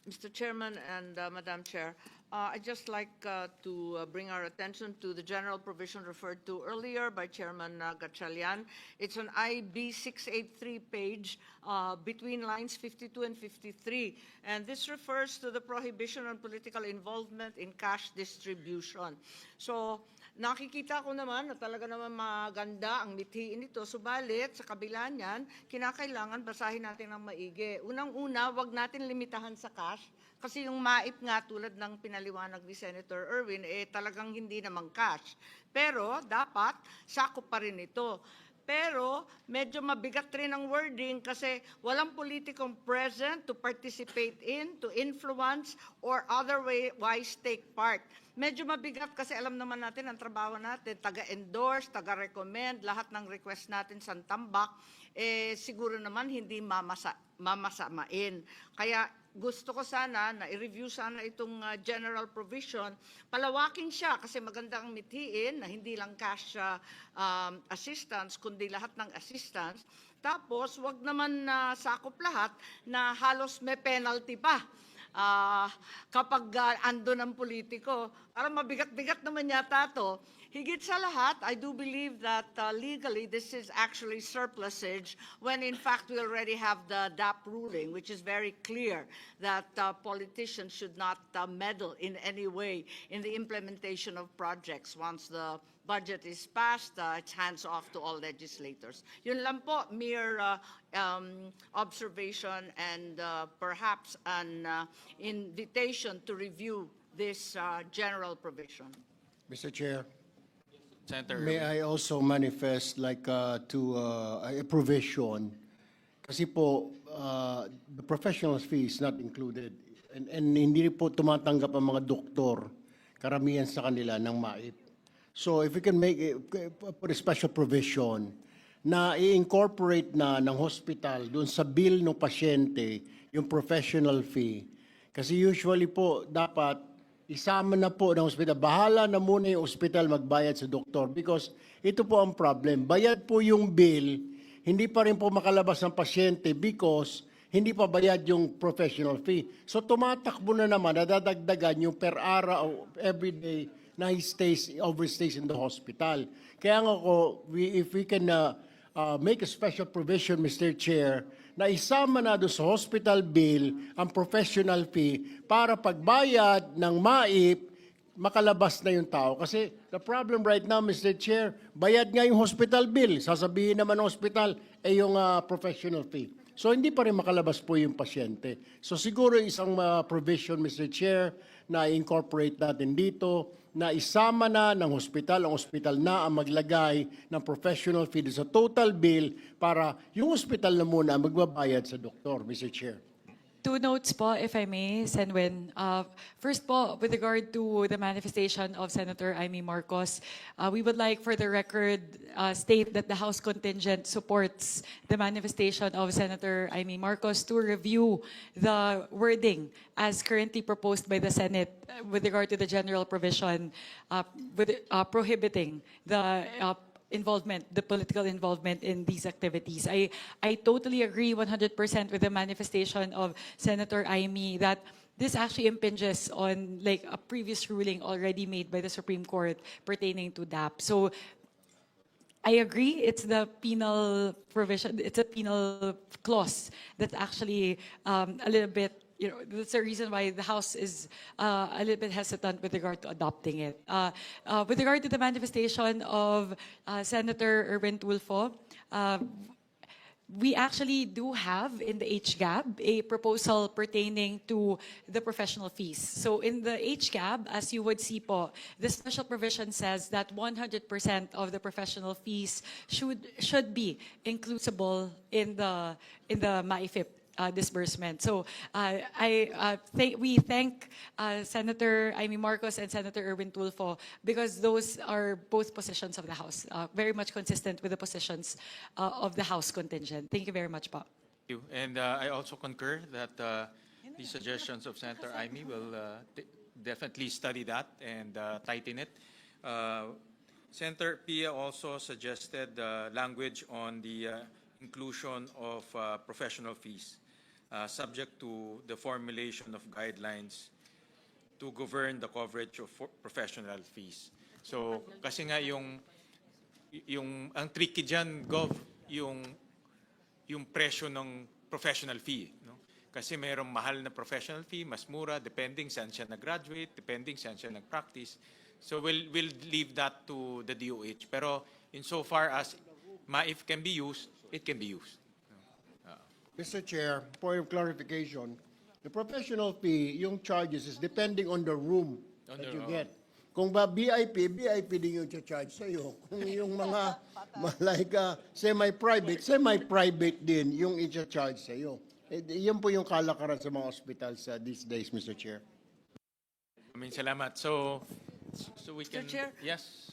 Mr. Chairman and Madam Chair. I'd just like to bring our attention to the general provision referred to earlier by Chairman Gatchalian. It's on IB 683 page between lines 52 and 53. And this refers to the prohibition on political involvement in cash distribution. So, nakikita ko naman na talaga naman maganda ang mithiin nito. Subalit, sa kabila niyan, kinakailangan basahin natin ng maigi. Unang-una, wag natin limitahan sa cash. Kasi yung MAIP nga tulad ng pinaliwanag ni Senator Erwin, talagang hindi naman cash. Pero dapat sakop pa rin ito. Pero medyo mabigat rin ang wording kasi walang politikong present to participate in, to influence, or otherwise take part. Medyo mabigat kasi alam naman natin ang trabaho natin, taga-endorse, taga-recommend, lahat ng request natin sa tambak, siguro naman hindi mamasamain. Kaya gusto ko sana na i-review sana itong general provision. Palawakin siya kasi maganda ang mithiin na hindi lang cash assistance, kundi lahat ng assistance. Tapos, wag naman sakop lahat na halos may penalty pa. Kapag ando ng politiko, parang mabigat-bigat naman yata to. Higit sa lahat, I do believe that legally this is actually surplusage when in fact we already have the DAP ruling, which is very clear that politicians should not meddle in any way in the implementation of projects. Once the budget is passed, it's hands off to all legislators. Yun lang po, mere observation and perhaps an invitation to review this general provision. Mr. Chair, Senator may Erwin? I also manifest to a provision kasi po the professional fee is not included and hindi po tumatanggap ang mga doktor karamihan sa kanila ng MAIP. So if we can put a special provision na i-incorporate na ng hospital doon sa bill ng pasyente yung professional fee. Kasi usually po dapat isama na po ng hospital. Bahala na muna yung hospital magbayad sa doktor because ito po ang problem. Bayad po yung bill, hindi pa rin po makalabas ng pasyente because hindi pa bayad yung professional fee. So tumatakbo na naman, nadadagdagan yung per araw, every day na he overstays in the hospital. Kaya nga ko, if we can make a special provision, Mr. Chair, na isama na doon sa hospital bill ang professional fee para pagbayad ng MAIP, makalabas na yung tao. Kasi the problem right now, Mr. Chair, bayad nga yung hospital bill. Sasabihin naman ng hospital, yung professional fee. So hindi pa rin makalabas po yung pasyente. So siguro isang provision, Mr. Chair, na incorporate natin dito, na isama na ng hospital, ang hospital na ang maglagay ng professional fee sa total bill para yung hospital na muna ang magbabayad sa doktor, Mr. Chair. Two notes po, if I may, Senwin. First po, with regard to the manifestation of Senator Amy Marcos, we would like for the record state that the House contingent supports the manifestation of Senator Amy Marcos to review the wording as currently proposed by the Senate with regard to the general provision prohibiting the the political involvement in these activities. I totally agree 100% with the manifestation of Senator Amy that this actually impinges on like a previous ruling already made by the Supreme Court pertaining to DAP. So I agree, it's the penal provision, it's a penal clause that's actually a little bit, that's the reason why the House is a little bit hesitant with regard to adopting it. With regard to the manifestation of Senator Erwin Tulfo, we actually do have in the HGAB a proposal pertaining to the professional fees. So in the HGAB, as you would see po, the special provision says that 100% of the professional fees should be inclusible in the MAIFIP disbursement. So we thank Senator Amy Marcos and Senator Erwin Tulfo because those are both positions of the House, very much consistent with the positions of the House contingent. Thank you very much, Pa. Thank you. And I also concur that the suggestions of Senator Amy will definitely study that and tighten it. Senator Pia also suggested language on the inclusion of professional fees, subject to the formulation of guidelines to govern the coverage of professional fees. So, kasi nga ang tricky dyan, Gov, yung presyo ng professional fee. No? Kasi mayroong mahal na professional fee, mas mura, depending saan siya nag-graduate, depending saan siya nag-practice. So we'll leave that to the DOH. Pero insofar as MAIF can be used, it can be used. Mr. Chair, for your clarification, the professional fee, yung charges is depending on the room that you get. Kung ba VIP din yung charge sa'yo. Kung yung mga like semi-private din yung i-charge sa'yo. Yan po yung kalakaran sa mga hospitals these days, Mr. Chair. Salamat. So we can... Mr. Chair? Yes.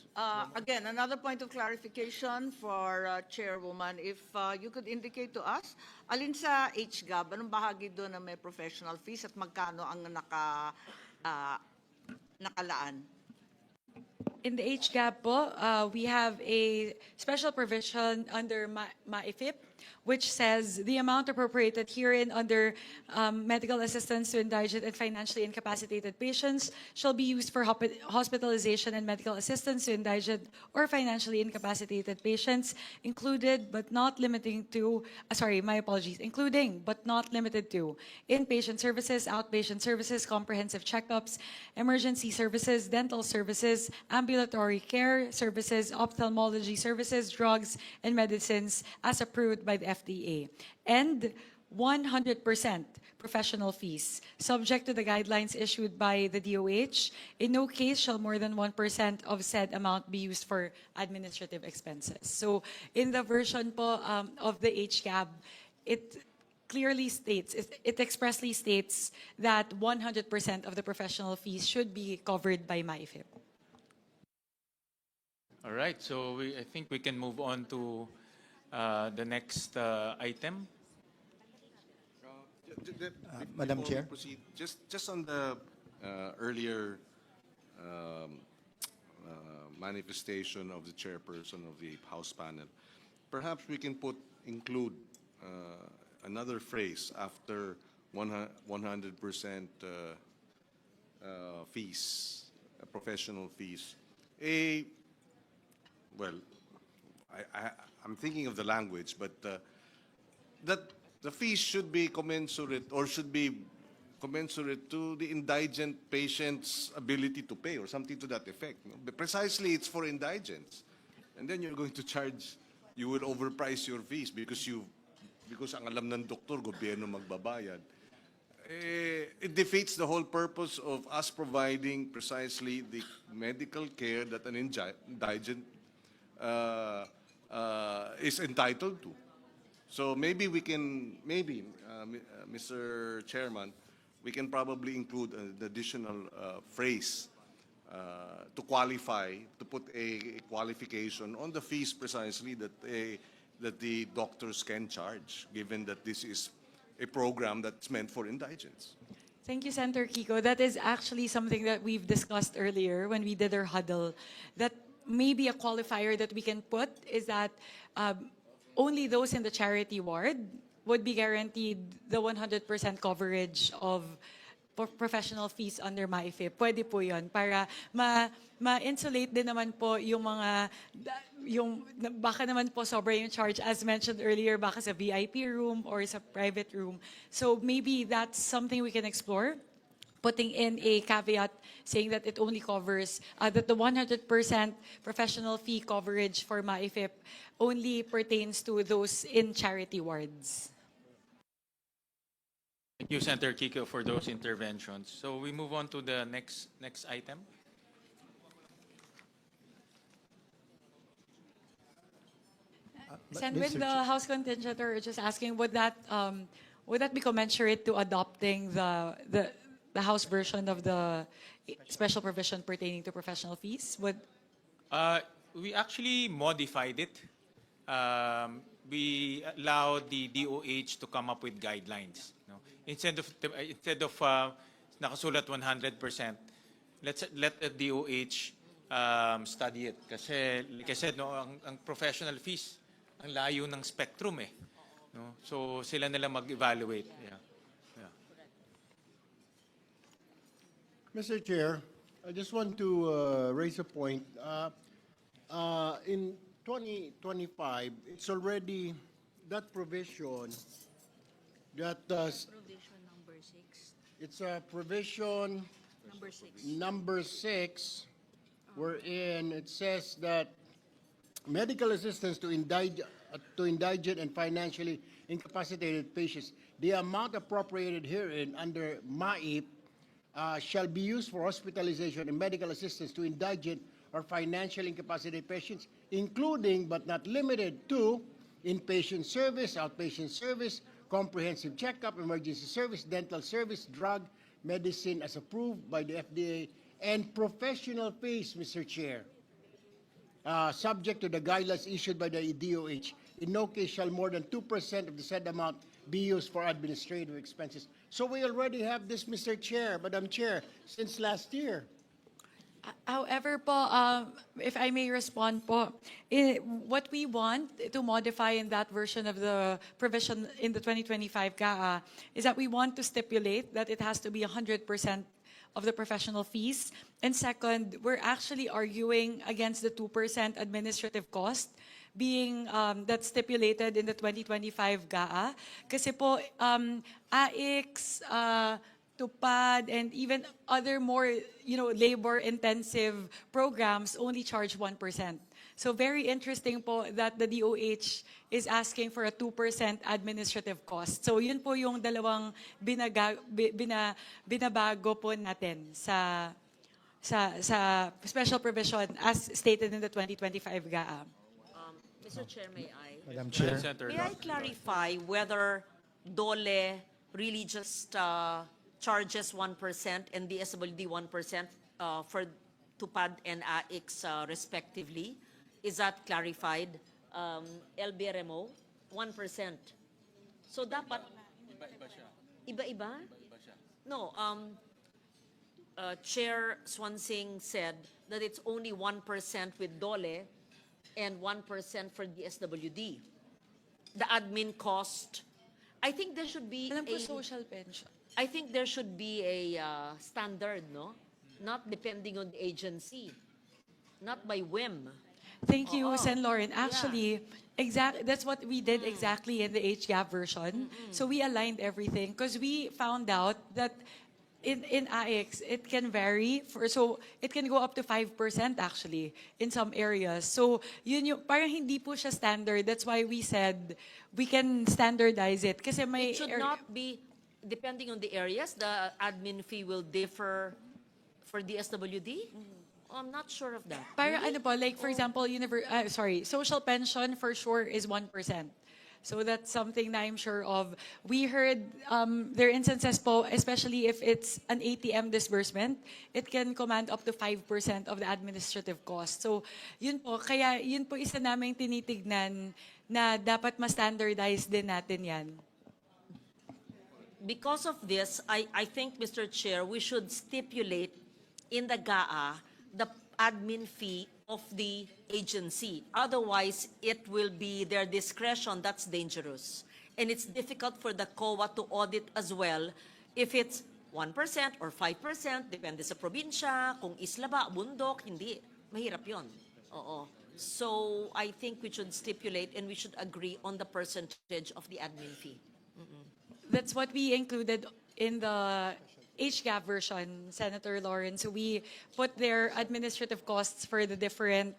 Again, another point of clarification for Chairwoman. If you could indicate to us, alin sa HGAB, anong bahagi doon na may professional fees at magkano ang nakalaan? In the HGAB po, we have a special provision under MAIFIP, which says the amount appropriated herein under medical assistance to indigent and financially incapacitated patients shall be used for hospitalization and medical assistance to indigent or financially incapacitated patients, including but not limited to inpatient services, outpatient services, comprehensive checkups, emergency services, dental services, ambulatory care services, ophthalmology services, drugs, and medicines as approved by the FDA. And 100% professional fees, subject to the guidelines issued by the DOH. In no case shall more than 1% of said amount be used for administrative expenses. So in the version po of the HCAB, it clearly states, it expressly states that 100% of the professional fees should be covered by MAIFIP. All right. So I think we can move on to the next item. Madam Before we Chair. proceed, just on the earlier manifestation of the chairperson of the House panel, perhaps we can include another phrase after 100% fees, professional fees. I'm thinking of the language, but that the fees should be commensurate or should be commensurate to the indigent patient's ability to pay or something to that effect. No? But precisely, it's for indigents. And then you're going to charge, you will overprice your fees because you because ang alam ng doktor, gobyerno magbabayad, it defeats the whole purpose of us providing precisely the medical care that an indigent is entitled to. So maybe we can, Mr. Chairman, we can probably include an additional phrase to qualify, to put a qualification on the fees precisely that the doctors can charge, given that this is a program that's meant for indigents. Thank you, Senator Kiko. That is actually something that we've discussed earlier when we did our huddle. That maybe a qualifier that we can put is that only those in the charity ward would be guaranteed the 100% coverage of professional fees under MAIFIP. Pwede po yun para ma-insulate din naman po yung mga, baka naman po sobra yung charge as mentioned earlier, baka sa VIP room or sa private room. So maybe that's something we can explore, putting in a caveat saying that it only covers, that the 100% professional fee coverage for MAIFIP only pertains to those in charity wards. Thank you, Senator Kiko, for those interventions. So we move on to the next item. Send with the House contingent, or just asking, would that be commensurate to adopting the House version of the special provision pertaining to professional fees? We actually modified it. We allowed the DOH to come up with guidelines. No? Instead of nakasulat 100%, let the DOH study it. Kasi, like I said, no, ang professional fees, ang layo ng spectrum eh. No? So sila nila mag-evaluate. Yeah. Mr. Chair, I just want to raise a point. In 2025, it's already that provision that Provision number 6. it's a provision Number 6. number 6, wherein it says that medical assistance to indigent and financially incapacitated patients, the amount appropriated herein under MAIP shall be used for hospitalization and medical assistance to indigent or financially incapacitated patients, including but not limited to inpatient service, outpatient service, comprehensive checkup, emergency service, dental service, drug, medicine as approved by the FDA, and professional fees, Mr. Chair, subject to the guidelines issued by the DOH. In no case shall more than 2% of the said amount be used for administrative expenses. So we already have this, Mr. Chair, Madam Chair, since last year. However po, if I may respond po, what we want to modify in that version of the provision in the 2025 GAA is that we want to stipulate that it has to be 100% of the professional fees. And second, we're actually arguing against the 2% administrative cost being that's stipulated in the 2025 GAA. Kasi po, AICS, Tupad, and even other more, labor-intensive programs only charge 1%. So very interesting po that the DOH is asking for a 2% administrative cost. So yun po yung dalawang binabago po natin sa special provision as stated in the 2025 GAA. Mr. Chair, may I? Madam Chair. May I clarify whether DOLE really just charges 1% and DSWD 1% for Tupad and AICS respectively? Is that clarified? LBRMO, 1%. So dapat... Iba-iba? No, Chair Swansing said that it's only 1% with DOLE and 1% for DSWD. The admin cost, I think there should be Alam ko a... social pension. I think there should be a standard, no? Not depending on the agency, not by whim. Thank you, Sen. Lauren. Actually, that's what we did exactly in the HGAP version. So we aligned everything because we found out that in AX, it can vary so it can go up to 5% actually in some areas. So yun yung parang hindi po siya standard. That's why we said we can standardize it kasi may It should not be, depending on the areas, the admin fee will differ for DSWD? I'm not sure of that. Parang Really? ano po, like for example, social pension for sure is 1%. So that's something na I'm sure of. We heard there are instances po, especially if it's an ATM disbursement, it can command up to 5% of the administrative cost. So yun po, kaya yun po isa naming tinitignan na dapat ma-standardize din natin yan. Because of this, I think, Mr. Chair, we should stipulate in the GAA the admin fee of the agency. Otherwise, it will be their discretion. That's dangerous. And it's difficult for the COA to audit as well if it's 1% or 5%, depende sa probinsya, kung isla ba, bundok, hindi. Mahirap yon. Oo. So, I think we should stipulate and we should agree on the percentage of the admin fee. That's what we included in the HGAV version, Senator Lawrence. So we put their administrative costs for the different,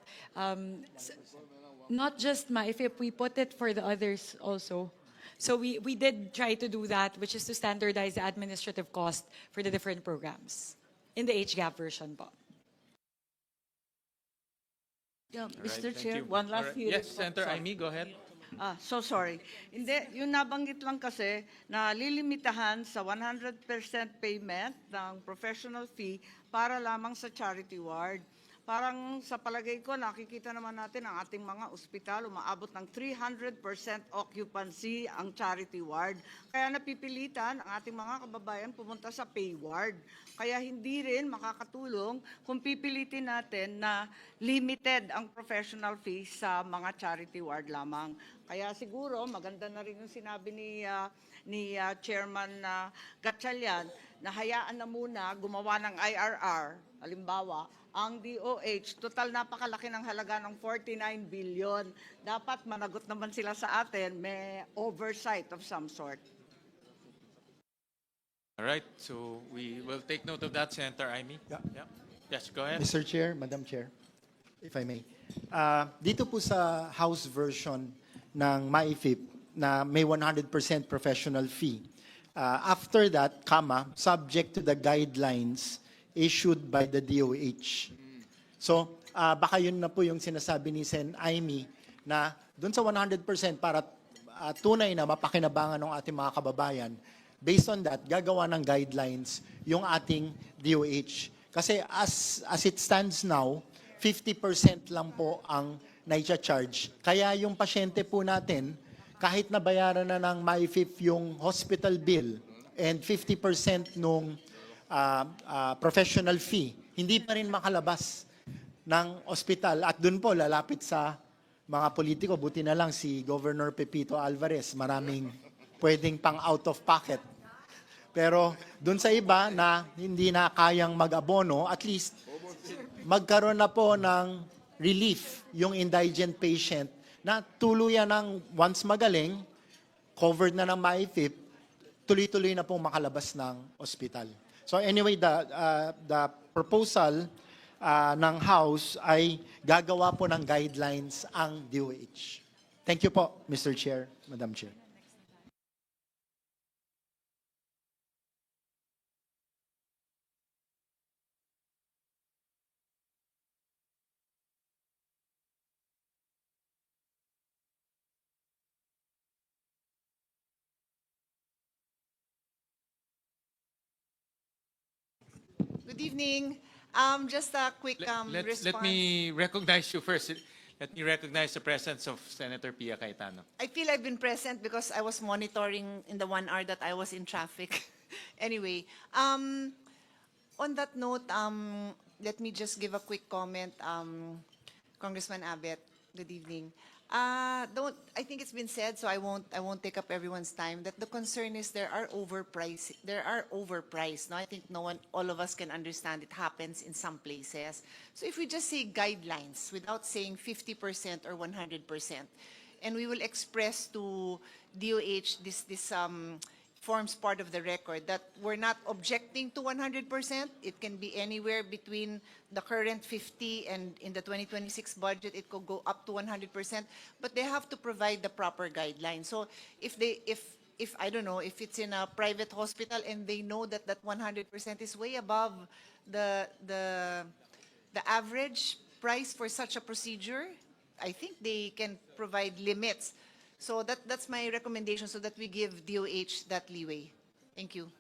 not just MyFIP, we put it for the others also. So we did try to do that, which is to standardize the administrative cost for the different programs in the HGAV version po. Yeah, All right, Mr. thank Chair, you. one All last right. hearing. Yes, Senator Amy, go ahead. So sorry. Hindi, yung nabanggit lang kasi na lilimitahan sa 100% payment ng professional fee para lamang sa charity ward. Parang sa palagay ko, nakikita naman natin ang ating mga ospital, umaabot ng 300% occupancy ang charity ward. Kaya napipilitan ang ating mga kababayan pumunta sa pay ward. Kaya hindi rin makakatulong kung pipilitin natin na limited ang professional fee sa mga charity ward lamang. Kaya siguro maganda na rin yung sinabi ni Chairman Gatchalian na hayaan na muna gumawa ng IRR, halimbawa, ang DOH, total napakalaki ng halaga ng 49 billion. Dapat managot naman sila sa atin, may oversight of some sort. All right, so we will take note of that, Senator Amy. Yeah. Yes, go ahead. Mr. Chair, Madam Chair, if I may. Dito po sa House version ng MyFIP na may 100% professional fee. After that, subject to the guidelines issued by the DOH. So, baka yun na po yung sinasabi ni Sen. Amy na dun sa 100% para tunay na mapakinabangan ng ating mga kababayan, based on that, gagawa ng guidelines yung ating DOH. Kasi as it stands now, 50% lang po ang nai-charge. Kaya yung pasyente po natin, kahit nabayaran na ng MyFIP yung hospital bill and 50% nung professional fee, hindi pa rin makalabas ng ospital. At dun po, lalapit sa mga politiko, buti na lang si Governor Pepito Alvarez, maraming pwedeng pang out of pocket. Pero dun sa iba na hindi na kayang mag-abono, at least magkaroon na po ng relief yung indigent patient na tuluyan ng once magaling, covered na ng MyFIP, tuloy-tuloy na pong makalabas ng ospital. So anyway, the proposal ng House ay gagawa po ng guidelines ang DOH. Thank you po, Mr. Chair, Madam Chair. Good evening. Just a quick response. Let me recognize you first. Let me recognize the presence of Senator Pia Cayetano. I feel I've been present because I was monitoring in the 1 hour that I was in traffic. Anyway, on that note, let me just give a quick comment. Congressman Abet, good evening. I think it's been said, so I won't take up everyone's time, that the concern is there are overpriced. No, I think all of us can understand it happens in some places. So if we just say guidelines without saying 50% or 100%, and we will express to DOH this forms part of the record, that we're not objecting to 100%. It can be anywhere between the current 50 and in the 2026 budget, it could go up to 100%, but they have to provide the proper guidelines. So if I don't know, if it's in a private hospital and they know that that 100% is way above the average price for such a procedure, I think they can provide limits. So that's my recommendation, so that we give DOH that leeway. Thank you.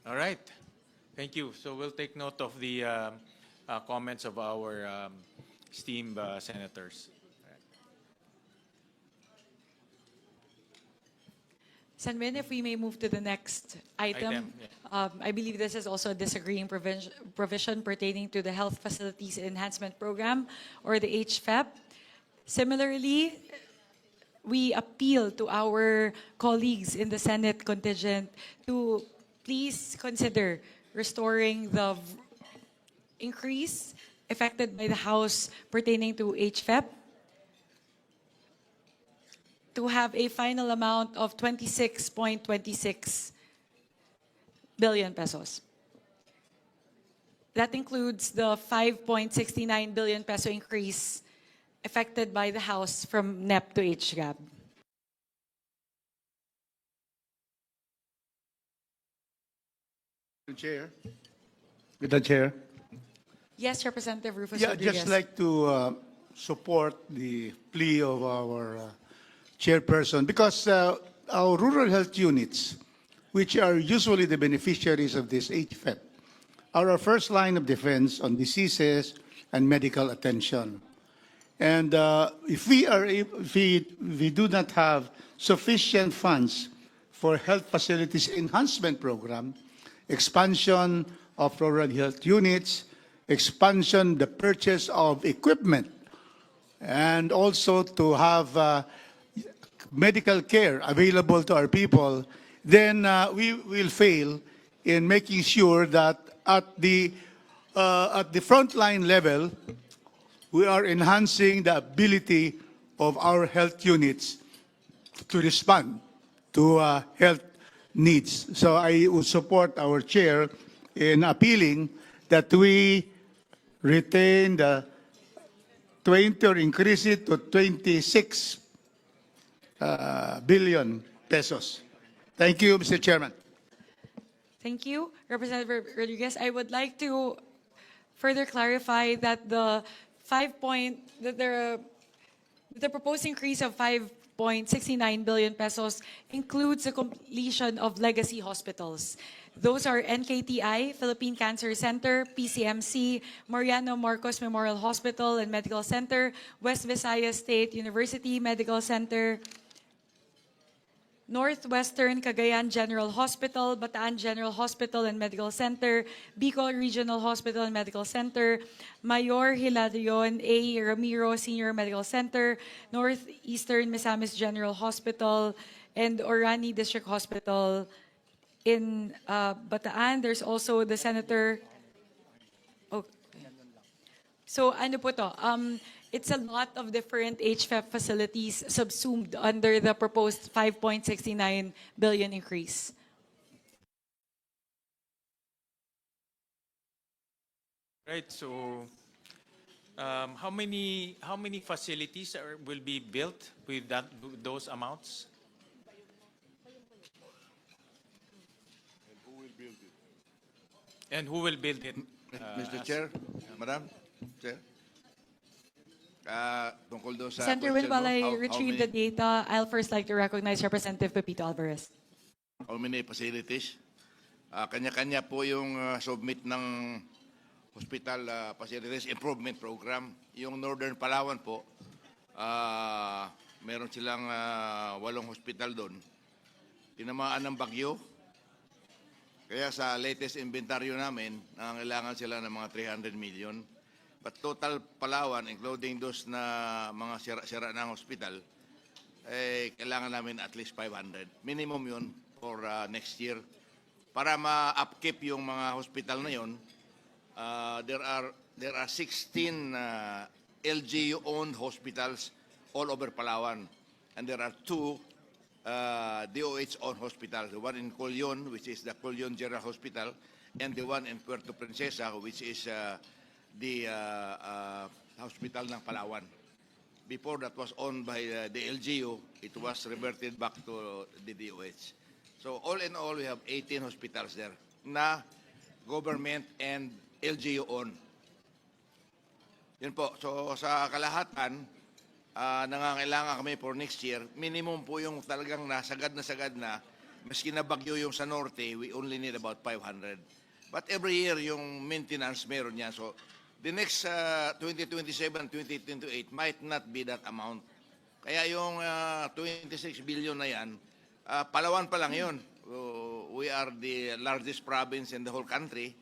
All right. Thank you. So we'll take note of the comments of our esteemed senators. Senmin, if we may move to the next item. I believe this is also a disagreeing provision pertaining to the Health Facilities Enhancement Program, or the HFEP. Similarly, we appeal to our colleagues in the Senate contingent to please consider restoring the increase affected by the House pertaining to HFEP to have a final amount of 26.26 billion pesos. That includes the 5.69 billion peso increase affected by the House from NEP to HGAB. Chair. Madam Chair. Yes, Representative Rufus Yeah, Rodriguez. just like to support the plea of our chairperson, because our rural health units, which are usually the beneficiaries of this HFEP, are our first line of defense on diseases and medical attention. And if we do not have sufficient funds for health facilities enhancement program, expansion of rural health units, expansion, the purchase of equipment, and also to have medical care available to our people, then we will fail in making sure that at the frontline level, we are enhancing the ability of our health units to respond to health needs. So I would support our chair in appealing that we retain the 20 or increase it to 26 billion pesos. Thank you, Mr. Chairman. Thank you, Representative Rodriguez. I would like to further clarify that the proposed increase of 5.69 billion pesos includes the completion of legacy hospitals. Those are NKTI, Philippine Cancer Center, PCMC, Mariano Marcos Memorial Hospital and Medical Center, West Visayas State University Medical Center, Northwestern Cagayan General Hospital, Bataan General Hospital and Medical Center, Bicol Regional Hospital and Medical Center, Mayor Hilarion A. Ramiro Senior Medical Center, Northeastern Misamis General Hospital, and Orani District Hospital. In Bataan, there's also the Senator. Oh. So ano po to? It's a lot of different HFEP facilities subsumed under the proposed 5.69 billion increase. Right. So, how many facilities will be built with those amounts? And who will build it? Mr. Chair, Madam Chair. Tungkol doon sa Senator Will, question, while I how retrieve the many- data, I'll first like to recognize Representative Pepito Alvarez. How many facilities? Kanya-kanya po yung submit ng hospital facilities improvement program. Yung Northern Palawan po, meron silang 8 hospital doon. tinamaan ng bagyo. Kaya sa latest inventaryo namin, nangangailangan sila ng mga 300 million. But total Palawan, including those na mga sira-sira ng hospital, kailangan namin at least 500. Minimum yun for next year. Para ma-upkeep yung mga hospital na yun, there are 16 LGU-owned hospitals all over Palawan. And there are 2 DOH-owned hospitals. The one in Colyon, which is the Colyon General Hospital, and the one in Puerto Princesa, which is the hospital ng Palawan. Before that was owned by the LGU, it was reverted back to the DOH. So all in all, we have 18 hospitals there na government and LGU owned. Yun po. So sa kalahatan, nangangailangan kami for next year. Minimum po yung talagang nasagad na, maski na bagyo yung sa norte, we only need about 500. But every year, yung maintenance meron yan. So the next 2027, 2028 might not be that amount. Kaya yung 26 billion na yan, Palawan pa lang yun. We are the largest province in the whole country.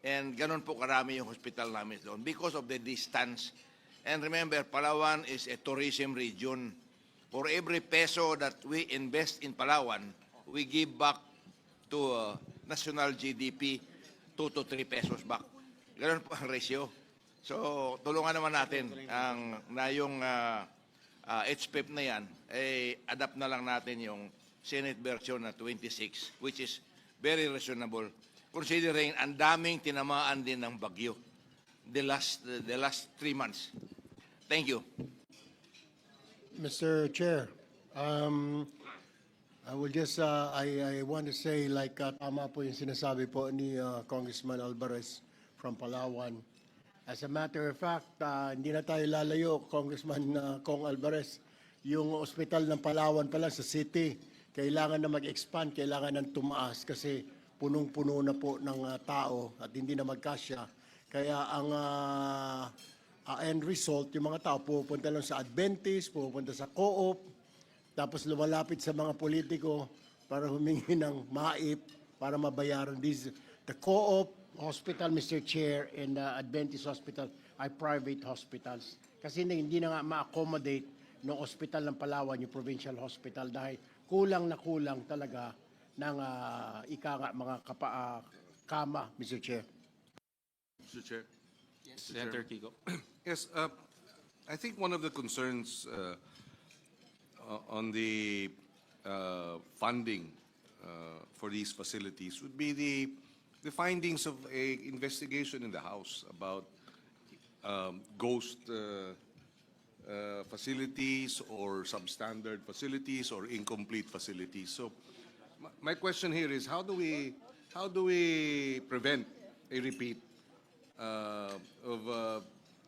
And ganun po karami yung hospital namin doon because of the distance. And remember, Palawan is a tourism region. For every peso that we invest in Palawan, we give back to national GDP 2 to 3 pesos back. Ganun po ang ratio. So, tulungan naman natin yung HPEP na yan, adapt na lang natin yung Senate version na 26, which is very reasonable. Considering ang daming tinamaan din ng bagyo the last 3 months. Thank you. Mr. Chair, I will just, I want to say like tama po yung sinasabi po ni Congressman Alvarez from Palawan. As a matter of fact, hindi na tayo lalayo, Congressman Kong Alvarez. Yung ospital ng Palawan pala sa city, kailangan na mag-expand, kailangan ng tumaas kasi punong-puno na po ng tao at hindi na magkasya. Kaya ang end result, yung mga tao pupunta lang sa Adventist, pupunta sa Co-op, tapos lumalapit sa mga politiko para humingi ng maip para mabayaran. The Co-op Hospital, Mr. Chair, and the Adventist Hospital ay private hospitals. Kasi hindi na nga ma-accommodate ng hospital ng Palawan, yung provincial hospital, dahil kulang na kulang talaga ng mga kama, Mr. Chair. Mr. Chair. Yes. Senator Kiko. Yes, I think one of the concerns on the funding for these facilities would be the findings of a investigation in the House about ghost facilities or substandard facilities or incomplete facilities. So my question here is how do we prevent a repeat of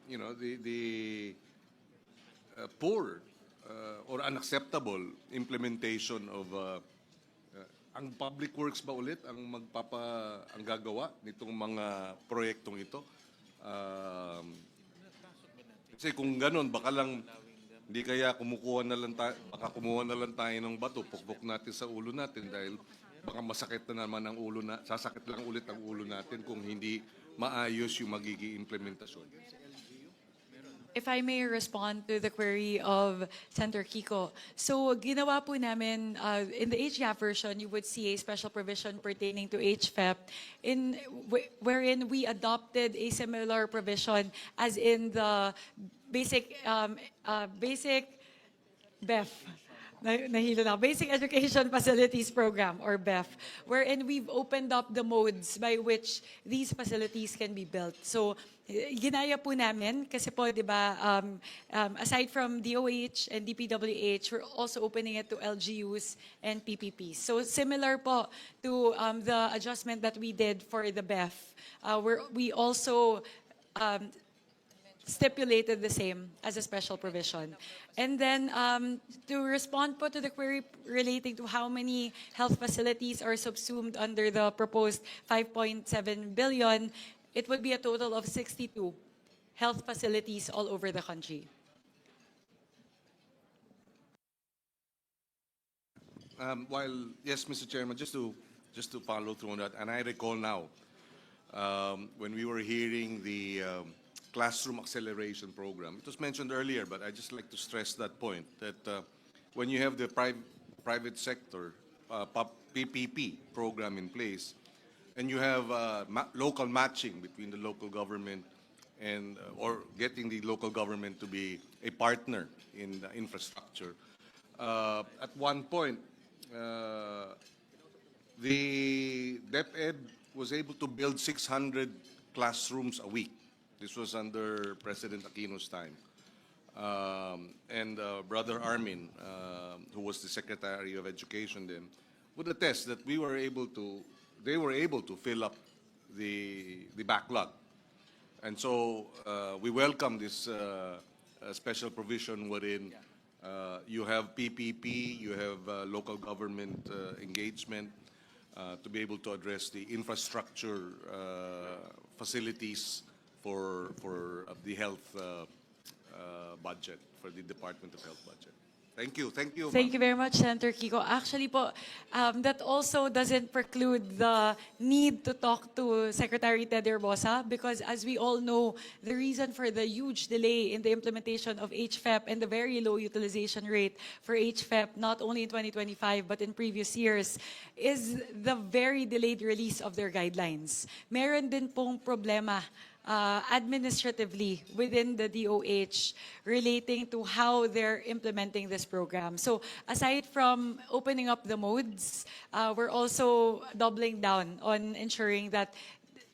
the poor or unacceptable implementation of ang public works ba ulit ang gagawa nitong mga proyektong ito? Kasi kung ganun, baka lang hindi kaya kumuha na lang tayo ng bato, pukpok natin sa ulo natin dahil baka masakit na naman ang ulo sasakit lang ulit ang ulo natin kung hindi maayos yung magiging implementasyon. If I may respond to the query of Senator Kiko. So, ginawa po namin, in the HGAP version, you would see a special provision pertaining to HFEP wherein we adopted a similar provision as in the basic BEF. Nahilo na. Basic Education Facilities Program, or BEF, wherein we've opened up the modes by which these facilities can be built. So, ginaya po namin, kasi po, di ba, aside from DOH and DPWH, we're also opening it to LGUs and PPPs. So, similar po to the adjustment that we did for the BEF, we also stipulated the same as a special provision. And then to respond po to the query relating to how many health facilities are subsumed under the proposed 5.7 billion, it would be a total of 62 health facilities all over the country. Yes, Mr. Chairman, just to follow through on that, and I recall now, when we were hearing the classroom acceleration program, it was mentioned earlier, but I just like to stress that point, that when you have the private sector PPP program in place, and you have local matching between the local government and or getting the local government to be a partner in the infrastructure. At one point, the DepEd was able to build 600 classrooms a week. This was under President Aquino's time. And Brother Armin, who was the Secretary of Education then, would attest that they were able to fill up the backlog. And so we welcome this special provision wherein you have PPP, you have local government engagement to be able to address the infrastructure facilities for the health budget, for the Department of Health budget. Thank you. Thank you. Thank you very much, Senator Kiko. Actually po, that also doesn't preclude the need to talk to Secretary Ted Herbosa because as we all know, the reason for the huge delay in the implementation of HFEP and the very low utilization rate for HFEP, not only in 2025 but in previous years, is the very delayed release of their guidelines. Meron din pong problema administratively within the DOH relating to how they're implementing this program. So aside from opening up the modes, we're also doubling down on ensuring that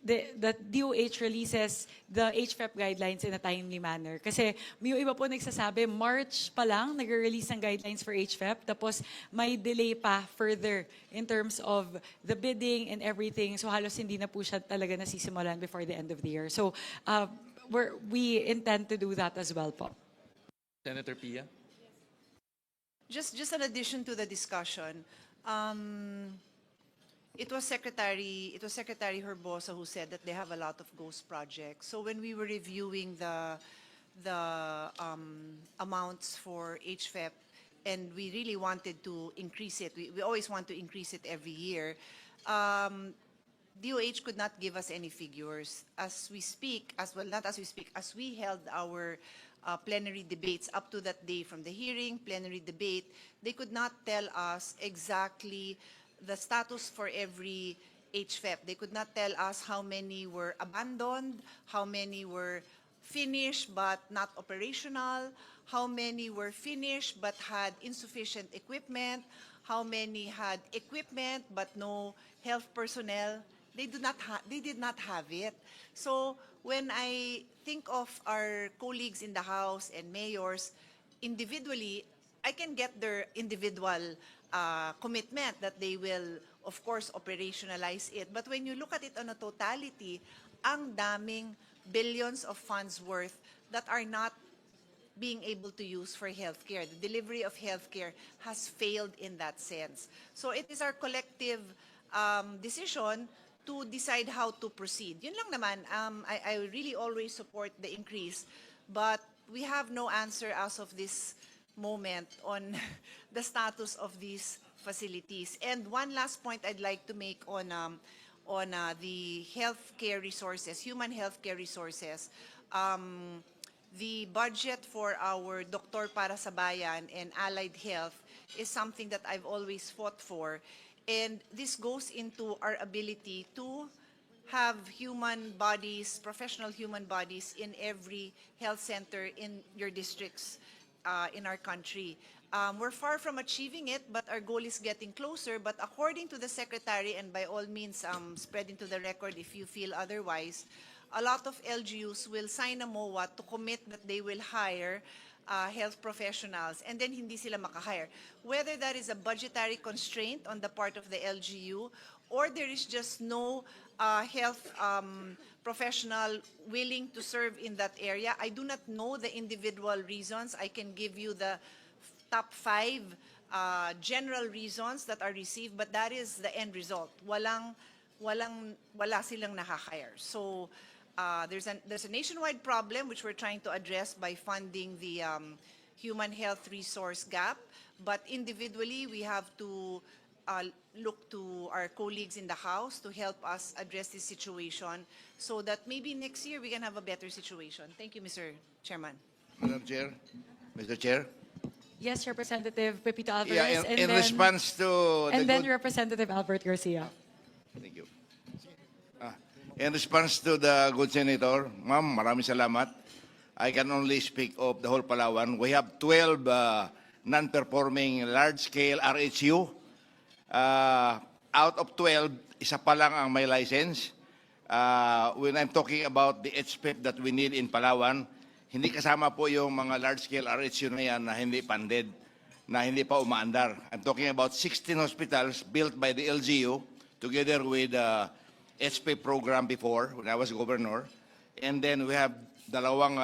the DOH releases the HFEP guidelines in a timely manner. Kasi may iba po nagsasabi, March pa lang nag-release ng guidelines for HFEP, tapos may delay pa further in terms of the bidding and everything. So halos hindi na po siya talaga nasisimulan before the end of the year. So we intend to do that as well po. Senator Pia? Just an addition to the discussion. It was Secretary Herbosa who said that they have a lot of ghost projects. So when we were reviewing the amounts for HFEP, and we really wanted to increase it, we always want to increase it every year. DOH could not give us any figures. As we speak, as we held our plenary debates up to that day from the hearing, plenary debate, they could not tell us exactly the status for every HFEP. They could not tell us how many were abandoned, how many were finished but not operational, how many were finished but had insufficient equipment, how many had equipment but no health personnel. They did not have it. So when I think of our colleagues in the House and mayors, individually, I can get their individual commitment that they will, of course, operationalize it. But when you look at it on a totality, ang daming billions of funds worth that are not being able to use for healthcare. The delivery of healthcare has failed in that sense. So it is our collective decision to decide how to proceed. Yun lang naman, I really always support the increase, but we have no answer as of this moment on the status of these facilities. And one last point I'd like to make on the healthcare resources, human healthcare resources. The budget for our Doktor para sa Bayan and allied health is something that I've always fought for. And this goes into our ability to have human bodies, professional human bodies in every health center in your districts in our country. We're far from achieving it, but our goal is getting closer. But according to the Secretary, and by all means spread into the record if you feel otherwise, a lot of LGUs will sign a MOA to commit that they will hire health professionals, and then hindi sila makahire. Whether that is a budgetary constraint on the part of the LGU, or there is just no health professional willing to serve in that area, I do not know the individual reasons. I can give you the top 5 general reasons that are received, but that is the end result. Wala silang nakahire. So there's a nationwide problem which we're trying to address by funding the human health resource gap. But individually, we have to look to our colleagues in the House to help us address this situation so that maybe next year we can have a better situation. Thank you, Mr. Chairman. Madam Chair, Mr. Chair. Yes, Representative Pepito Alvarez, Yeah, and in then, response to the and then good, Representative Albert Garcia. thank you. In response to the good senator, ma'am, maraming salamat. I can only speak of the whole Palawan. We have 12 non-performing large-scale RHU. Out of 12, isa pa lang ang may license. When I'm talking about the HPEP that we need in Palawan, hindi kasama po yung mga large-scale RHU na yan na hindi funded, na hindi pa umaandar. I'm talking about 16 hospitals built by the LGU together with the HPEP program before when I was governor. And then we have dalawang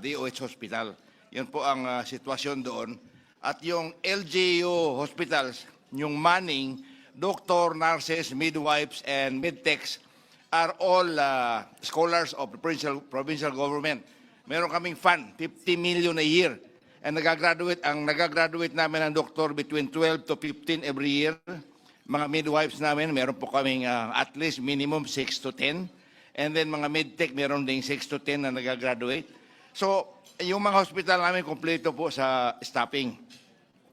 DOH hospital. Yun po ang sitwasyon doon. At yung LGU hospitals, yung manning, doctor, nurses, midwives, and medtechs are all scholars of the provincial government. Meron kaming fund, 50 million a year. And ang nagagraduate namin ng doctor between 12 to 15 every year. Mga midwives namin, meron po kaming at least minimum 6 to 10. And then mga medtech, meron ding 6 to 10 na nagagraduate. So, yung mga hospital namin, kompleto po sa staffing.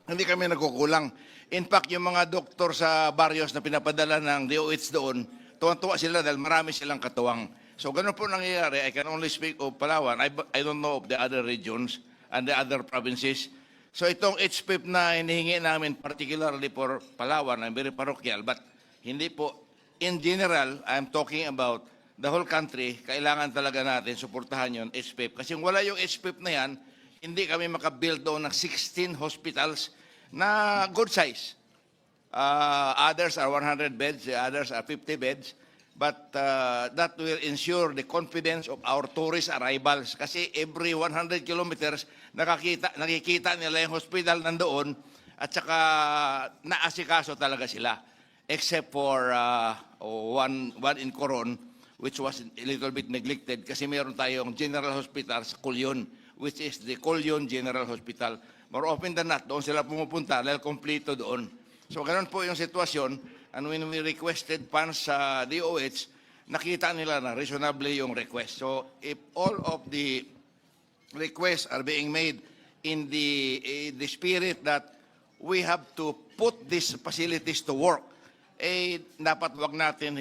Hindi kami nagkukulang. In fact, yung mga doktor sa barrios na pinapadala ng DOH doon, tuwan-tuwa sila dahil marami silang katuwang. So, ganun po nangyayari. I can only speak of Palawan. I don't know of the other regions and the other provinces. So, itong HPEP na hinihingi namin, particularly for Palawan, I'm very parochial, but hindi po, in general, I'm talking about the whole country, kailangan talaga natin suportahan yun, HPEP. Kasi wala yung HPEP na yan, hindi kami makabuild doon ng 16 hospitals na good size. Others are 100 beds, others are 50 beds. But that will ensure the confidence of our tourist arrivals. Kasi every 100 kilometers, nakikita nila yung hospital nandoon at saka naasikaso talaga sila. Except for one in Coron, which was a little bit neglected kasi meron tayong general hospital sa Colyon, which is the Colyon General Hospital. More often than not, doon sila pumupunta dahil kompleto doon. So ganun po yung sitwasyon. And when we requested funds sa DOH, nakita nila na reasonably yung request. So if all of the requests are being made in the spirit that we have to put these facilities to work, dapat wag natin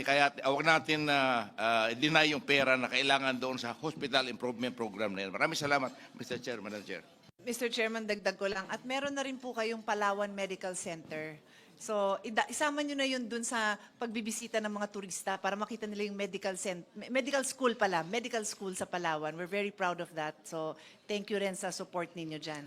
deny yung pera na kailangan doon sa hospital improvement program na yan. Maraming salamat, Mr. Chair, Madam Chair. Mr. Chairman, dagdag ko lang. At meron na rin po kayong Palawan Medical Center. So, isama nyo na yun dun sa pagbibisita ng mga turista para makita nila yung medical school sa Palawan. We're very proud of that. So, thank you rin sa support ninyo dyan.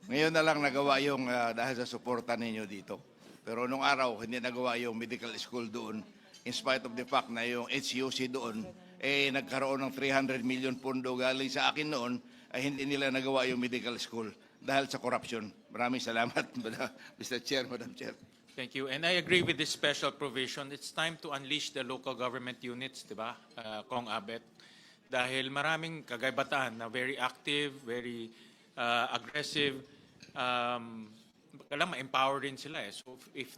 Ngayon na lang nagawa yung dahil sa suporta ninyo dito. Pero nung araw, hindi nagawa yung medical school doon. In spite of the fact na yung HUC doon, nagkaroon ng 300 million pondo galing sa akin noon, ay hindi nila nagawa yung medical school dahil sa corruption. Maraming salamat, Mr. Chair, Madam Chair. Thank you. And I agree with this special provision. It's time to unleash the local government units, di ba, Kong Abet? Dahil maraming kagaybatan na very active, very aggressive, kailangan ma-empower rin sila eh. So if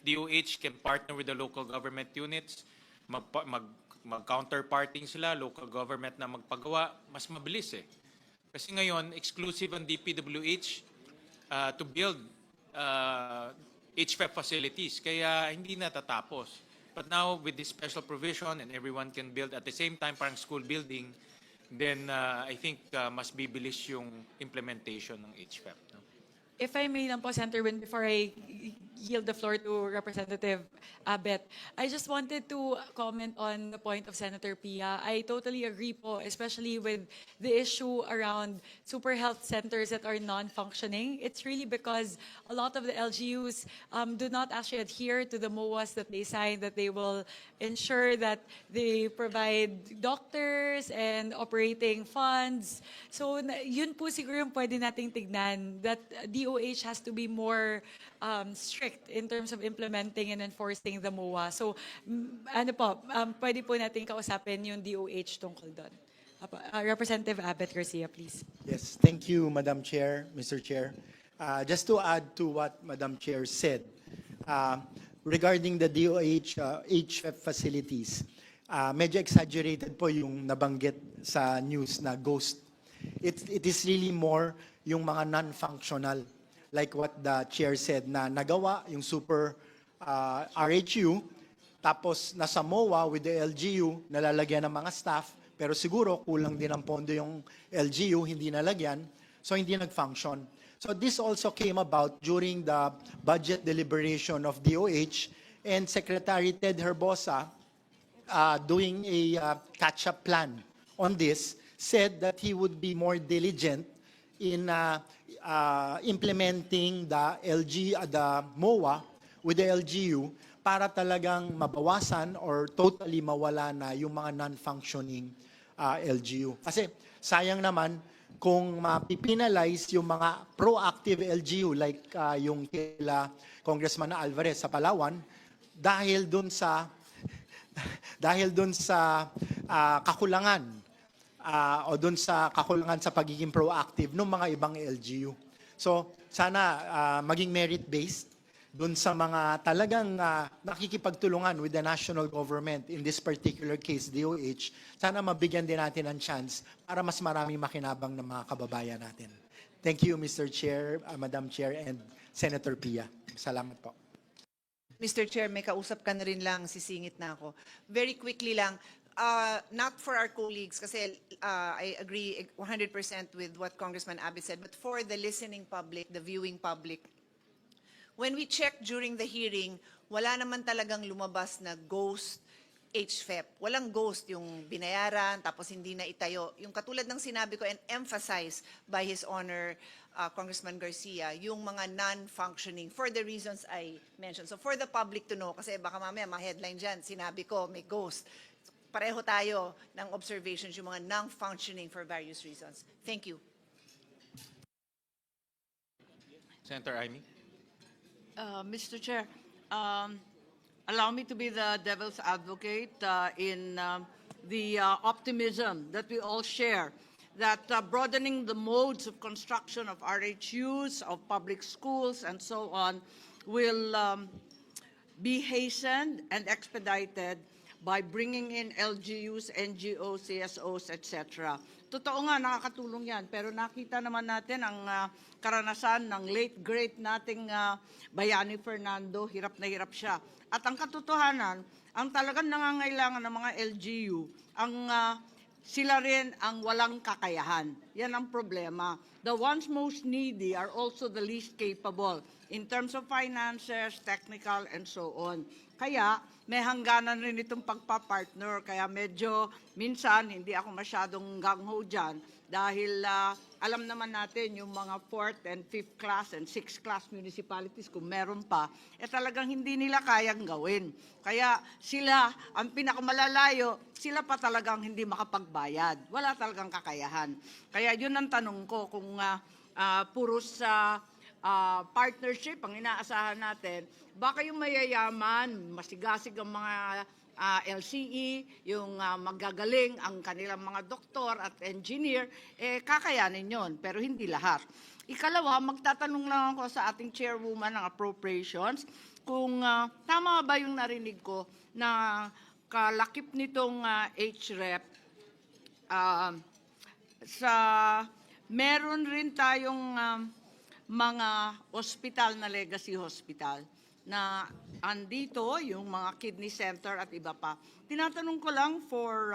DOH can partner with the local government units, mag-counterparting sila, local government na magpagawa, mas mabilis eh. Kasi ngayon, exclusive ang DPWH to build HPEP facilities, kaya hindi natatapos. But now, with this special provision and everyone can build at the same time, parang school building, then I think mas bibilis yung implementation ng HPEP. No? If I may lang po, Senator Win, before I yield the floor to Representative Abet, I just wanted to comment on the point of Senator Pia. I totally agree po, especially with the issue around super health centers that are non-functioning. It's really because a lot of the LGUs do not actually adhere to the MOAs that they sign, that they will ensure that they provide doctors and operating funds. So yun po siguro yung pwede nating tignan, that DOH has to be more strict in terms of implementing and enforcing the MOA. So, pwede po natin kausapin yung DOH tungkol doon. Representative Abet Garcia, please. Yes, thank you, Madam Chair, Mr. Chair. Just to add to what Madam Chair said, regarding the DOH HF facilities, medyo exaggerated po yung nabanggit sa news na ghost. It is really more yung mga non-functional, like what the chair said, na nagawa yung super RHU, tapos nasa MOA with the LGU, nalalagyan ng mga staff, pero siguro kulang din ang pondo yung LGU, hindi nalagyan, so hindi nag-function. So this also came about during the budget deliberation of DOH, and Secretary Ted Herbosa, doing a catch-up plan on this, said that he would be more diligent in implementing the MOA with the LGU para talagang mabawasan or totally mawala na yung mga non-functioning LGU. Kasi sayang naman kung mapipinalize yung mga proactive LGU like yung kila Congressman Alvarez sa Palawan dahil dun sa kakulangan o dun sa kakulangan sa pagiging proactive ng mga ibang LGU. So sana maging merit-based dun sa mga talagang nakikipagtulungan with the national government, in this particular case, DOH, sana mabigyan din natin ng chance para mas maraming makinabang ng mga kababayan natin. Thank you, Mr. Chair, Madam Chair, and Senator Pia. Salamat po. Mr. Chair, may kausap ka na rin lang, sisingit na ako. Very quickly lang, not for our colleagues, kasi I agree 100% with what Congressman Abit said, but for the listening public, the viewing public, when we checked during the hearing, wala naman talagang lumabas na ghost HFEP. Walang ghost yung binayaran, tapos hindi na itayo. Yung katulad ng sinabi ko and emphasized by His Honor, Congressman Garcia, yung mga non-functioning for the reasons I mentioned. So for the public to know, kasi baka mamaya ma-headline dyan, sinabi ko may ghost. Pareho tayo ng observations yung mga non-functioning for various reasons. Thank you. Senator Amy. Mr. Chair, allow me to be the devil's advocate in the optimism that we all share, that broadening the modes of construction of RHUs, of public schools, and so on, will be hastened and expedited by bringing in LGUs, NGOs, CSOs, etc. Totoo nga, nakakatulong yan. Pero nakita naman natin ang karanasan ng late great nating Bayani Fernando, hirap na hirap siya. At ang katotohanan, ang talagang nangangailangan ng mga LGU, sila rin ang walang kakayahan. Yan ang problema. The ones most needy are also the least capable in terms of finances, technical, and so on. Kaya may hangganan rin itong pagpapartner. Kaya medyo minsan hindi ako masyadong gangho dyan dahil alam naman natin yung mga 4th and 5th class and 6th class municipalities kung meron pa, talagang hindi nila kayang gawin. Kaya sila, ang pinakamalalayo, sila pa talagang hindi makapagbayad. Wala talagang kakayahan. Kaya yun ang tanong ko kung puros partnership ang inaasahan natin, baka yung mayayaman, masigasig ang mga LCE, yung magagaling ang kanilang mga doktor at engineer, kakayanin yon, pero hindi lahat. Ikalawa, magtatanong lang ako sa ating chairwoman ng Appropriations kung tama ba yung narinig ko na kalakip nitong HREP meron rin tayong mga ospital na legacy hospital na andito yung mga kidney center at iba pa. Tinatanong ko lang for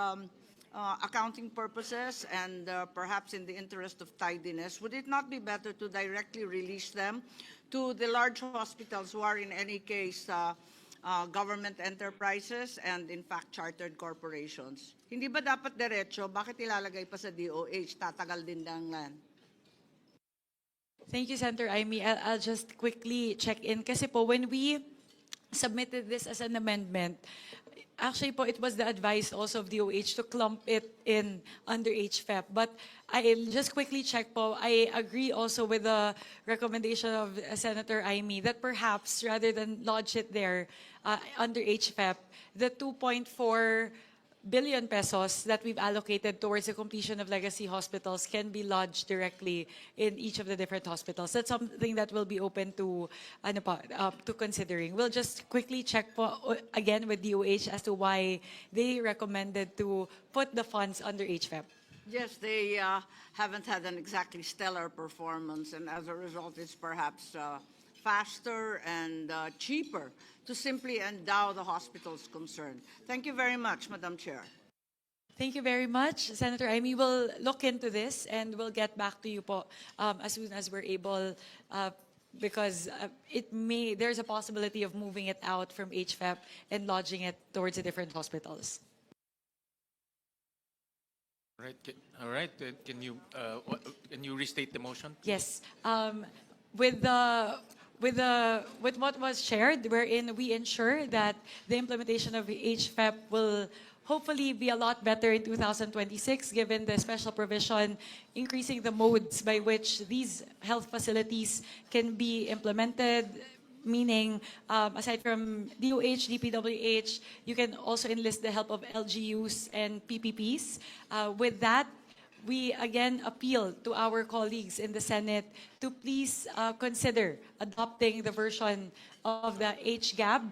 accounting purposes and perhaps in the interest of tidiness, would it not be better to directly release them to the large hospitals who are in any case government enterprises and in fact chartered corporations? Hindi ba dapat diretso? Bakit ilalagay pa sa DOH? Tatagal din lang. Thank you, Senator Amy. I'll just quickly check in. Kasi po, when we submitted this as an amendment, actually po, it was the advice also of DOH to clump it in under HFEP. But I'll just quickly check po, I agree also with the recommendation of Senator Amy that perhaps rather than lodge it there under HFEP, the 2.4 billion pesos that we've allocated towards the completion of legacy hospitals can be lodged directly in each of the different hospitals. That's something that will be open to to considering. We'll just quickly check again with DOH as to why they recommended to put the funds under HFEP. Yes, they haven't had an exactly stellar performance, and as a result, it's perhaps faster and cheaper to simply endow the hospitals concerned. Thank you very much, Madam Chair. Thank you very much, Senator Amy. We'll look into this and we'll get back to you po as soon as we're able, because there's a possibility of moving it out from HFEP and lodging it towards the different hospitals. All right. Can you restate the motion? Yes. With what was shared, wherein we ensure that the implementation of HFEP will hopefully be a lot better in 2026, given the special provision increasing the modes by which these health facilities can be implemented, meaning aside from DOH, DPWH, you can also enlist the help of LGUs and PPPs. With that, we again appeal to our colleagues in the Senate to please consider adopting the version of the HGAB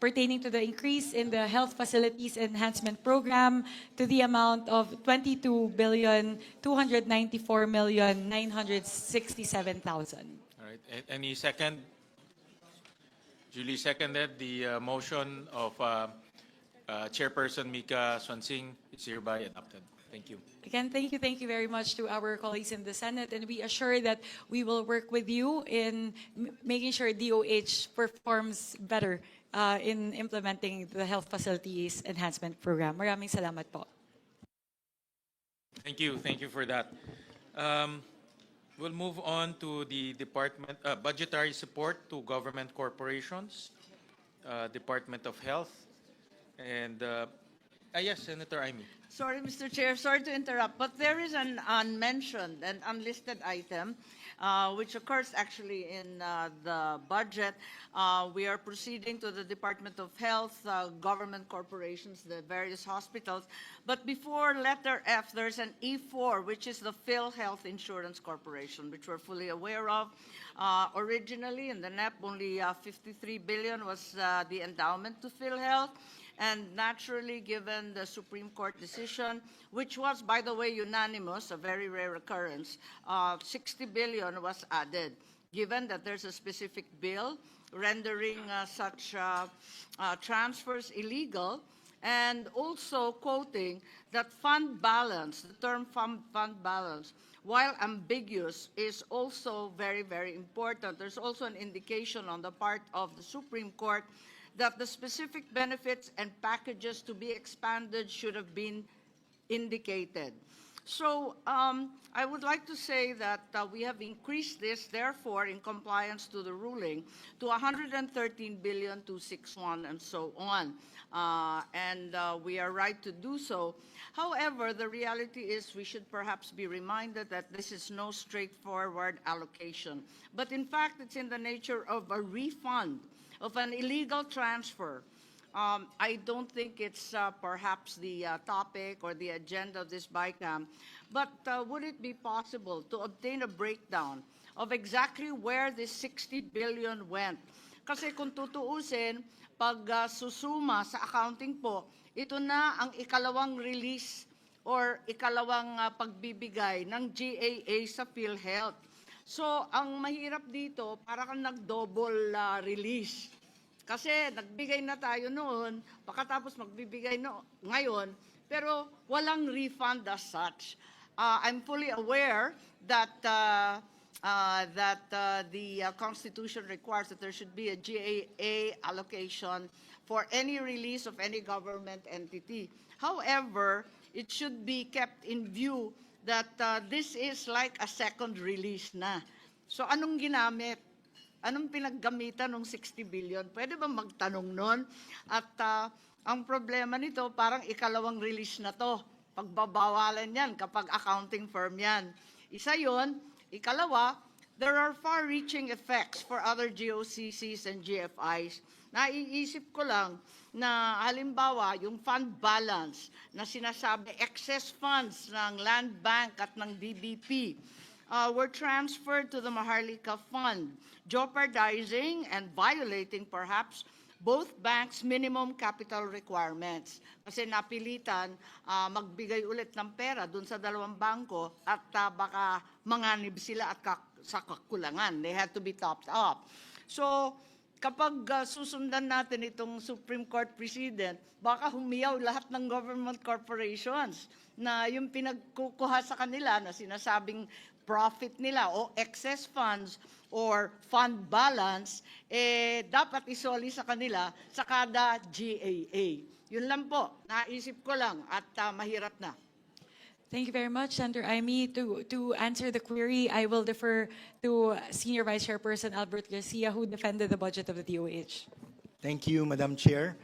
pertaining to the increase in the Health Facilities Enhancement Program to the amount of 22,294,967,000. All right. Any second? Julie seconded the motion of Chairperson Mika Swansing. It's hereby adopted. Thank you. Again, thank you very much to our colleagues in the Senate, and we assure that we will work with you in making sure DOH performs better in implementing the Health Facilities Enhancement Program. Maraming salamat po. Thank you for that. We'll move on to the department budgetary support to government corporations, Department of Health, and yes, Senator Amy. Sorry, Mr. Chair, sorry to interrupt, but there is an unmentioned and unlisted item which occurs actually in the budget. We are proceeding to the Department of Health, government corporations, the various hospitals. But before letter F, there's an E4, which is the PhilHealth Insurance Corporation, which we're fully aware of. Originally, in the NEP, only 53 billion was the endowment to PhilHealth. And naturally, given the Supreme Court decision, which was, by the way, unanimous, a very rare occurrence, 60 billion was added, given that there's a specific bill rendering such transfers illegal, and also quoting that fund balance, the term fund balance, while ambiguous, is also very, very important. There's also an indication on the part of the Supreme Court that the specific benefits and packages to be expanded should have been indicated. So I would like to say that we have increased this, therefore, in compliance to the ruling, to 113,261,000,000 and so on. And we are right to do so. However, the reality is we should perhaps be reminded that this is no straightforward allocation. But in fact, it's in the nature of a refund of an illegal transfer. I don't think it's perhaps the topic or the agenda of this BICAM, but would it be possible to obtain a breakdown of exactly where this 60 billion went? Kasi kung tutuusin, pag susuma sa accounting po, ito na ang ikalawang release or ikalawang pagbibigay ng GAA sa PhilHealth. So, ang mahirap dito, para kang nag-double release. Kasi nagbigay na tayo noon, pagkatapos magbibigay ngayon, pero walang refund as such. I'm fully aware that the Constitution requires that there should be a GAA allocation for any release of any government entity. However, it should be kept in view that this is like a second release na. So anong ginamit? Anong pinaggamitan ng 60 billion? Pwede ba magtanong nun? At ang problema nito, parang ikalawang release na to. Pagbabawalan yan kapag accounting firm yan. Isa yon. Ikalawa, there are far-reaching effects for other GOCCs and GFIs Naiisip ko lang na halimbawa yung fund balance na sinasabi excess funds ng Land Bank at ng DBP were transferred to the Maharlika Fund, jeopardizing and violating perhaps both banks' minimum capital requirements. Kasi napilitan magbigay ulit ng pera dun sa dalawang bangko at baka manganib sila at sa kakulangan. They had to be topped up. So, kapag susundan natin itong Supreme Court Precedent, baka humiyaw lahat ng government corporations na yung pinagkukuha sa kanila na sinasabing profit nila o excess funds or fund balance, dapat isoli sa kanila sa kada GAA. Yun lang po, naisip ko lang at mahirap na. Thank you very much, Senator Aimee. To answer the query, I will defer to Senior Vice Chairperson Albert Garcia, who defended the budget of the DOH. Thank you, Madam Chair.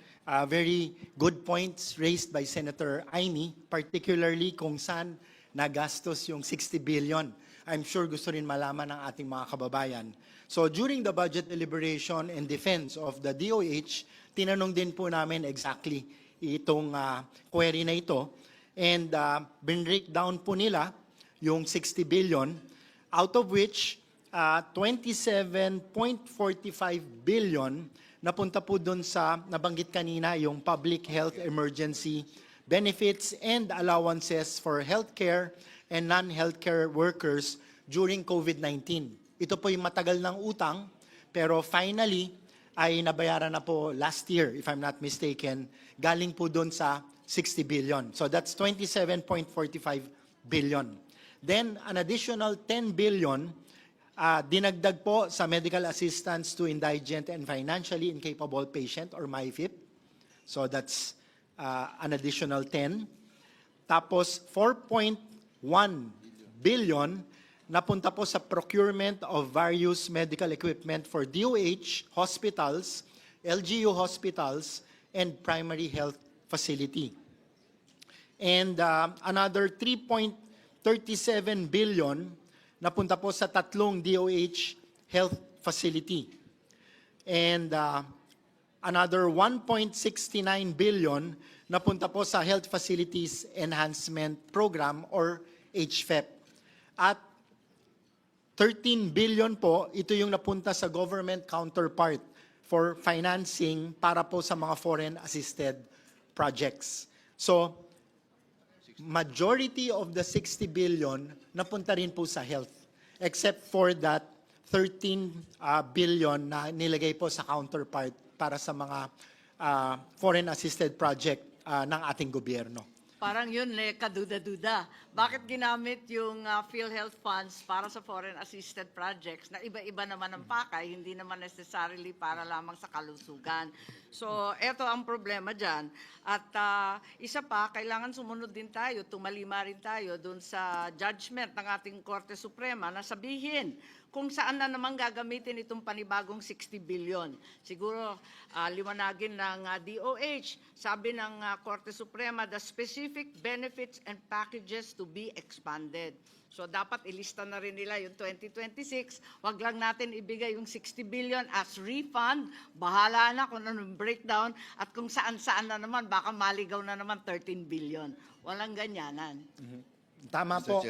Very good points raised by Senator Aimee, particularly kung saan nagastos yung 60 billion. I'm sure gusto rin malaman ng ating mga kababayan. So during the budget deliberation and defense of the DOH, tinanong din po namin exactly itong query na ito. And breakdown po nila yung 60 billion, out of which 27.45 billion napunta po dun sa nabanggit kanina yung public health emergency benefits and allowances for healthcare and non-healthcare workers during COVID-19. Ito po yung matagal ng utang, pero finally ay nabayaran na po last year, if I'm not mistaken, galing po dun sa 60 billion. So that's 27.45 billion. Then an additional 10 billion dinagdag po sa medical assistance to indigent and financially incapable patient or MIFIP. So that's an additional 10. Tapos 4.1 billion napunta po sa procurement of various medical equipment for DOH, hospitals, LGU hospitals, and primary health facility. And another 3.37 billion napunta po sa tatlong DOH health facility. And another 1.69 billion napunta po sa Health Facilities Enhancement Program or HFEP. At 13 billion po, ito yung napunta sa government counterpart for financing para po sa mga foreign assisted projects. So, majority of the 60 billion napunta rin po sa health, except for that 13 billion na nilagay po sa counterpart para sa mga foreign assisted project ng ating gobyerno. Parang yun, kaduda-duda. Bakit ginamit yung PhilHealth funds para sa foreign assisted projects na iba-iba naman ang pakay, hindi naman necessarily para lamang sa kalusugan. So, eto ang problema dyan. At isa pa, kailangan sumunod din tayo, tumalima rin tayo dun sa judgment ng ating Korte Suprema na sabihin kung saan na naman gagamitin itong panibagong 60 billion. Siguro, liwanagin ng DOH, sabi ng Korte Suprema, the specific benefits and packages to be expanded. So dapat ilista na rin nila yung 2026. Wag lang natin ibigay yung 60 billion as refund. Bahala na kung anong breakdown at kung saan-saan na naman, baka maligaw na naman 13 billion. Walang ganyanan. Tama po,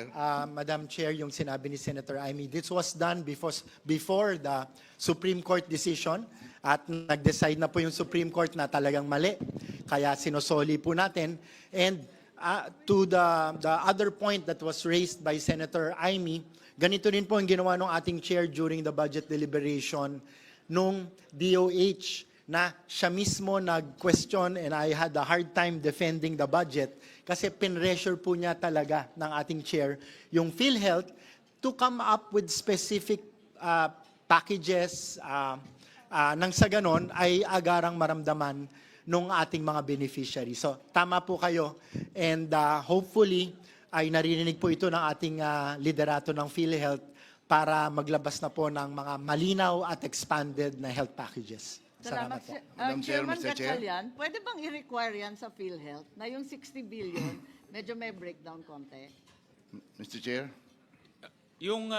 Madam Chair, yung sinabi ni Senator Aimee. This was done before the Supreme Court decision at nag-decide na po yung Supreme Court na talagang mali. Kaya sinosoli po natin. And to the other point that was raised by Senator Aimee, ganito rin po ang ginawa ng ating chair during the budget deliberation nung DOH na siya mismo nag-question and I had a hard time defending the budget kasi pinressure po niya talaga ng ating chair yung PhilHealth to come up with specific packages nang sa ganon ay agarang maramdaman nung ating mga beneficiary. So tama po kayo and hopefully ay naririnig po ito ng ating liderato ng PhilHealth para maglabas na po ng mga malinaw at expanded na health packages. Salamat po. Madam Chair, Chairman Mr. Chair. Gatchalian, pwede bang i-require yan sa PhilHealth na yung 60 billion, medyo may breakdown konti? Mr. Chair, yung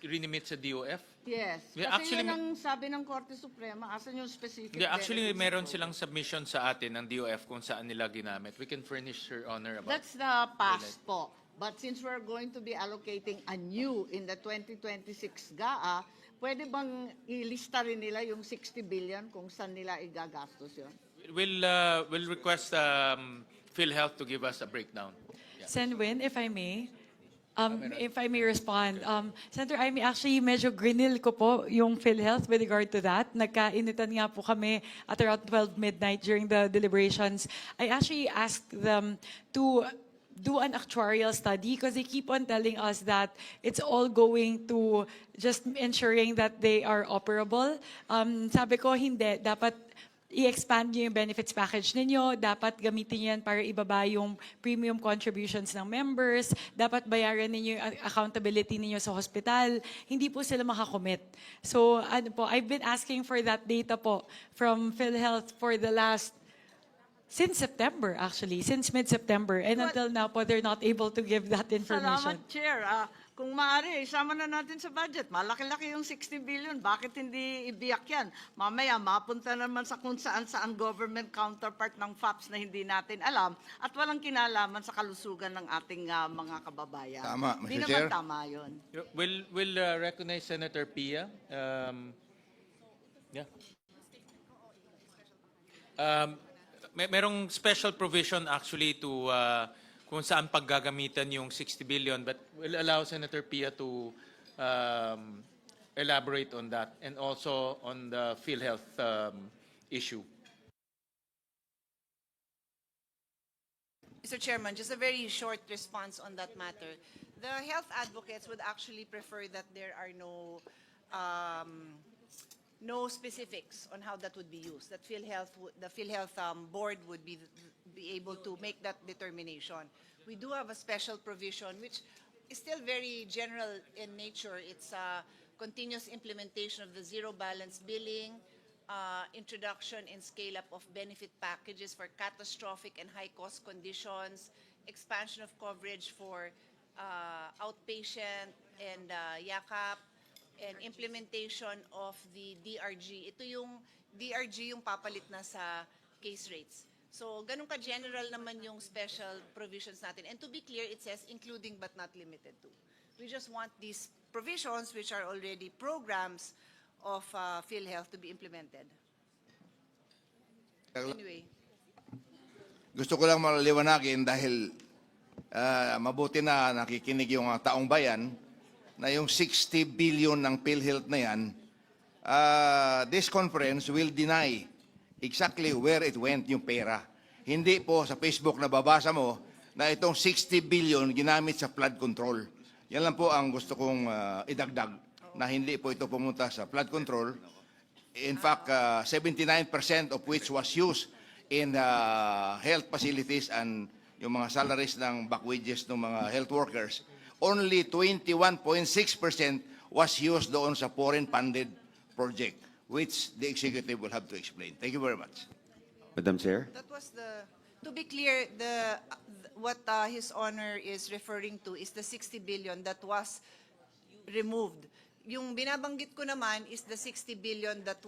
rinimit sa DOF? Yes. Yeah, Kasi actually, yun ang sabi ng Korte Suprema. Asan yung specific Yeah, actually, benefits meron po? silang submission sa atin ng DOF kung saan nila ginamit. We can furnish, Your Honor, about... That's the past po. But since we're going to be allocating anew in the 2026 GAA, pwede bang ilista rin nila yung 60 billion kung saan nila igagastos yun? We'll request PhilHealth to give us a breakdown. Sen Win, if I may. If I may respond. Senator Amy, actually, medyo grinil ko po yung PhilHealth with regard to that. Nagkainitan nga po kami at around 12 midnight during the deliberations. I actually asked them to do an actuarial study because they keep on telling us that it's all going to just ensuring that they are operable. Sabi ko, hindi. Dapat i-expand niyo yung benefits package ninyo, dapat gamitin yan para ibaba yung premium contributions ng members, dapat bayaran ninyo yung accountability ninyo sa hospital, hindi po sila makakommit. So, ano po, I've been asking for that data po from PhilHealth for the last, since September actually, since mid-September, and until now po, they're not able to give that information. Salamat, Chair. Kung maaari, isama na natin sa budget. Malaki-laki yung 60 billion. Bakit hindi ibiyak yan? Mamaya, mapunta naman sa kung saan-saan government counterpart ng FAPS na hindi natin alam at walang kinalaman sa kalusugan ng ating mga kababayan. Tama, Mr. Hindi Chair. naman tama yun. We'll recognize Senator Pia. Yeah. Merong special provision actually to kung saan paggagamitan yung 60 billion, but we'll allow Senator Pia to elaborate on that and also on the PhilHealth issue. Mr. Chairman, just a very short response on that matter. The health advocates would actually prefer that there are no specifics on how that would be used. That the PhilHealth board would be able to make that determination. We do have a special provision which is still very general in nature. It's a continuous implementation of the zero balance billing, introduction and scale-up of benefit packages for catastrophic and high-cost conditions, expansion of coverage for outpatient and YACAP, and implementation of the DRG. Ito yung DRG yung papalit na sa case rates. So, ganun ka-general naman yung special provisions natin. And to be clear, it says including but not limited to. We just want these provisions, which are already programs of PhilHealth, to be implemented. Anyway. Gusto ko lang maliwanagin dahil mabuti na nakikinig yung taong bayan na yung 60 billion ng PhilHealth na yan, this conference will deny exactly where it went yung pera. Hindi po sa Facebook na babasa mo na itong 60 billion ginamit sa flood control. Yan lang po ang gusto kong idagdag na hindi po ito pumunta sa flood control. In fact, 79% of which was used in health facilities and yung mga salaries ng back wages ng mga health workers. Only 21.6% was used doon sa foreign funded project, which the executive will have to explain. Thank you very much. Madam Chair? That was to be clear, what His Honor is referring to is the 60 billion that was removed. Yung binabanggit ko naman is the 60 billion that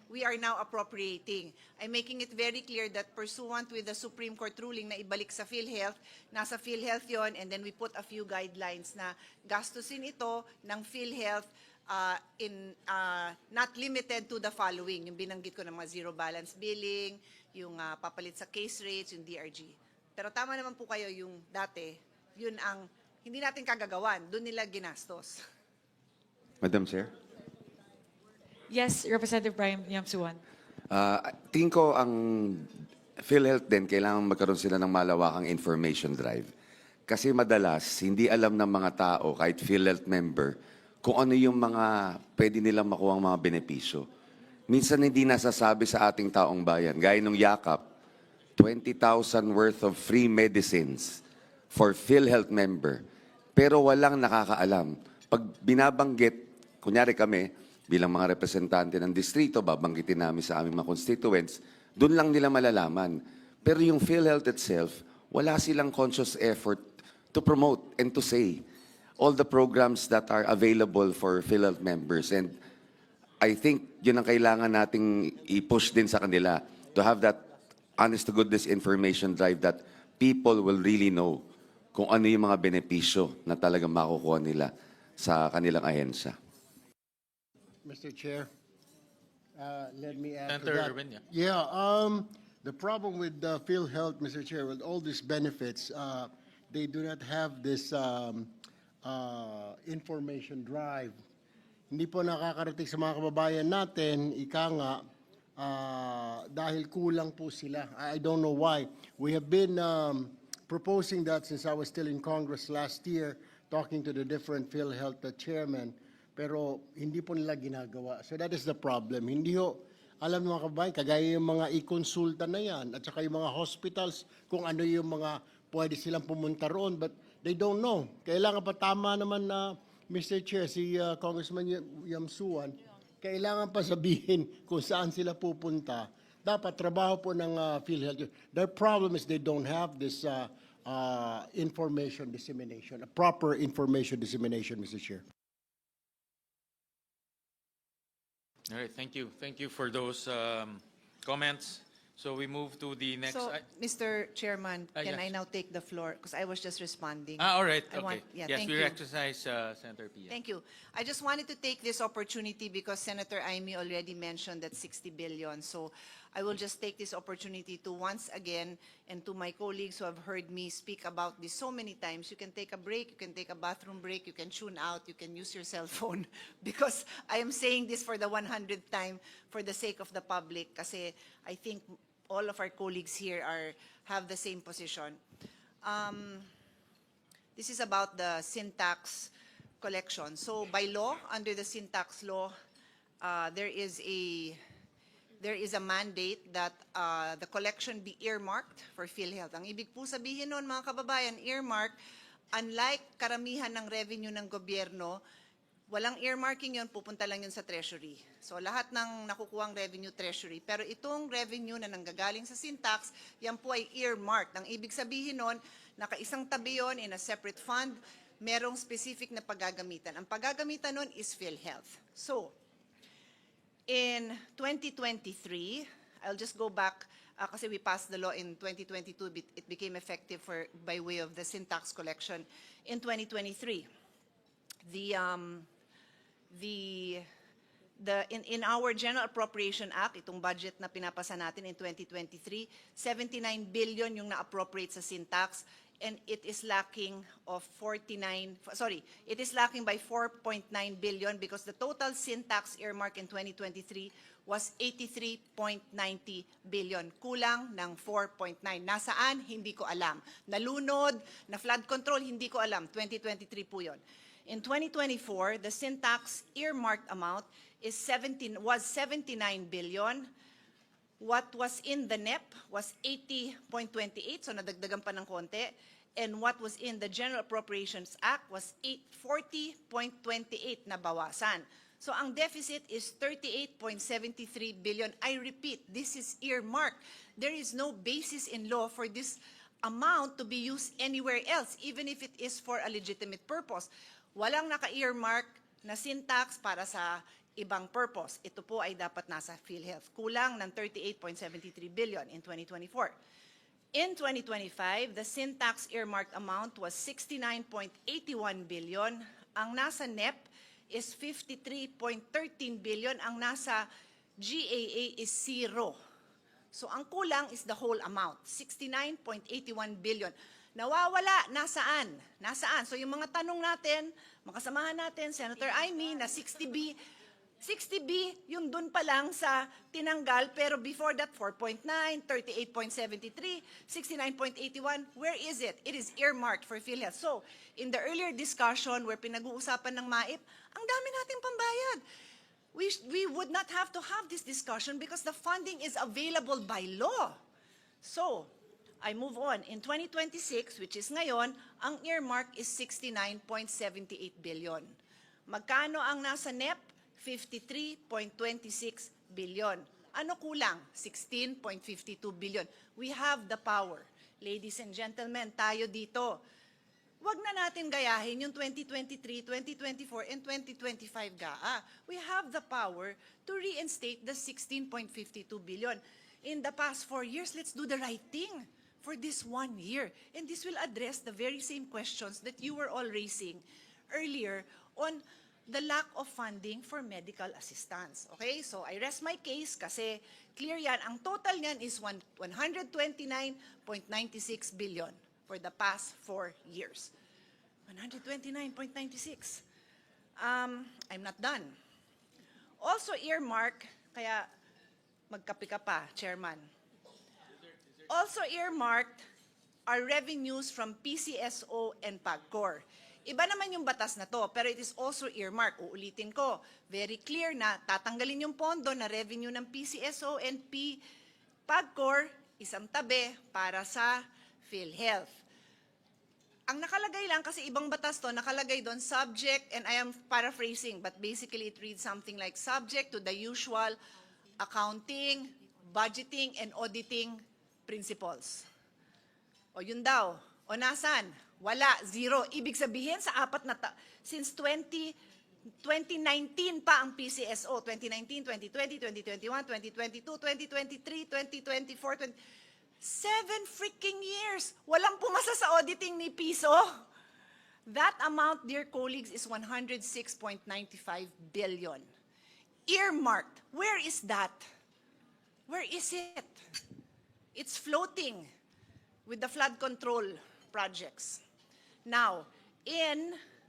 we are now appropriating. I'm making it very clear that pursuant with the Supreme Court ruling na ibalik sa PhilHealth, nasa PhilHealth yon, and then we put a few guidelines na gastusin ito ng PhilHealth not limited to the following. Yung binanggit ko ng mga zero balance billing, yung papalit sa case rates, yung DRG. Pero tama naman po kayo yung dati, yun ang hindi natin kagagawan, doon nila ginastos. Madam Chair? Yes, Representative Brian Yamsuan. Tingin ko ang PhilHealth din, kailangan magkaroon sila ng malawakang information drive. Kasi madalas, hindi alam ng mga tao, kahit PhilHealth member, kung ano yung mga pwede nilang makuha ang mga benepisyo. Minsan hindi nasasabi sa ating taong bayan. Gaya nung YACAP, 20,000 worth of free medicines for PhilHealth member. Pero walang nakakaalam. Pag binabanggit, kunyari kami, bilang mga representante ng distrito, babanggitin namin sa aming mga constituents, doon lang nila malalaman. Pero yung PhilHealth itself, wala silang conscious effort to promote and to say. all the programs that are available for PhilHealth members. And I think yun ang kailangan nating i-push din sa kanila to have that honest to goodness information drive that people will really know kung ano yung mga benepisyo na talagang makukuha nila sa kanilang ahensya. Mr. Chair, let me add Senator to that. Erwin, yeah. Yeah, the problem with PhilHealth, Mr. Chair, with all these benefits, they do not have this information drive. Hindi po nakakarating sa mga kababayan natin, ika nga, dahil kulang po sila. I don't know why. We have been proposing that since I was still in Congress last year, talking to the different PhilHealth chairmen, pero hindi po nila ginagawa. So that is the problem. Hindi ho, alam ng mga kababayan, kagaya yung mga i-consulta na yan, at saka yung mga hospitals, kung ano yung mga pwede silang pumunta roon, but they don't know. Kailangan pa tama naman na, Mr. Chair, si Congressman Yamsuan, kailangan pa sabihin kung saan sila pupunta. Dapat trabaho po ng PhilHealth. Their problem is they don't have this information dissemination, a proper information dissemination, Mr. Chair. All right, thank you. Thank you for those comments. So we move to the next. So, Mr. Chairman, can yes. I now take the floor? Because I was just responding. All right, I okay. yes, Yes, thank we you. recognize Senator Pia. Thank you. I just wanted to take this opportunity because Senator Aimee already mentioned that 60 billion. So I will just take this opportunity to once again, and to my colleagues who have heard me speak about this so many times, you can take a break, you can take a bathroom break, you can tune out, you can use your cell phone, because I am saying this for the 100th time for the sake of the public, kasi I think all of our colleagues here have the same position. This is about the sin tax collection. So by law, under the sin tax law, there is a mandate that the collection be earmarked for PhilHealth. Ang ibig po sabihin nun, mga kababayan, earmark, unlike karamihan ng revenue ng gobyerno, walang earmarking yun, pupunta lang yun sa treasury. So lahat ng nakukuhang revenue, treasury. Pero itong revenue na nanggagaling sa sin tax, yan po ay earmarked. Ang ibig sabihin nun, nakaisang tabi yun in a separate fund, merong specific na paggagamitan. Ang paggagamitan nun is PhilHealth. So, in 2023, I'll just go back, kasi we passed the law in 2022, it became effective by way of the sin tax collection in 2023. In our General Appropriation Act, itong budget na pinapasa natin in 2023, 79 billion yung na-appropriate sa sin tax, and it is lacking by 4.9 billion because the total sin tax earmark in 2023 was 83.90 billion. Kulang ng 4.9. Nasaan? Hindi ko alam. Nalunod, na flood control, hindi ko alam. 2023 po yun. In 2024, the sin tax earmarked amount was 79 billion. What was in the NEP was 80.28, so nadagdagan pa ng konti. And what was in the General Appropriations Act was 40.28 na bawasan. So ang deficit is 38.73 billion. I repeat, this is earmarked. There is no basis in law for this amount to be used anywhere else, even if it is for a legitimate purpose. Walang naka-earmark na sin tax para sa ibang purpose. Ito po ay dapat nasa PhilHealth. Kulang ng 38.73 billion in 2024. In 2025, the sin tax earmarked amount was 69.81 billion. Ang nasa NEP is 53.13 billion. Ang nasa GAA is 0. So ang kulang is the whole amount, 69.81 billion. Nawawala, nasaan? Nasaan? So yung mga tanong natin, makasamahan natin, Senator Aimee, na 60B, yung dun pa lang sa tinanggal, pero before that, 4.9, 38.73, 69.81, where is it? It is earmarked for PhilHealth. So, in the earlier discussion where pinag-uusapan ng MAIP, ang dami nating pambayad. We would not have to have this discussion because the funding is available by law. So, I move on. In 2026, which is ngayon, ang earmark is 69.78 billion. Magkano ang nasa NEP? 53.26 billion. Ano kulang? 16.52 billion. We have the power. Ladies and gentlemen, tayo dito. wag na natin gayahin yung 2023, 2024, and 2025 GAA. We have the power to reinstate the 16.52 billion. In the past 4 years, let's do the right thing for this 1 year. And this will address the very same questions that you were all raising earlier on the lack of funding for medical assistance. Okay, so I rest my case kasi clear yan. Ang total niyan is 129.96 billion for the past 4 years. 129.96. I'm not done. Also earmark, kaya magkape ka pa, Chairman. Also earmarked are revenues from PCSO and PAGCOR. Iba naman yung batas na to, pero it is also earmarked. Uulitin ko, very clear na tatanggalin yung pondo na revenue ng PCSO and PAGCOR, isang tabi para sa PhilHealth. Ang nakalagay lang, kasi ibang batas to, nakalagay doon subject, and I am paraphrasing, but basically it reads something like subject to the usual accounting, budgeting, and auditing principles. O yun daw. O nasan? Wala, zero. Ibig sabihin sa apat na since 2019 pa ang PCSO, 2019, 2020, 2021, 2022, 2023, 2024, 7 freaking years. Walang pumasa sa auditing ni Piso. That amount, dear colleagues, is 106.95 billion. Earmarked. Where is that? Where is it? It's floating with the flood control projects. Now,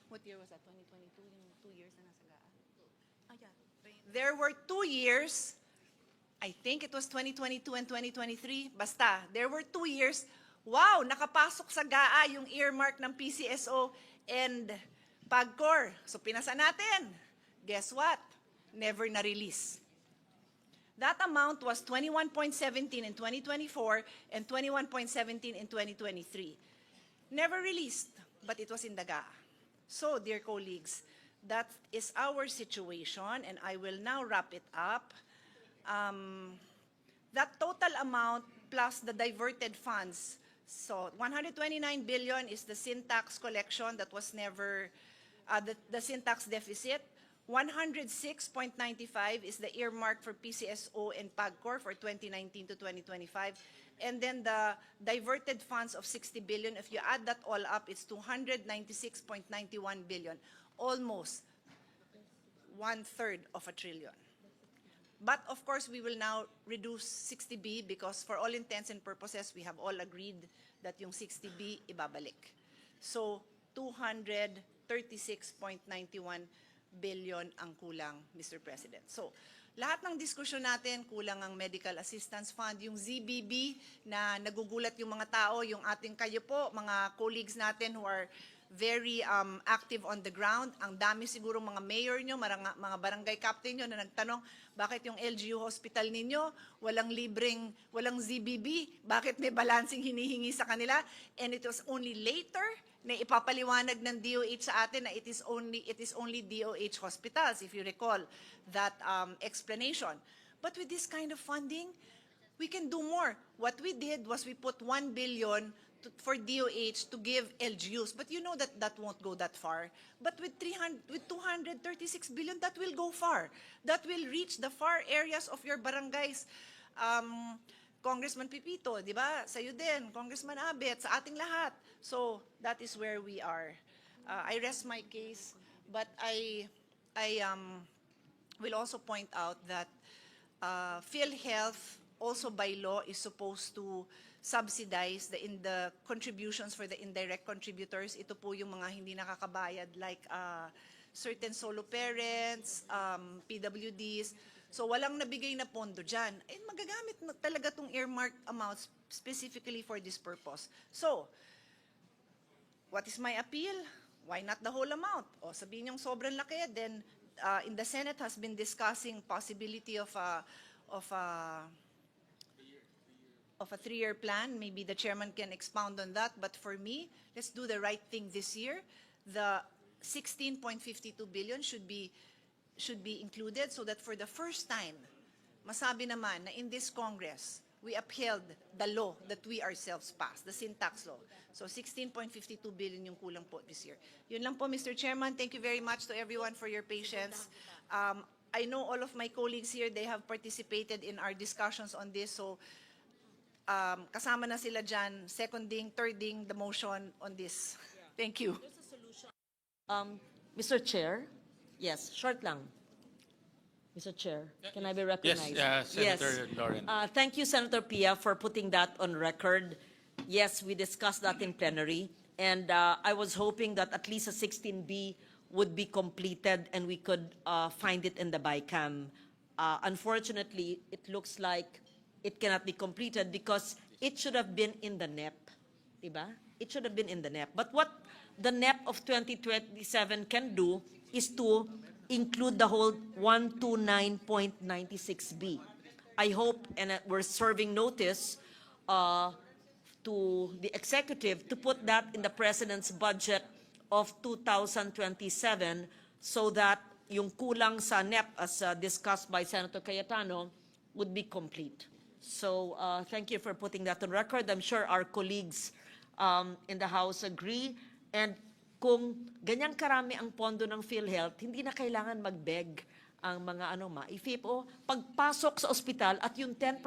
what year was that? 2022? Yung 2 years na nasa GAA? There were 2 years, I think it was 2022 and 2023. Basta, there were 2 years. Wow, nakapasok sa GAA yung earmark ng PCSO and PAGCOR. So pinasa natin. Guess what? Never na-release. That amount was 21.17 in 2024 and 21.17 in 2023. Never released, but it was in the GAA. So, dear colleagues, that is our situation, and I will now wrap it up. That total amount plus the diverted funds, so 129 billion is the sin tax collection that was never, the sin tax deficit. 106.95 is the earmark for PCSO and PAGCOR for 2019 to 2025. And then the diverted funds of 60 billion, if you add that all up, it's 296.91 billion, almost 1/3 of a trillion. But of course, we will now reduce 60B because for all intents and purposes, we have all agreed that yung 60B ibabalik. So 236.91 billion ang kulang, Mr. President. So, lahat ng diskusyon natin, kulang ang Medical Assistance Fund, yung ZBB na nagugulat yung mga tao, yung ating kayo po, mga colleagues natin who are very active on the ground. Ang dami siguro mga mayor nyo, mga barangay captain nyo na nagtanong, bakit yung LGU hospital ninyo, walang ZBB, bakit may balancing hinihingi sa kanila? And it was only later na ipapaliwanag ng DOH sa atin na it is only DOH hospitals, if you recall that explanation. But with this kind of funding, we can do more. What we did was we put 1 billion for DOH to give LGUs, but you know that that won't go that far. But with 236 billion, that will go far. That will reach the far areas of your barangays. Congressman Pipito, di ba? Sa'yo din, Congressman Abet, sa ating lahat. So, that is where we are. I rest my case, but I will also point out that PhilHealth, also by law, is supposed to subsidize the contributions for the indirect contributors. Ito po yung mga hindi nakakabayad, like certain solo parents, PWDs. So walang nabigay na pondo dyan. Eh, magagamit talaga itong earmarked amounts specifically for this purpose. So, what is my appeal? Why not the whole amount? O sabihin yung sobrang laki, then in the Senate has been discussing possibility of a 3-year plan. Maybe the chairman can expound on that. But for me, let's do the right thing this year. The 16.52 billion should be included so that for the first time, masabi naman na in this Congress, we upheld the law that we ourselves passed, the sin tax law. So 16.52 billion yung kulang po this year. Yun lang po, Mr. Chairman. Thank you very much to everyone for your patience. I know all of my colleagues here, they have participated in our discussions on this. So kasama na sila dyan, seconding, thirding the motion on this. Thank you. Mr. Chair, yes, short lang. Mr. Chair, can I be recognized? Yes, Senator Lauren. Thank you, Senator Pia, for putting that on record. Yes, we discussed that in plenary, and I was hoping that at least a 16B would be completed and we could find it in the BICAM. Unfortunately, it looks like it cannot be completed because it should have been in the NEP, diba? It should have been in the NEP. But what the NEP of 2027 can do is to include the whole 129.96B. I hope, and we're serving notice to the executive to put that in the President's budget of 2027 so that yung kulang sa NEP as discussed by Senator Cayetano would be complete. So thank you for putting that on record. I'm sure our colleagues in the House agree. And kung ganyang karami ang pondo ng PhilHealth, hindi na kailangan mag-beg ang mga ma-IFIP o pagpasok sa ospital at yung 10%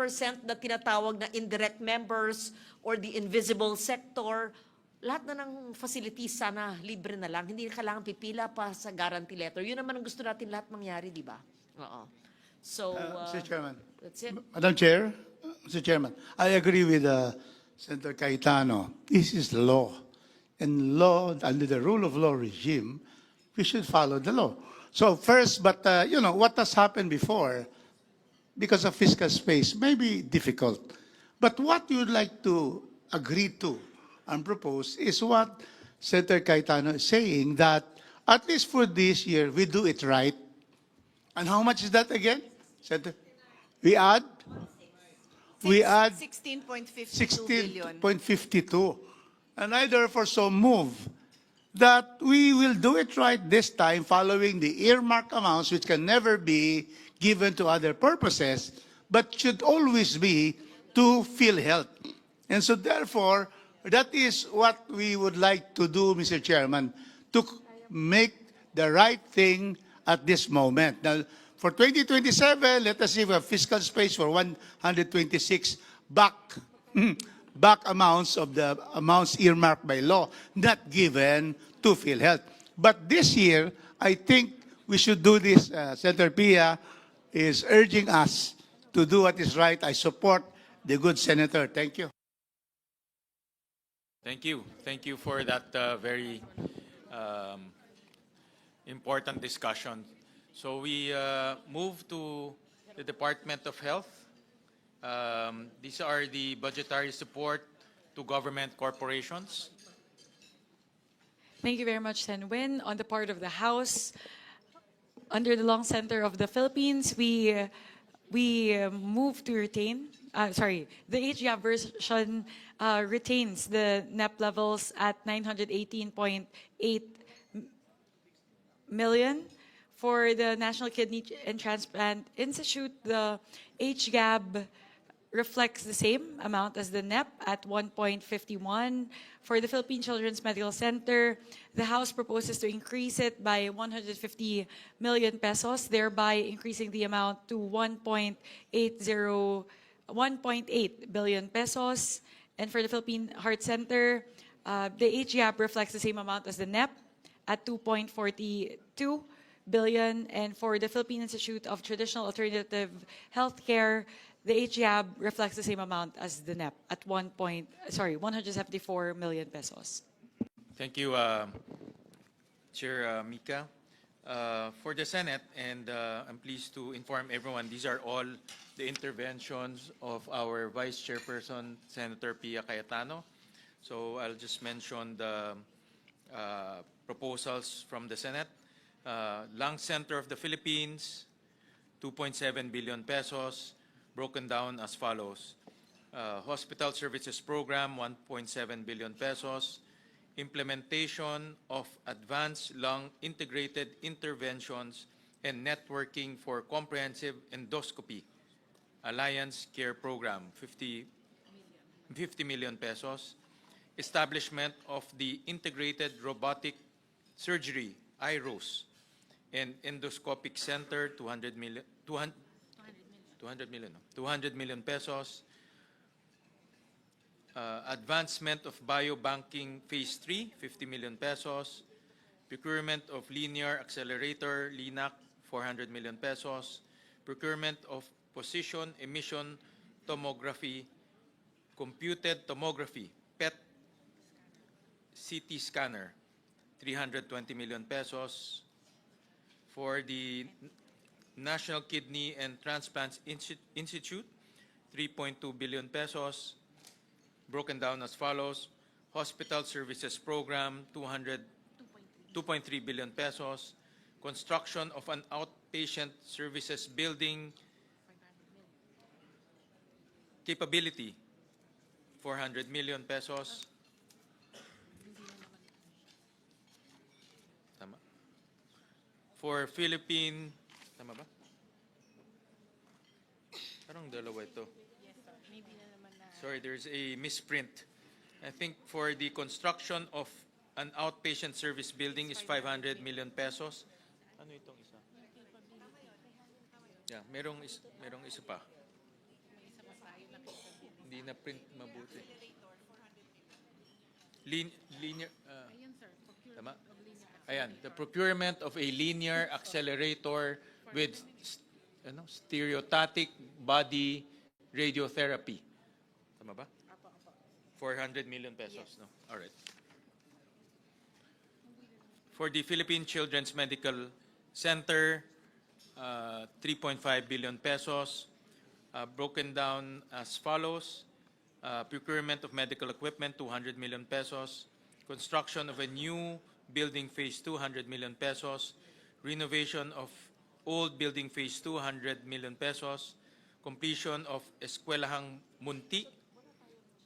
na tinatawag na indirect members or the invisible sector, lahat na ng facilities sana libre na lang. Hindi na kailangan pipila pa sa guarantee letter. Yun naman ang gusto natin lahat mangyari, di ba? Oo. So, Mr. Chairman. That's it. Madam Chair, Mr. Chairman, I agree with Senator Cayetano. This is the law. And law, under the rule of law regime, we should follow the law. So first, but what has happened before, because of fiscal space, may be difficult. But what you would like to agree to and propose is what Senator Cayetano is saying, that at least for this year, we do it right. And how much is that again? Senator? We add 16.52 billion. 16.52. And I therefore so move that we will do it right this time following the earmark amounts, which can never be given to other purposes, but should always be to PhilHealth. And so therefore, that is what we would like to do, Mr. Chairman, to make the right thing at this moment. Now, for 2027, let us see if we have fiscal space for 126 back amounts of the amounts earmarked by law, not given to PhilHealth. But this year, I think we should do this. Senator Pia is urging us to do what is right. I support the good senator. Thank you. Thank you. Thank you for that very important discussion. So we move to the Department of Health. These are the budgetary support to government corporations. Thank you very much, Sen Win. On the part of the House, under the Long Center of the Philippines, we move to retain, the HGAB version retains the NEP levels at 918.8 million. For the National Kidney and Transplant Institute, the HGAB reflects the same amount as the NEP at 1.51. For the Philippine Children's Medical Center, the House proposes to increase it by 150 million pesos, thereby increasing the amount to 1.8 billion pesos. And for the Philippine Heart Center, the HGAB reflects the same amount as the NEP at 2.42 billion. And for the Philippine Institute of Traditional Alternative Healthcare, the HGAB reflects the same amount as the NEP at 174 million pesos. Thank you, Chair Mika. For the Senate, and I'm pleased to inform everyone, these are all the interventions of our Vice Chairperson, Senator Pia Cayetano. So I'll just mention the proposals from the Senate. Lung Center of the Philippines, 2.7 billion pesos, broken down as follows. Hospital Services Program, 1.7 billion pesos. Implementation of advanced lung integrated interventions and networking for comprehensive endoscopy, Alliance Care Program, 50 million pesos. Establishment of the Integrated Robotic Surgery, IROS, and Endoscopic Center, 200 million, 200 million pesos. Advancement of Biobanking Phase 3, 50 million pesos. Procurement of Linear Accelerator, LINAC, 400 million pesos. Procurement of Position Emission Tomography, Computed Tomography, PET CT Scanner, 320 million pesos. For the National Kidney and Transplants Institute, 3.2 billion pesos. Broken down as follows: Hospital Services Program, 2.3 billion pesos. Construction of an outpatient services building capability, 400 million pesos. Tama. For Philippine, tama ba? Parang dalawa ito. Sorry, there's a misprint. I think for the construction of an outpatient service building is 500 million pesos. Ano itong isa? Yeah, merong isa pa. Hindi na print mabuti. Linear, tama? Ayan, the procurement of a linear accelerator with stereotatic body radiotherapy. Tama ba? 400 million pesos, no? All right. For the Philippine Children's Medical Center, 3.5 billion pesos, broken down as follows: procurement of medical equipment, 200 million pesos; construction of a new building phase 200 million pesos; renovation of old building phase 200 million pesos; completion of Eskwelahang Munti,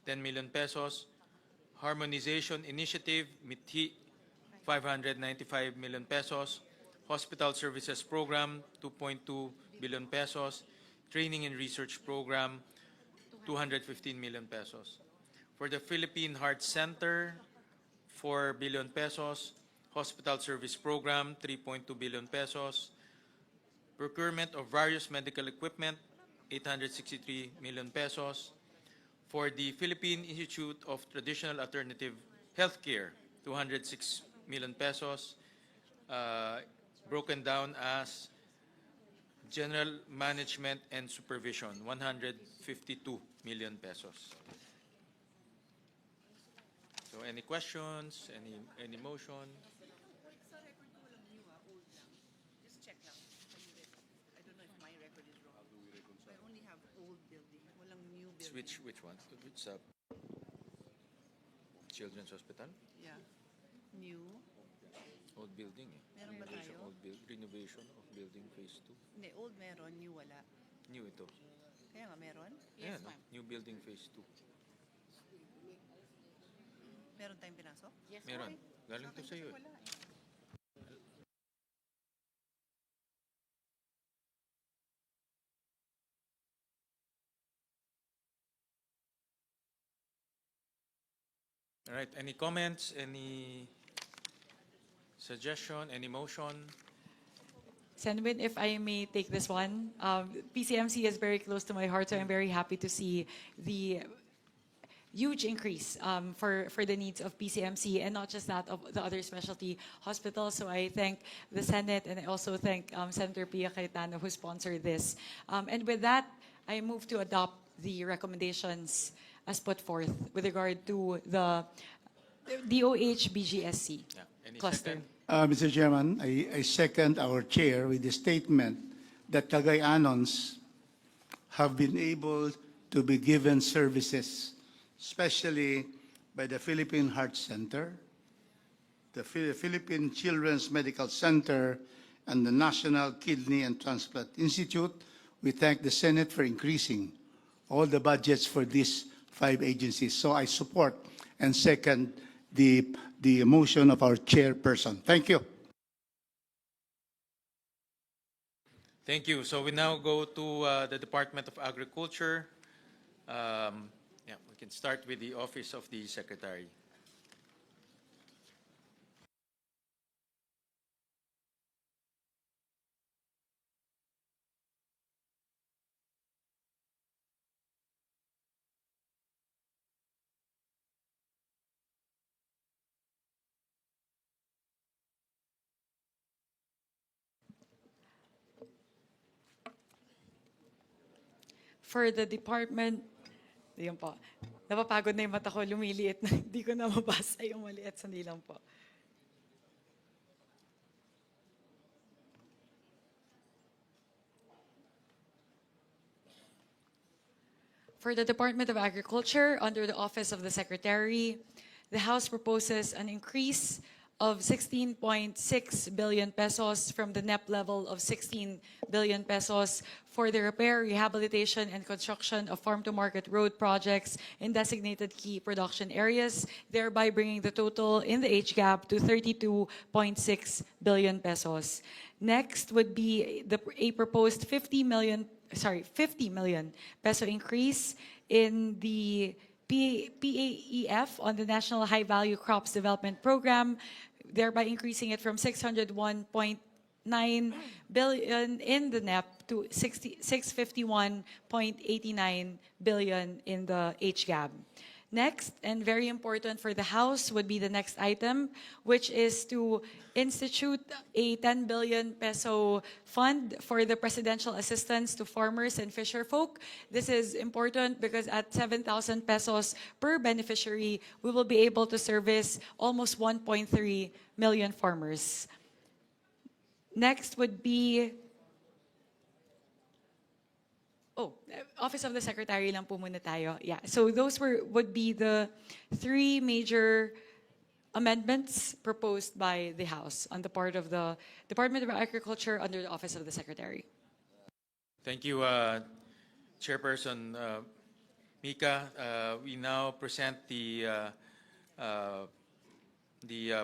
10 million pesos; harmonization initiative, MITHI, 595 million pesos; hospital services program, 2.2 billion pesos; training and research program, 215 million pesos. For the Philippine Heart Center, 4 billion pesos; hospital service program, 3.2 billion pesos; procurement of various medical equipment, 863 million pesos. For the Philippine Institute of Traditional Alternative Healthcare, 206 million pesos, broken down as general management and supervision, 152 million pesos. So any questions, any motion? Just check lang. I don't know if my record is wrong. I only have old building, walang new building. Which one? Which Children's Hospital? Yeah. New. Old building eh. Meron ba tayo? Renovation of building phase 2. Hindi, old meron, new wala. New ito. Kaya nga meron? Ayan, no? New building phase 2. Meron tayong pinasok? Yes, Meron. Galing to sa'yo eh. All right, any comments, any suggestion, any motion? Senwin, if I may take this one, PCMC is very close to my heart, so I'm very happy to see the huge increase for the needs of PCMC, and not just that, of the other specialty hospitals. So I thank the Senate, and I also thank Senator Pia Cayetano, who sponsored this. And with that, I move to adopt the recommendations as put forth with regard to the DOH BGSC cluster. Mr. Chairman, I second our chair with the statement that Cagayanons have been able to be given services, especially by the Philippine Heart Center, the Philippine Children's Medical Center, and the National Kidney and Transplant Institute. We thank the Senate for increasing all the budgets for these 5 agencies. So I support and second the motion of our chairperson. Thank you. Thank you. So we now go to the Department of Agriculture. We can start with the Office of the Secretary. For the department, yun po. Napapagod na yung mata ko, lumiliit na. Hindi ko na mabasa yung maliit. Sandali lang po. For the Department of Agriculture, under the Office of the Secretary, the House proposes an increase of 16.6 billion pesos from the NEP level of 16 billion pesos for the repair, rehabilitation, and construction of farm-to-market road projects in designated key production areas, thereby bringing the total in the HGAP to 32.6 billion pesos. Next would be a proposed 50 million peso increase in the PAEF on the National High Value Crops Development Program, thereby increasing it from 601.9 billion in the NEP to 651.89 billion in the HGAB. Next, and very important for the House, would be the next item, which is to institute a 10 billion peso fund for the presidential assistance to farmers and fisherfolk. This is important because at 7,000 pesos per beneficiary, we will be able to service almost 1.3 million farmers. Next would be Office of the Secretary lang po muna tayo. Yeah. So those would be the three major amendments proposed by the House on the part of the Department of Agriculture under the Office of the Secretary. Thank you, Chairperson Mika. We now present the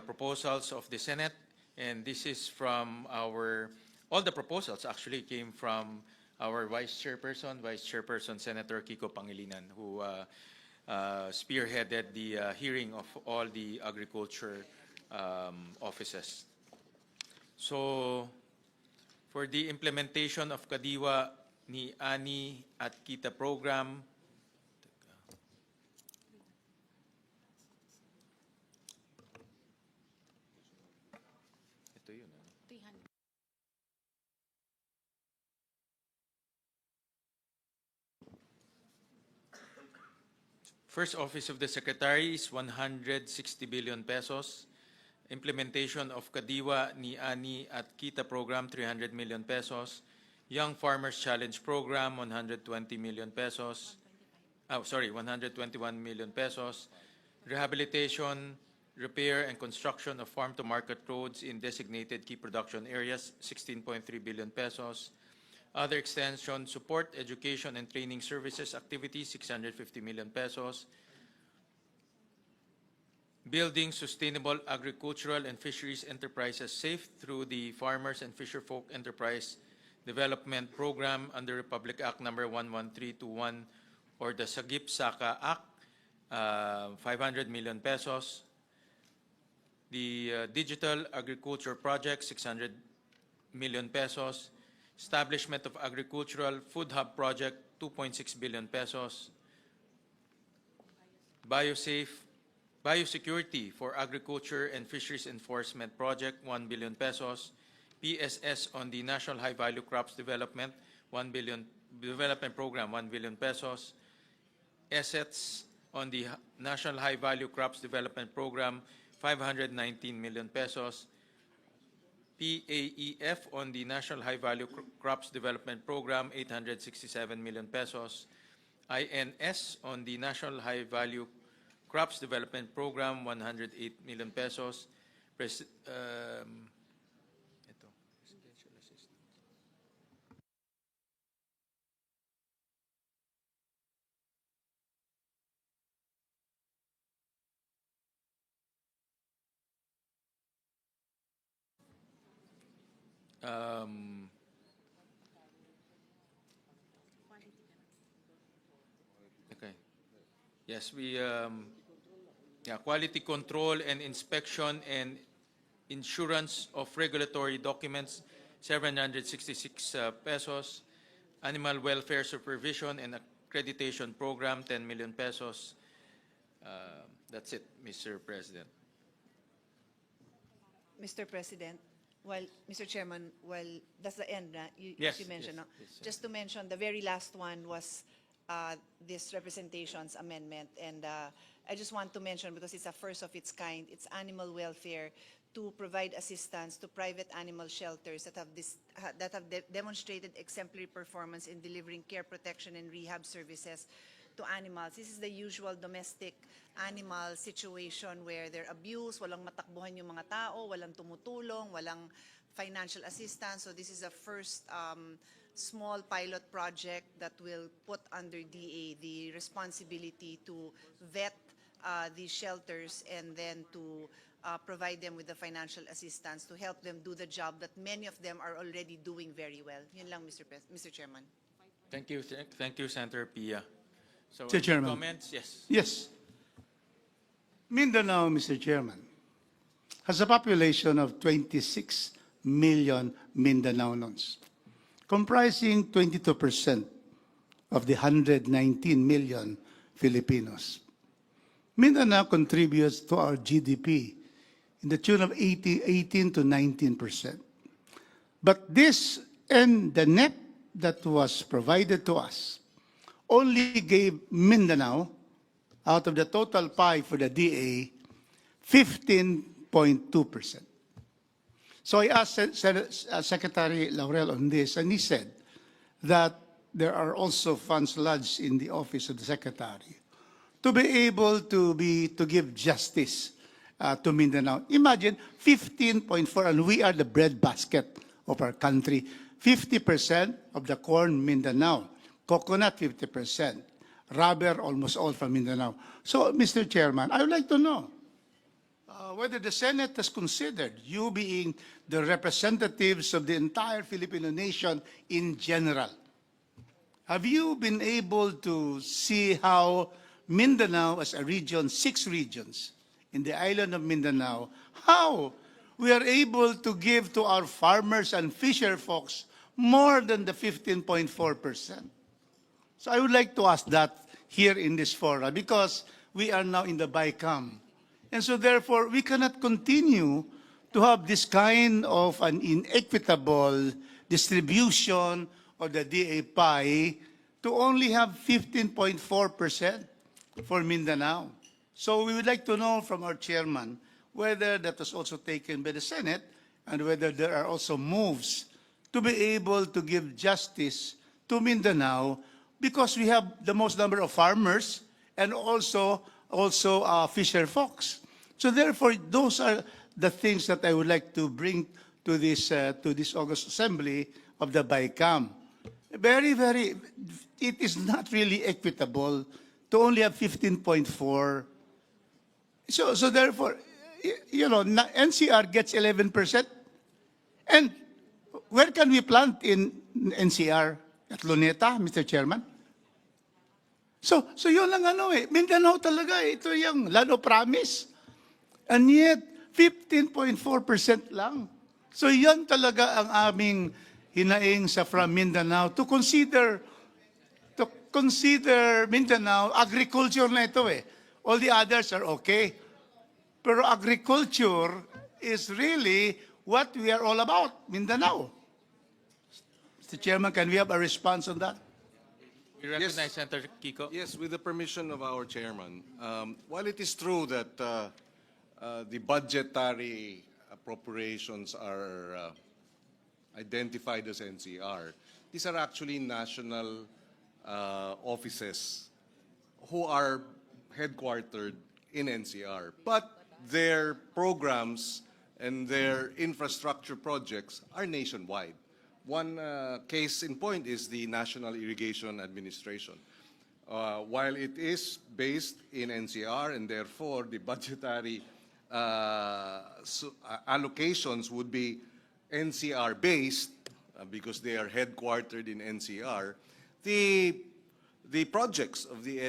proposals of the Senate, and this is from all the proposals actually came from our Vice Chairperson Senator Kiko Pangilinan, who spearheaded the hearing of all the agriculture offices. So, for the implementation of Kadiwa ni Ani at Kita program, ito yun. First Office of the Secretary is 160 billion pesos. Implementation of Kadiwa ni Ani at Kita program, 300 million pesos. Young Farmers Challenge program, 120 million pesos. 121 million pesos. Rehabilitation, repair, and construction of farm-to-market roads in designated key production areas, 16.3 billion pesos. Other extension, support, education, and training services activities, 650 million pesos. Building sustainable agricultural and fisheries enterprises safe through the Farmers and Fisherfolk Enterprise Development Program under Republic Act number 11321 or the Sagip-Saka Act, 500 million pesos. The Digital Agriculture Project, 600 million pesos. Establishment of Agricultural Food Hub Project, 2.6 billion pesos. Biosecurity for Agriculture and Fisheries Enforcement Project, 1 billion pesos. PSS on the National High Value Crops Development, 1 billion Development Program, 1 billion pesos. Assets on the National High Value Crops Development Program, 519 million pesos. PAEF on the National High Value Crops Development Program, 867 million pesos. INS on the National High Value Crops Development Program, 108 million pesos. Presidential assistance. Yes, quality control and inspection and insurance of regulatory documents, 766 pesos. Animal welfare supervision and accreditation program, 10 million pesos. That's it, Mr. President. Mr. President, Mr. Chairman, that's the end, Yes, as you mentioned. yes, No? yes, Just to mention, the very last one was this representations amendment. And I just want to mention, because it's a first of its kind, it's animal welfare to provide assistance to private animal shelters that have demonstrated exemplary performance in delivering care, protection, and rehab services to animals. This is the usual domestic animal situation where they're abused, walang matakbuhan yung mga tao, walang tumutulong, walang financial assistance. So this is a first small pilot project that will put under DA the responsibility to vet these shelters and then to provide them with the financial assistance to help them do the job that many of them are already doing very well. Yun lang, Mr. Chairman. Thank you, Senator Pia. So, Mr. Chairman. comments? Yes. Yes. Mindanao, Mr. Chairman, has a population of 26 million Mindanaonons, comprising 22% of the 119 million Filipinos. Mindanao contributes to our GDP in the tune of 18 to 19%. But this and the net that was provided to us only gave Mindanao, out of the total pie for the DA, 15.2%. So I asked Secretary Laurel on this, and he said that there are also funds lodged in the office of the Secretary to be able to give justice to Mindanao. Imagine 15.4, and we are the breadbasket of our country. 50% of the corn, Mindanao. Coconut, 50%. Rubber, almost all from Mindanao. So, Mr. Chairman, I would like to know whether the Senate has considered you being the representatives of the entire Filipino nation in general. Have you been able to see how Mindanao as a region, 6 regions in the island of Mindanao, how we are able to give to our farmers and fisher folks more than the 15.4%? So I would like to ask that here in this forum, because we are now in the BICAM. And so therefore, we cannot continue to have this kind of an inequitable distribution of the DA pie to only have 15.4% for Mindanao. So we would like to know from our chairman whether that was also taken by the Senate and whether there are also moves to be able to give justice to Mindanao, because we have the most number of farmers and also fisher folks. So therefore, those are the things that I would like to bring to this August Assembly of the BICAM. It is not really equitable to only have 15.4. So therefore, NCR gets 11%. And where can we plant in NCR? At Luneta, Mr. Chairman? So yun lang Mindanao talaga ito yung land of promise. And yet, 15.4% lang. So yan talaga ang aming hinaing sa from Mindanao to consider Mindanao, agriculture na ito All the others are okay. Pero agriculture is really what we are all about, Mindanao. Mr. Chairman, can we have a response on that? We recognize Senator Kiko. Yes, with the permission of our chairman. While it is true that the budgetary appropriations are identified as NCR, these are actually national offices who are headquartered in NCR. But their programs and their infrastructure projects are nationwide. One case in point is the National Irrigation Administration. While it is based in NCR and therefore the budgetary allocations would be NCR-based because they are headquartered in NCR, the projects of the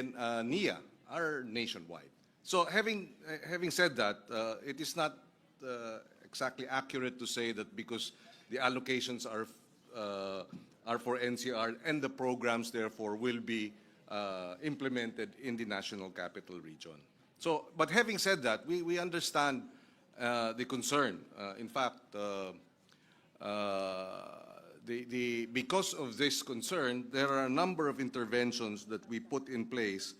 NIA are nationwide. So having said that, it is not exactly accurate to say that because the allocations are for NCR and the programs therefore will be implemented in the National Capital Region. So, but having said that, we understand the concern. In fact, because of this concern, there are a number of interventions that we put in place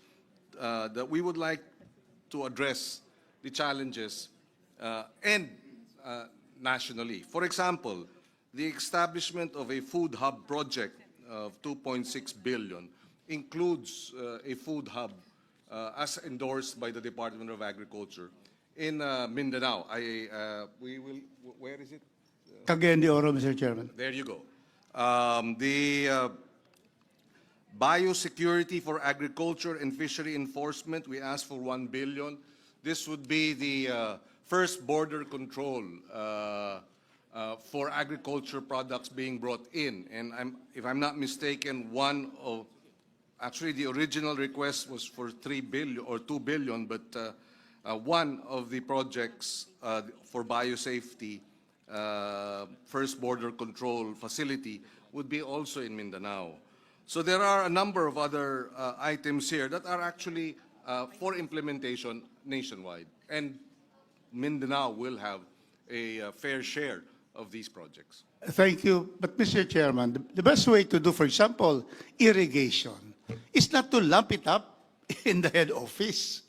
that we would like to address the challenges and nationally. For example, the establishment of a food hub project of 2.6 billion includes a food hub as endorsed by the Department of Agriculture in Mindanao. Where is it? Cagayan de Oro, Mr. Chairman. There you go. The biosecurity for agriculture and fishery enforcement, we asked for 1 billion. This would be the first border control for agriculture products being brought in. And if I'm not mistaken, actually the original request was for 3 billion or 2 billion, but one of the projects for biosafety, first border control facility, would be also in Mindanao. So there are a number of other items here that are actually for implementation nationwide. And Mindanao will have a fair share of these projects. Thank you. But Mr. Chairman, the best way to do, for example, irrigation, is not to lump it up in the head office.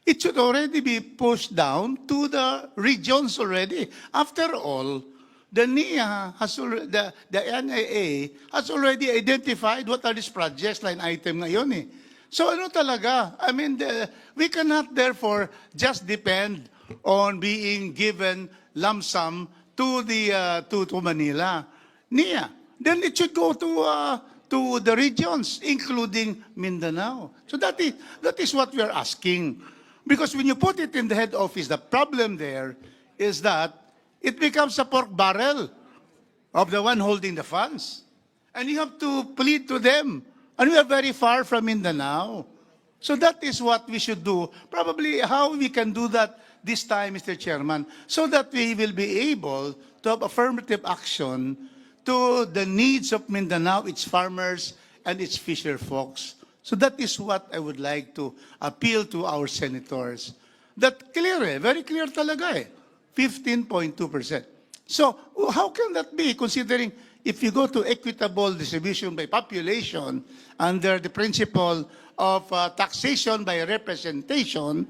It should already be pushed down to the regions already. After all, the NIA has already, the NIA has already identified what are these projects line item ngayon eh. So ano talaga? I mean, we cannot therefore just depend on being given lump sum to Manila. NIA. Then it should go to the regions, including Mindanao. So that is what we are asking. Because when you put it in the head office, the problem there is that it becomes a pork barrel of the one holding the funds. And you have to plead to them. And we are very far from Mindanao. So that is what we should do. Probably how we can do that this time, Mr. Chairman, so that we will be able to have affirmative action to the needs of Mindanao, its farmers, and its fisher folks. So that is what I would like to appeal to our senators. That clear eh, very clear talaga eh, 15.2%. So how can that be, considering if you go to equitable distribution by population under the principle of taxation by representation,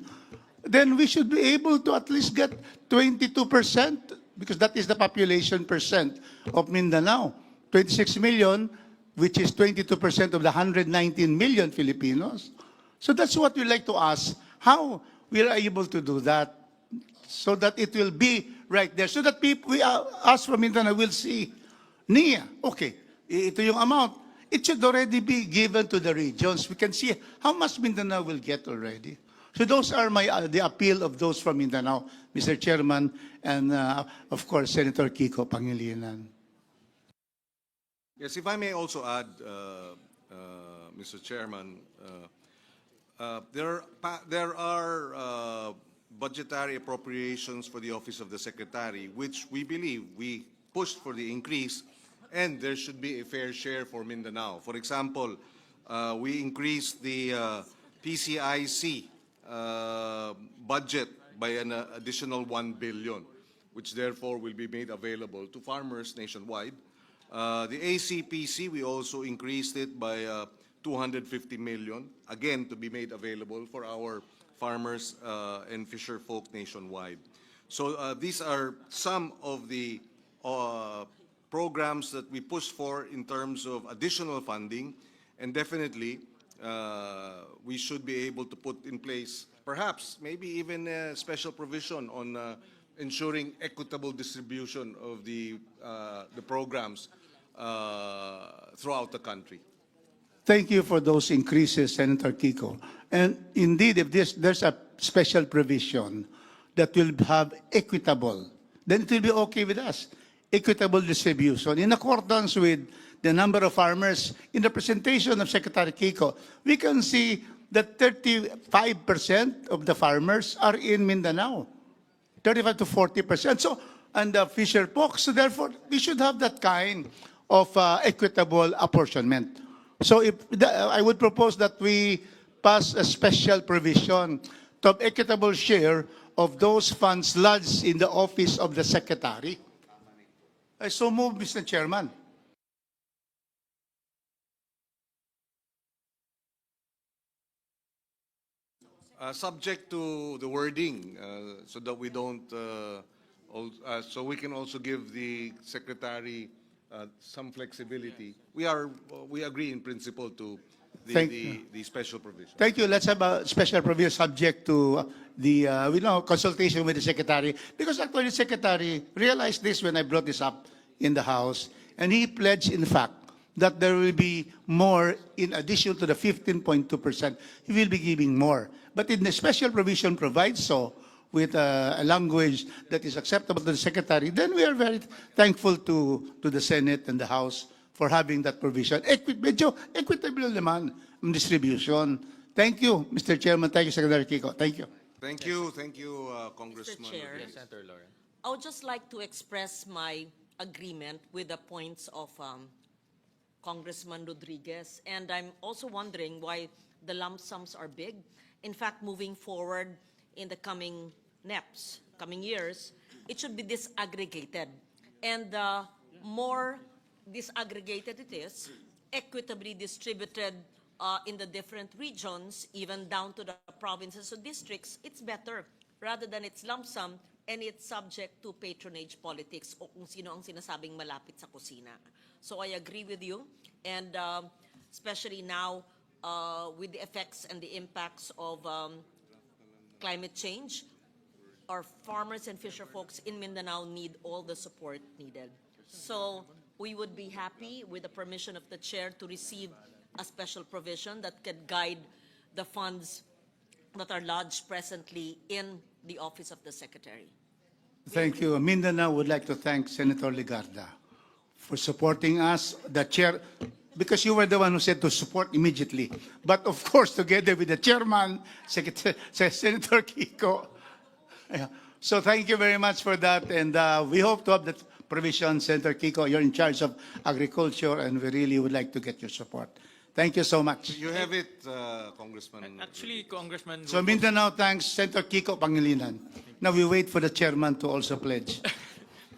then we should be able to at least get 22%, because that is the population percent of Mindanao. 26 million, which is 22% of the 119 million Filipinos. So that's what we like to ask, how we are able to do that, so that it will be right there, so that people, us from Mindanao will see, NIA, okay, ito yung amount. It should already be given to the regions. We can see how much Mindanao will get already. So those are the appeal of those from Mindanao, Mr. Chairman, and of course, Senator Kiko Pangilinan. Yes, if I may also add, Mr. Chairman, there are budgetary appropriations for the Office of the Secretary, which we believe we pushed for the increase, and there should be a fair share for Mindanao. For example, we increased the PCIC budget by an additional 1 billion, which therefore will be made available to farmers nationwide. The ACPC, we also increased it by 250 million, again to be made available for our farmers and fisher folk nationwide. So these are some of the programs that we push for in terms of additional funding, and definitely we should be able to put in place perhaps maybe even a special provision on ensuring equitable distribution of the programs throughout the country. Thank you for those increases, Senator Kiko. And indeed, if there's a special provision that will have equitable, then it will be okay with us. Equitable distribution in accordance with the number of farmers. In the presentation of Secretary Kiko, we can see that 35% of the farmers are in Mindanao. 35 to 40%. So, and the fisher folk. So therefore, we should have that kind of equitable apportionment. So I would propose that we pass a special provision to have equitable share of those funds lodged in the office of the secretary. I so move, Mr. Chairman. Subject to the wording, so that we don't, so we can also give the secretary some flexibility. We agree in principle to the special provision. Thank you. Let's have a special provision subject to the consultation with the secretary. Because actually, the secretary realized this when I brought this up in the House, and he pledged, in fact, that there will be more in addition to the 15.2%. He will be giving more. But in the special provision provides so with a language that is acceptable to the secretary, then we are very thankful to the Senate and the House for having that provision. Medyo equitable naman ang distribution. Thank you, Mr. Chairman. Thank you, Secretary Kiko. Thank you. Thank you, Congressman. Mr. Chair. Yes. Senator Lauren. I would just like to express my agreement with the points of Congressman Rodriguez. And I'm also wondering why the lump sums are big. In fact, moving forward in the coming NEPs, coming years, it should be disaggregated. And the more disaggregated it is, equitably distributed in the different regions, even down to the provinces or districts, it's better rather than it's lump sum and it's subject to patronage politics o kung sino ang sinasabing malapit sa kusina. So I agree with you, and especially now with the effects and the impacts of climate change, our farmers and fisher folks in Mindanao need all the support needed. So we would be happy with the permission of the chair to receive a special provision that could guide the funds that are lodged presently in the office of the secretary. Thank you. Mindanao would like to thank Senator Ligarda for supporting us, the chair, because you were the one who said to support immediately. But of course, together with the chairman, Senator Kiko. Yeah. So thank you very much for that. And we hope to have that provision, Senator Kiko. You're in charge of agriculture, and we really would like to get your support. Thank you so much. You have it, Congressman. Actually, Congressman. So Mindanao thanks Senator Kiko Pangilinan. Now we wait for the chairman to also pledge.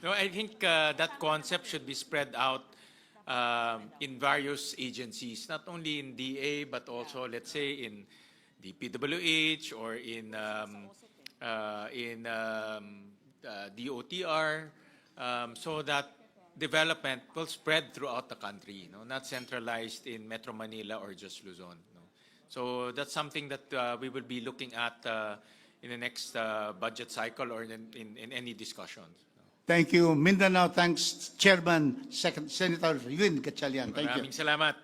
No, I think that concept should be spread out in various agencies, not only in DA, but also, let's say, in the PWH or in DOTR, so that development will spread throughout the country, not centralized in Metro Manila or just Luzon. So that's something that we will be looking at in the next budget cycle or in any discussions. Thank you. Mindanao thanks Chairman Senator Yun Gatchalian. Thank you. Maraming salamat,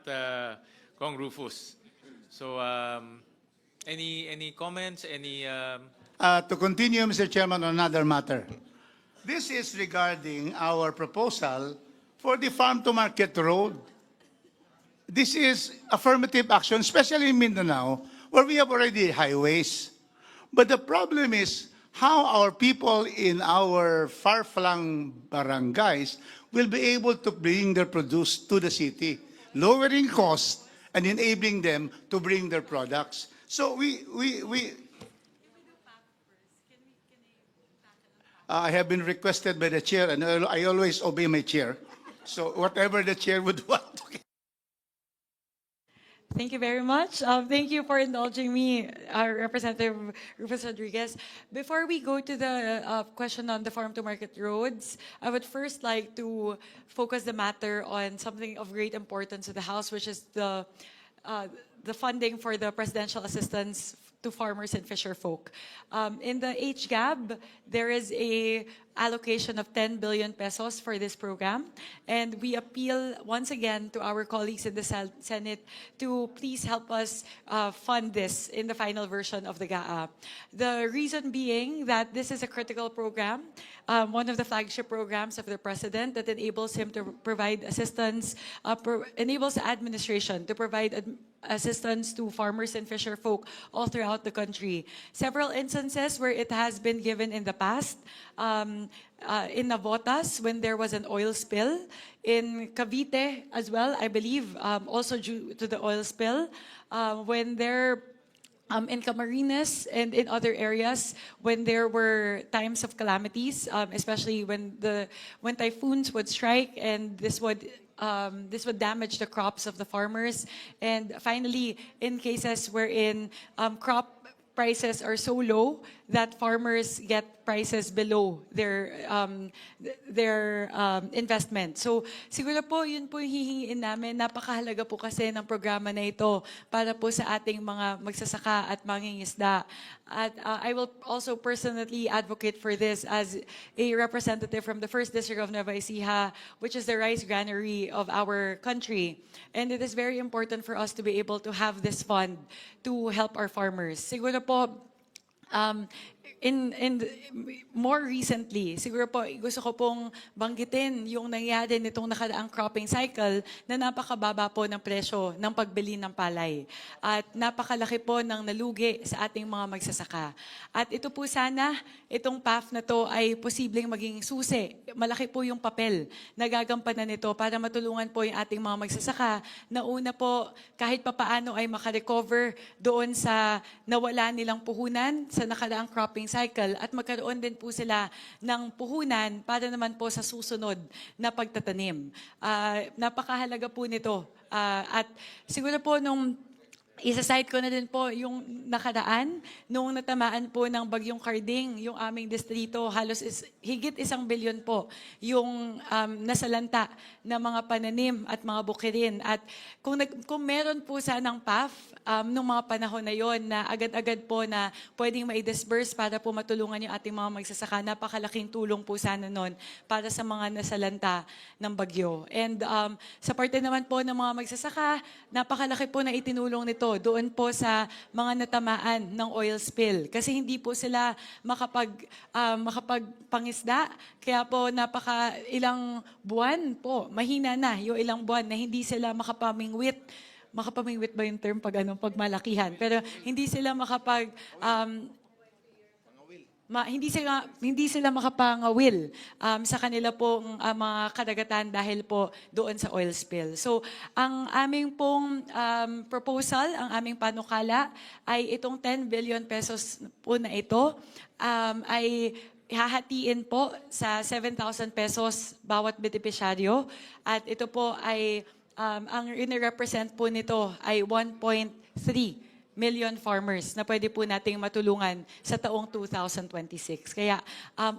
Kong Rufus. So any comments? To continue, Mr. Chairman, on another matter. This is regarding our proposal for the farm-to-market road. This is affirmative action, especially in Mindanao, where we have already highways. But the problem is how our people in our far-flung barangays will be able to bring their produce to the city, lowering costs and enabling them to bring their products. So I have been requested by the chair, and I always obey my chair. So whatever the chair would want. Thank you very much. Thank you for indulging me, Representative Rufus Rodriguez. Before we go to the question on the farm-to-market roads, I would first like to focus the matter on something of great importance to the House, which is the funding for the presidential assistance to farmers and fisher folk. In the HGAB, there is a allocation of 10 billion pesos for this program. And we appeal once again to our colleagues in the Senate to please help us fund this in the final version of the GAA. The reason being that this is a critical program, one of the flagship programs of the President that enables him to provide assistance, enables the administration to provide assistance to farmers and fisher folk all throughout the country. Several instances where it has been given in the past, in Navotas when there was an oil spill, in Cavite as well, I believe, also due to the oil spill, when there in Camarines and in other areas when there were times of calamities, especially when typhoons would strike, and this would damage the crops of the farmers. And finally, in cases wherein crop prices are so low that farmers get prices below their investment. So siguro po yun po yung hihingiin namin. Napakahalaga po kasi ng programa na ito para po sa ating mga magsasaka at mangingisda. At I will also personally advocate for this as a representative from the 1st District of Nueva Ecija, which is the rice granary of our country. And it is very important for us to be able to have this fund to help our farmers. Siguro po, in more recently, siguro po gusto ko pong banggitin yung nangyari nitong nakaraang cropping cycle na napakababa po ng presyo ng pagbili ng palay. At napakalaki po ng nalugi sa ating mga magsasaka. At ito po sana, itong PAF na to ay posibleng maging susi. Malaki po yung papel na gagampanan nito para matulungan po yung ating mga magsasaka na una po kahit papaano ay makarecover doon sa nawala nilang puhunan sa nakaraang cropping cycle at magkaroon din po sila ng puhunan para naman po sa susunod na pagtatanim. Napakahalaga po nito. At siguro po nung isa-cite ko na din po yung nakaraan, nung natamaan po ng bagyong Carding, yung aming distrito, halos higit 1 bilyon po yung nasalanta na mga pananim at mga bukirin. At kung meron po sanang PAF nung mga panahon na yon na agad-agad po na pwedeng mai-disburse para po matulungan yung ating mga magsasaka, napakalaking tulong po sana nun para sa mga nasalanta ng bagyo. And sa parte naman po ng mga magsasaka, napakalaki po na itinulong nito doon po sa mga natamaan ng oil spill. Kasi hindi po sila makapagpangisda. Kaya po ilang buwan po, mahina na yung ilang buwan na hindi sila makapamingwit. Makapamingwit ba yung term pag malakihan? Pero hindi sila hindi sila makapangawil sa kanila pong mga kadagatan dahil po doon sa oil spill. So, ang aming pong proposal, ang aming panukala ay itong 10 billion pesos po na ito ay hahatiin po sa 7,000 pesos bawat benepisyaryo. At ito po ay, ang represent po nito ay 1.3 million farmers na pwede po nating matulungan sa taong 2026. Kaya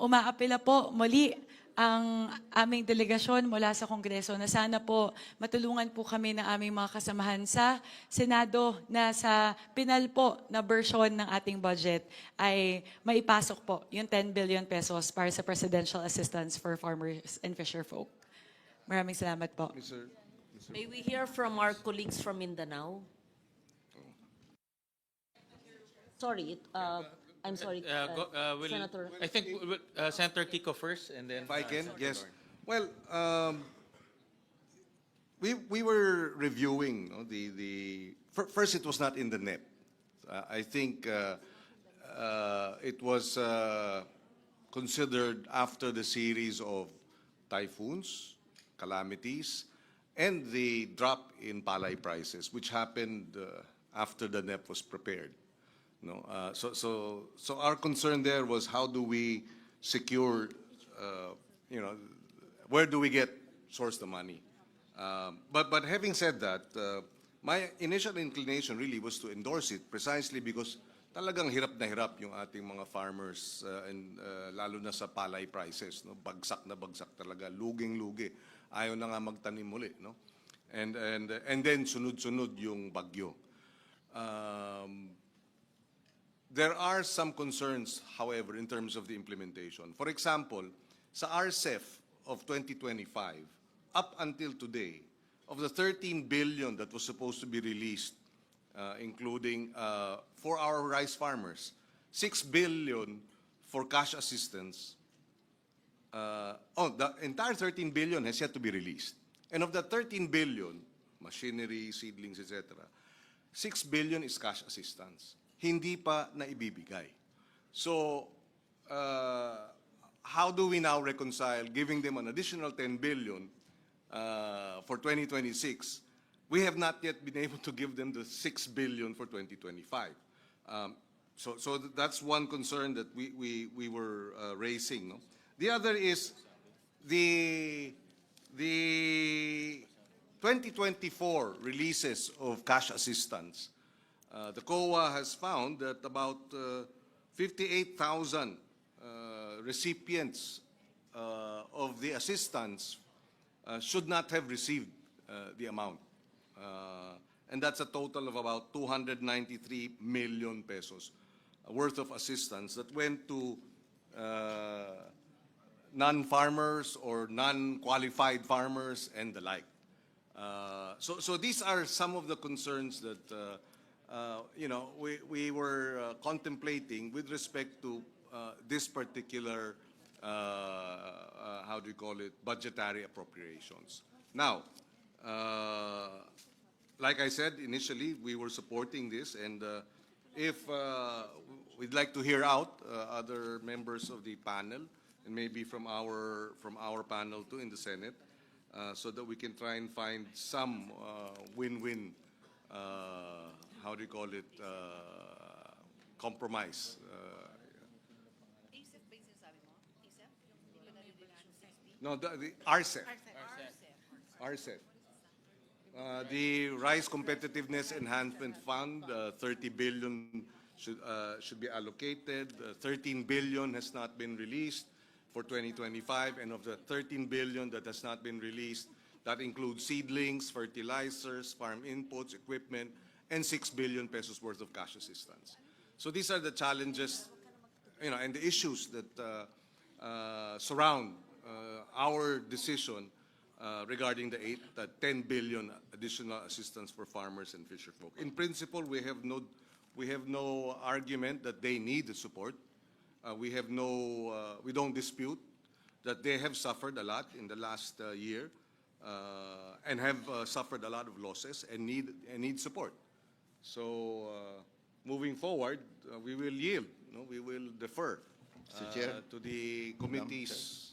umaapela po muli ang aming delegasyon mula sa Kongreso na sana po matulungan po kami ng aming mga kasamahan sa Senado na sa pinal po na version ng ating budget ay maipasok po yung 10 billion pesos para sa presidential assistance for farmers and fisher folk. Maraming salamat po. May we hear from our colleagues from Mindanao? Sorry, I'm sorry, Senator. I think Senator Kiko first, and then If I can, Senator yes. Dorn. Well, we were reviewing first it was not in the NEP. I think it was considered after the series of typhoons, calamities, and the drop in palay prices, which happened after the NEP was prepared. No, so our concern there was how do we secure, where do we source the money? But having said that, my initial inclination really was to endorse it precisely because talagang hirap na hirap yung ating mga farmers, and lalo na sa palay prices, no? Bagsak na bagsak talaga, luging-lugi. Ayaw na nga magtanim muli, no? And then sunod-sunod yung bagyo. There are some concerns, however, in terms of the implementation. For example, sa RCEF of 2025, up until today, of the 13 billion that was supposed to be released, including for our rice farmers, 6 billion for cash assistance. The entire 13 billion has yet to be released. And of the 13 billion, machinery, seedlings, etc., 6 billion is cash assistance. Hindi pa na ibibigay. So, how do we now reconcile giving them an additional 10 billion for 2026? We have not yet been able to give them the 6 billion for 2025. So that's one concern that we were raising. No? The other is the 2024 releases of cash assistance. The COA has found that about 58,000 recipients of the assistance should not have received the amount. And that's a total of about 293 million pesos worth of assistance that went to non-farmers or non-qualified farmers and the like. So these are some of the concerns that we were contemplating with respect to this particular how do you call it, budgetary appropriations. Now, like I said initially, we were supporting this, and if we'd like to hear out other members of the panel, and maybe from our panel too in the Senate, so that we can try and find some win-win, how do you call it, compromise. No, the RCEF. RCEF. The Rice Competitiveness Enhancement Fund, 30 billion should be allocated. 13 billion has not been released for 2025, and of the 13 billion that has not been released, that includes seedlings, fertilizers, farm inputs, equipment, and 6 billion pesos worth of cash assistance. So these are the challenges, and the issues that surround our decision regarding the 10 billion additional assistance for farmers and fisherfolk. In principle, we have no argument that they need the support. We don't dispute that they have suffered a lot in the last year and have suffered a lot of losses and need support. So moving forward, we will yield. We will defer to the committee's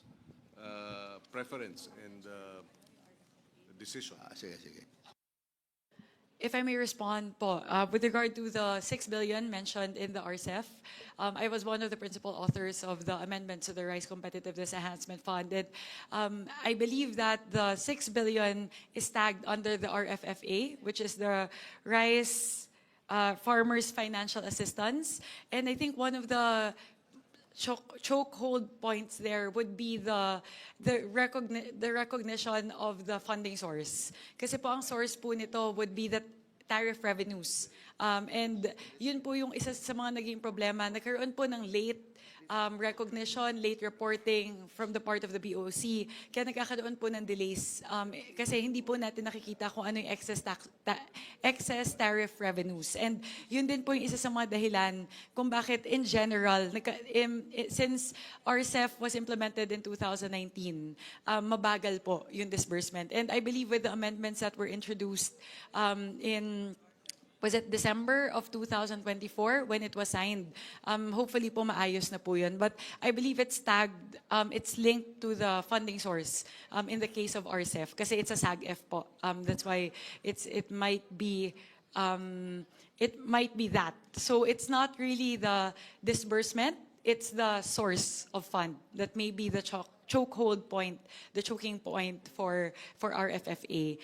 preference and decision. If I may respond po, with regard to the 6 billion mentioned in the RCEF, I was one of the principal authors of the amendment to the Rice Competitiveness Enhancement Fund. And I believe that the 6 billion is tagged under the RFFA, which is the Rice Farmers Financial Assistance. And I think one of the chokehold points there would be the recognition of the funding source. Kasi po ang source po nito would be the tariff revenues. And yun po yung isa sa mga naging problema. Nagkaroon po ng late recognition, late reporting from the part of the BOC. Kaya nagkakaroon po ng delays. Kasi hindi po natin nakikita kung ano yung excess tariff revenues. And yun din po yung isa sa mga dahilan kung bakit in general, since RCEF was implemented in 2019, mabagal po yung disbursement. And I believe with the amendments that were introduced was it December of 2024 when it was signed? Hopefully po maayos na po yun. But I believe it's tagged, it's linked to the funding source in the case of RCEF kasi it's a SAG-F po. That's why it might be that. So it's not really the disbursement, it's the source of fund that may be the chokehold point, the choking point for RFFA.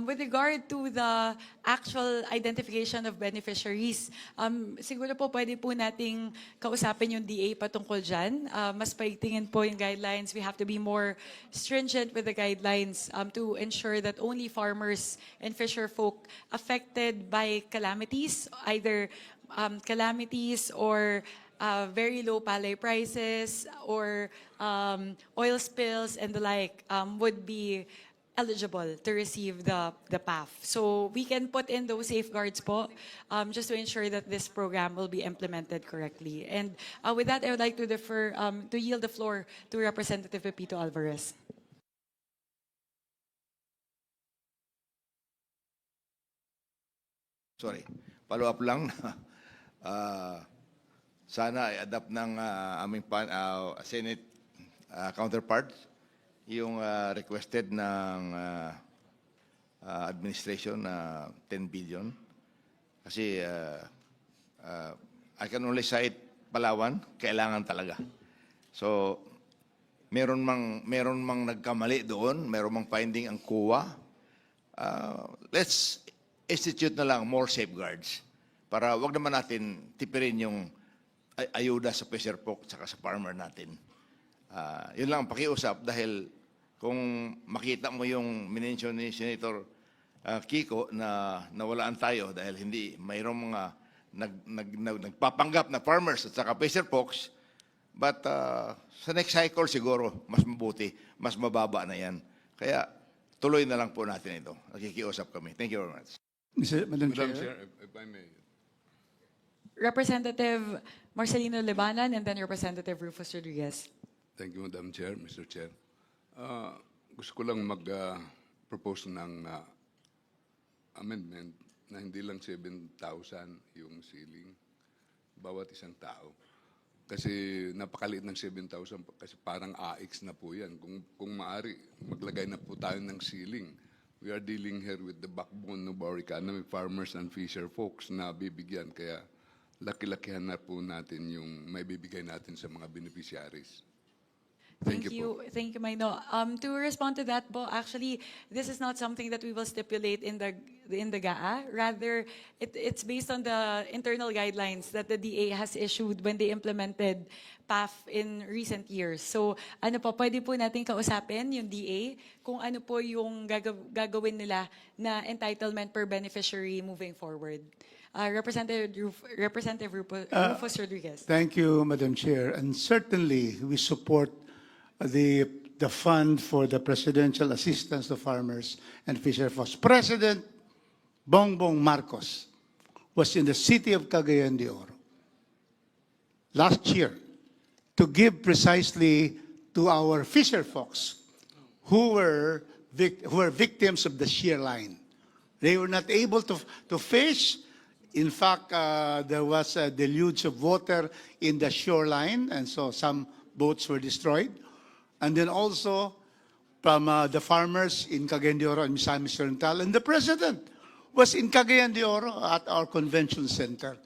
With regard to the actual identification of beneficiaries, siguro po pwede po nating kausapin yung DA patungkol dyan. Mas paigtingin po yung guidelines. We have to be more stringent with the guidelines to ensure that only farmers and fisher folk affected by calamities, either calamities or very low palay prices or oil spills and the like would be eligible to receive the PAF. So we can put in those safeguards po just to ensure that this program will be implemented correctly. And with that, I would like to to yield the floor to Representative Pepito Alvarez. Sorry, follow up lang. Sana i-adapt ng aming Senate counterparts yung requested ng administration na 10 billion. Kasi I can only cite Palawan, kailangan talaga. So, meron mang nagkamali doon, meron mang finding ang COA. Let's institute na lang more safeguards para wag naman natin tipirin yung ayuda sa fisher folk at sa farmer natin. Yun lang ang pakiusap dahil kung makita mo yung minention ni Senator Kiko na nawalaan tayo dahil hindi mayroong mga nagpapanggap na farmers at saka fisher folks, but sa next cycle siguro mas mabuti, mas mababa na yan. Kaya tuloy na lang po natin ito. Nakikiusap kami. Thank you very much. Madam Madam Chair. Chair, if I may. Representative Marcelino Lebanan and then Representative Rufus Rodriguez. Thank you, Madam Chair, Mr. Chair. Gusto ko lang mag-propose ng amendment na hindi lang 7,000 yung ceiling bawat isang tao. Kasi napakaliit ng 7,000 kasi parang AX na po yan. Kung maaari, maglagay na po tayo ng ceiling. We are dealing here with the backbone of our economy, farmers and fisher folks na bibigyan. Kaya laki-lakihan na po natin yung may bibigay natin sa mga beneficiaries. Thank you. Thank you, Maino. To respond to that, po, actually, this is not something that we will stipulate in the GAA. Rather, it's based on the internal guidelines that the DA has issued when they implemented PAF in recent years. So, ano po, pwede po natin kausapin yung DA kung ano po yung gagawin nila na entitlement per beneficiary moving forward. Representative Rufus Rodriguez. Thank you, Madam Chair. And certainly, we support the fund for the presidential assistance to farmers and fisher folks. President Bongbong Marcos was in the city of Cagayan de Oro last year to give precisely to our fisher folks who were victims of the shear line. They were not able to fish. In fact, there was a deluge of water in the shoreline, and so some boats were destroyed. And then also from the farmers in Cagayan de Oro and Misamis Oriental. And the President was in Cagayan de Oro at our convention center.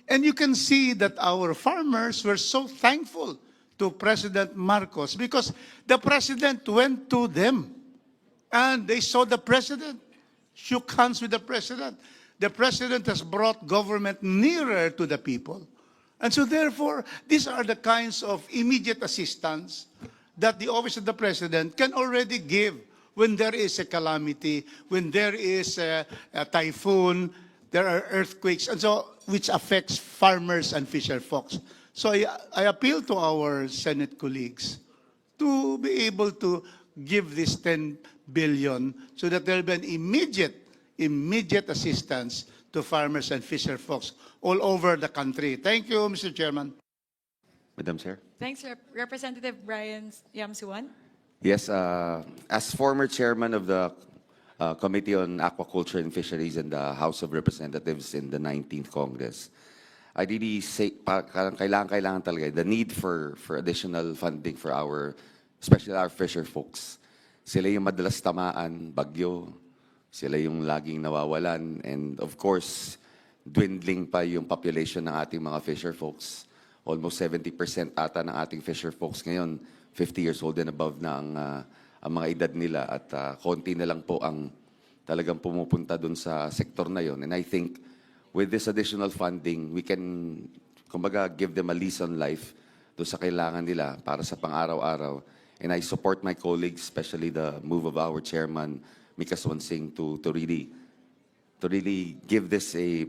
And you can see that our farmers were so thankful to President Marcos because the President went to them and they saw the President, shook hands with the President. The President has brought government nearer to the people. And so therefore, these are the kinds of immediate assistance that the Office of the President can already give when there is a calamity, when there is a typhoon, there are earthquakes, and so which affects farmers and fisher folks. So I appeal to our Senate colleagues to be able to give this 10 billion so that there will be an immediate assistance to farmers and fisher folks all over the country. Thank you, Mr. Chairman. Madam Chair. Thanks, Representative Brian Yamsuan. Yes, as former chairman of the Committee on Aquaculture and Fisheries in the House of Representatives in the 19th Congress, I really say kailangan talaga the need for additional funding for especially our fisher folks. Sila yung madalas tamaan, bagyo, sila yung laging nawawalan, and of course, dwindling pa yung population ng ating mga fisher folks. Almost 70% ata ng ating fisher folks ngayon, 50 years old and above na ang mga edad nila at konti na lang po ang talagang pumupunta dun sa sektor na yon. And I think with this additional funding, we can, kumbaga, give them a lease on life doon sa kailangan nila para sa pang-araw-araw. And I support my colleagues, especially the move of our chairman, Mika Sonsing, to really to really give this a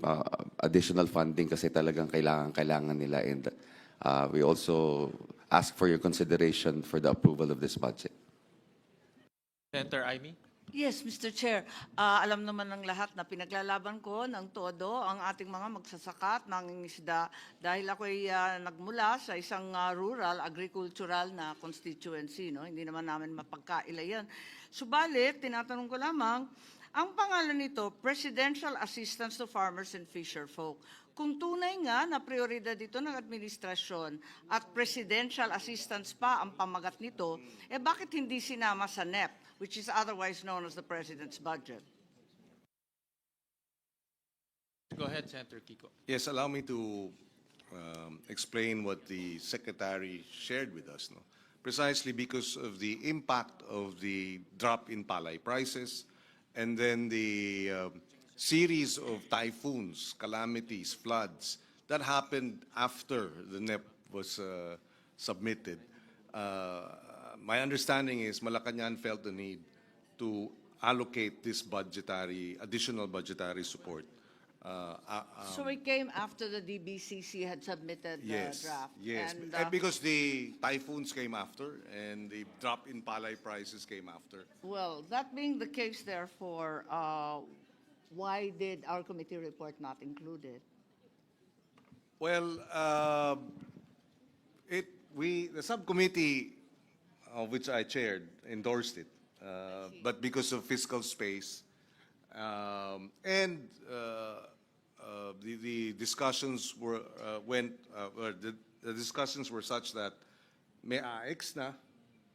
additional funding kasi talagang kailangan nila. And we also ask for your consideration for the approval of this budget. Senator Amy? Yes, Mr. Chair. Alam naman ng lahat na pinaglalaban ko ng todo ang ating mga magsasakat ng isda dahil ako'y nagmula sa isang rural, agricultural na constituency. No? Hindi naman namin mapagkaila yan. Subalit, tinatanong ko lamang, ang pangalan nito, Presidential Assistance to Farmers and Fisherfolk. Kung tunay nga na prioridad ito ng administrasyon at presidential assistance pa ang pamagat nito, bakit hindi sinama sa NEP, which is otherwise known as the President's budget? Go ahead, Senator Kiko. Yes, allow me to explain what the Secretary shared with us. No? Precisely because of the impact of the drop in palay prices and then the series of typhoons, calamities, floods that happened after the NEP was submitted. My understanding is Malacanang felt the need to allocate this additional budgetary support. So it came after the DBCC had submitted the draft? Yes, And, because the typhoons came after and the drop in palay prices came after. well, that being the case, therefore, why did our committee report not include it? Well, the subcommittee of which I chaired endorsed it, but because of fiscal space and the discussions were the discussions were such that may AX na,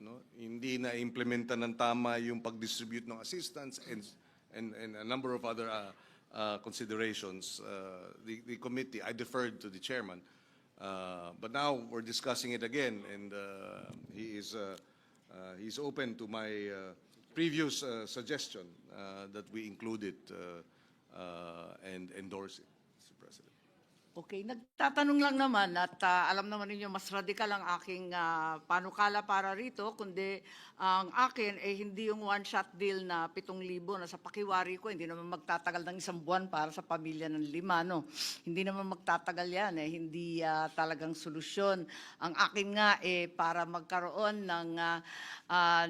no, hindi na implementa ng tama yung pag-distribute ng assistance and a number of other considerations. The committee, I deferred to the chairman, but now we're discussing it again, and he's open to my previous suggestion that we include it and endorse it, Mr. President. Okay, nagtatanong lang naman at alam naman ninyo mas radikal ang aking panukala para rito, kundi ang akin hindi yung one-shot deal na 7,000 na sa pakiwari ko, hindi naman magtatagal ng 1 buwan para sa pamilya ng 5, no? Hindi naman magtatagal yan, hindi talagang solusyon. Ang akin nga para magkaroon ng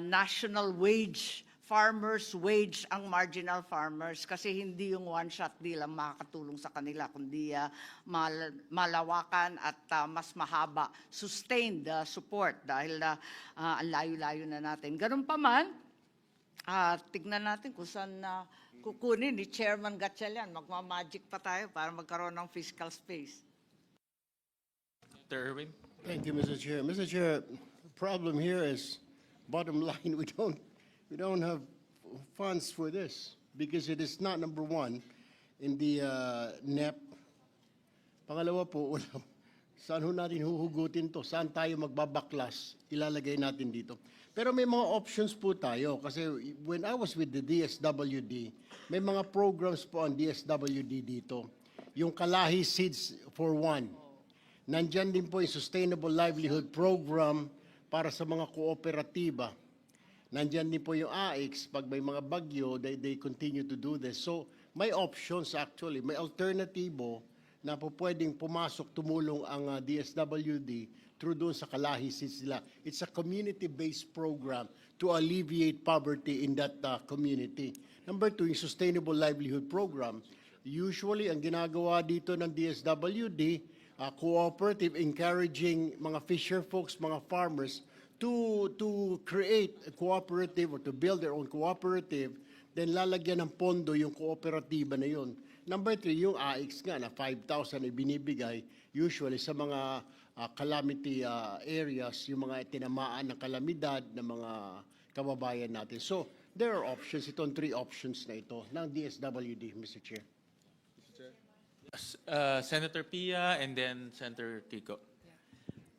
national wage, farmers' wage ang marginal farmers kasi hindi yung one-shot deal ang makakatulong sa kanila, kundi malawakan at mas mahaba, sustained support dahil ang layo-layo na natin. Ganun pa man, tignan natin kung saan kukunin ni Chairman Gatchalian. Magmamagic pa tayo para magkaroon ng fiscal space. Mr. Erwin? Thank you, Mr. Chair. Mr. Chair, the problem here is, bottom line, we don't have funds for this because it is not number one in the NEP. Pangalawa po, saan ho natin huhugutin to? Saan tayo magbabaklas? Ilalagay natin dito. Pero may mga options po tayo kasi when I was with the DSWD, may mga programs po ang DSWD dito. Yung Kalahi Seeds for One. Nandyan din po yung Sustainable Livelihood Program para sa mga kooperatiba. Nandyan din po yung AX, pag may mga bagyo, they continue to do this. So, may options actually, may alternatibo na po pwedeng pumasok, tumulong ang DSWD through doon sa Kalahi Seeds nila. It's a community-based program to alleviate poverty in that community. Number 2, yung Sustainable Livelihood Program. Usually, ang ginagawa dito ng DSWD, cooperative, encouraging mga fisher folks, mga farmers, to create a cooperative or to build their own cooperative, then lalagyan ng pondo yung kooperatiba na yun. Number 3, yung AX nga na 5,000 ay binibigay usually sa mga calamity areas, yung mga tinamaan ng kalamidad ng mga kababayan natin. So, there are options. Itong 3 options na ito ng DSWD, Mr. Chair. Yes, Senator Pia and then Senator Kiko.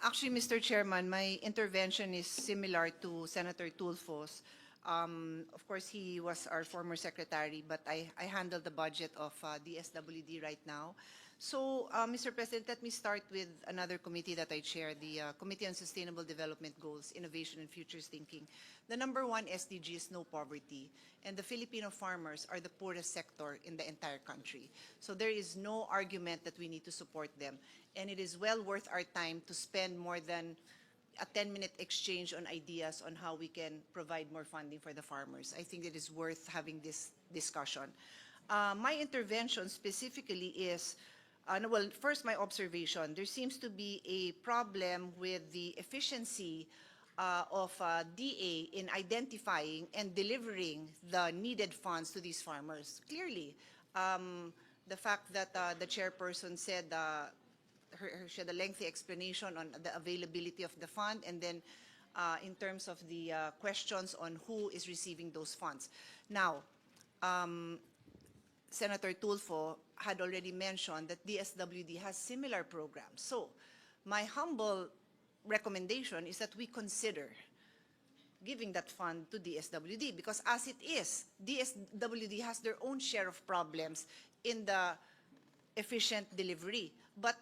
Actually, Mr. Chairman, my intervention is similar to Senator Tulfo's. Of course, he was our former secretary, but I handle the budget of DSWD right now. So, Mr. President, let me start with another committee that I chair, the Committee on Sustainable Development Goals, Innovation and Futures Thinking. The number one SDG is no poverty, and the Filipino farmers are the poorest sector in the entire country. So there is no argument that we need to support them, and it is well worth our time to spend more than a 10-minute exchange on ideas on how we can provide more funding for the farmers. I think it is worth having this discussion. My intervention specifically is, well, first my observation, there seems to be a problem with the efficiency of DA in identifying and delivering the needed funds to these farmers. Clearly, the fact that the chairperson said she had a lengthy explanation on the availability of the fund, and then in terms of the questions on who is receiving those funds. Now, Senator Tulfo had already mentioned that DSWD has similar programs. So my humble recommendation is that we consider giving that fund to DSWD, because as it is, DSWD has their own share of problems in the efficient delivery. But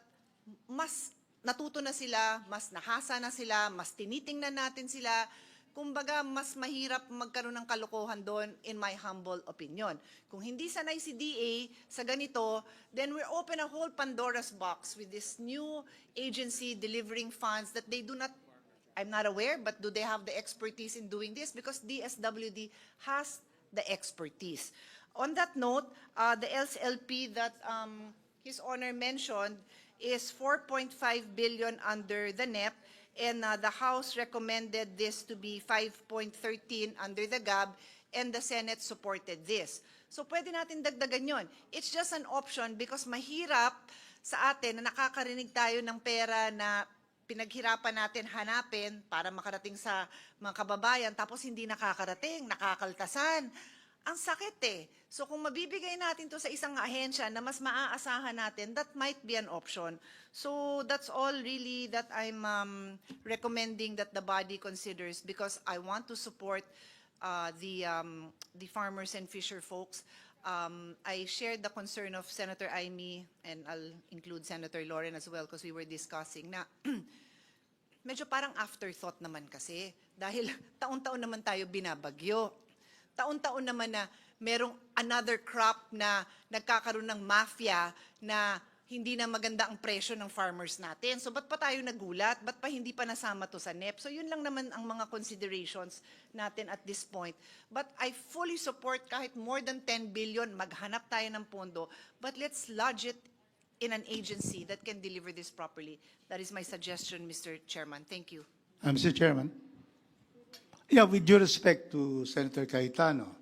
mas natuto na sila, mas nahasa na sila, mas tinitingnan natin sila. Kumbaga, mas mahirap magkaroon ng kalokohan doon, in my humble opinion. Kung hindi sanay si DA sa ganito, then we open a whole Pandora's box with this new agency delivering funds that they do not, I'm not aware, but do they have the expertise in doing this? Because DSWD has the expertise. On that note, the LSLP that His Honor mentioned is 4.5 billion under the NEP, and the House recommended this to be 5.13 under the GAB, and the Senate supported this. So pwede natin dagdagan yon. It's just an option because mahirap sa atin na nakakarinig tayo ng pera na pinaghirapan natin hanapin para makarating sa mga kababayan, tapos hindi nakakarating, nakakaltasan. Ang sakit eh. So kung mabibigay natin to sa isang ahensya na mas maaasahan natin, that might be an option. So that's all really that I'm recommending that the body considers, because I want to support the farmers and fisher folks. I shared the concern of Senator Aimee, and I'll include Senator Lauren as well, because we were discussing na medyo parang afterthought naman kasi, dahil taon-taon naman tayo binabagyo. Taon-taon naman na merong another crop na nagkakaroon ng mafia na hindi na maganda ang presyo ng farmers natin. So ba't pa tayo nagulat? Ba't pa hindi pa nasama to sa NEP? So yun lang naman ang mga considerations natin at this point. But I fully support kahit more than 10 billion, maghanap tayo ng pondo. But let's lodge it in an agency that can deliver this properly. That is my suggestion, Mr. Chairman. Thank you. Mr. Chairman. Yeah, with due respect to Senator Cayetano,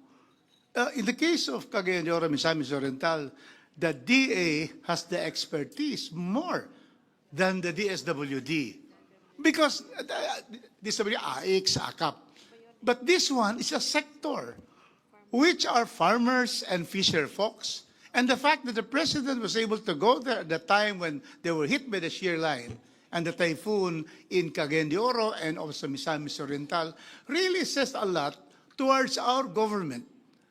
in the case of Cagayan de Oro, Misamis Oriental, the DA has the expertise more than the DSWD. Because DSWD, AX, AKAP. But this one is a sector, which are farmers and fisher folks. And the fact that the President was able to go there at the time when they were hit by the shear line and the typhoon in Cagayan de Oro and also Misamis Oriental really says a lot towards our government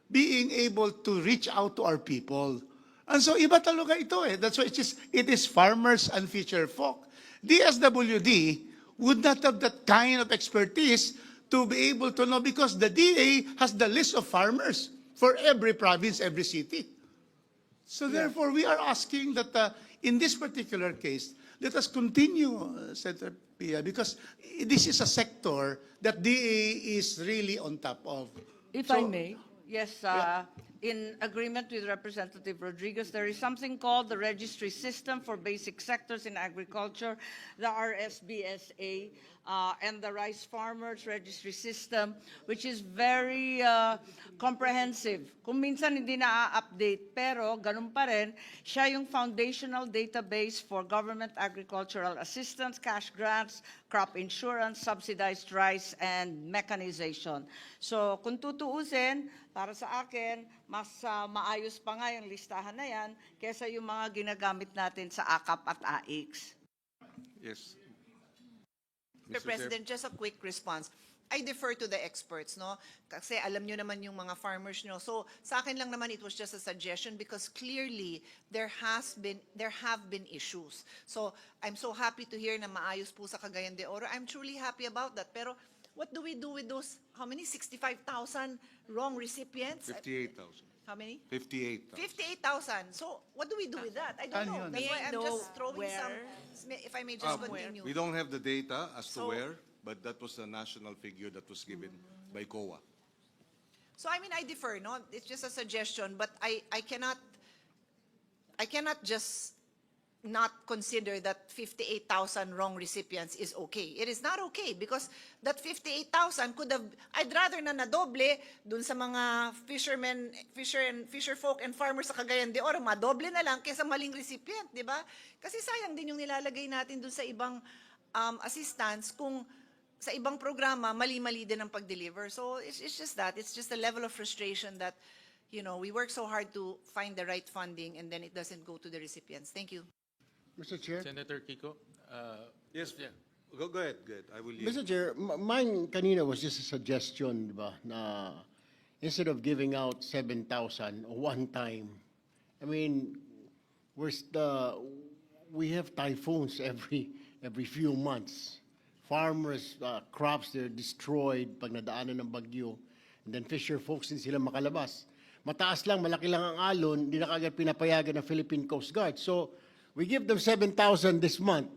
being able to reach out to our people. And so iba talaga ito eh. That's why it is farmers and fisher folk. DSWD would not have that kind of expertise to be able to know, because the DA has the list of farmers for every province, every city. So therefore, we are asking that in this particular case, let us continue, Senator Pia, because this is a sector that DA is really on top of. If I may, yes, in agreement with Representative Rodriguez, there is something called the Registry System for Basic Sectors in Agriculture, the RSBSA, and the Rice Farmers Registry System, which is very comprehensive. Kung minsan hindi na-update, pero ganun pa rin, siya yung foundational database for government agricultural assistance, cash grants, crop insurance, subsidized rice, and mechanization. So kung tutuusin, para sa akin, mas maayos pa nga yung listahan na yan kesa yung mga ginagamit natin sa AKAP at AX. Yes. Mr. President, just a quick response. I defer to the experts, no? Kasi alam nyo naman yung mga farmers nyo. So sa akin lang naman, it was just a suggestion because clearly there have been issues. So I'm so happy to hear na maayos po sa Cagayan de Oro. I'm truly happy about that. Pero what do we do with those, how many? 65,000 wrong recipients? 58,000. How many? 58,000. 58,000. So what do we do with that? I don't know. That's why I'm just throwing some, if I may just continue. We don't have the data as to So- where, but that was the national figure that was given by COA. So I mean, I defer, no? It's just a suggestion, but I cannot just not consider that 58,000 wrong recipients is okay. It is not okay because that 58,000 could have, I'd rather na nadoble dun sa mga fisher folk and farmers sa Cagayan de Oro, madoble na lang kaysa maling recipient, di ba? Kasi sayang din yung nilalagay natin dun sa ibang assistance kung sa ibang programa, mali-mali din ang pag-deliver. So it's just that. It's just a level of frustration that, you know, we work so hard to find the right funding and then it doesn't go to the recipients. Thank you. Mr. Chair? Senator Kiko? Yes, Yeah. go ahead. I will yield. Mr. Chair, mine kanina was just a suggestion, di ba, na instead of giving out 7,000 one time, I mean, we have typhoons every few months. Farmers, crops, they're destroyed pag nadaanan ng bagyo. And then fisher folks din sila makalabas. Mataas lang, malaki lang ang alon, hindi na kagad pinapayagan ng Philippine Coast Guard. So, we give them 7,000 this month,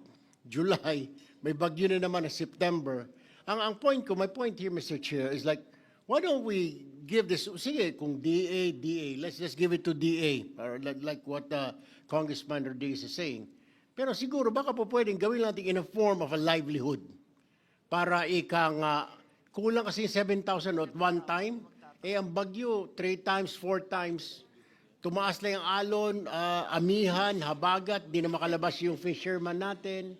July. May bagyo na naman na September. My point here, Mr. Chair, is like, why don't we give this, sige, kung DA, let's just give it to DA, or like what Congressman Rodriguez is saying. Pero siguro, baka po pwedeng gawin natin in a form of a livelihood. Para kulang kasi 7,000 at one time, ang bagyo, 3 times, 4 times, tumaas lang yung alon, amihan, habagat, di na makalabas yung fisherman natin.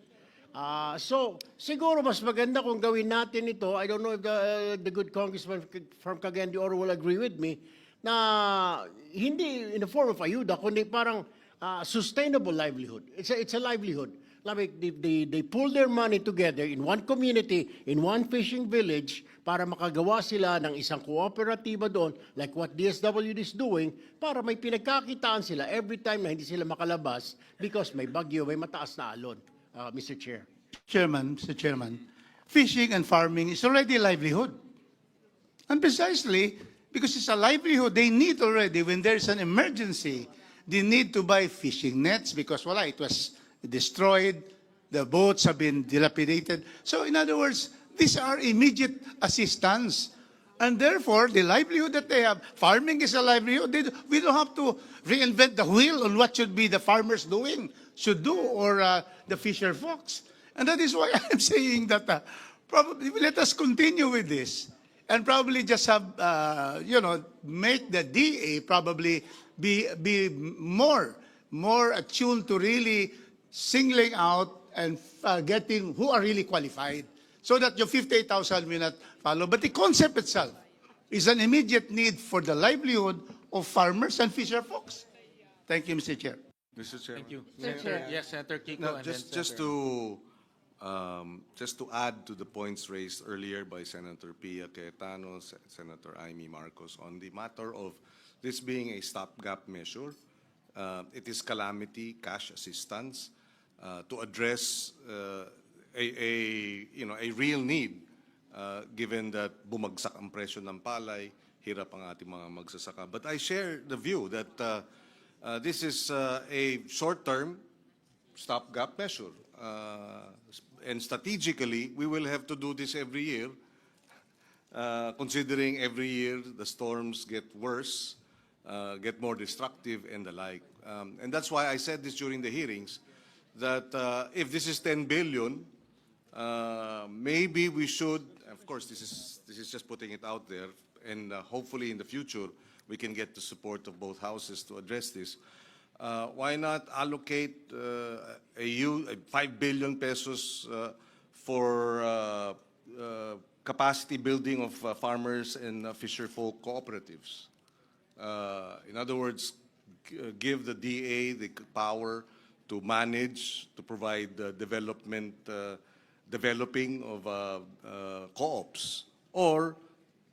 So, siguro mas maganda kung gawin natin ito. I don't know if the good congressman from Cagayan de Oro will agree with me, na hindi in the form of ayuda, kundi parang sustainable livelihood. It's a livelihood. Like they pull their money together in one community, in one fishing village, para makagawa sila ng isang kooperatiba doon, like what DSWD is doing, para may pinagkakitaan sila every time na hindi sila makalabas because may bagyo, may mataas na alon. Mr. Chair. Mr. Chairman, fishing and farming is already a livelihood. And precisely because it's a livelihood, they need already, when there's an emergency, they need to buy fishing nets because, it was destroyed, the boats have been dilapidated. So in other words, these are immediate assistance. And therefore, the livelihood that they have, farming is a livelihood. We don't have to reinvent the wheel on what should be the farmers should do, or the fisher folks. And that is why I'm saying that probably let us continue with this and probably just have, make the DA probably be more attuned to really singling out and getting who are really qualified, so that your 58,000 will not follow. But the concept itself is an immediate need for the livelihood of farmers and fisher folks. Thank you, Mr. Chair. Mr. Chairman. Thank you. Chair. Senator Kiko. No, and just then just to add to the points raised earlier by Senator Pia Cayetano, Senator Amy Marcos, on the matter of this being a stopgap measure. It is calamity cash assistance to address a real need, given that bumagsak ang presyo ng palay, hirap ang ating mga magsasaka. But I share the view that this is a short-term stopgap measure. And strategically, we will have to do this every year, considering every year the storms get worse, get more destructive, and the like. And that's why I said this during the hearings, that if this is 10 billion, maybe we should, of course, this is just putting it out there, and hopefully in the future we can get the support of both houses to address this. Why not allocate 5 billion pesos for capacity building of farmers and fisher folk cooperatives? In other words, give the DA the power to manage, to provide developing of co-ops or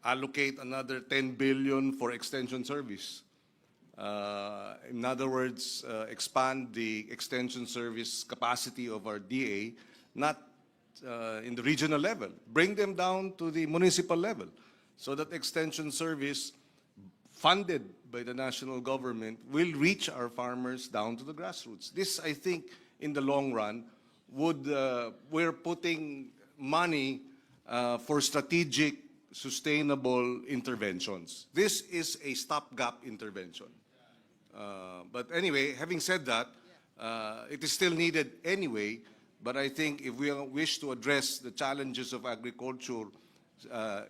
allocate another 10 billion for extension service. In other words, expand the extension service capacity of our DA, not in the regional level. Bring them down to the municipal level so that extension service funded by the national government will reach our farmers down to the grassroots. This, I think, in the long run, we're putting money for strategic, sustainable interventions. This is a stopgap intervention. But anyway, having said that, it is still needed anyway, but I think if we wish to address the challenges of agriculture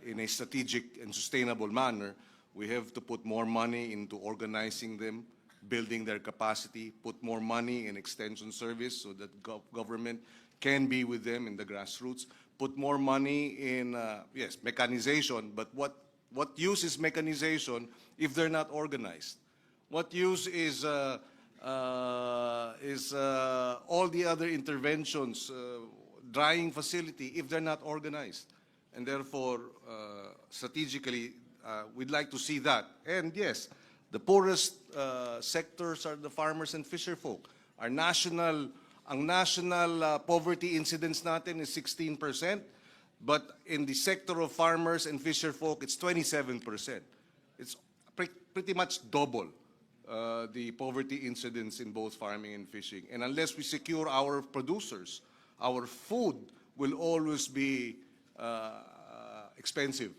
in a strategic and sustainable manner, we have to put more money into organizing them, building their capacity, put more money in extension service so that government can be with them in the grassroots, put more money in, yes, mechanization, but what use is mechanization if they're not organized? What use is all the other interventions, drying facility, if they're not organized? And therefore, strategically, we'd like to see that. And yes, the poorest sectors are the farmers and fisher folk. Ang national poverty incidence natin is 16%, but in the sector of farmers and fisher folk, it's 27%. It's pretty much double the poverty incidence in both farming and fishing. And unless we secure our producers, our food will always be expensive.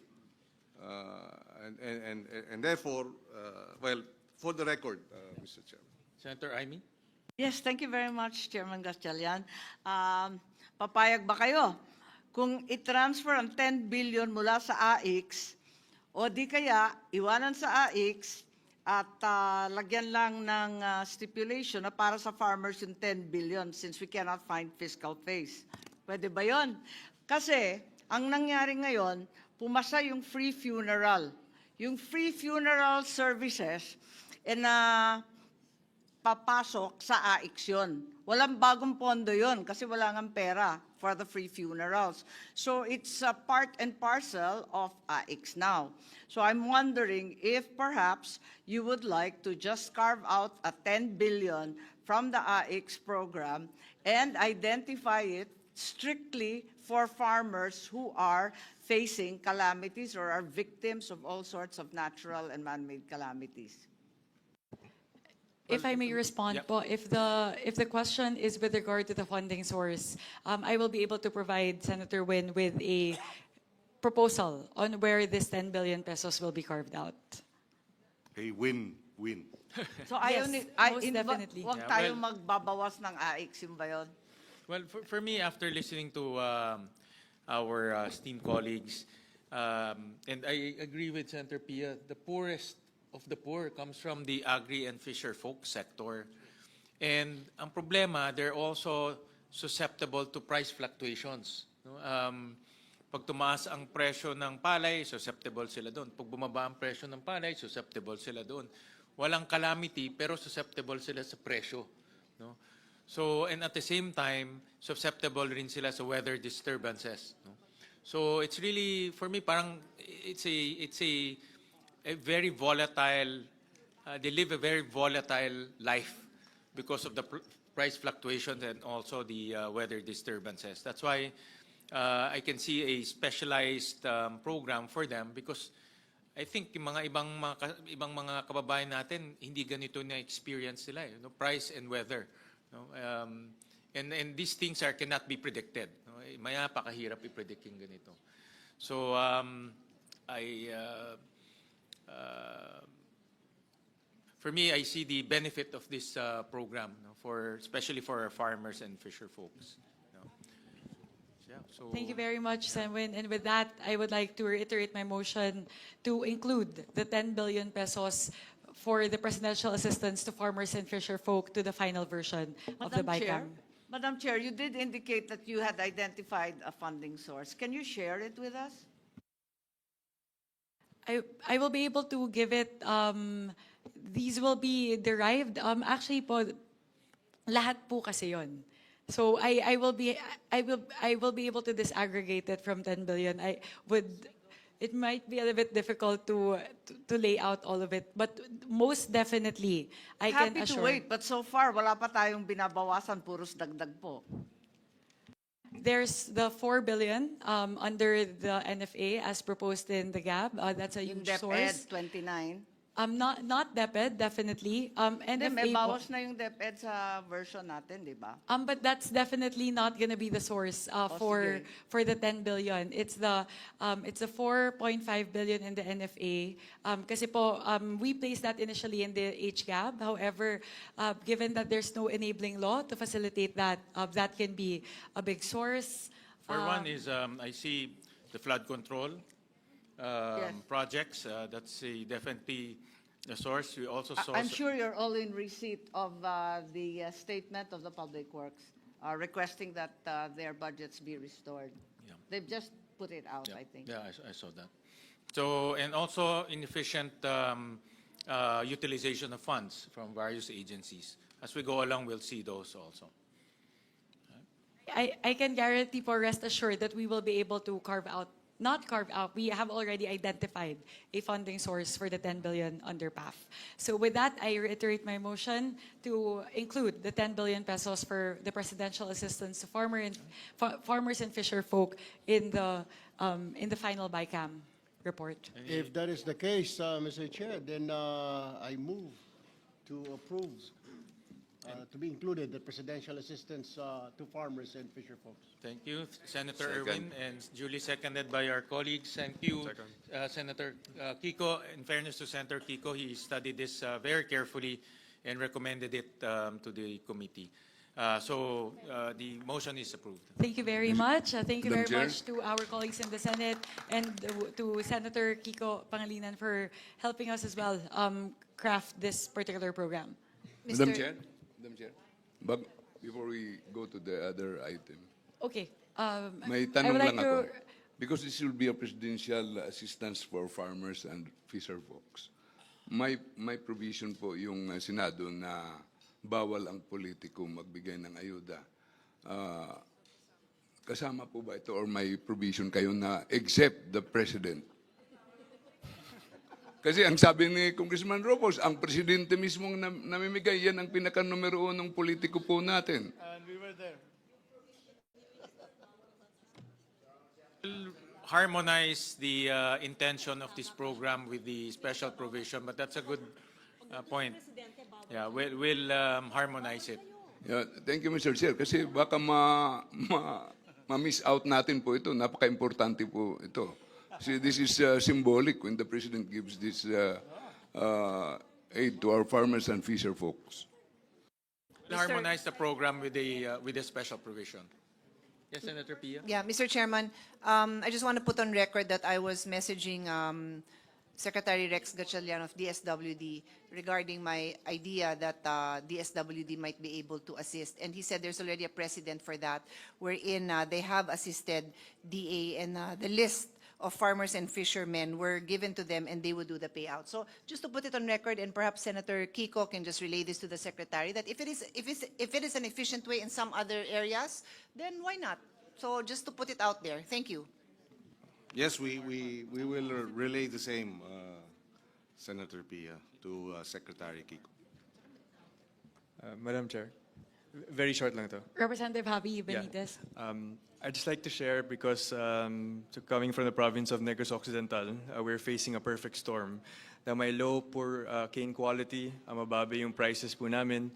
And therefore, well, for the record, Mr. Chairman. Senator Aimee? Yes, thank you very much, Chairman Gatchalian. Papayag ba kayo kung i-transfer ang 10 billion mula sa AIX o di kaya iwanan sa AIX at lagyan lang ng stipulation na para sa farmers yung 10 billion since we cannot find fiscal face? Pwede ba yun? Kasi ang nangyari ngayon, pumasa yung free funeral. Yung free funeral services na papasok sa AIX yun. Walang bagong pondo yun kasi wala ngang pera for the free funerals. So it's a part and parcel of AIX now. So I'm wondering if perhaps you would like to just carve out a 10 billion from the AIX program and identify it strictly for farmers who are facing calamities or are victims of all sorts of natural and man-made calamities. If I may respond po, if the question is with regard to the funding source, I will be able to provide Senator Win with a proposal on where this 10 billion pesos will be carved out. Hey, win. So Yes, most definitely. Huwag tayo magbabawas ng AIX, yung ba yun? Well, for me, after listening to our esteemed colleagues, and I agree with Senator Pia, the poorest of the poor comes from the agri and fisher folk sector. And ang problema, they're also susceptible to price fluctuations. No? Pag tumaas ang presyo ng palay, susceptible sila doon. Pag bumaba ang presyo ng palay, susceptible sila doon. Walang calamity, pero susceptible sila sa presyo. No? So, and at the same time, susceptible rin sila sa weather disturbances. No? So, it's really, for me, parang, it's a very volatile, they live a very volatile life because of the price fluctuations and also the weather disturbances. That's why I can see a specialized program for them because I think yung mga ibang mga kababayan natin, hindi ganito na experience sila, no? Price and weather. No? And these things cannot be predicted. No? Maya pakahirap i-predict yung ganito. So for me, I see the benefit of this program, no? Especially for our farmers and fisher folks. No? Yeah, so Thank you very much, Senwin. And with that, I would like to reiterate my motion to include the 10 billion pesos for the presidential assistance to farmers and fisher folk to the final version of the BICAM. Madam Chair, you did indicate that you had identified a funding source. Can you share it with us? I will be able to give it, these will be derived, actually po, lahat po kasi yon. So I will be able to disaggregate it from 10 billion. it might be a little bit difficult to lay out all of it. But most definitely, I can Happy to assure. wait, but so far, wala pa tayong binabawasan, puros dagdag po. There's the 4 billion under the NFA as proposed in the GAB. That's a Yung huge DepEd, source. 29. Not DepEd, definitely. Hindi, NFA may po. bawas na yung DepEd sa version natin, di ba? But that's definitely not going to be the source sige. for the 10 billion. It's the 4.5 billion in the NFA. Kasi po we placed that initially in the HGAB. However, given that there's no enabling law to facilitate that, that can be a big source. For one is, I see the flood control projects. That's definitely the source. We also saw. I'm sure you're all in receipt of the statement of the Public Works requesting that their budgets be restored. Yeah. They've just put it out, Yeah, I think. yeah, I saw that. So, and also inefficient utilization of funds from various agencies. As we go along, we'll see those also. I can guarantee for rest assured that we will be able to not carve out, we have already identified a funding source for the 10 billion under PAF. So with that, I reiterate my motion to include the 10 billion pesos for the presidential assistance to farmers and fisher folk in the final BICAM report. If that is the case, Mr. Chair, then I move to approve to be included the presidential assistance to farmers and fisher folks. Thank you, Senator Second. Erwin, and duly seconded by our colleagues. Thank you, Senator Kiko. In fairness to Senator Kiko, he studied this very carefully and recommended it to the committee. So the motion is approved. Thank you very much. Thank you Madam very Chair. much to our colleagues in the Senate and to Senator Kiko Pangilinan for helping us as well craft this particular program. Madam Chair, but before we go to the other item, Okay. may I tanong would like lang ako. to Because this will be a presidential assistance for farmers and fisher folks. May provision po yung Senado na bawal ang politiko magbigay ng ayuda. Kasama po ba ito or may provision kayo na except the president? Kasi ang sabi ni Congressman Robos, ang presidente mismong namimigay, yan ang pinaka-numero unong politiko po natin. And we were there. Harmonize the intention of this program with the special provision, but that's a good point. Yeah, we'll harmonize it. Yeah, thank you, Mr. Chair. Kasi baka ma-miss out natin po ito. Napaka-importante po ito. See, this is symbolic when the President gives this aid to our farmers and fisher folks. We'll harmonize the program with the special provision. Yes, Senator Pia? Yeah, Mr. Chairman, I just want to put on record that I was messaging Secretary Rex Gatchalian of DSWD regarding my idea that DSWD might be able to assist. And he said there's already a precedent for that, wherein they have assisted DA, and the list of farmers and fishermen were given to them and they would do the payout. So just to put it on record, and perhaps Senator Kiko can just relay this to the Secretary, that if it is an efficient way in some other areas, then why not? So just to put it out there. Thank you. Yes, we will relay the same, Senator Pia, to Secretary Kiko. Madam Chair, very short lang to. Representative Javi Benitez. I'd just like to share because so coming from the province of Negros Occidental, we're facing a perfect storm. Na may low, poor cane quality, mababa yung prices po namin.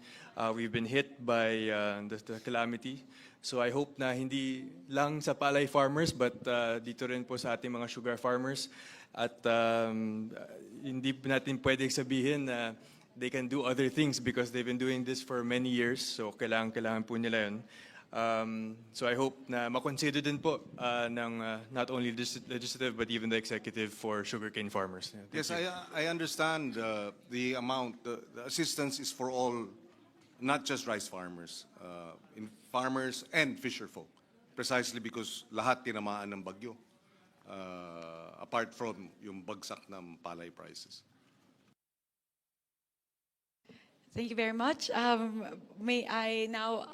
We've been hit by the calamity. So I hope na hindi lang sa palay farmers but dito rin po sa ating mga sugar farmers. At hindi natin pwedeng sabihin na they can do other things because they've been doing this for many years. So kailangan po nila yun. So I hope na makonsider din po ng not only legislative but even the executive for sugarcane farmers. Yeah, Yes, I understand the amount. The assistance is for all, not just rice farmers, in farmers and fisher folk, precisely because lahat tinamaan ng bagyo, apart from yung bagsak ng palay prices. Thank you very much. May I now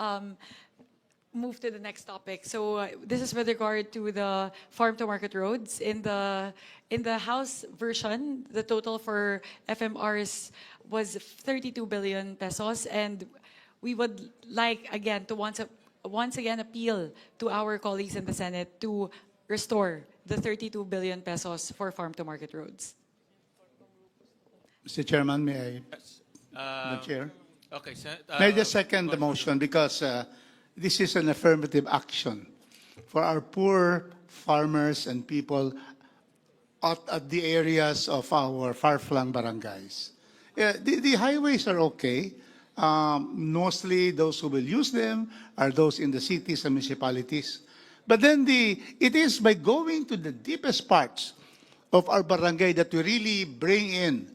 move to the next topic. So this is with regard to the farm to market roads. In the House version, the total for FMRs was 32 billion pesos, and we would like again to once again appeal to our colleagues in the Senate to restore the 32 billion pesos for farm to market roads. Mr. Chairman, may I? The Chair. Okay, May I just second the motion because this is an affirmative action for our poor farmers and people at the areas of our far-flung barangays. The highways are okay. Mostly those who will use them are those in the cities and municipalities. But then it is by going to the deepest parts of our barangay that we really bring in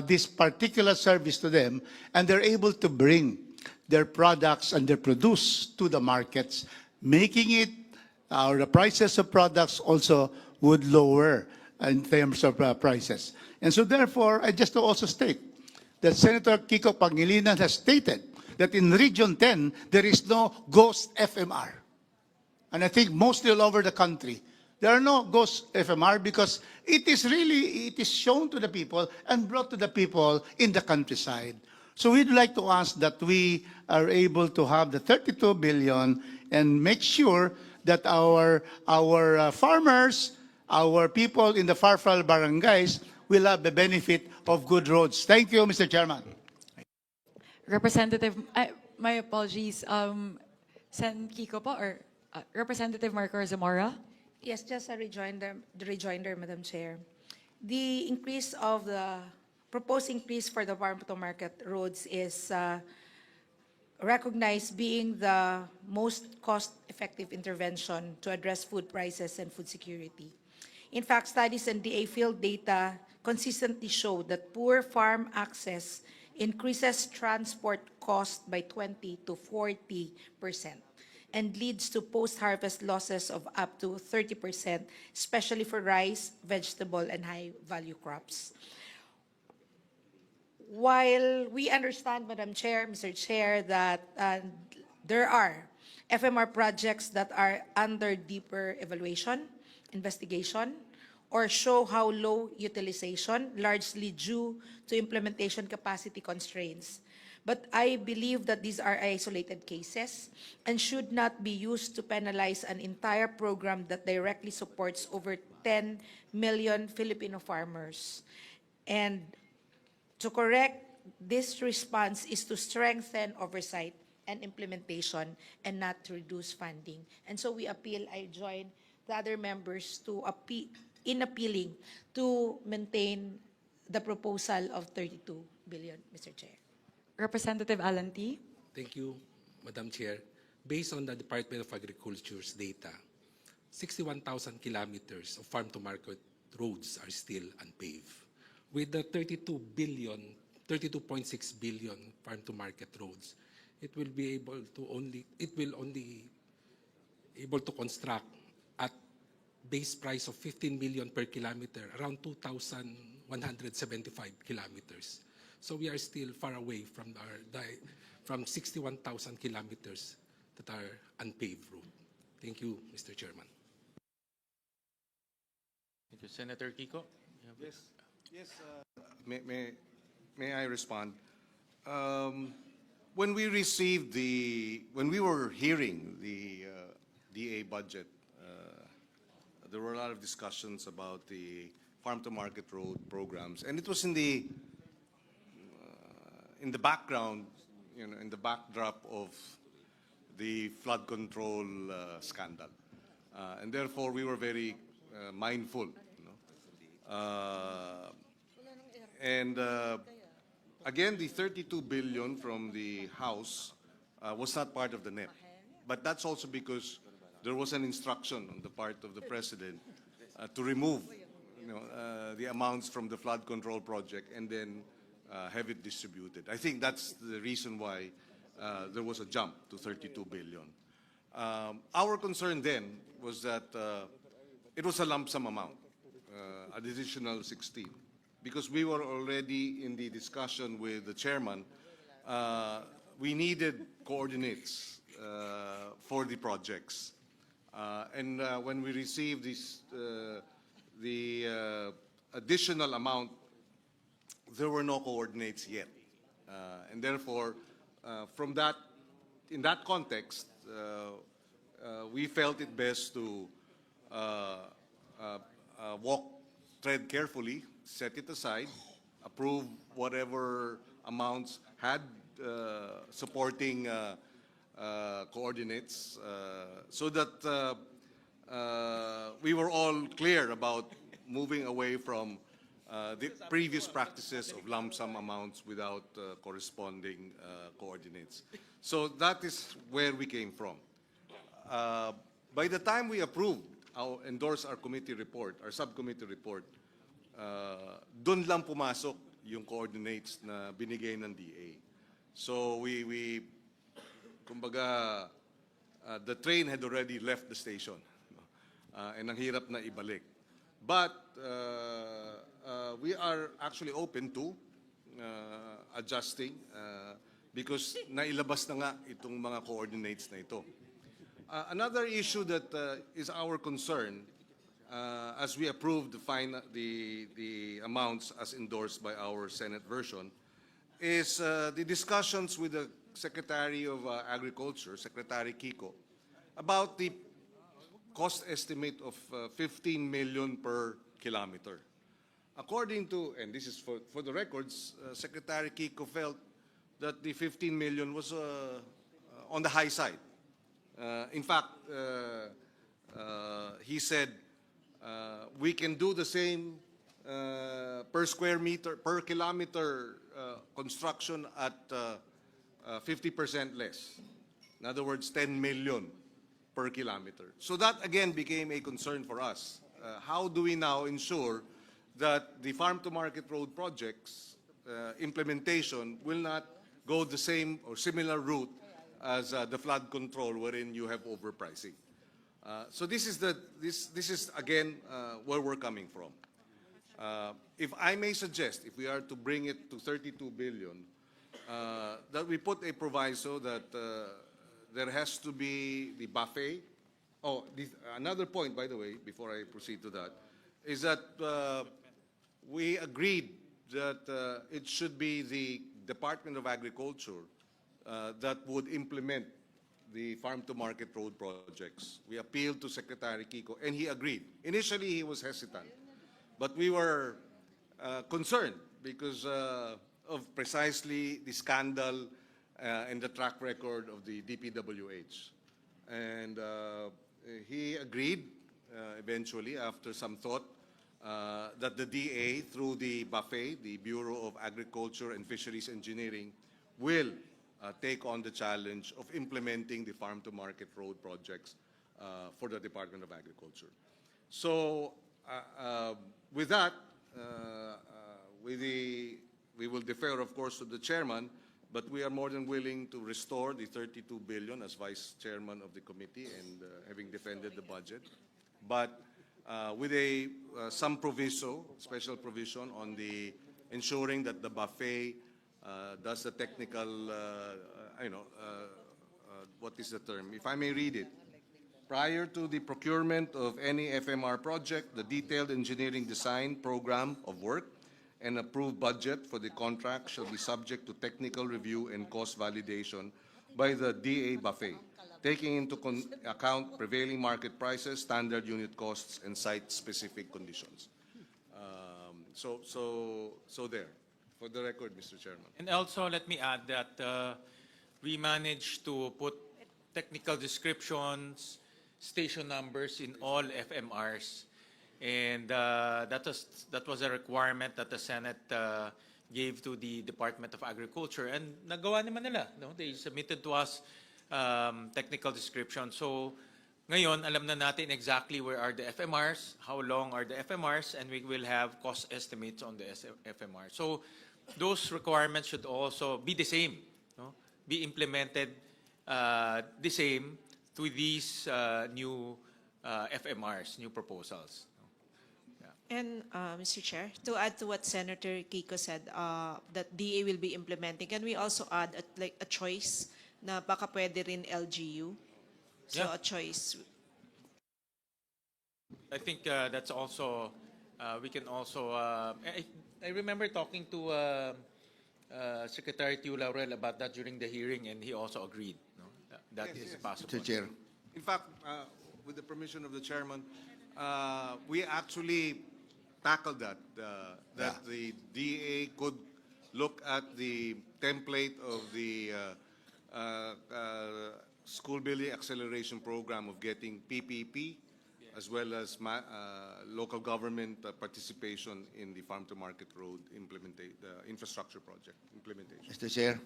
this particular service to them, and they're able to bring their products and their produce to the markets, making it, the prices of products also would lower in terms of prices. And so therefore, I just to also state that Senator Kiko Pangilinan has stated that in Region 10, there is no ghost FMR. And I think mostly all over the country, there are no ghost FMR because it is shown to the people and brought to the people in the countryside. So we'd like to ask that we are able to have the 32 billion and make sure that our farmers, our people in the far-flung barangays will have the benefit of good roads. Thank you, Mr. Chairman. Representative, my apologies, Sen Kiko po, or Representative Marco Zamora? Yes, just a rejoinder, Madam Chair. The increase of the proposed increase for the farm to market roads is recognized being the most cost-effective intervention to address food prices and food security. In fact, studies and DA field data consistently show that poor farm access increases transport cost by 20 to 40% and leads to post-harvest losses of up to 30%, especially for rice, vegetable, and high-value crops. While we understand, Madam Chair, Mr. Chair, that there are FMR projects that are under deeper evaluation, investigation, or show how low utilization, largely due to implementation capacity constraints. But I believe that these are isolated cases and should not be used to penalize an entire program that directly supports over 10 million Filipino farmers. And to correct this response is to strengthen oversight and implementation and not to reduce funding. And so we appeal, I join the other members to appealing to maintain the proposal of 32 billion, Mr. Chair. Representative Alan T. Thank you, Madam Chair. Based on the Department of Agriculture's data, 61,000 kilometers of farm-to-market roads are still unpaved. With the 32.6 billion farm-to-market roads, it will only able to construct at base price of 15 million per kilometer, around 2,175 kilometers. So we are still far away from 61,000 kilometers that are unpaved road. Thank you, Mr. Chairman. Thank you, Senator Kiko. Yes. May I respond? When we were hearing the DA budget, there were a lot of discussions about the farm-to-market road programs, and it was in the background, in the backdrop of the flood control scandal, and therefore we were very mindful. Again, the 32 billion from the House was not part of the NEP, but that's also because there was an instruction on the part of the President to remove the amounts from the flood control project and then have it distributed. I think that's the reason why there was a jump to 32 billion. Our concern then was that it was a lump sum amount, additional 16. Because we were already in the discussion with the chairman, we needed coordinates for the projects. And when we received this, the additional amount, there were no coordinates yet. And therefore, from that, in that context, we felt it best to tread carefully, set it aside, approve whatever amounts had supporting coordinates, so that we were all clear about moving away from the previous practices of lump sum amounts without corresponding coordinates. So that is where we came from. By the time we approved, endorsed our committee report, our subcommittee report, dun lang pumasok yung coordinates na binigay ng DA. So kumbaga, the train had already left the station, and ang hirap na ibalik. But we are actually open to adjusting because nailabas na nga itong mga coordinates na ito. Another issue that is our concern as we approve the amounts as endorsed by our Senate version is the discussions with the Secretary of Agriculture, Secretary Kiko, about the cost estimate of 15 million per kilometer. According to, and this is for the records, Secretary Kiko felt that the 15 million was on the high side. In fact, he said we can do the same per square meter, per kilometer construction at 50% less. In other words, 10 million per kilometer. So that again became a concern for us. How do we now ensure that the farm-to-market road projects implementation will not go the same or similar route as the flood control, wherein you have overpricing? So this is again where we're coming from. If I may suggest, if we are to bring it to 32 billion, that we put a proviso that there has to be the buffet. Oh, another point, by the way, before I proceed to that, is that we agreed that it should be the Department of Agriculture that would implement the farm-to-market road projects. We appealed to Secretary Kiko, and he agreed. Initially, he was hesitant, but we were concerned because of precisely the scandal and the track record of the DPWH. And he agreed eventually, after some thought, that the DA, through the buffet, the Bureau of Agriculture and Fisheries Engineering, will take on the challenge of implementing the farm-to-market road projects for the Department of Agriculture. So with that, we will defer, of course, to the chairman, but we are more than willing to restore the 32 billion as vice chairman of the committee and having defended the budget, but with some proviso, special provision on the ensuring that the buffet does the technical, what is the term? If I may read it. Prior to the procurement of any FMR project, the detailed engineering design program of work and approved budget for the contract shall be subject to technical review and cost validation by the DA buffet, taking into account prevailing market prices, standard unit costs, and site-specific conditions. So there. For the record, Mr. Chairman. And also, let me add that we managed to put technical descriptions, station numbers in all FMRs. And that was a requirement that the Senate gave to the Department of Agriculture. And nagawa naman nila. No? They submitted to us technical description. So ngayon, alam na natin exactly where are the FMRs, how long are the FMRs, and we will have cost estimates on the FMR. So those requirements should also be the same, no? Be implemented the same to these new FMRs, new proposals. And Mr. Chair, to add to what Senator Kiko said, that DA will be implementing, can we also add a choice na baka pwede rin LGU. So Yeah. a choice. I think that's also, we can also, I remember talking to Secretary Tiu Laurel about that during the hearing, and he also agreed. No? That is possible. Mr. Chair. In fact, with the permission of the chairman, we actually tackled that, that the DA could look at the template of the school building acceleration program of getting PPP, as well as local government participation in the farm to market road infrastructure project implementation. Mr. Chair,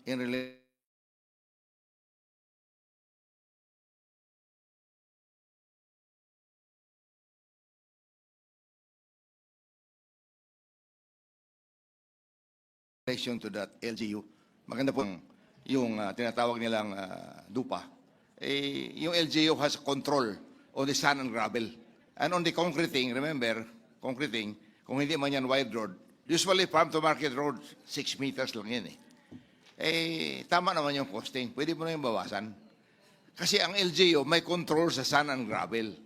in relation to that LGU, maganda po yung tinatawag nilang DUPA. Yung LGU has control on the sand and gravel. And on the concreting, remember, concreting, kung hindi man yan wide road, usually farm to market road, 6 meters lang yan tama naman yung costing. Pwede mo na yung bawasan. Kasi ang LGU may control sa sand and gravel.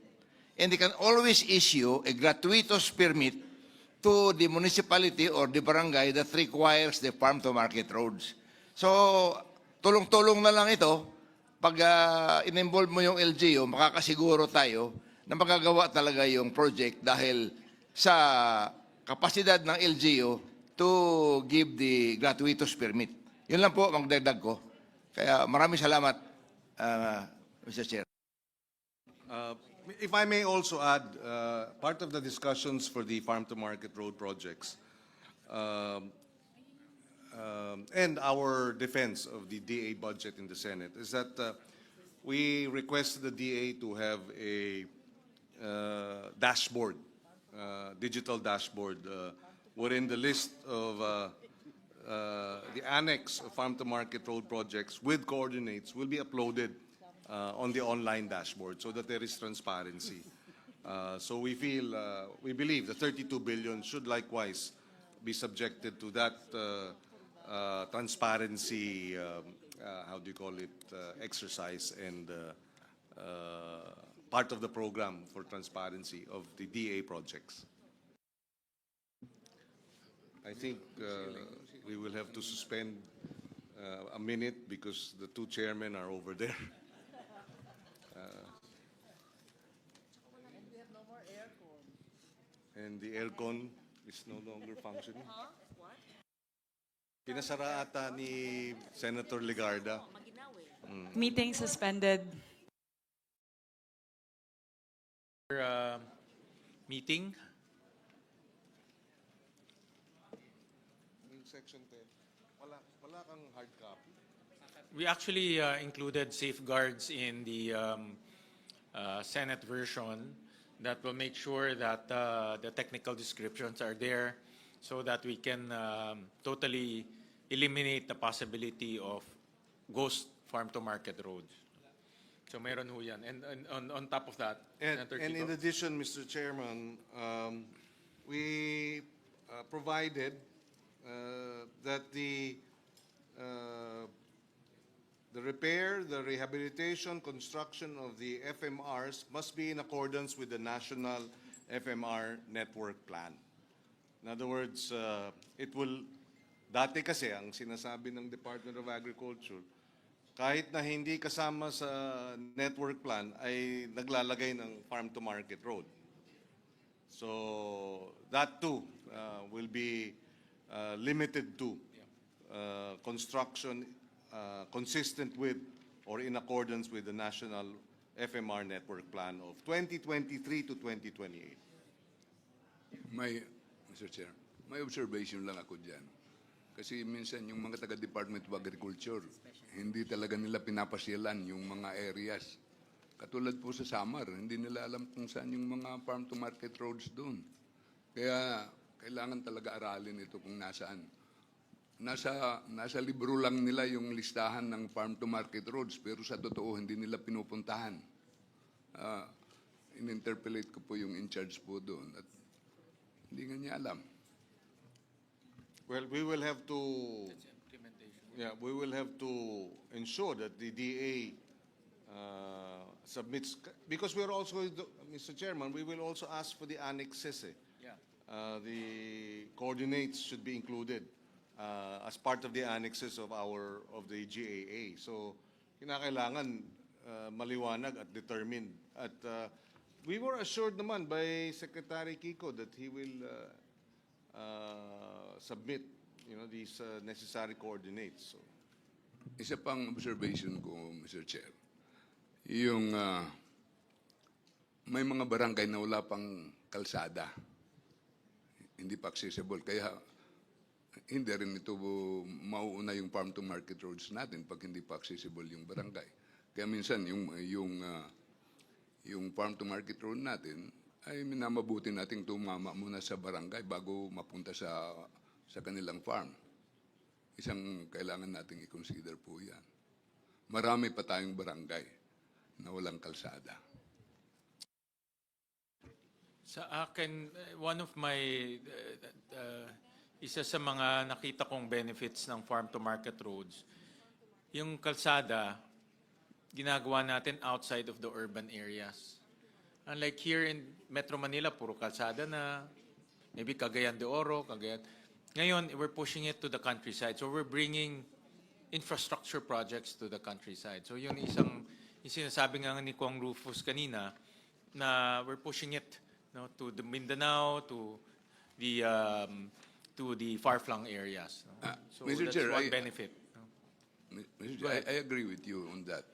And they can always issue a gratuitous permit to the municipality or the barangay that requires the farm to market roads. So, tulong-tulong na lang ito. Pag in-involve mo yung LGU, makakasiguro tayo na magagawa talaga yung project dahil sa kapasidad ng LGU to give the gratuitous permit. Yun lang po, magdagdag ko. Kaya maraming salamat, Mr. Chair. If I may also add, part of the discussions for the farm-to-market road projects and our defense of the DA budget in the Senate is that we request the DA to have a dashboard, digital dashboard, wherein the list of the annex of farm-to-market road projects with coordinates will be uploaded on the online dashboard so that there is transparency. So we believe the 32 billion should likewise be subjected to that transparency, how do you call it, exercise and part of the program for transparency of the DA projects. I think we will have to suspend a minute because the two chairmen are over there. And the aircon is no longer functioning. Pinasara ata ni Senator Legarda. Meeting suspended. Meeting. In Section 10, wala kang hard copy. We actually included safeguards in the Senate version that will make sure that the technical descriptions are there so that we can totally eliminate the possibility of ghost farm-to-market roads. So mayroon ho yan. And on top of that, Senator And in Kiko? addition, Mr. Chairman, we provided that the repair, the rehabilitation, construction of the FMRs must be in accordance with the National FMR Network Plan. In other words, it will, dati kasi ang sinasabi ng Department of Agriculture, kahit na hindi kasama sa network plan, ay naglalagay ng farm-to-market road. So that too will be limited to construction consistent with or in accordance with the National FMR Network Plan of 2023 to 2028. Mr. Chair, may observation lang ako dyan. Kasi minsan yung mga taga-Department of Agriculture, hindi talaga nila pinapasyalan yung mga areas. Katulad po sa Samar, hindi nila alam kung saan yung mga farm-to-market roads doon. Kaya kailangan talaga aralin ito kung nasaan. Nasa libro lang nila yung listahan ng farm-to-market roads, pero sa totoo hindi nila pinupuntahan. In-interpolate ko po yung in-charge po doon at hindi nga niya alam. Well, we will have to Yeah, we will have to ensure that the DA submits, because we're also, Mr. Chairman, we will also ask for the annexes. Yeah. The coordinates should be included as part of the annexes of the GAA. So, kinakailangan maliwanag at determined. At we were assured naman by Secretary Kiko that he will submit, these necessary coordinates. So, Isa pang observation ko, Mr. Chair. Yung may mga barangay na wala pang kalsada. Hindi pa accessible. Kaya hindi rin ito mauuna yung farm to market roads natin pag hindi pa accessible yung barangay. Kaya minsan yung farm to market road natin ay minamabuti nating tumama muna sa barangay bago mapunta sa kanilang farm. Isang kailangan nating i-consider po yan. Marami pa tayong barangay na walang kalsada. Sa akin, one of my, isa sa mga nakita kong benefits ng farm-to-market roads, yung kalsada, ginagawa natin outside of the urban areas. Unlike here in Metro Manila, puro kalsada na, maybe Cagayan de Oro, Ngayon, we're pushing it to the countryside. So we're bringing infrastructure projects to the countryside. So yun yung sinasabi nga ni Kong Rufus kanina, na we're pushing it to the Mindanao, to the far-flung areas. So Mr. that's Chair, one benefit. Mr. Chair, I agree with you on that.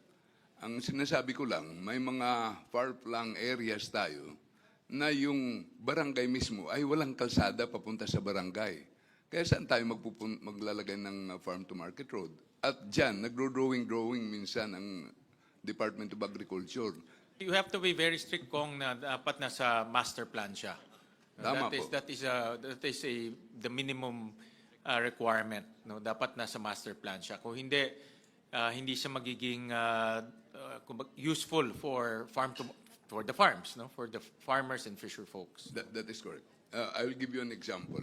Ang sinasabi ko lang, may mga far-flung areas tayo na yung barangay mismo ay walang kalsada papunta sa barangay. Kaya saan tayo maglalagay ng farm-to-market road? At dyan, nagdo-drawing minsan ang Department of Agriculture. You have to be very strict kung na dapat nasa master plan siya. Tama po. That is the minimum requirement. No? Dapat nasa master plan siya. Kung hindi, hindi siya magiging useful for the farms, for the farmers and fisher folks. That is correct. I will give you an example.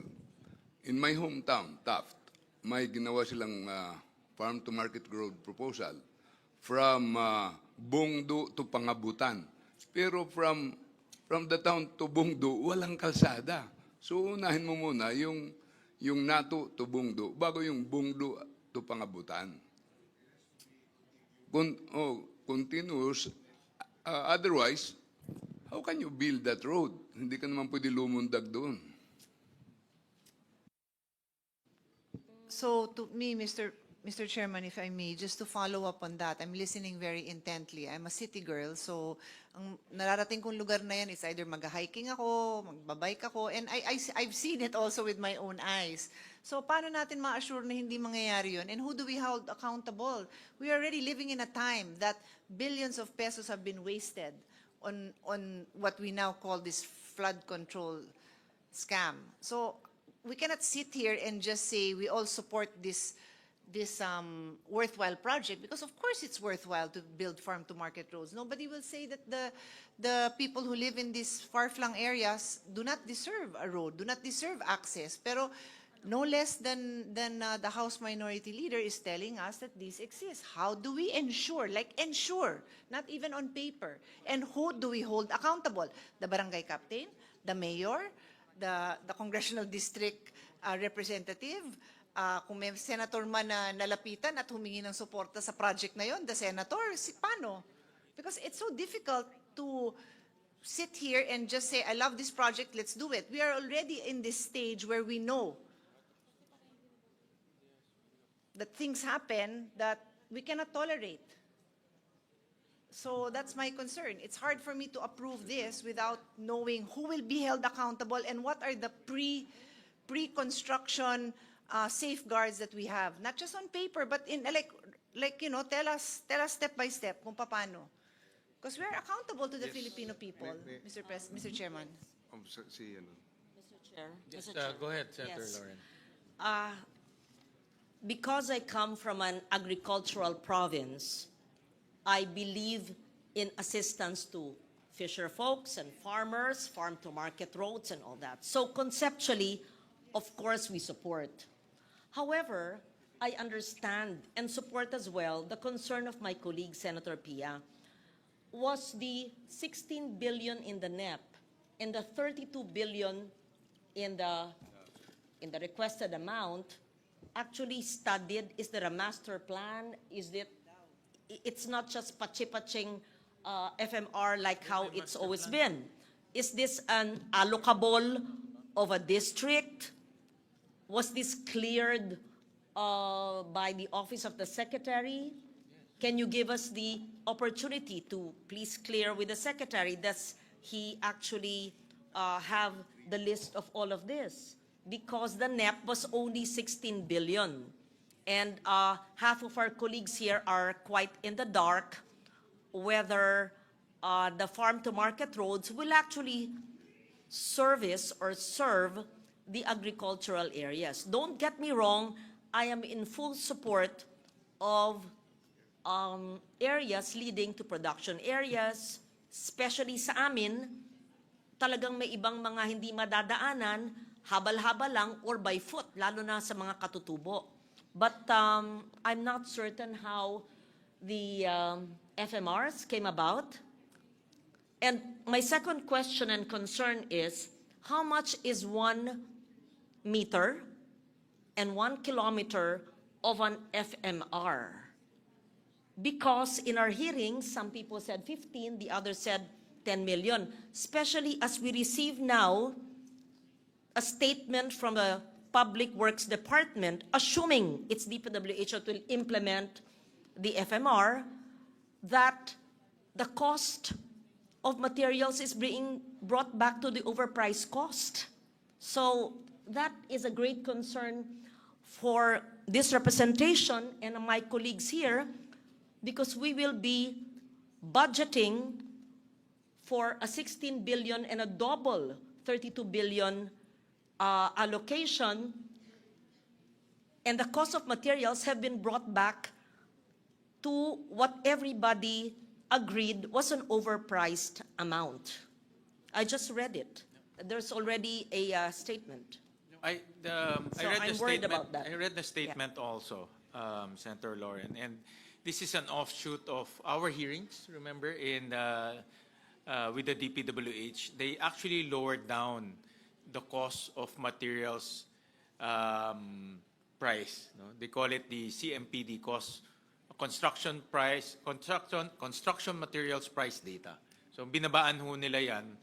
In my hometown, Taft, may ginawa silang farm-to-market road proposal from Bungdo to Pangabutan. Pero from the town to Bungdo, walang kalsada. So unahin mo muna yung Nato to Bungdo bago yung Bungdo to Pangabutan. Continuous. Otherwise, how can you build that road? Hindi ka naman pwede lumundag doon. So to me, Mr. Chairman, if I may, just to follow up on that, I'm listening very intently. I'm a city girl, so ang nararating kong lugar na yan is either mag-hiking ako, magbabike ako, and I've seen it also with my own eyes. So paano natin ma-assure na hindi mangyayari yun? And who do we hold accountable? We are already living in a time that billions of pesos have been wasted on what we now call this flood control scam. So we cannot sit here and just say we all support this worthwhile project, because of course it's worthwhile to build farm-to-market roads. Nobody will say that the people who live in these far-flung areas do not deserve a road, do not deserve access. Pero no less than the House Minority Leader is telling us that this exists. How do we ensure, not even on paper, and who do we hold accountable? The barangay captain, the mayor, the congressional district representative, kung may senator man na nalapitan at humingi ng suporta sa project na yon, the senator, paano? Because it's so difficult to sit here and just say, I love this project, let's do it. We are already in this stage where we know that things happen that we cannot tolerate. So that's my concern. It's hard for me to approve this without knowing who will be held accountable and what are the pre-construction safeguards that we have, not just on paper, but in tell us step by step kung paano. Because we are accountable to the Filipino people, Mr. Chairman. Mr. Chair. Yes, Mr. Chair. go ahead, Senator Yes. Lauren. Because I come from an agricultural province, I believe in assistance to fisher folks and farmers, farm-to-market roads and all that. So conceptually, of course, we support. However, I understand and support as well the concern of my colleague, Senator Pia. Was the 16 billion in the NEP and the 32 billion in the requested amount actually studied? Is there a master plan? Is it? It's not just pachi-paching FMR like how it's always been. Is this an allocable of a district? Was this cleared by the Office of the Secretary? Can you give us the opportunity to please clear with the Secretary? Does he actually have the list of all of this? Because the NEP was only 16 billion. And half of our colleagues here are quite in the dark whether the farm-to-market roads will actually service or serve the agricultural areas. Don't get me wrong, I am in full support of areas leading to production areas, especially sa amin, talagang may ibang mga hindi madadaanan, habal-habal lang or by foot, lalo na sa mga katutubo. But I'm not certain how the FMRs came about. And my second question and concern is, how much is 1 meter and 1 kilometer of an FMR? Because in our hearings, some people said 15, the others said 10 million. Especially as we receive now a statement from the Public Works Department, assuming it's DPWH that will implement the FMR, that the cost of materials is being brought back to the overpriced cost. So that is a great concern for this representation and my colleagues here, because we will be budgeting for a 16 billion and a double 32 billion allocation, and the cost of materials have been brought back to what everybody agreed was an overpriced amount. I just read it. There's already a statement. I So read I'm the worried statement. about that. I read the statement also, Senator Lauren, and this is an offshoot of our hearings. Remember, in with the DPWH, they actually lowered down the cost of materials price. No? They call it the CMPD cost, construction materials price data. So binabaan ho nila yan,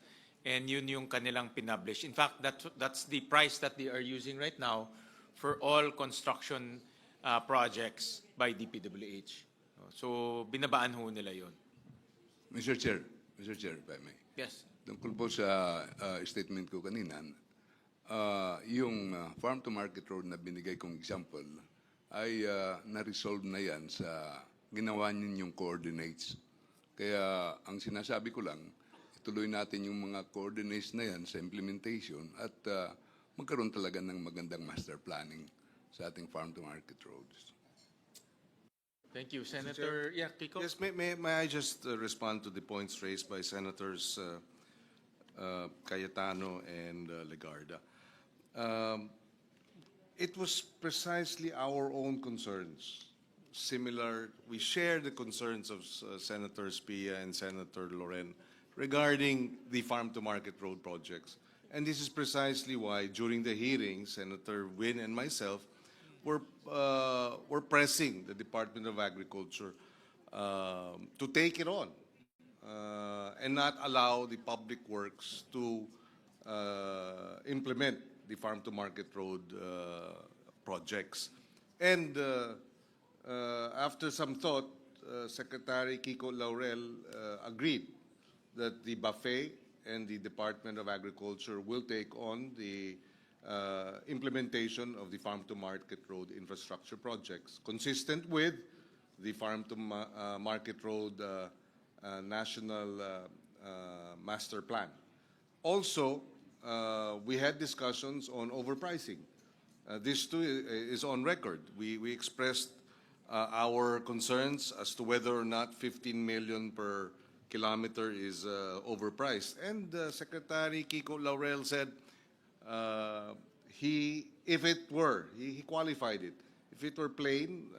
and yun yung kanilang pinublish. In fact, that's the price that they are using right now for all construction projects by DPWH. So binabaan ho nila yun. Mr. Chair, if I may. Yes. Tungkol po sa statement ko kanina, yung farm-to-market road na binigay kong example ay na-resolve na yan sa ginawa ninyong coordinates. Kaya ang sinasabi ko lang, ituloy natin yung mga coordinates na yan sa implementation at magkaroon talaga ng magandang master planning sa ating farm-to-market roads. Thank you, Senator. Yeah, Kiko. Yes, may I just respond to the points raised by Senators Cayetano and Legarda? It was precisely our own concerns. Similar, we share the concerns of Senators Pia and Senator Loren regarding the farm-to-market road projects. And this is precisely why, during the hearing, Senator Win and myself were pressing the Department of Agriculture to take it on and not allow the Public Works to implement the farm-to-market road projects. And after some thought, Secretary Kiko Laurel agreed that the buffet and the Department of Agriculture will take on the implementation of the farm-to-market road infrastructure projects, consistent with the farm-to-market road national master plan. Also, we had discussions on overpricing. This too is on record. We expressed our concerns as to whether or not 15 million per kilometer is overpriced. And Secretary Kiko Laurel said if it were, he qualified it, If it were plain,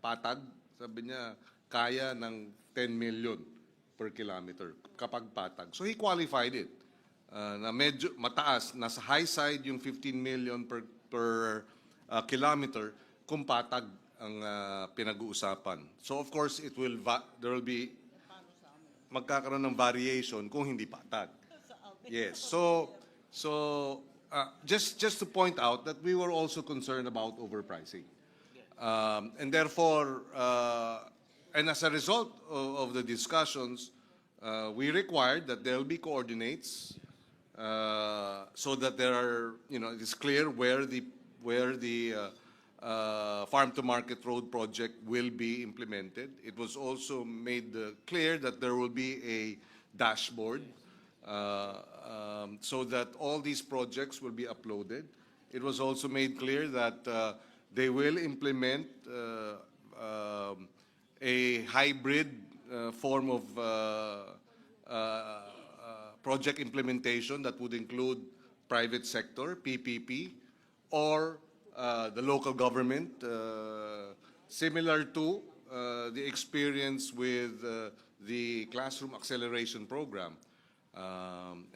patag, sabi niya, kaya ng 10 million per kilometer kapag patag. So he qualified it. Na medyo mataas, nasa high side yung 15 million per kilometer kung patag ang pinag-uusapan. So of course, there will be magkakaroon ng variation kung hindi patag. Yes. So just to point out that we were also concerned about overpricing. And therefore, and as a result of the discussions, we required that there will be coordinates so that there are, it is clear where the farm-to-market road project will be implemented. It was also made clear that there will be a dashboard so that all these projects will be uploaded. It was also made clear that they will implement a hybrid form of project implementation that would include private sector, PPP, or the local government, similar to the experience with the classroom acceleration program.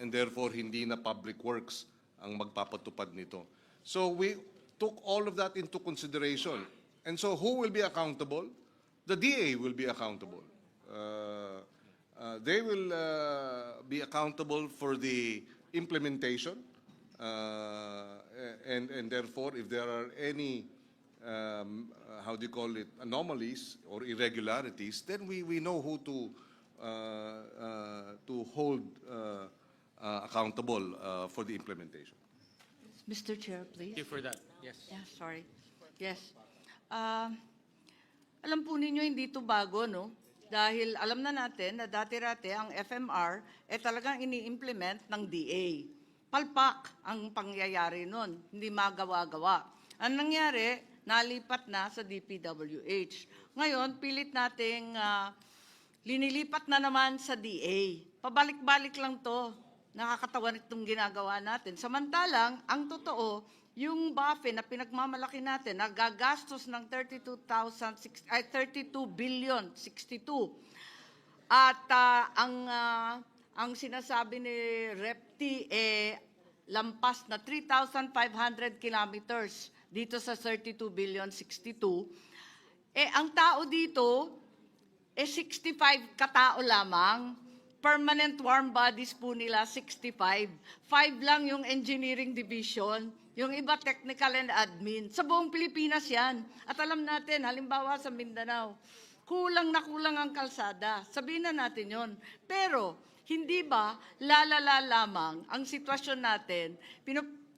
And therefore, hindi na public works ang magpapatupad nito. So we took all of that into consideration. And so who will be accountable? The DA will be accountable. They will be accountable for the implementation. And therefore, if there are any, how do you call it, anomalies or irregularities, then we know who to hold accountable for the implementation. Mr. Chair, please. Thank you for that. Yes. Yeah, sorry. Yes. Alam po ninyo, hindi ito bago, no? Dahil alam na natin na dati-rati ang FMR talagang ini-implement ng DA. Palpak ang pangyayari nun, hindi magawa-gawa. Ang nangyari, nalipat na sa DPWH. Ngayon, pilit nating linilipat na naman sa DA. Pabalik-balik lang to. Nakakatawa itong ginagawa natin. Samantalang, ang totoo, yung BAFE na pinagmamalaki natin, nagagastos ng 32 billion, 62. At ang sinasabi ni Repti, lampas na 3,500 kilometers dito sa 32 billion, 62. Ang tao dito, 65 katao lamang. Permanent warm bodies po nila, 65. 5 lang yung engineering division, yung iba technical and admin. Sa buong Pilipinas yan. At alam natin, halimbawa sa Mindanao, kulang na kulang ang kalsada. Sabihin na natin yon. Pero, hindi ba lalala lamang ang sitwasyon natin?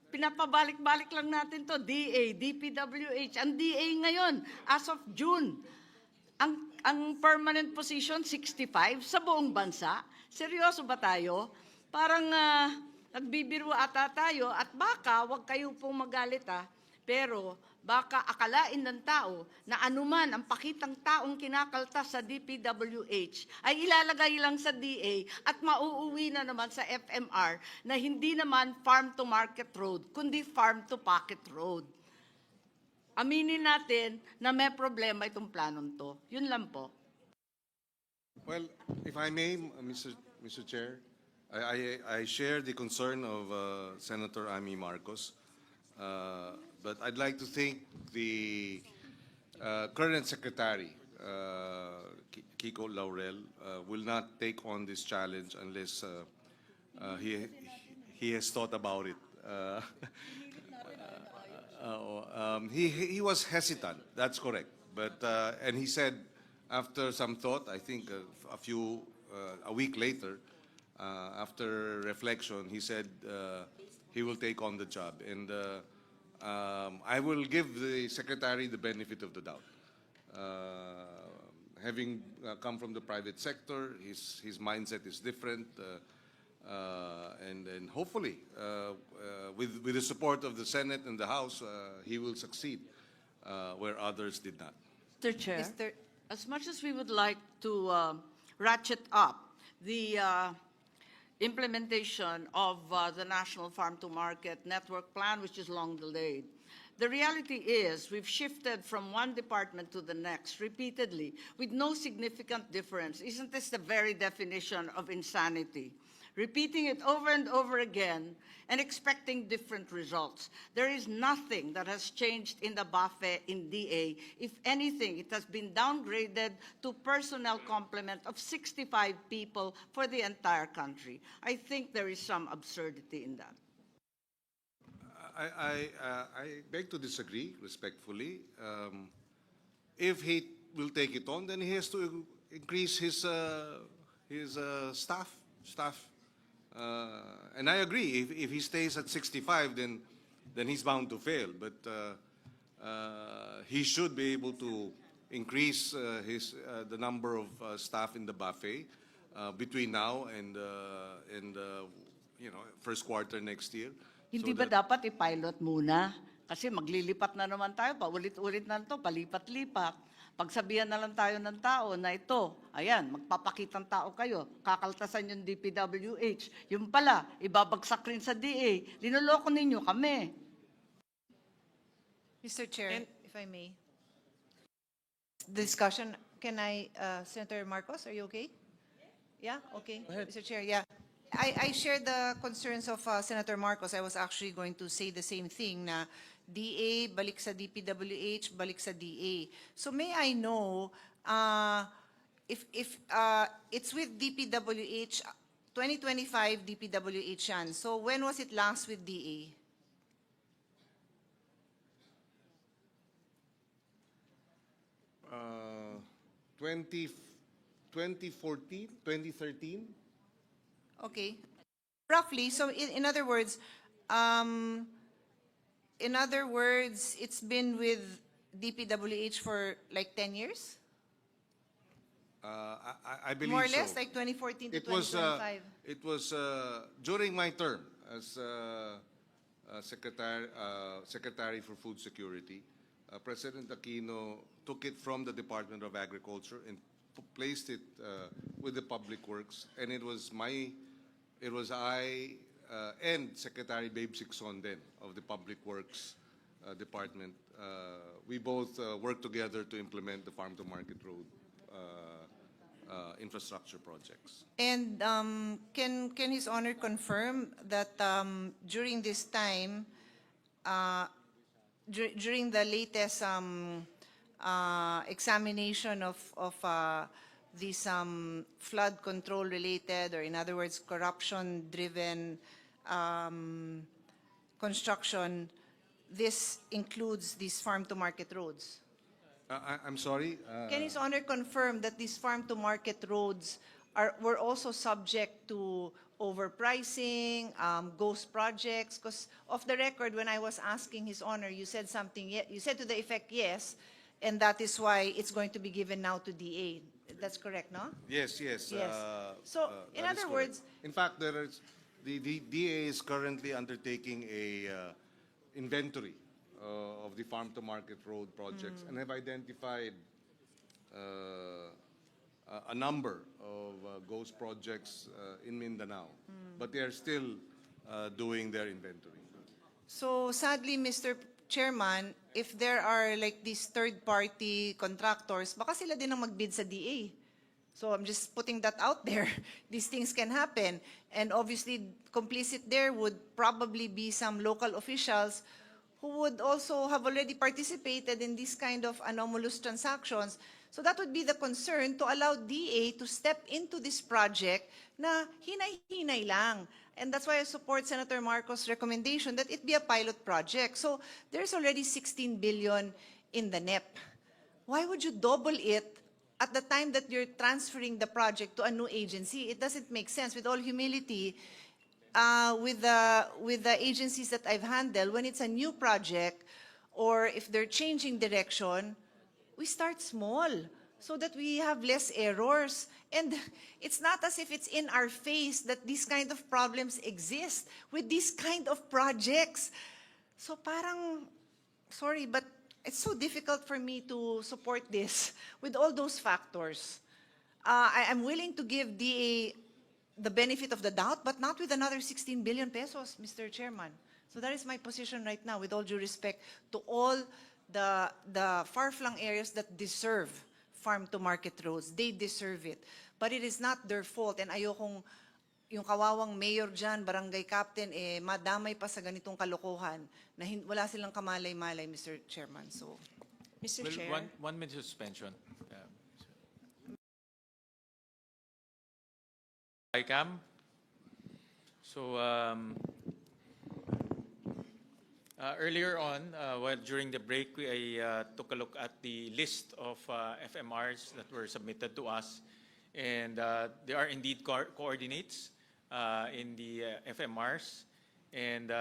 Pinapabalik-balik lang natin to, DA, DPWH. Ang DA ngayon, as of June, ang permanent position, 65 sa buong bansa. Seryoso ba tayo? Parang nagbibiro ata tayo at baka, wag kayo pong magalit pero baka akalain ng tao na anuman ang pakitang taong kinakaltas sa DPWH ay ilalagay lang sa DA at mauuwi na naman sa FMR na hindi naman farm-to-market road, kundi farm-to-pocket road. Aminin natin na may problema itong planong to. Yun lang po. Well, if I may, Mr. Chair, I share the concern of Senator Amy Marcos, but I'd like to think the current Secretary, Kiko Laurel, will not take on this challenge unless he has thought about it. He was hesitant, that's correct. But, and he said, after some thought, I think a week later, after reflection, he said he will take on the job. And I will give the Secretary the benefit of the doubt. Having come from the private sector, his mindset is different. And hopefully, with the support of the Senate and the House, he will succeed where others did not. Mr. Chair, as much as we would like to ratchet up the implementation of the National Farm-to-Market Network Plan, which is long delayed, The reality is we've shifted from one department to the next repeatedly with no significant difference. Isn't this the very definition of insanity? Repeating it over and over again and expecting different results. There is nothing that has changed in the BAFE in DA. If anything, it has been downgraded to personnel complement of 65 people for the entire country. I think there is some absurdity in that. I beg to disagree respectfully. If he will take it on, then he has to increase his staff. And I agree. If he stays at 65, then he's bound to fail. But he should be able to increase the number of staff in the buffet between now and first quarter next year. Hindi ba dapat i-pilot muna? Kasi maglilipat na naman tayo, paulit-ulit na ito, palipat-lipat. Pagsabihan na lang tayo ng tao na ito, ayan, magpapakitang tao kayo, kakaltasan yung DPWH. Yung pala, ibabagsak rin sa DA. Linuloko ninyo kami. Mr. Chair, if I may. Discussion, can I, Senator Marcos, are you okay? Yeah, okay. Mr. Chair, yeah. I share the concerns of Senator Marcos. I was actually going to say the same thing na DA, balik sa DPWH, balik sa DA. So may I know if it's with DPWH, 2025 DPWH yan. So when was it last with DA? Uh, 2014, 2013? Okay. Roughly, so in other words, it's been with DPWH for like 10 years? I believe More or less, so. like 2014 to 2025? It was during my term as Secretary for Food Security. President Aquino took it from the Department of Agriculture and placed it with the Public Works, and it was I and Secretary Babe Sixon then of the Public Works Department. We both worked together to implement the Farm to Market Road infrastructure projects. And can His Honor confirm that during this time, during the latest examination of these flood control related, or in other words, corruption driven construction, this includes these farm to market roads? I'm sorry? Can His Honor confirm that these farm to market roads were also subject to overpricing, ghost projects? Because off the record, when I was asking His Honor, you said something, you said to the effect, yes, and that is why it's going to be given now to DA. That's correct, no? Yes. Yes. So, in that is other correct. words, in fact, there is the DA is currently undertaking a inventory of the farm to market road projects and have identified a number of ghost projects in Mindanao, but they are still doing their inventory. so sadly, Mr. Chairman, if there are like these third-party contractors, baka sila din ang magbid sa DA. So I'm just putting that out there. These things can happen. And obviously, complicit there would probably be some local officials who would also have already participated in this kind of anomalous transactions. So that would be the concern, to allow DA to step into this project na hinay-hinay lang. And that's why I support Senator Marcos' recommendation that it be a pilot project. So there's already 16 billion in the NEP. Why would you double it at the time that you're transferring the project to a new agency? It doesn't make sense. With all humility, with the agencies that I've handled, when it's a new project or if they're changing direction, we start small so that we have less errors. And it's not as if it's in our face that these kind of problems exist with these kind of projects. So parang, sorry, but it's so difficult for me to support this with all those factors. I'm willing to give DA the benefit of the doubt, but not with another 16 billion pesos, Mr. Chairman. So that is my position right now, with all due respect to all the far-flung areas that deserve farm-to-market roads. They deserve it. But it is not their fault, and ayokong yung kawawang mayor dyan, barangay captain, madamay pa sa ganitong kalokohan na wala silang kamalay-malay, Mr. Chairman. So, Mr. Well, Chair. one minute suspension. ICAM. So earlier on, during the break, I took a look at the list of FMRs that were submitted to us, and there are indeed coordinates in the FMRs, and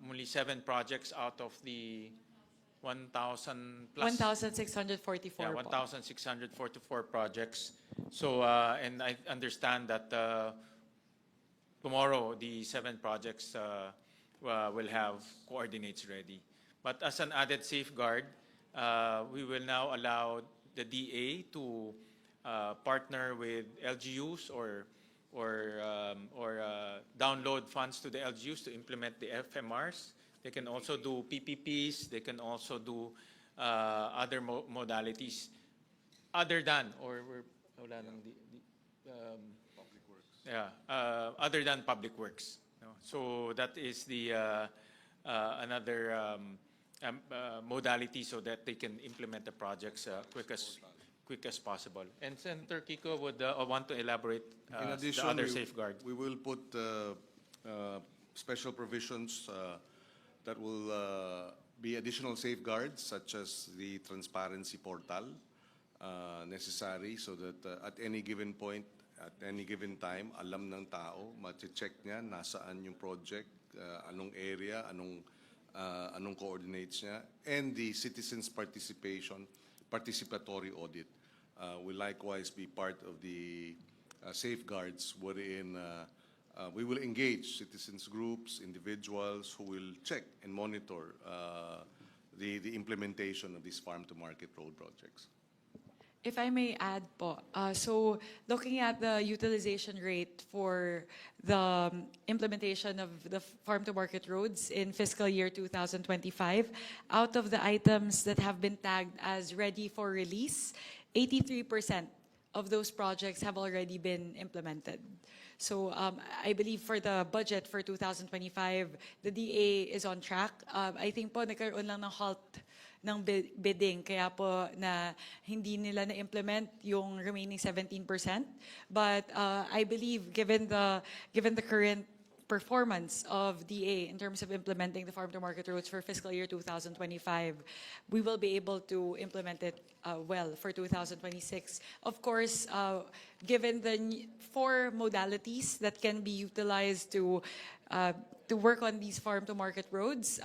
only 7 projects out of the 1,000 plus. 1,644 Yeah, po. 1,644 projects. So, and I understand that tomorrow the 7 projects will have coordinates ready. But as an added safeguard, we will now allow the DA to partner with LGUs or download funds to the LGUs to implement the FMRs. They can also do PPPs. They can also do other modalities other than, other than public works. No? So that is the another modality so that they can implement the projects quick as possible. And Senator Kiko would want to elaborate In addition, the other safeguard. we will put special provisions that will be additional safeguards, such as the transparency portal necessary, so that at any given point, at any given time, alam ng tao, ma-check niya nasaan yung project, anong area, anong coordinates niya, and the citizens' participatory audit will likewise be part of the safeguards wherein we will engage citizens groups, individuals who will check and monitor the implementation of these farm-to-market road projects. If I may add po, so looking at the utilization rate for the implementation of the farm-to-market roads in fiscal year 2025, out of the items that have been tagged as ready for release, 83% of those projects have already been implemented. So I believe for the budget for 2025, the DA is on track. I think po nagkaroon lang ng halt ng bidding, kaya po na hindi nila na-implement yung remaining 17%. But I believe given the current performance of DA in terms of implementing the farm-to-market roads for fiscal year 2025, we will be able to implement it well for 2026. Of course, given the 4 modalities that can be utilized to work on these farm-to-market roads,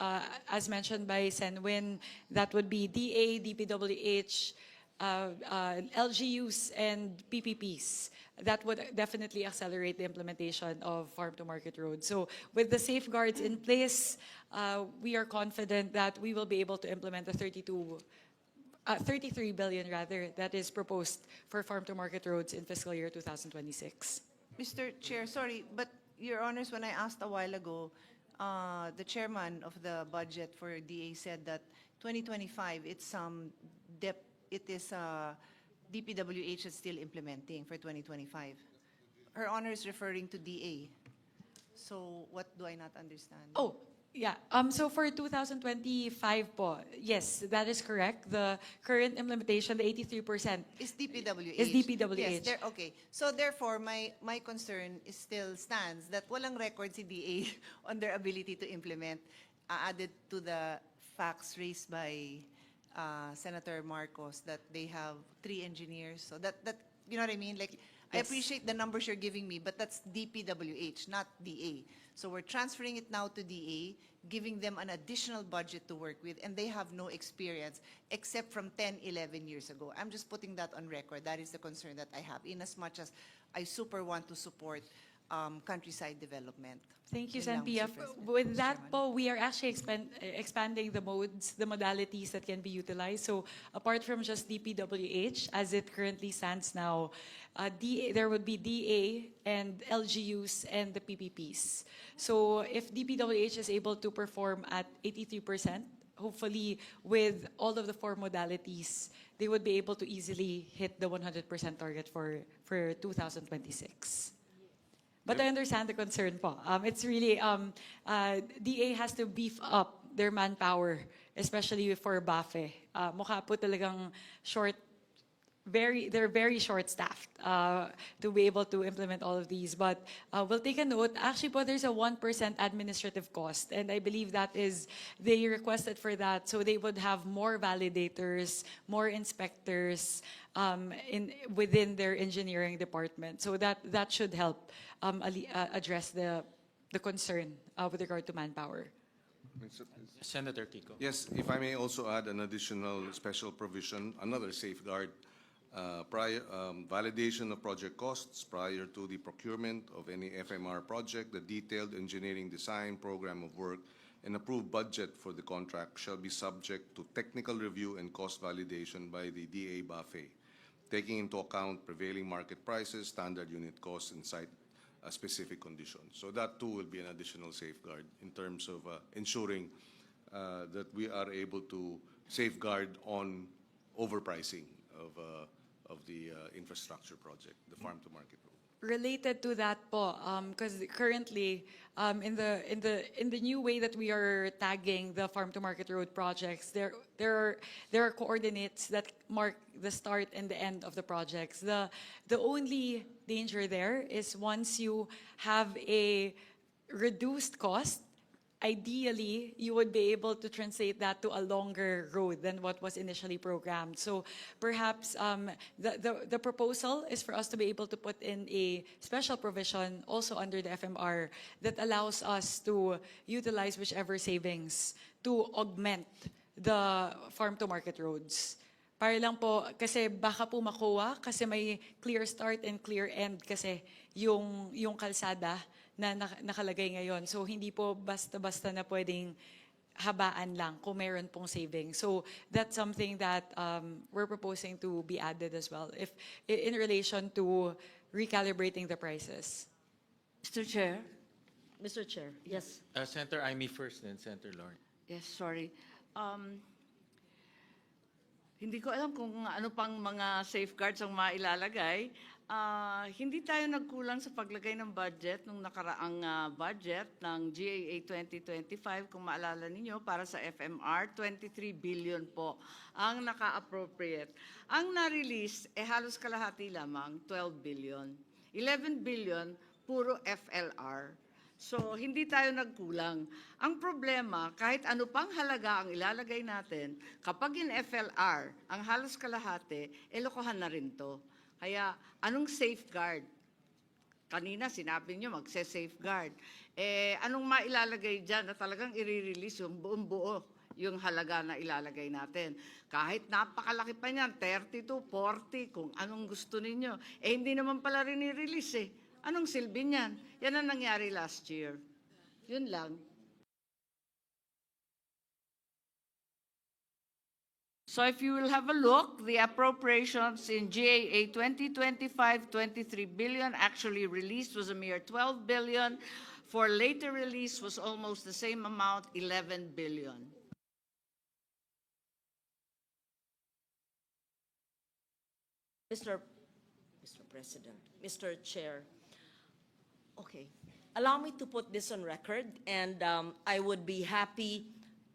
as mentioned by Senwin, that would be DA, DPWH, LGUs, and PPPs. That would definitely accelerate the implementation of farm-to-market roads. So with the safeguards in place, we are confident that we will be able to implement the 33 billion rather that is proposed for farm-to-market roads in fiscal year 2026. Mr. Chair, sorry, but Your Honors, when I asked a while ago, the chairman of the budget for DA said that 2025, it is DPWH is still implementing for 2025. Her Honor is referring to DA. So what do I not understand? Oh, yeah. So for 2025 po, yes, that is correct. The current implementation, the 83%, is DPWH. Is DPWH. Yes, okay. So therefore, my concern is still stands that walang record si DA on their ability to implement, added to the facts raised by Senator Marcos that they have 3 engineers. So that you know what I mean? Like, I Yes. appreciate the numbers you're giving me, but that's DPWH, not DA. So we're transferring it now to DA, giving them an additional budget to work with, and they have no experience except from 10, 11 years ago. I'm just putting that on record. That is the concern that I have, in as much as I super want to support countryside development. Thank you, Yun lang, Sen. Mr. President. With Mr. that Chairman. po, we are actually expanding the modes, the modalities that can be utilized. So apart from just DPWH, as it currently stands now, there would be DA and LGUs and the PPPs. So if DPWH is able to perform at 83%, hopefully with all of the four modalities, they would be able to easily hit the 100% target for 2026. But I understand the concern po. It's really, DA has to beef up their manpower, especially for BAFE. Mukha po talagang they're very short-staffed to be able to implement all of these. But we'll take a note. Actually po, there's a 1% administrative cost. And I believe they requested for that. So they would have more validators, more inspectors within their engineering department. So that should help address the concern with regard to manpower. Senator Kiko. Yes, if I may also add an additional special provision, another safeguard, validation of project costs prior to the procurement of any FMR project, the detailed engineering design, program of work, and approved budget for the contract shall be subject to technical review and cost validation by the DA BAFE, taking into account prevailing market prices, standard unit costs, and site-specific conditions. So that too will be an additional safeguard in terms of ensuring that we are able to safeguard on overpricing of the infrastructure project, the farm-to-market road. Related to that po, because currently in the new way that we are tagging the farm-to-market road projects, there are coordinates that mark the start and the end of the projects. The only danger there is once you have a reduced cost, ideally, you would be able to translate that to a longer road than what was initially programmed. So perhaps the proposal is for us to be able to put in a special provision also under the FMR that allows us to utilize whichever savings to augment the farm-to-market roads. Para lang po, kasi baka po makuha, kasi may clear start and clear end kasi yung kalsada na nakalagay ngayon. So hindi po basta-basta na pwedeng habaan lang kung meron pong savings. So that's something that we're proposing to be added as well, if in relation to recalibrating the prices. Mr. Chair. Mr. Chair, yes. Senator Amy first, then Senator Lauren. Yes, sorry. Hindi ko alam kung ano pang mga safeguards ang mailalagay. Hindi tayo nagkulang sa paglagay ng budget nung nakaraang budget ng GAA 2025. Kung maalala ninyo, para sa FMR, 23 billion po ang naka-appropriate. Ang na-release, halos kalahati lamang, 12 billion. 11 billion, puro FLR. So, hindi tayo nagkulang. Ang problema, kahit ano pang halaga ang ilalagay natin, kapag in FLR, ang halos kalahati, lokohan na rin to. Kaya, anong safeguard? Kanina, sinabi nyo, magse-safeguard. Anong mailalagay dyan na talagang i-release yung buong buo yung halaga na ilalagay natin? Kahit napakalaki pa niyan, 30 to 40, kung anong gusto ninyo. Hindi naman pala rin i-release Anong silbi niyan? Yan ang nangyari last year. Yun lang. So if you will have a look, the appropriations in GAA 2025, 23 billion, actually released was a mere 12 billion. For later release was almost the same amount, 11 billion. Mr. President, Mr. Chair, okay, allow me to put this on record, and I would be happy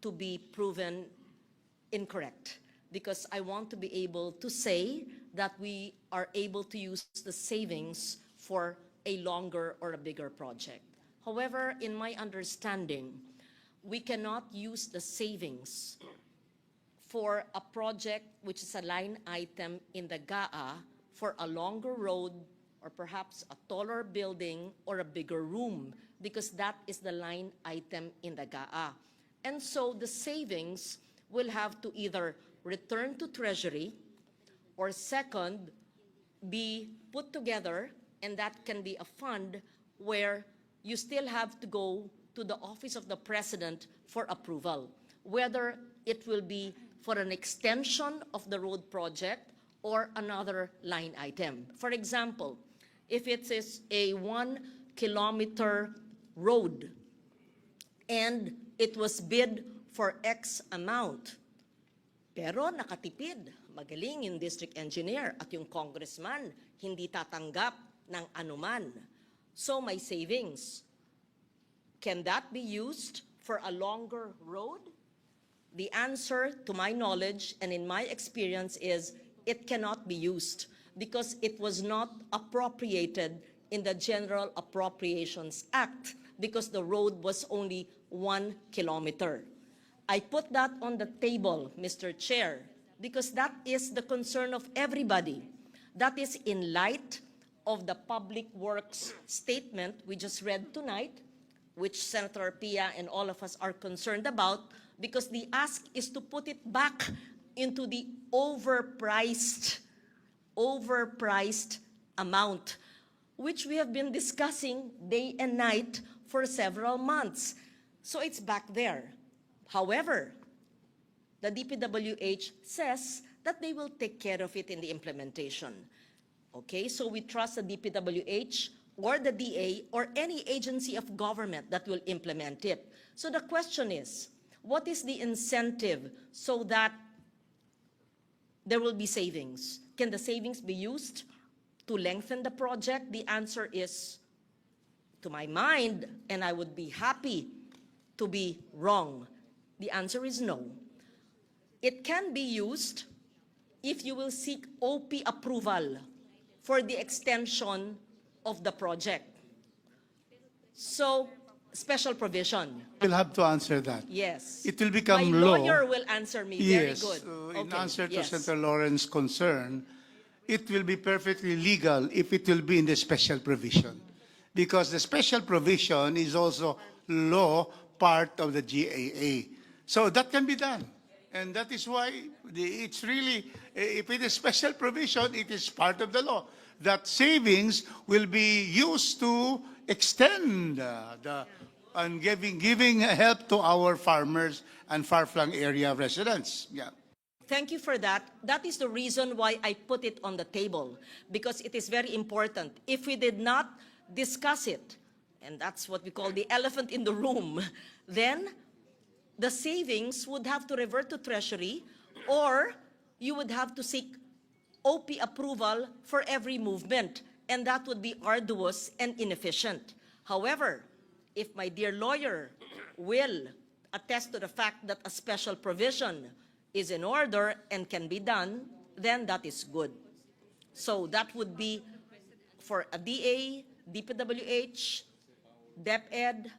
to be proven incorrect, because I want to be able to say that we are able to use the savings for a longer or a bigger project. However, in my understanding, we cannot use the savings for a project which is a line item in the GAA for a longer road or perhaps a taller building or a bigger room, because that is the line item in the GAA. And so the savings will have to either return to Treasury or second, be put together, and that can be a fund where you still have to go to the office of the president for approval, whether it will be for an extension of the road project or another line item. For example, if it is a 1-kilometer road and it was bid for X amount, pero nakatipid, magaling yung district engineer at yung congressman hindi tatanggap ng anuman. So may savings. Can that be used for a longer road? The answer, to my knowledge and in my experience, is it cannot be used because it was not appropriated in the General Appropriations Act because the road was only 1 kilometer. I put that on the table, Mr. Chair, because that is the concern of everybody. That is in light of the Public Works statement we just read tonight, which Senator Pia and all of us are concerned about, because the ask is to put it back into the overpriced amount, which we have been discussing day and night for several months. So it's back there. However, the DPWH says that they will take care of it in the implementation. Okay, so we trust the DPWH or the DA or any agency of government that will implement it. So the question is, what is the incentive so that there will be savings? Can the savings be used to lengthen the project? The answer is, to my mind, and I would be happy to be wrong, the answer is no. It can be used if you will seek OP approval for the extension of the project. So, special provision. We'll have to answer that. Yes. It will become My law. lawyer will answer me. Yes. Very good. In Okay, answer to yes. Senator Lawrence's concern, it will be perfectly legal if it will be in the special provision. Because the special provision is also law part of the GAA. So that can be done. And that is why it's really, if it is special provision, it is part of the law. That savings will be used to extend and giving help to our farmers and far-flung area residents. Yeah. Thank you for that. That is the reason why I put it on the table, because it is very important. If we did not discuss it, and that's what we call the elephant in the room, then the savings would have to revert to Treasury, or you would have to seek OP approval for every movement, and that would be arduous and inefficient. However, if my dear lawyer will attest to the fact that a special provision is in order and can be done, then that is good. So that would be for a DA, DPWH, DepEd,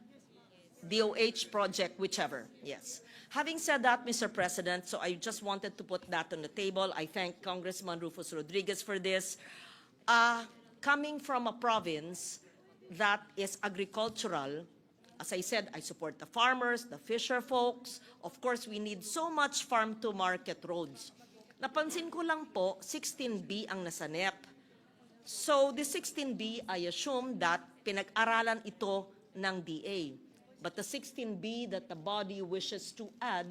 DOH project, whichever, yes. Having said that, Mr. President, so I just wanted to put that on the table. I thank Congressman Rufus Rodriguez for this. Coming from a province that is agricultural, as I said, I support the farmers, the fisher folks. Of course, we need so much farm-to-market roads. Napansin ko lang po, 16B ang nasa NEP. So the 16B, I assume that pinag-aralan ito ng DA. But the 16B that the body wishes to add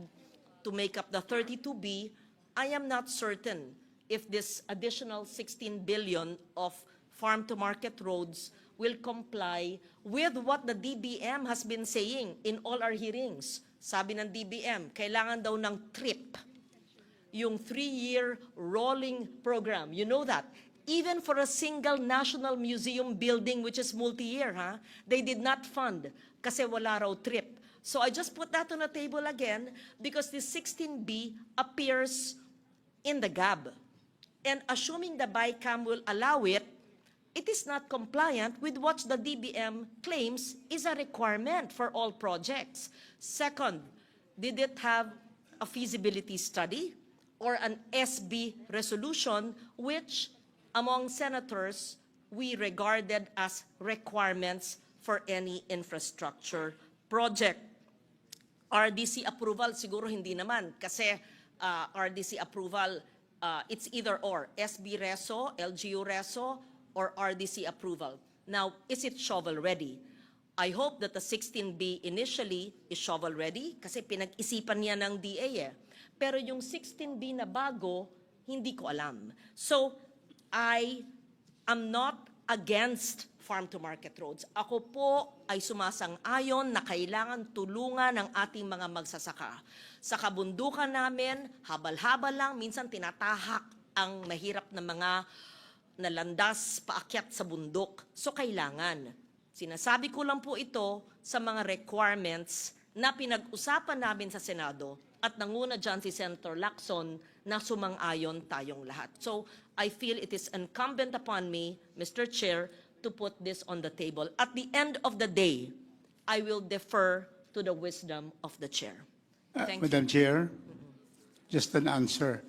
to make up the 32B, I am not certain if this additional 16 billion of farm-to-market roads will comply with what the DBM has been saying in all our hearings. Sabi ng DBM, kailangan daw ng TRIP, yung 3-year rolling program. You know that. Even for a single National Museum building, which is multi-year, they did not fund kasi wala raw TRIP. So I just put that on the table again because the 16B appears in the GAB. And assuming the BICAM will allow it, it is not compliant with what the DBM claims is a requirement for all projects. Second, did it have a feasibility study or an SB resolution, which among senators we regarded as requirements for any infrastructure project? RDC approval, siguro hindi naman, kasi RDC approval, it's either or, SB Reso, LGU Reso, or RDC approval. Now, is it shovel-ready? I hope that the 16B initially is shovel-ready kasi pinag-isipan niya ng DA eh. Pero yung 16B na bago, hindi ko alam. So, I am not against farm-to-market roads. Ako po ay sumasang-ayon na kailangan tulungan ng ating mga magsasaka. Sa kabundukan namin, habal-habal lang, minsan tinatahak ang mahirap na mga nalandas paakyat sa bundok. So kailangan. Sinasabi ko lang po ito sa mga requirements na pinag-usapan namin sa Senado at nanguna dyan si Senator Lacson na sumang-ayon tayong lahat. So I feel it is incumbent upon me, Mr. Chair, to put this on the table. At the end of the day, I will defer to the wisdom of the chair. Thank Madam you. Chair, just an answer.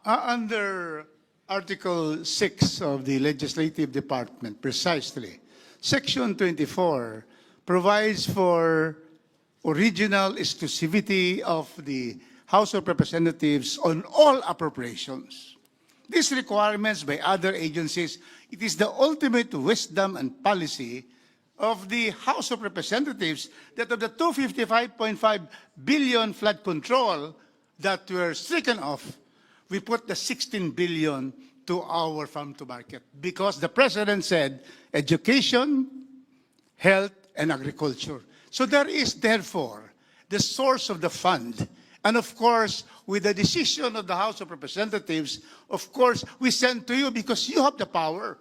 Under Article 6 of the Legislative Department, precisely, Section 24 provides for original exclusivity of the House of Representatives on all appropriations. These requirements by other agencies, it is the ultimate wisdom and policy of the House of Representatives that of the 255.5 billion flood control that were stricken off, we put the 16 billion to our farm-to-market because the President said education, health, and agriculture. So there is, therefore, the source of the fund. And of course, with the decision of the House of Representatives, of course, we send to you because you have the power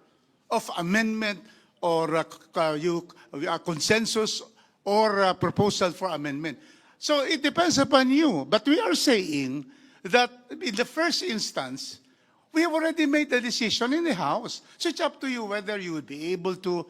of amendment or a consensus or a proposal for amendment. So it depends upon you. But we are saying that in the first instance, we have already made the decision in the House. So it's up to you whether you would be able to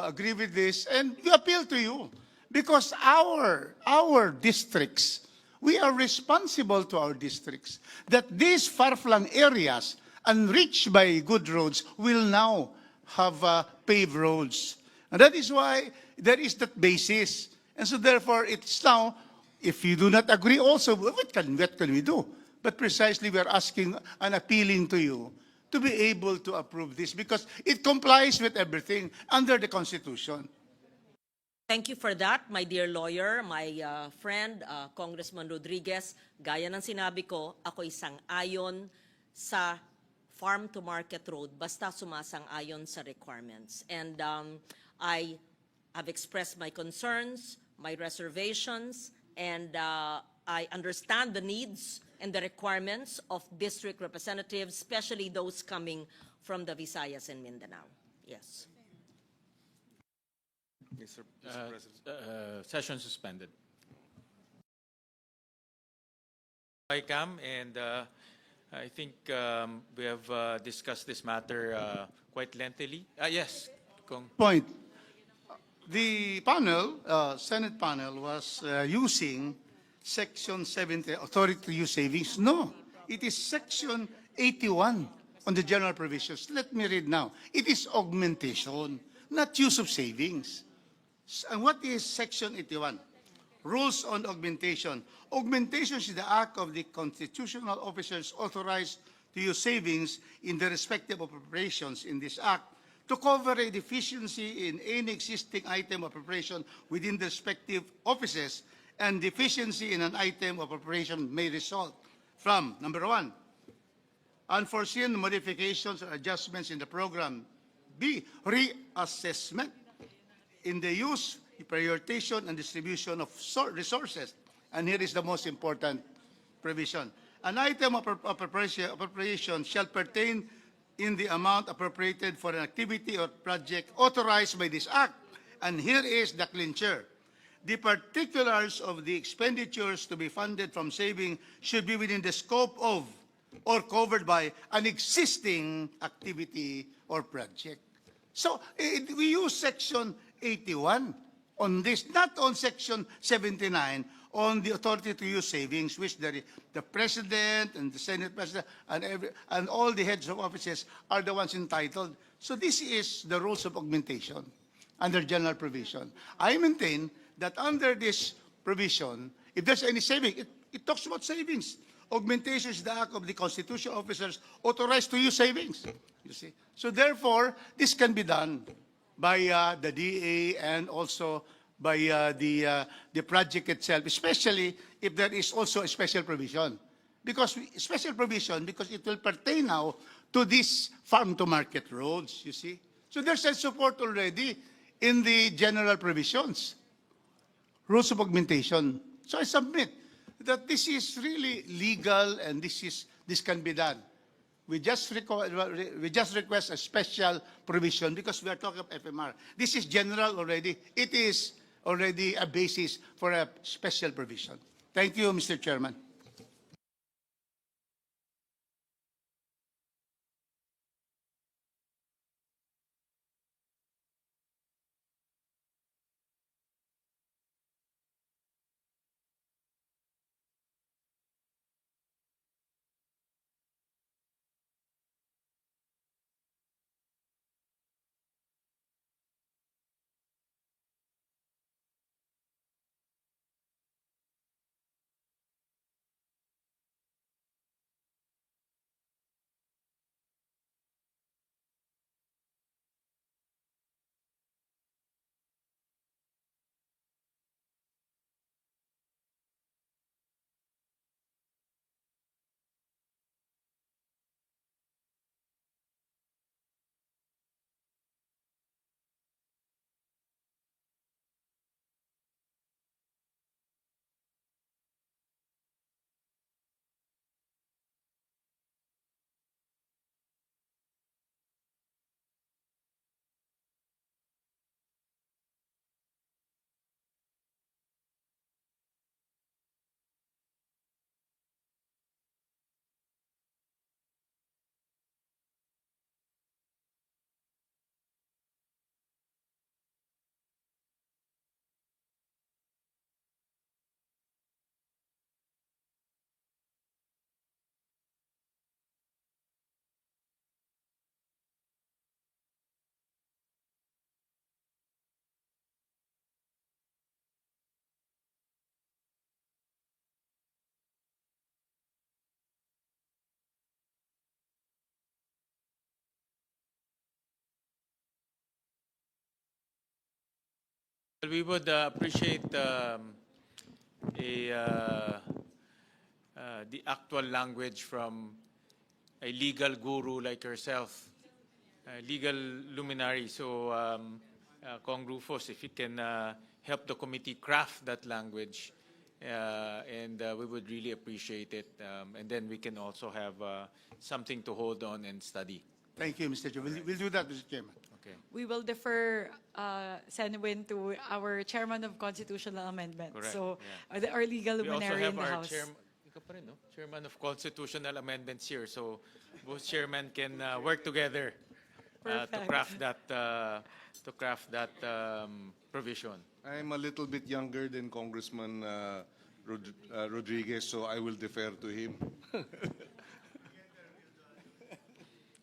agree with this, and we appeal to you. Because our districts, we are responsible to our districts that these far-flung areas unreached by good roads will now have paved roads. And that is why there is that basis. And so therefore, it's now, if you do not agree also, what can we do? But precisely we are asking and appealing to you to be able to approve this because it complies with everything under the Constitution. Thank you for that, my dear lawyer, my friend, Congressman Rodriguez. Gaya ng sinabi ko, ako isang ayon sa farm-to-market road, basta sumasang-ayon sa requirements. And I have expressed my concerns, my reservations, and I understand the needs and the requirements of district representatives, especially those coming from the Visayas and Mindanao. Yes. Mr. President. Session suspended. Bicam, and I think we have discussed this matter quite lengthily. Yes, Point. The panel, Senate panel, was using Section 70, authority to use savings. No, it is Section 81 on the general provisions. Let me read now. It is augmentation, not use of savings. And what is Section 81? Rules on augmentation. Augmentation is the act of the constitutional officers authorized to use savings in the respective appropriations in this act to cover a deficiency in any existing item of appropriation within the respective offices, and deficiency in an item of appropriation may result from, number one, unforeseen modifications or adjustments in the program. B, reassessment in the use, prioritization, and distribution of resources. And here is the most important provision. An item of appropriation shall pertain in the amount appropriated for an activity or project authorized by this act. And here is the clincher. The particulars of the expenditures to be funded from saving should be within the scope of or covered by an existing activity or project. So we use Section 81 on this, not on Section 79 on the authority to use savings, which the President and the Senate President and all the heads of offices are the ones entitled. So this is the rules of augmentation under general provision. I maintain that under this provision, if there's any saving, it talks about savings. Augmentation is the act of the constitutional officers authorized to use savings. You see. So therefore, this can be done by the DA and also by the project itself, especially if there is also a special provision. Special provision, because it will pertain now to these farm-to-market roads, you see. So there's a support already in the general provisions, rules of augmentation. So I submit that this is really legal and this can be done. We just request a special provision because we are talking of FMR. This is general already. It is already a basis for a special provision. Thank you, Mr. Chairman. We would appreciate the actual language from a legal guru like yourself, a legal luminary. So, Kong Rufus, if you can help the committee craft that language, and we would really appreciate it. And then we can also have something to hold on and study. Thank you, Mr. Chairman. We'll do that, Mr. Chairman. Okay. We will defer, Senwin, to our Chairman of Constitutional Amendment. Correct, So, yeah. our legal We also luminary have in the our House. Chairman of Constitutional Amendments here. So both chairmen can work together to Perfect. craft that provision. I'm a little bit younger than Congressman Rodriguez, so I will defer to him.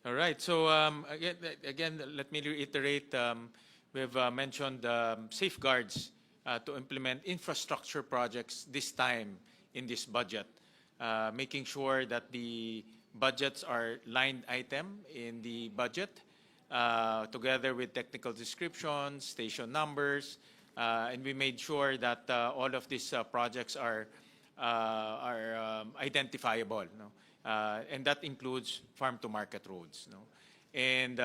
All right. So again, let me reiterate. We've mentioned safeguards to implement infrastructure projects this time in this budget, making sure that the budgets are line item in the budget, together with technical descriptions, station numbers, and we made sure that all of these projects are identifiable. No? And that includes farm-to-market roads. No? And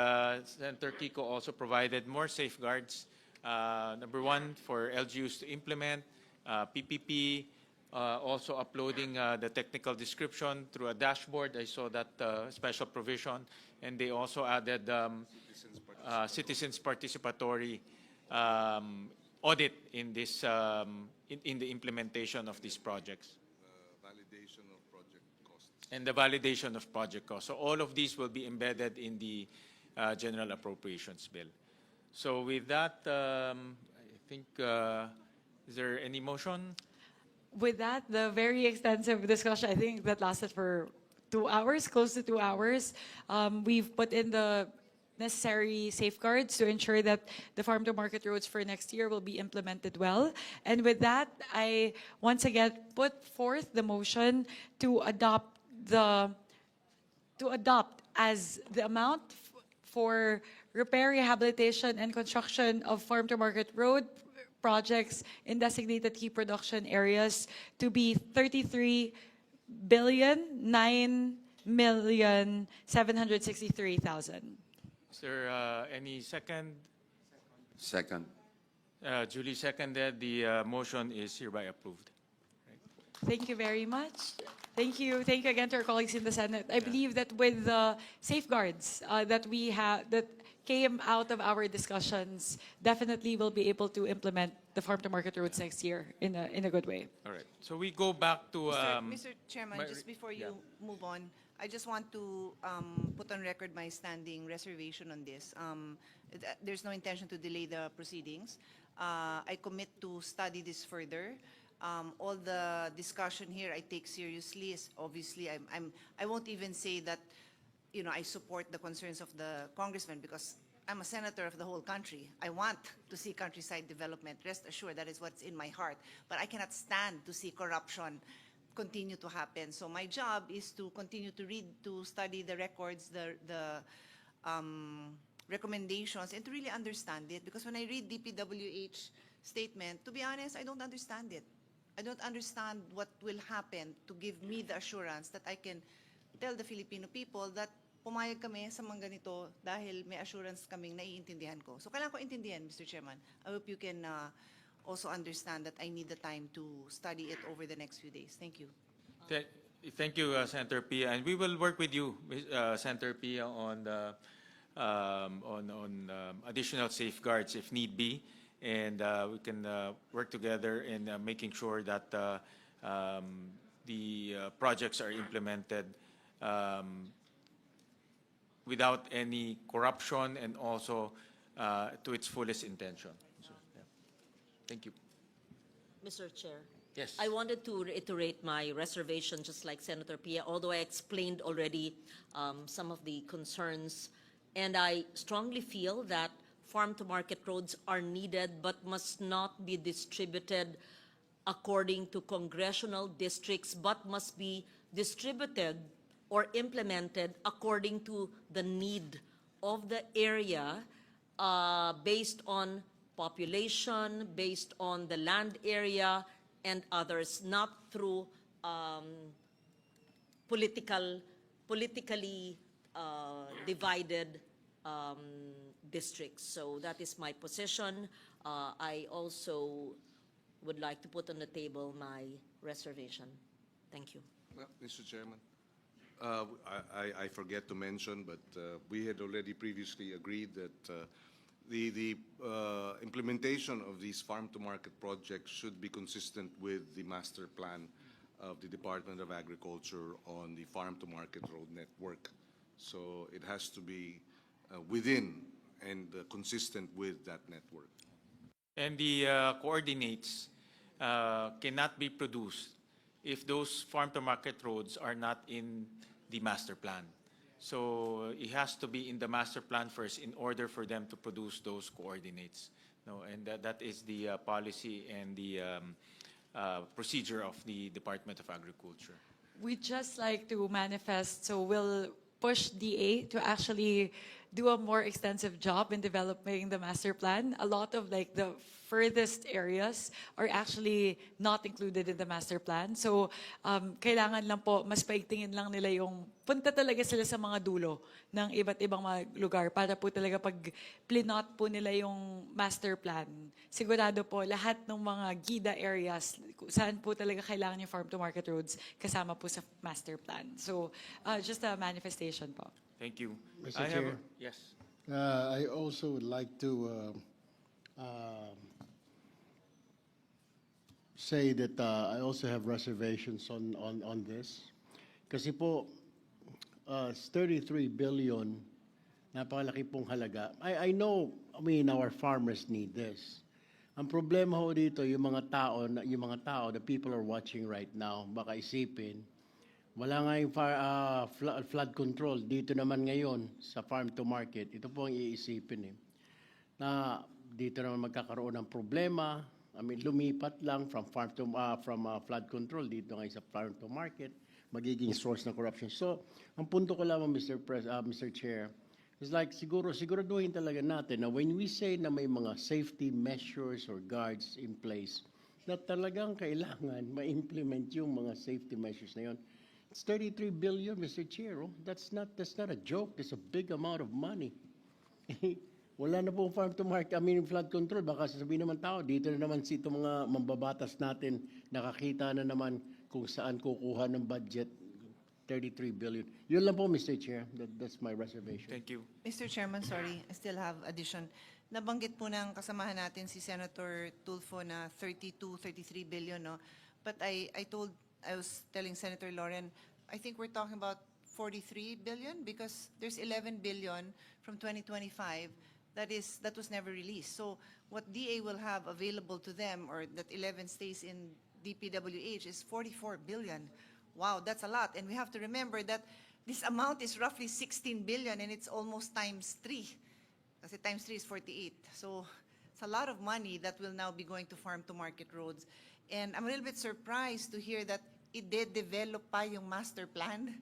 Senator Kiko also provided more safeguards. Number one, for LGUs to implement PPP, also uploading the technical description through a dashboard. I saw that special provision. And they also added citizens participatory audit in this in the implementation of these projects. Validation of project costs. And the validation of project costs. So all of these will be embedded in the General Appropriations Bill. So with that, I think, is there any motion? With that, the very extensive discussion, I think that lasted for 2 hours, close to 2 hours. We've put in the necessary safeguards to ensure that the farm to market roads for next year will be implemented well. And with that, I once again put forth the motion to adopt as the amount for repair, rehabilitation, and construction of farm to market road projects in designated key production areas to be 33,9,763,000. Is there any second? Second. Duly seconded. The motion is hereby approved. Thank you very much. Thank you. Thank you again to our colleagues in the Senate. I believe that with the safeguards that we have, that came out of our discussions, definitely we'll be able to implement the farm to market roads next year in a good way. All right. So we go back to. Mr. Chairman, just before you move on, I just want to put on record my standing reservation on this. There's no intention to delay the proceedings. I commit to study this further. All the discussion here I take seriously. Obviously, I won't even say that, you know, I support the concerns of the congressman because I'm a senator of the whole country. I want to see countryside development. Rest assured, that is what's in my heart. But I cannot stand to see corruption continue to happen. So my job is to continue to read, to study the records, the recommendations, and to really understand it. Because when I read DPWH statement, to be honest, I don't understand it. I don't understand what will happen to give me the assurance that I can tell the Filipino people that pumayag kami sa mga ganito dahil may assurance kaming naiintindihan ko. So kailangan ko intindihan, Mr. Chairman. I hope you can also understand that I need the time to study it over the next few days. Thank you. Thank you, Senator Pia, and we will work with you, Senator Pia, on the additional safeguards if need be, and we can work together in making sure that the projects are implemented without any corruption and also to its fullest intention. So, yeah. Thank you. Mr. Chair. Yes. I wanted to reiterate my reservation, just like Senator Pia, although I explained already some of the concerns, and I strongly feel that farm-to-market roads are needed but must not be distributed according to congressional districts, but must be distributed or implemented according to the need of the area, based on population, based on the land area, and others, not through politically divided districts. So that is my position. I also would like to put on the table my reservation. Thank you. Well, Mr. Chairman, I forget to mention, but we had already previously agreed that the implementation of these farm-to-market projects should be consistent with the master plan of the Department of Agriculture on the farm-to-market road network. So it has to be within and consistent with that network. And the coordinates cannot be produced if those farm-to-market roads are not in the master plan. So it has to be in the master plan first in order for them to produce those coordinates. No, and that is the policy and the procedure of the Department of Agriculture. We'd just like to manifest, so we'll push DA to actually do a more extensive job in developing the master plan. A lot of like the furthest areas are actually not included in the master plan. So kailangan lang po, mas paigtingin lang nila yung punta talaga sila sa mga dulo ng iba't ibang mga lugar para po talaga pag plinot po nila yung master plan, sigurado po lahat ng mga gida areas saan po talaga kailangan yung farm to market roads kasama po sa master plan. So just a manifestation po. Thank you. Mr. Chair. Yes. I also would like to say that I also have reservations on this. Kasi po, 33 billion, napakalaki pong halaga. I know, I mean, our farmers need this. Ang problema ho dito, yung mga tao, the people are watching right now, baka isipin, Wala nga yung flood control. Dito naman ngayon sa farm to market, ito po ang iisipin na dito naman magkakaroon ng problema. I mean, lumipat lang from flood control dito ngayon sa farm to market, magiging source ng corruption. So, ang punto ko lamang, Mr. Chair, is like siguraduhin talaga natin na when we say na may mga safety measures or guards in place, na talagang kailangan ma-implement yung mga safety measures na yun. It's 33 billion, Mr. Chair. Oh. That's not a joke. It's a big amount of money. Wala na pong farm to market, flood control. Baka sasabihin naman tao, dito na naman itong mga mambabatas natin, nakakita na naman kung saan kukuha ng budget, 33 billion. Yun lang po, Mr. Chair. That's my reservation. Thank you. Mr. Chairman, sorry, I still have addition. Nabanggit po ng kasamahan natin si Senator Tulfo na 33 billion, no? But I was telling Senator Lauren, I think we're talking about 43 billion because there's 11 billion from 2025 that was never released. So what DA will have available to them, or that 11 stays in DPWH, is 44 billion. Wow, that's a lot. And we have to remember that this amount is roughly 16 billion and it's almost times 3. Kasi times 3 is 48. So it's a lot of money that will now be going to farm to market roads. And I'm a little bit surprised to hear that it did develop pa yung master plan.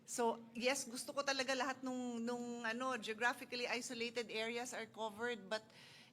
So yes, gusto ko talaga lahat nung geographically isolated areas are covered, but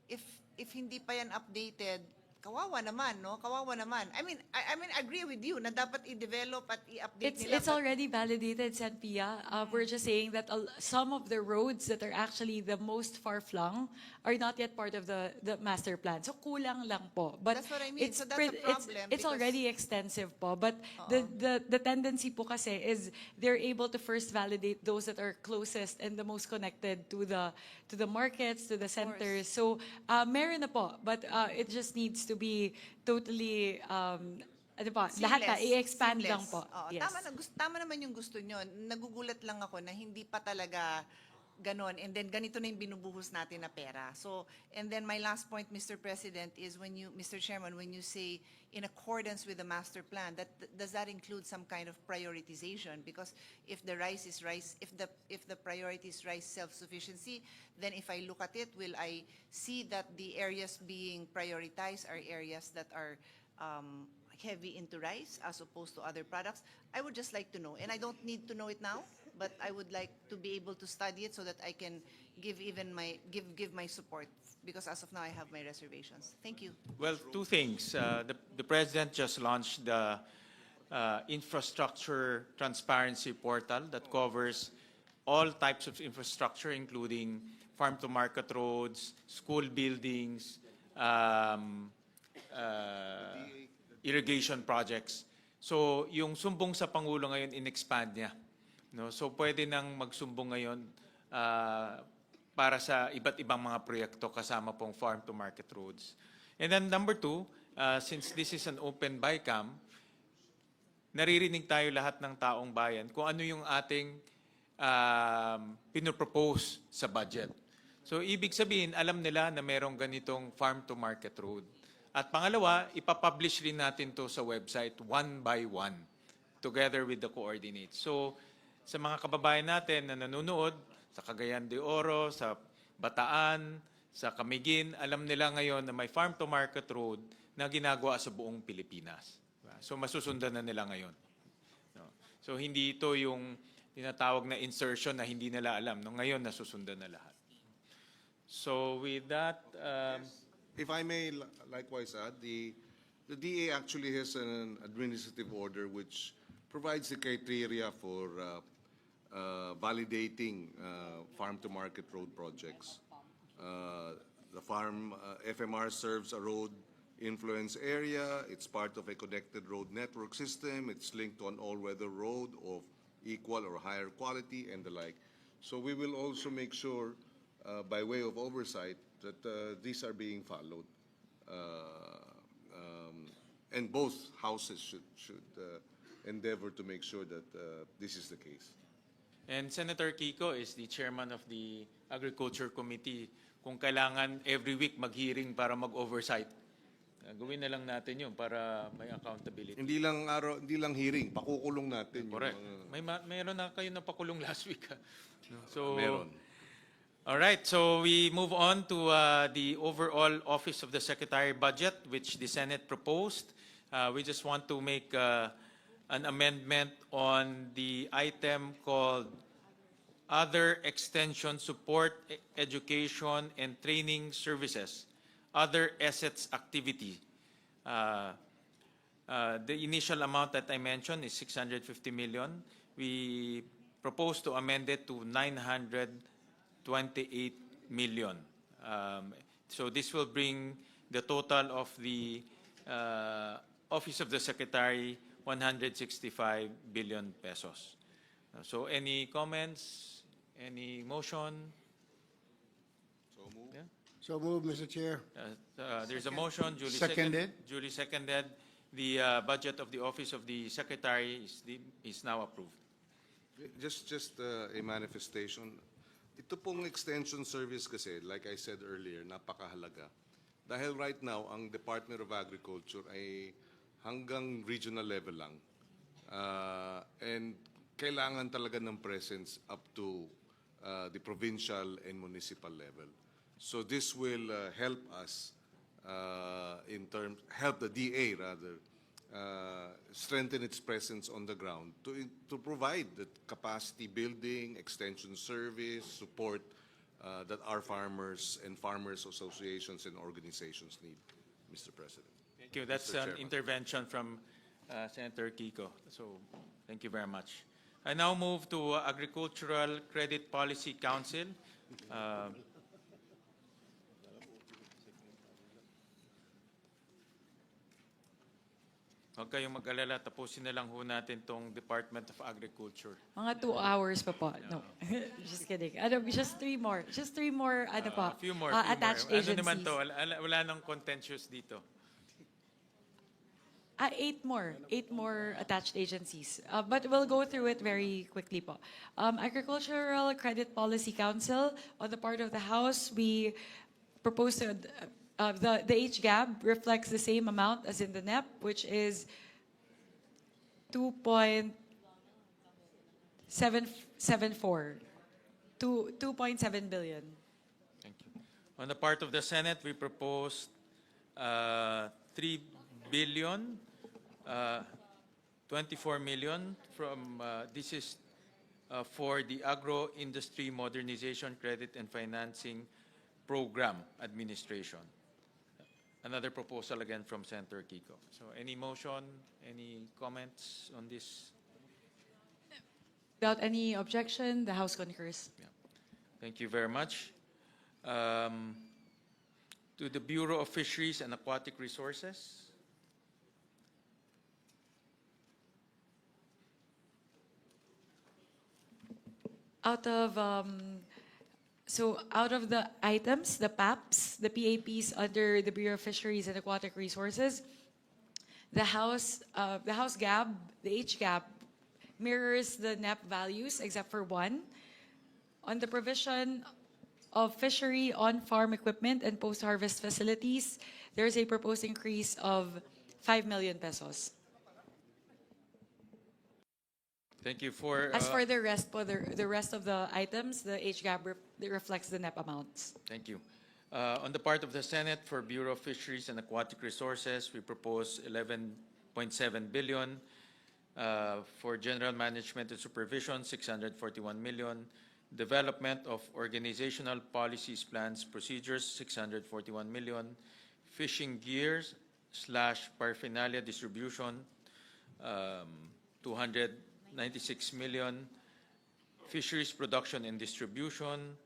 if hindi pa yan updated, kawawa naman, no? Kawawa naman. I mean, I agree with you na dapat i-develop at i-update nila. It's already validated, Sen. Pia. We're just saying that some of the roads that are actually the most far-flung are not yet part of the master plan. So kulang lang po. But That's what I mean. So that's a problem. It's already extensive po. But the tendency po kasi is they're able to first validate those that are closest and the most connected to the markets, to the centers. So meron na po. But it just needs to be totally lahat na i-expand lang po. Yes. Tama naman yung gusto nyo. Nagugulat lang ako na hindi pa talaga ganon, and then ganito na yung binubuhos natin na pera. So, and then my last point, Mr. President, is Mr. Chairman, when you say in accordance with the master plan, does that include some kind of prioritization? Because if the priority is rice self-sufficiency, then if I look at it, will I see that the areas being prioritized are areas that are heavy into rice as opposed to other products? I would just like to know, and I don't need to know it now, but I would like to be able to study it so that I can give my support, because as of now I have my reservations. Thank you. Well, two things. The President just launched the infrastructure transparency portal that covers all types of infrastructure, including farm-to-market roads, school buildings, irrigation projects. So, yung sumbong sa Pangulo ngayon, in-expand niya. No? So, pwede nang magsumbong ngayon para sa iba't ibang mga proyekto kasama pong farm-to-market roads. And then number two, since this is an open BICAM, naririnig tayo lahat ng taong bayan kung ano yung ating pinopropose sa budget. So, ibig sabihin, alam nila na merong ganitong farm-to-market road. At pangalawa, ipapublish rin natin to sa website one by one, together with the coordinates. So, sa mga kababayan natin na nanonood, sa Cagayan de Oro, sa Bataan, sa Camiguin, alam nila ngayon na may farm-to-market road na ginagawa sa buong Pilipinas. So, masusundan na nila ngayon. So, hindi ito yung tinatawag na insertion na hindi nila alam. No, ngayon, nasusundan na lahat. So, with that... If I may likewise add, the DA actually has an administrative order which provides the criteria for validating farm-to-market road projects. The FMR serves a road influence area. It's part of a connected road network system. It's linked to an all-weather road of equal or higher quality and the like. So we will also make sure, by way of oversight, that these are being followed. And both houses should endeavor to make sure that this is the case. And Senator Kiko is the chairman of the Agriculture Committee. Kung kailangan every week mag-hearing para mag-oversight, Gawin na lang natin yun para may accountability. Hindi lang hearing, pakukulong natin Correct. yung Meron na kayo napakulong last week. So, meron. all right, so we move on to the overall Office of the Secretary budget, which the Senate proposed. We just want to make an amendment on the item called Other Extension Support, Education, and Training Services, Other Assets Activity. The initial amount that I mentioned is 650 million. We propose to amend it to 928 million. So this will bring the total of the Office of the Secretary 165 billion pesos. So any comments? Any motion? So move. Yeah. So moved, Mr. Chair. There's a motion, duly Seconded. Duly seconded. The budget of the Office of the Secretary is now approved. Just a manifestation. Ito pong extension service kasi, like I said earlier, napakahalaga. Dahil right now, ang Department of Agriculture ay hanggang regional level lang. And kailangan talaga ng presence up to the provincial and municipal level. So this will help us help the DA rather, strengthen its presence on the ground to provide the capacity building, extension service, support that our farmers and farmers associations and organizations need, Mr. President. Thank you. That's Mr. an Chairman. intervention from Senator Kiko. So thank you very much. I now move to Agricultural Credit Policy Council. Huwag kayong mag-alala, tapusin na lang ho natin tong Department of Agriculture. Mga 2 hours pa po. No, just kidding. Just 3 more. Just 3 more, A few more. attached Ano agencies. naman to? Wala nang contentious dito. 8 more. 8 more attached agencies. But we'll go through it very quickly po. Agricultural Credit Policy Council, on the part of the House, we propose to, the HGAB reflects the same amount as in the NEP, which is 2.7 billion. Thank you. On the part of the Senate, we proposed 3 billion, 24 million from, this is for the Agro-Industry Modernization Credit and Financing Program Administration. Another proposal again from Senator Kiko. So any motion, any comments on this? Without any objection, the House concurs. Yeah. Thank you very much. To the Bureau of Fisheries and Aquatic Resources. Out of the items, the PAPs, the PAPs under the Bureau of Fisheries and Aquatic Resources, the House GAB, the HGAB, mirrors the NEP values except for one. On the provision of fishery on-farm equipment and post-harvest facilities, there is a proposed increase of 5 million pesos. Thank you for. As for the rest of the items, the HGAB reflects the NEP amounts. Thank you. On the part of the Senate, for Bureau of Fisheries and Aquatic Resources, we propose 11.7 billion. For General Management and Supervision, 641 million. Development of Organizational Policies, Plans, Procedures, 641 million. Fishing gears / paraphernalia distribution, 296 million. Fisheries production and distribution,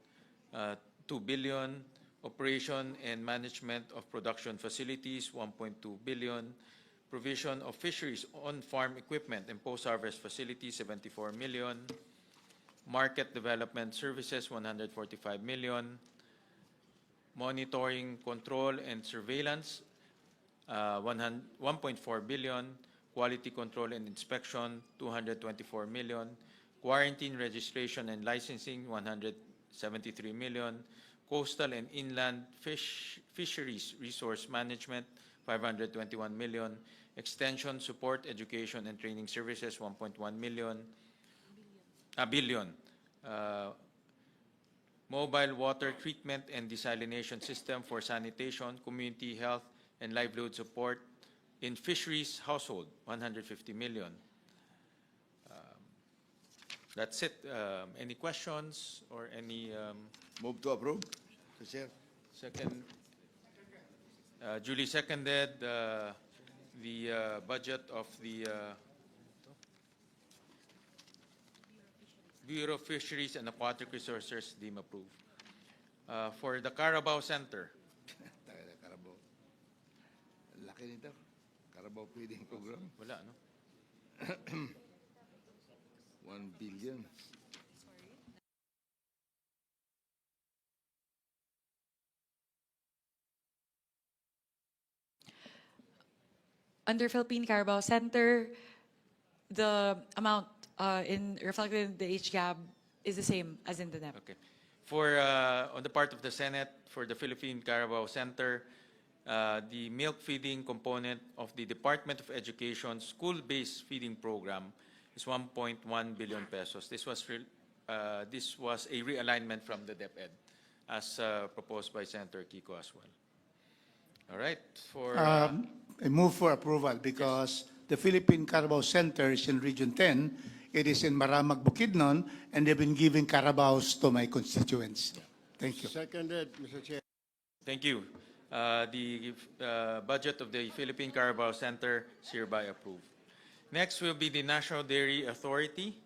2 billion. Operation and management of production facilities, 1.2 billion. Provision of fisheries on-farm equipment and post-harvest facilities, 74 million. Market development services, 145 million. Monitoring, control, and surveillance, 1.4 billion. Quality control and inspection, 224 million. Quarantine, registration, and licensing, 173 million. Coastal and inland fisheries resource management, 521 million. Extension, support, education, and training services, 1.1 billion. Mobile water treatment and desalination system for sanitation, community health, and livelihood support. In fisheries household, 150 million. That's it. Any questions or any Move to approve, Mr. Chair. second? Duly seconded. The budget of the Bureau of Fisheries and Aquatic Resources deem approved. For the Carabao Center, Tayo na, Carabao. Laki nito. Carabao feeding program. wala, no? 1 billion. Under Philippine Carabao Center, the amount reflected in the HGAB is the same as in the NEP. Okay. For on the part of the Senate, for the Philippine Carabao Center, the milk feeding component of the Department of Education school-based feeding program is 1.1 billion pesos. This was a realignment from the DepEd, as proposed by Senator Kiko as well. All right. For I move for approval because the Philippine Carabao Center is in Region 10. It is in Maramag, Bukidnon, and they've been giving Carabaos to my constituents. Thank you. Seconded, Mr. Chair. Thank you. The budget of the Philippine Carabao Center is hereby approved. Next will be the National Dairy Authority.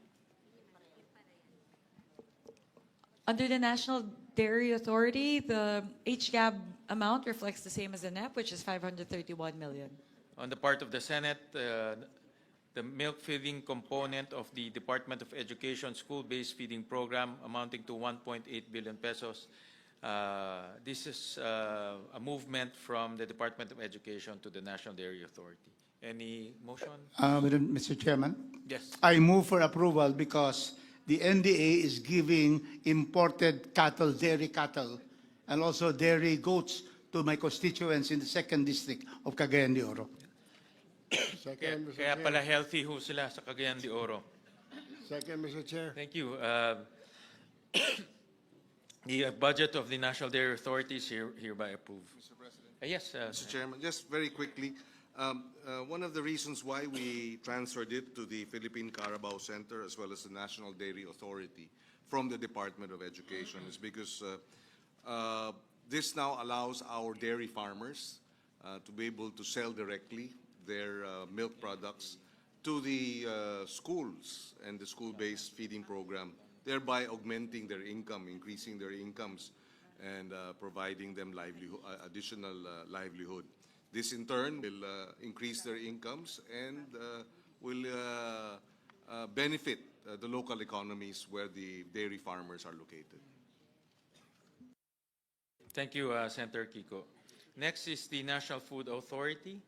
Under the National Dairy Authority, the HGAB amount reflects the same as the NEP, which is 531 million. On the part of the Senate, the milk feeding component of the Department of Education school-based feeding program amounting to 1.8 billion pesos. This is a movement from the Department of Education to the National Dairy Authority. Any motion? Mr. Chairman? Yes. I move for approval because the NDA is giving imported cattle, dairy cattle, and also dairy goats to my constituents in the 2nd District of Cagayan de Oro. Second, Mr. Kaya Chair. pala healthy ho sila sa Cagayan de Oro. Second, Mr. Chair. Thank you. The budget of the National Dairy Authority is hereby approved. Mr. President. Yes, Mr. Chairman, just very quickly, one of the reasons why we transferred it to the Philippine Carabao Center as well as the National Dairy Authority from the Department of Education is because this now allows our dairy farmers to be able to sell directly their milk products to the schools and the school-based feeding program, thereby augmenting their income, increasing their incomes, and providing them additional livelihood. This in turn will increase their incomes and will benefit the local economies where the dairy farmers are located. thank you, Senator Kiko. Next is the National Food Authority.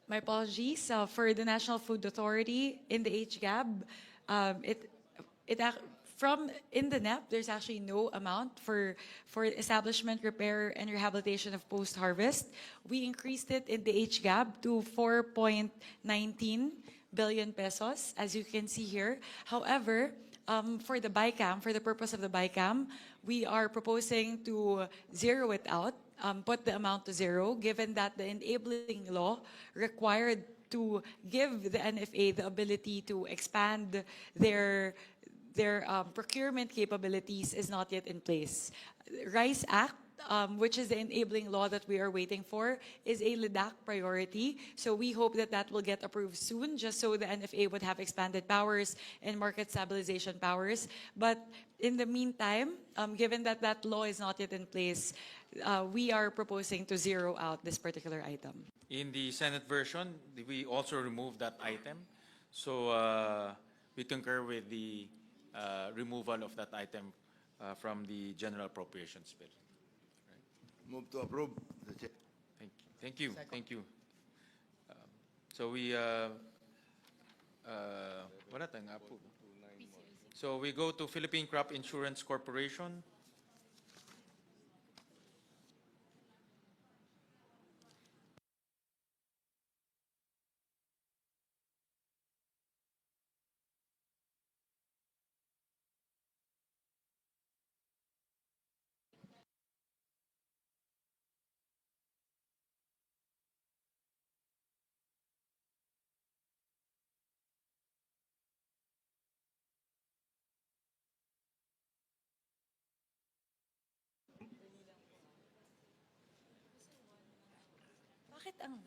My apologies. For the National Food Authority in the HGAB, it in the NEP, there's actually no amount for establishment, repair, and rehabilitation of post-harvest. We increased it in the HGAB to 4.19 billion pesos, as you can see here. However, for the BICAM, for the purpose of the BICAM, we are proposing to zero it out, put the amount to zero, given that the enabling law required to give the NFA the ability to expand their procurement capabilities is not yet in place. RICE Act, which is the enabling law that we are waiting for, is a LIDAC priority. So we hope that that will get approved soon, just so the NFA would have expanded powers and market stabilization powers. But in the meantime, given that that law is not yet in place, we are proposing to zero out this particular item. In the Senate version, we also removed that item. So we concur with the removal of that item from the General Appropriations Bill. Move to approve. Thank you. Thank you. So we wala tayong approve. So we go to Philippine Crop Insurance Corporation. Bakit ang...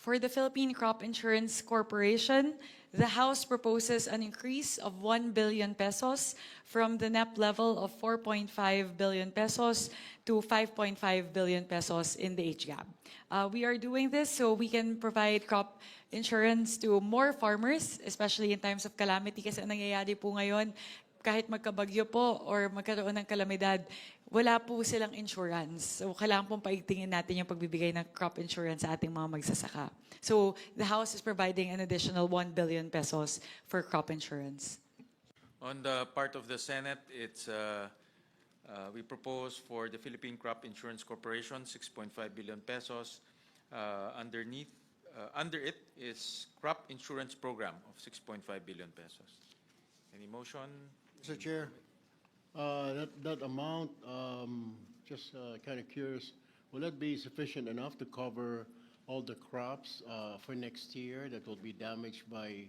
For the Philippine Crop Insurance Corporation, the House proposes an increase of 1 billion pesos from the NEP level of 4.5 billion pesos to 5.5 billion pesos in the HGAB. We are doing this so we can provide crop insurance to more farmers, especially in times of calamity, kasi ang nangyayari po ngayon, kahit magkabagyo po or magkaroon ng kalamidad, wala po silang insurance. So, kailangan pong paigtingin natin yung pagbibigay ng crop insurance sa ating mga magsasaka. So, the House is providing an additional 1 billion pesos for crop insurance. On the part of the Senate, it's we propose for the Philippine Crop Insurance Corporation 6.5 billion pesos. Under it is crop insurance program of 6.5 billion pesos. Any motion? Mr. Chair, that amount, just kind of curious, will that be sufficient enough to cover all the crops for next year that will be damaged by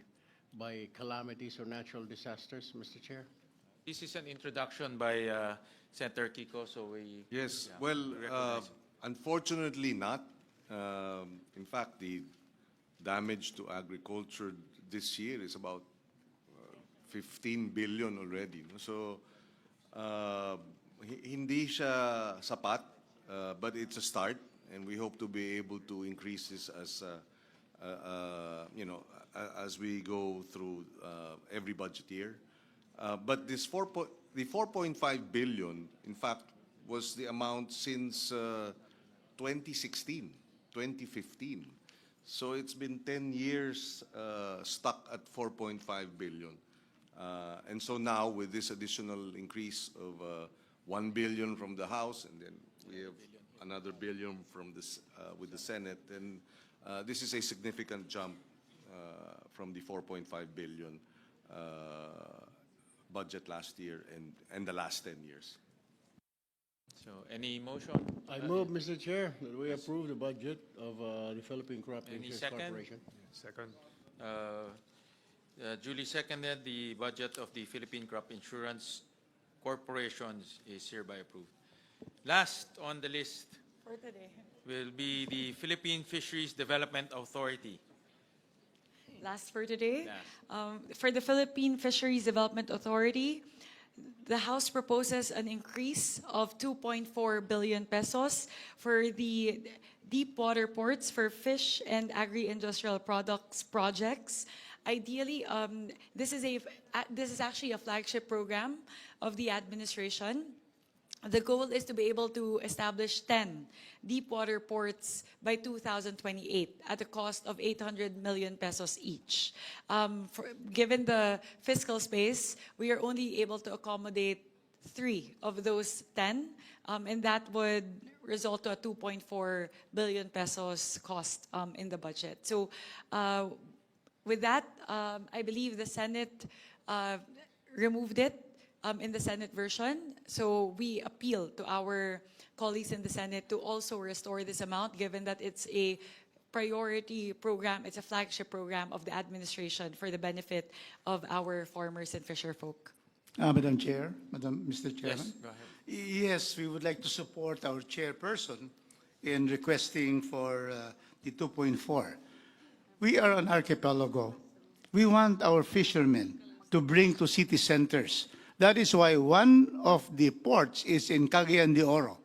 calamities or natural disasters, Mr. Chair? This is an introduction by Senator Kiko, so we... Yes, yeah, well, we recognize it. unfortunately not. In fact, the damage to agriculture this year is about 15 billion already. No? So, hindi siya sapat, but it's a start, and we hope to be able to increase this as, as we go through every budget year. But the 4.5 billion, in fact, was the amount since 2016, 2015. So it's been 10 years stuck at 4.5 billion. And so now with this additional increase of 1 billion from the House, and then we have another billion from this with the Senate, and this is a significant jump from the 4.5 billion budget last year and the last 10 years. So any motion? I move, Mr. Chair, that we approve the budget of the Philippine Crop Any Insurance second? Corporation. Second. Duly seconded, the budget of the Philippine Crop Insurance Corporations is hereby approved. Last on the list For today. will be the Philippine Fisheries Development Authority. Last for today. Last. For the Philippine Fisheries Development Authority, the House proposes an increase of 2.4 billion pesos for the deep water ports for fish and agri-industrial products projects. Ideally, this is actually a flagship program of the administration. The goal is to be able to establish 10 deep water ports by 2028 at a cost of 800 million pesos each. Given the fiscal space, we are only able to accommodate 3 of those 10, and that would result to a 2.4 billion pesos cost in the budget. So with that, I believe the Senate removed it in the Senate version. So we appeal to our colleagues in the Senate to also restore this amount, given that it's a priority program, it's a flagship program of the administration for the benefit of our farmers and fisher folk. Madam Chair, Mr. Chairman. Yes, go ahead. Yes, we would like to support our chairperson in requesting for the 2.4. We are an archipelago. We want our fishermen to bring to city centers. That is why one of the ports is in Cagayan de Oro,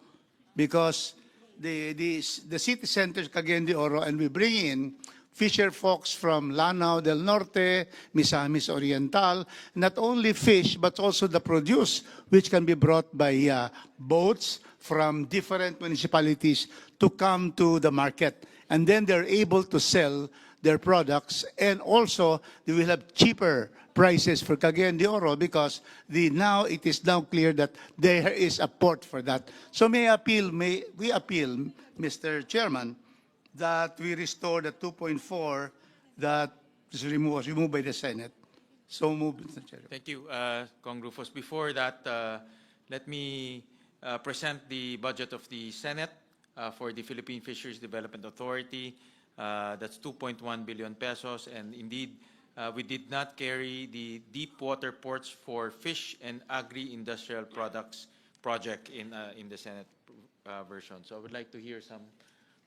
because the city center is Cagayan de Oro, and we bring in fisher folks from Lanao del Norte, Misamis Oriental, not only fish, but also the produce, which can be brought by boats from different municipalities to come to the market. And then they're able to sell their products, and also they will have cheaper prices for Cagayan de Oro because it is now clear that there is a port for that. So we appeal, Mr. Chairman, that we restore the 2.4 that was removed by the Senate. So moved, Mr. Chair. Thank you, Kong Rufus. Before that, let me present the budget of the Senate for the Philippine Fisheries Development Authority. That's 2.1 billion pesos, and indeed, we did not carry the deep water ports for fish and agri-industrial products project in the Senate version. So I would like to hear some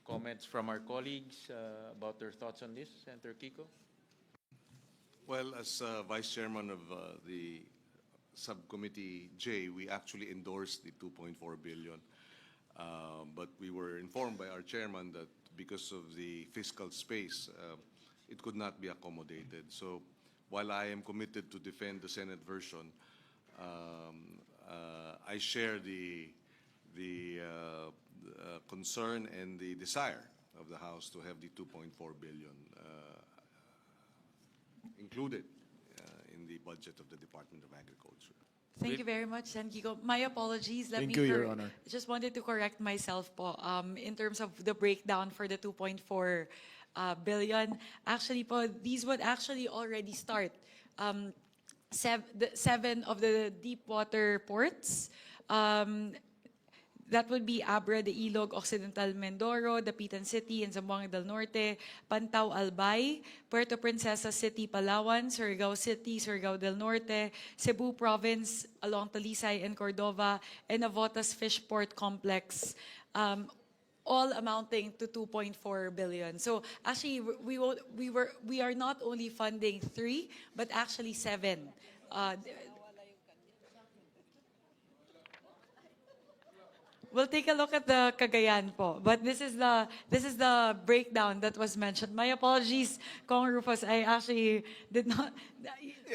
comments from our colleagues about their thoughts on this. Senator Kiko? Well, as Vice Chairman of the Subcommittee J, we actually endorsed the 2.4 billion. But we were informed by our chairman that because of the fiscal space, it could not be accommodated. So while I am committed to defend the Senate version, I share the concern and the desire of the House to have the 2.4 billion included in the budget of the Department of Agriculture. Thank you very much, Sen. Kiko. My apologies. Thank you, Your Honor. Just wanted to correct myself po, in terms of the breakdown for the 2.4 billion. Actually po, these would actually already start. 7 of the deep water ports. That would be Abra de Ilog, Occidental Mindoro, Dapitan City, and Zamboanga del Norte, Pantao Albay, Puerto Princesa City, Palawan, Surigao City, Surigao del Norte, Cebu Province along Talisay and Cordova, and Navotas Fishport Complex, all amounting to 2.4 billion. So actually, we are not only funding 3, but actually 7. We'll take a look at the Cagayan po. But this is the breakdown that was mentioned. My apologies, Kong Rufus. I actually did not.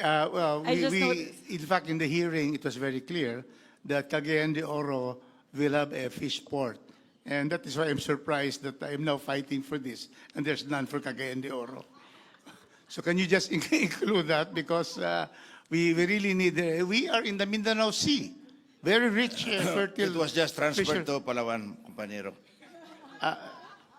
Well, I just noticed. in fact, in the hearing, it was very clear that Cagayan de Oro will have a fish port. And that is why I'm surprised that I'm now fighting for this, and there's none for Cagayan de Oro. So can you just include that, because we really need, we are in the Mindanao Sea, very rich, fertile. It was just transferred fisher- to Palawan, compañero.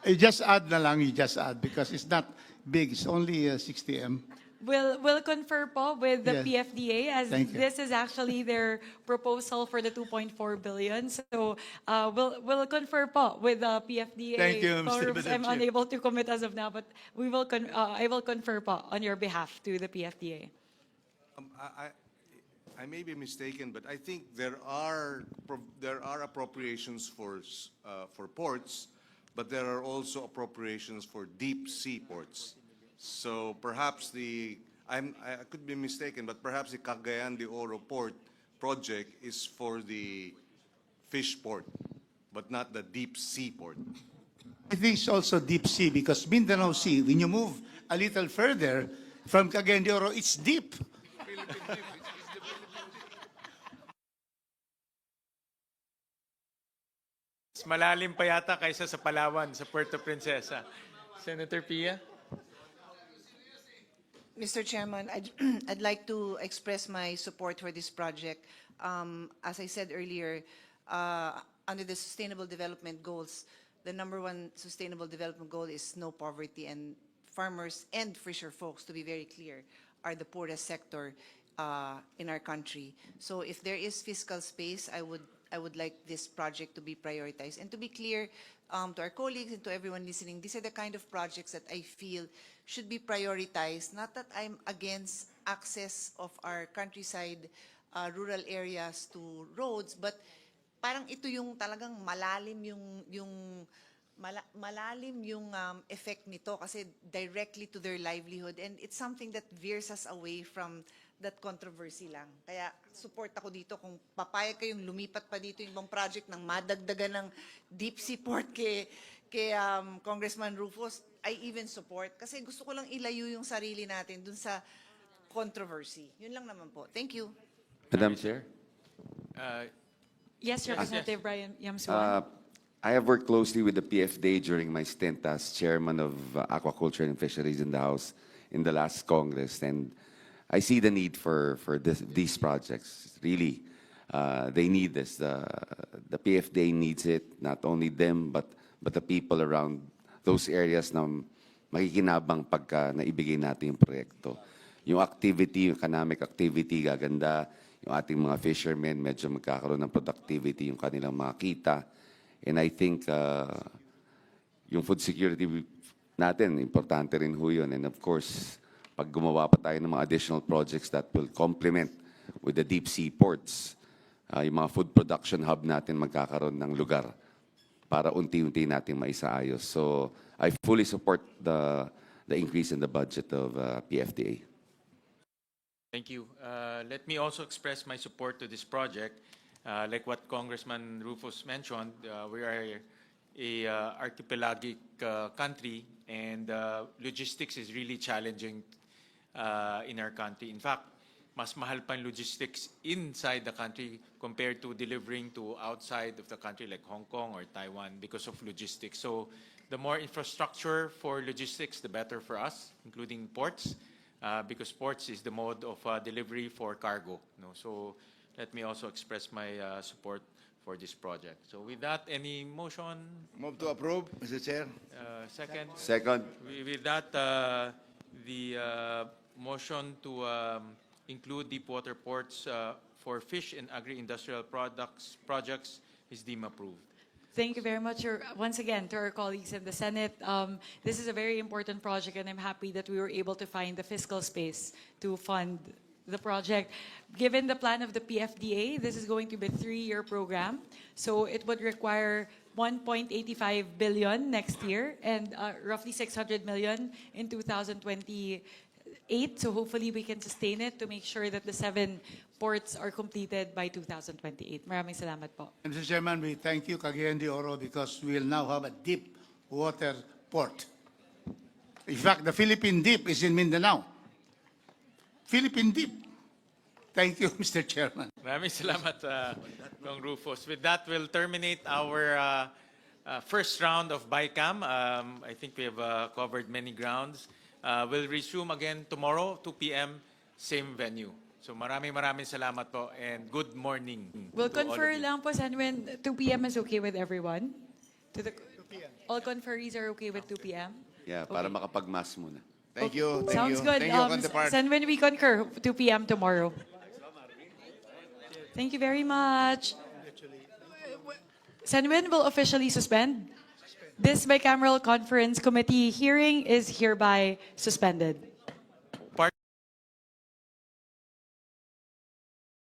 You just add na lang, you just add, because it's not big, it's only 60 M. We'll confer po with the Yes. PFDA, as Thank you. this is actually their proposal for the 2.4 billion. So we'll confer po with the PFDA. Thank you, Mr. Congress. Madam I'm Chair. unable to commit as of now, but I will confer po on your behalf to the PFDA. I may be mistaken, but I think there are appropriations for ports, but there are also appropriations for deep sea ports. So perhaps I could be mistaken, but perhaps the Cagayan de Oro port project is for the fish port, but not the deep sea port. I think it's also deep sea, because Mindanao Sea, when you move a little further from Cagayan de Oro, it's deep. Mas malalim pa yata kaysa sa Palawan, sa Puerto Princesa. Senator Pia? Mr. Chairman, I'd like to express my support for this project. As I said earlier, under the Sustainable Development Goals, the #1 Sustainable Development Goal is no poverty, and farmers and fisher folks, to be very clear, are the poorest sector in our country. So if there is fiscal space, I would like this project to be prioritized. And to be clear to our colleagues and to everyone listening, these are the kind of projects that I feel should be prioritized. Not that I'm against access of our countryside, rural areas to roads, but parang ito yung talagang malalim yung effect nito, kasi directly to their livelihood, and it's something that veers us away from that controversy lang. Kaya support ako dito kung papayag kayong lumipat pa dito yung ibang project ng madagdagan ng deep sea port kay Congressman Rufus. I even support, kasi gusto ko lang ilayo yung sarili natin dun sa controversy. Yun lang naman po. Thank you. Madam Chair? Yes, Representative Brian Yamsuan. I have worked closely with the PFDA during my stint as chairman of Aquaculture and Fisheries in the House in the last Congress, and I see the need for these projects. Really, they need this. The PFDA needs it, not only them, but the people around those areas na makikinabang pagka naibigay natin yung proyekto. Yung activity, yung economic activity, gaganda. Yung ating mga fishermen, medyo magkakaroon ng productivity, yung kanilang mga kita. And I think yung food security natin, importante rin ho yun. And of course, pag gumawa pa tayo ng mga additional projects that will complement with the deep sea ports, yung mga food production hub natin magkakaroon ng lugar para unti-unti natin maisaayos. So I fully support the increase in the budget of PFDA. Thank you. Let me also express my support to this project. Like what Congressman Rufus mentioned, we are a archipelagic country, and logistics is really challenging in our country. In fact, mas mahal pa logistics inside the country compared to delivering to outside of the country like Hong Kong or Taiwan because of logistics. So the more infrastructure for logistics, the better for us, including ports, because ports is the mode of delivery for cargo. So let me also express my support for this project. So with that, any motion? Move to approve, Mr. Chair. Second? Second. With that, the motion to include deep water ports for fish and agri-industrial projects is deemed approved. Thank you very much once again to our colleagues in the Senate. This is a very important project, and I'm happy that we were able to find the fiscal space to fund the project. Given the plan of the PFDA, this is going to be a 3-year program, so it would require 1.85 billion next year and roughly 600 million in 2028. So hopefully we can sustain it to make sure that the 7 ports are completed by 2028. Maraming salamat po. Mr. Chairman, we thank you, Cagayan de Oro, because we will now have a deep water port. In fact, the Philippine Deep is in Mindanao. Philippine Deep. Thank you, Mr. Chairman. Maraming salamat, Kong Rufus. With that, we'll terminate our first round of BICAM. I think we have covered many grounds. We'll resume again tomorrow, 2 p.m., same venue. So maraming salamat po and good morning. We'll to all of confer you. lang po, Sen, when 2 p.m. is okay with everyone? All conferees are okay with 2 p.m.? Yeah, para makapag-mass muna. Thank you. Thank Sounds you. good. Thank you, Counterpart. Sen, when we concur, 2 p.m. tomorrow. Thank you very much. Senwin will officially suspend. This bicameral conference committee hearing is hereby suspended.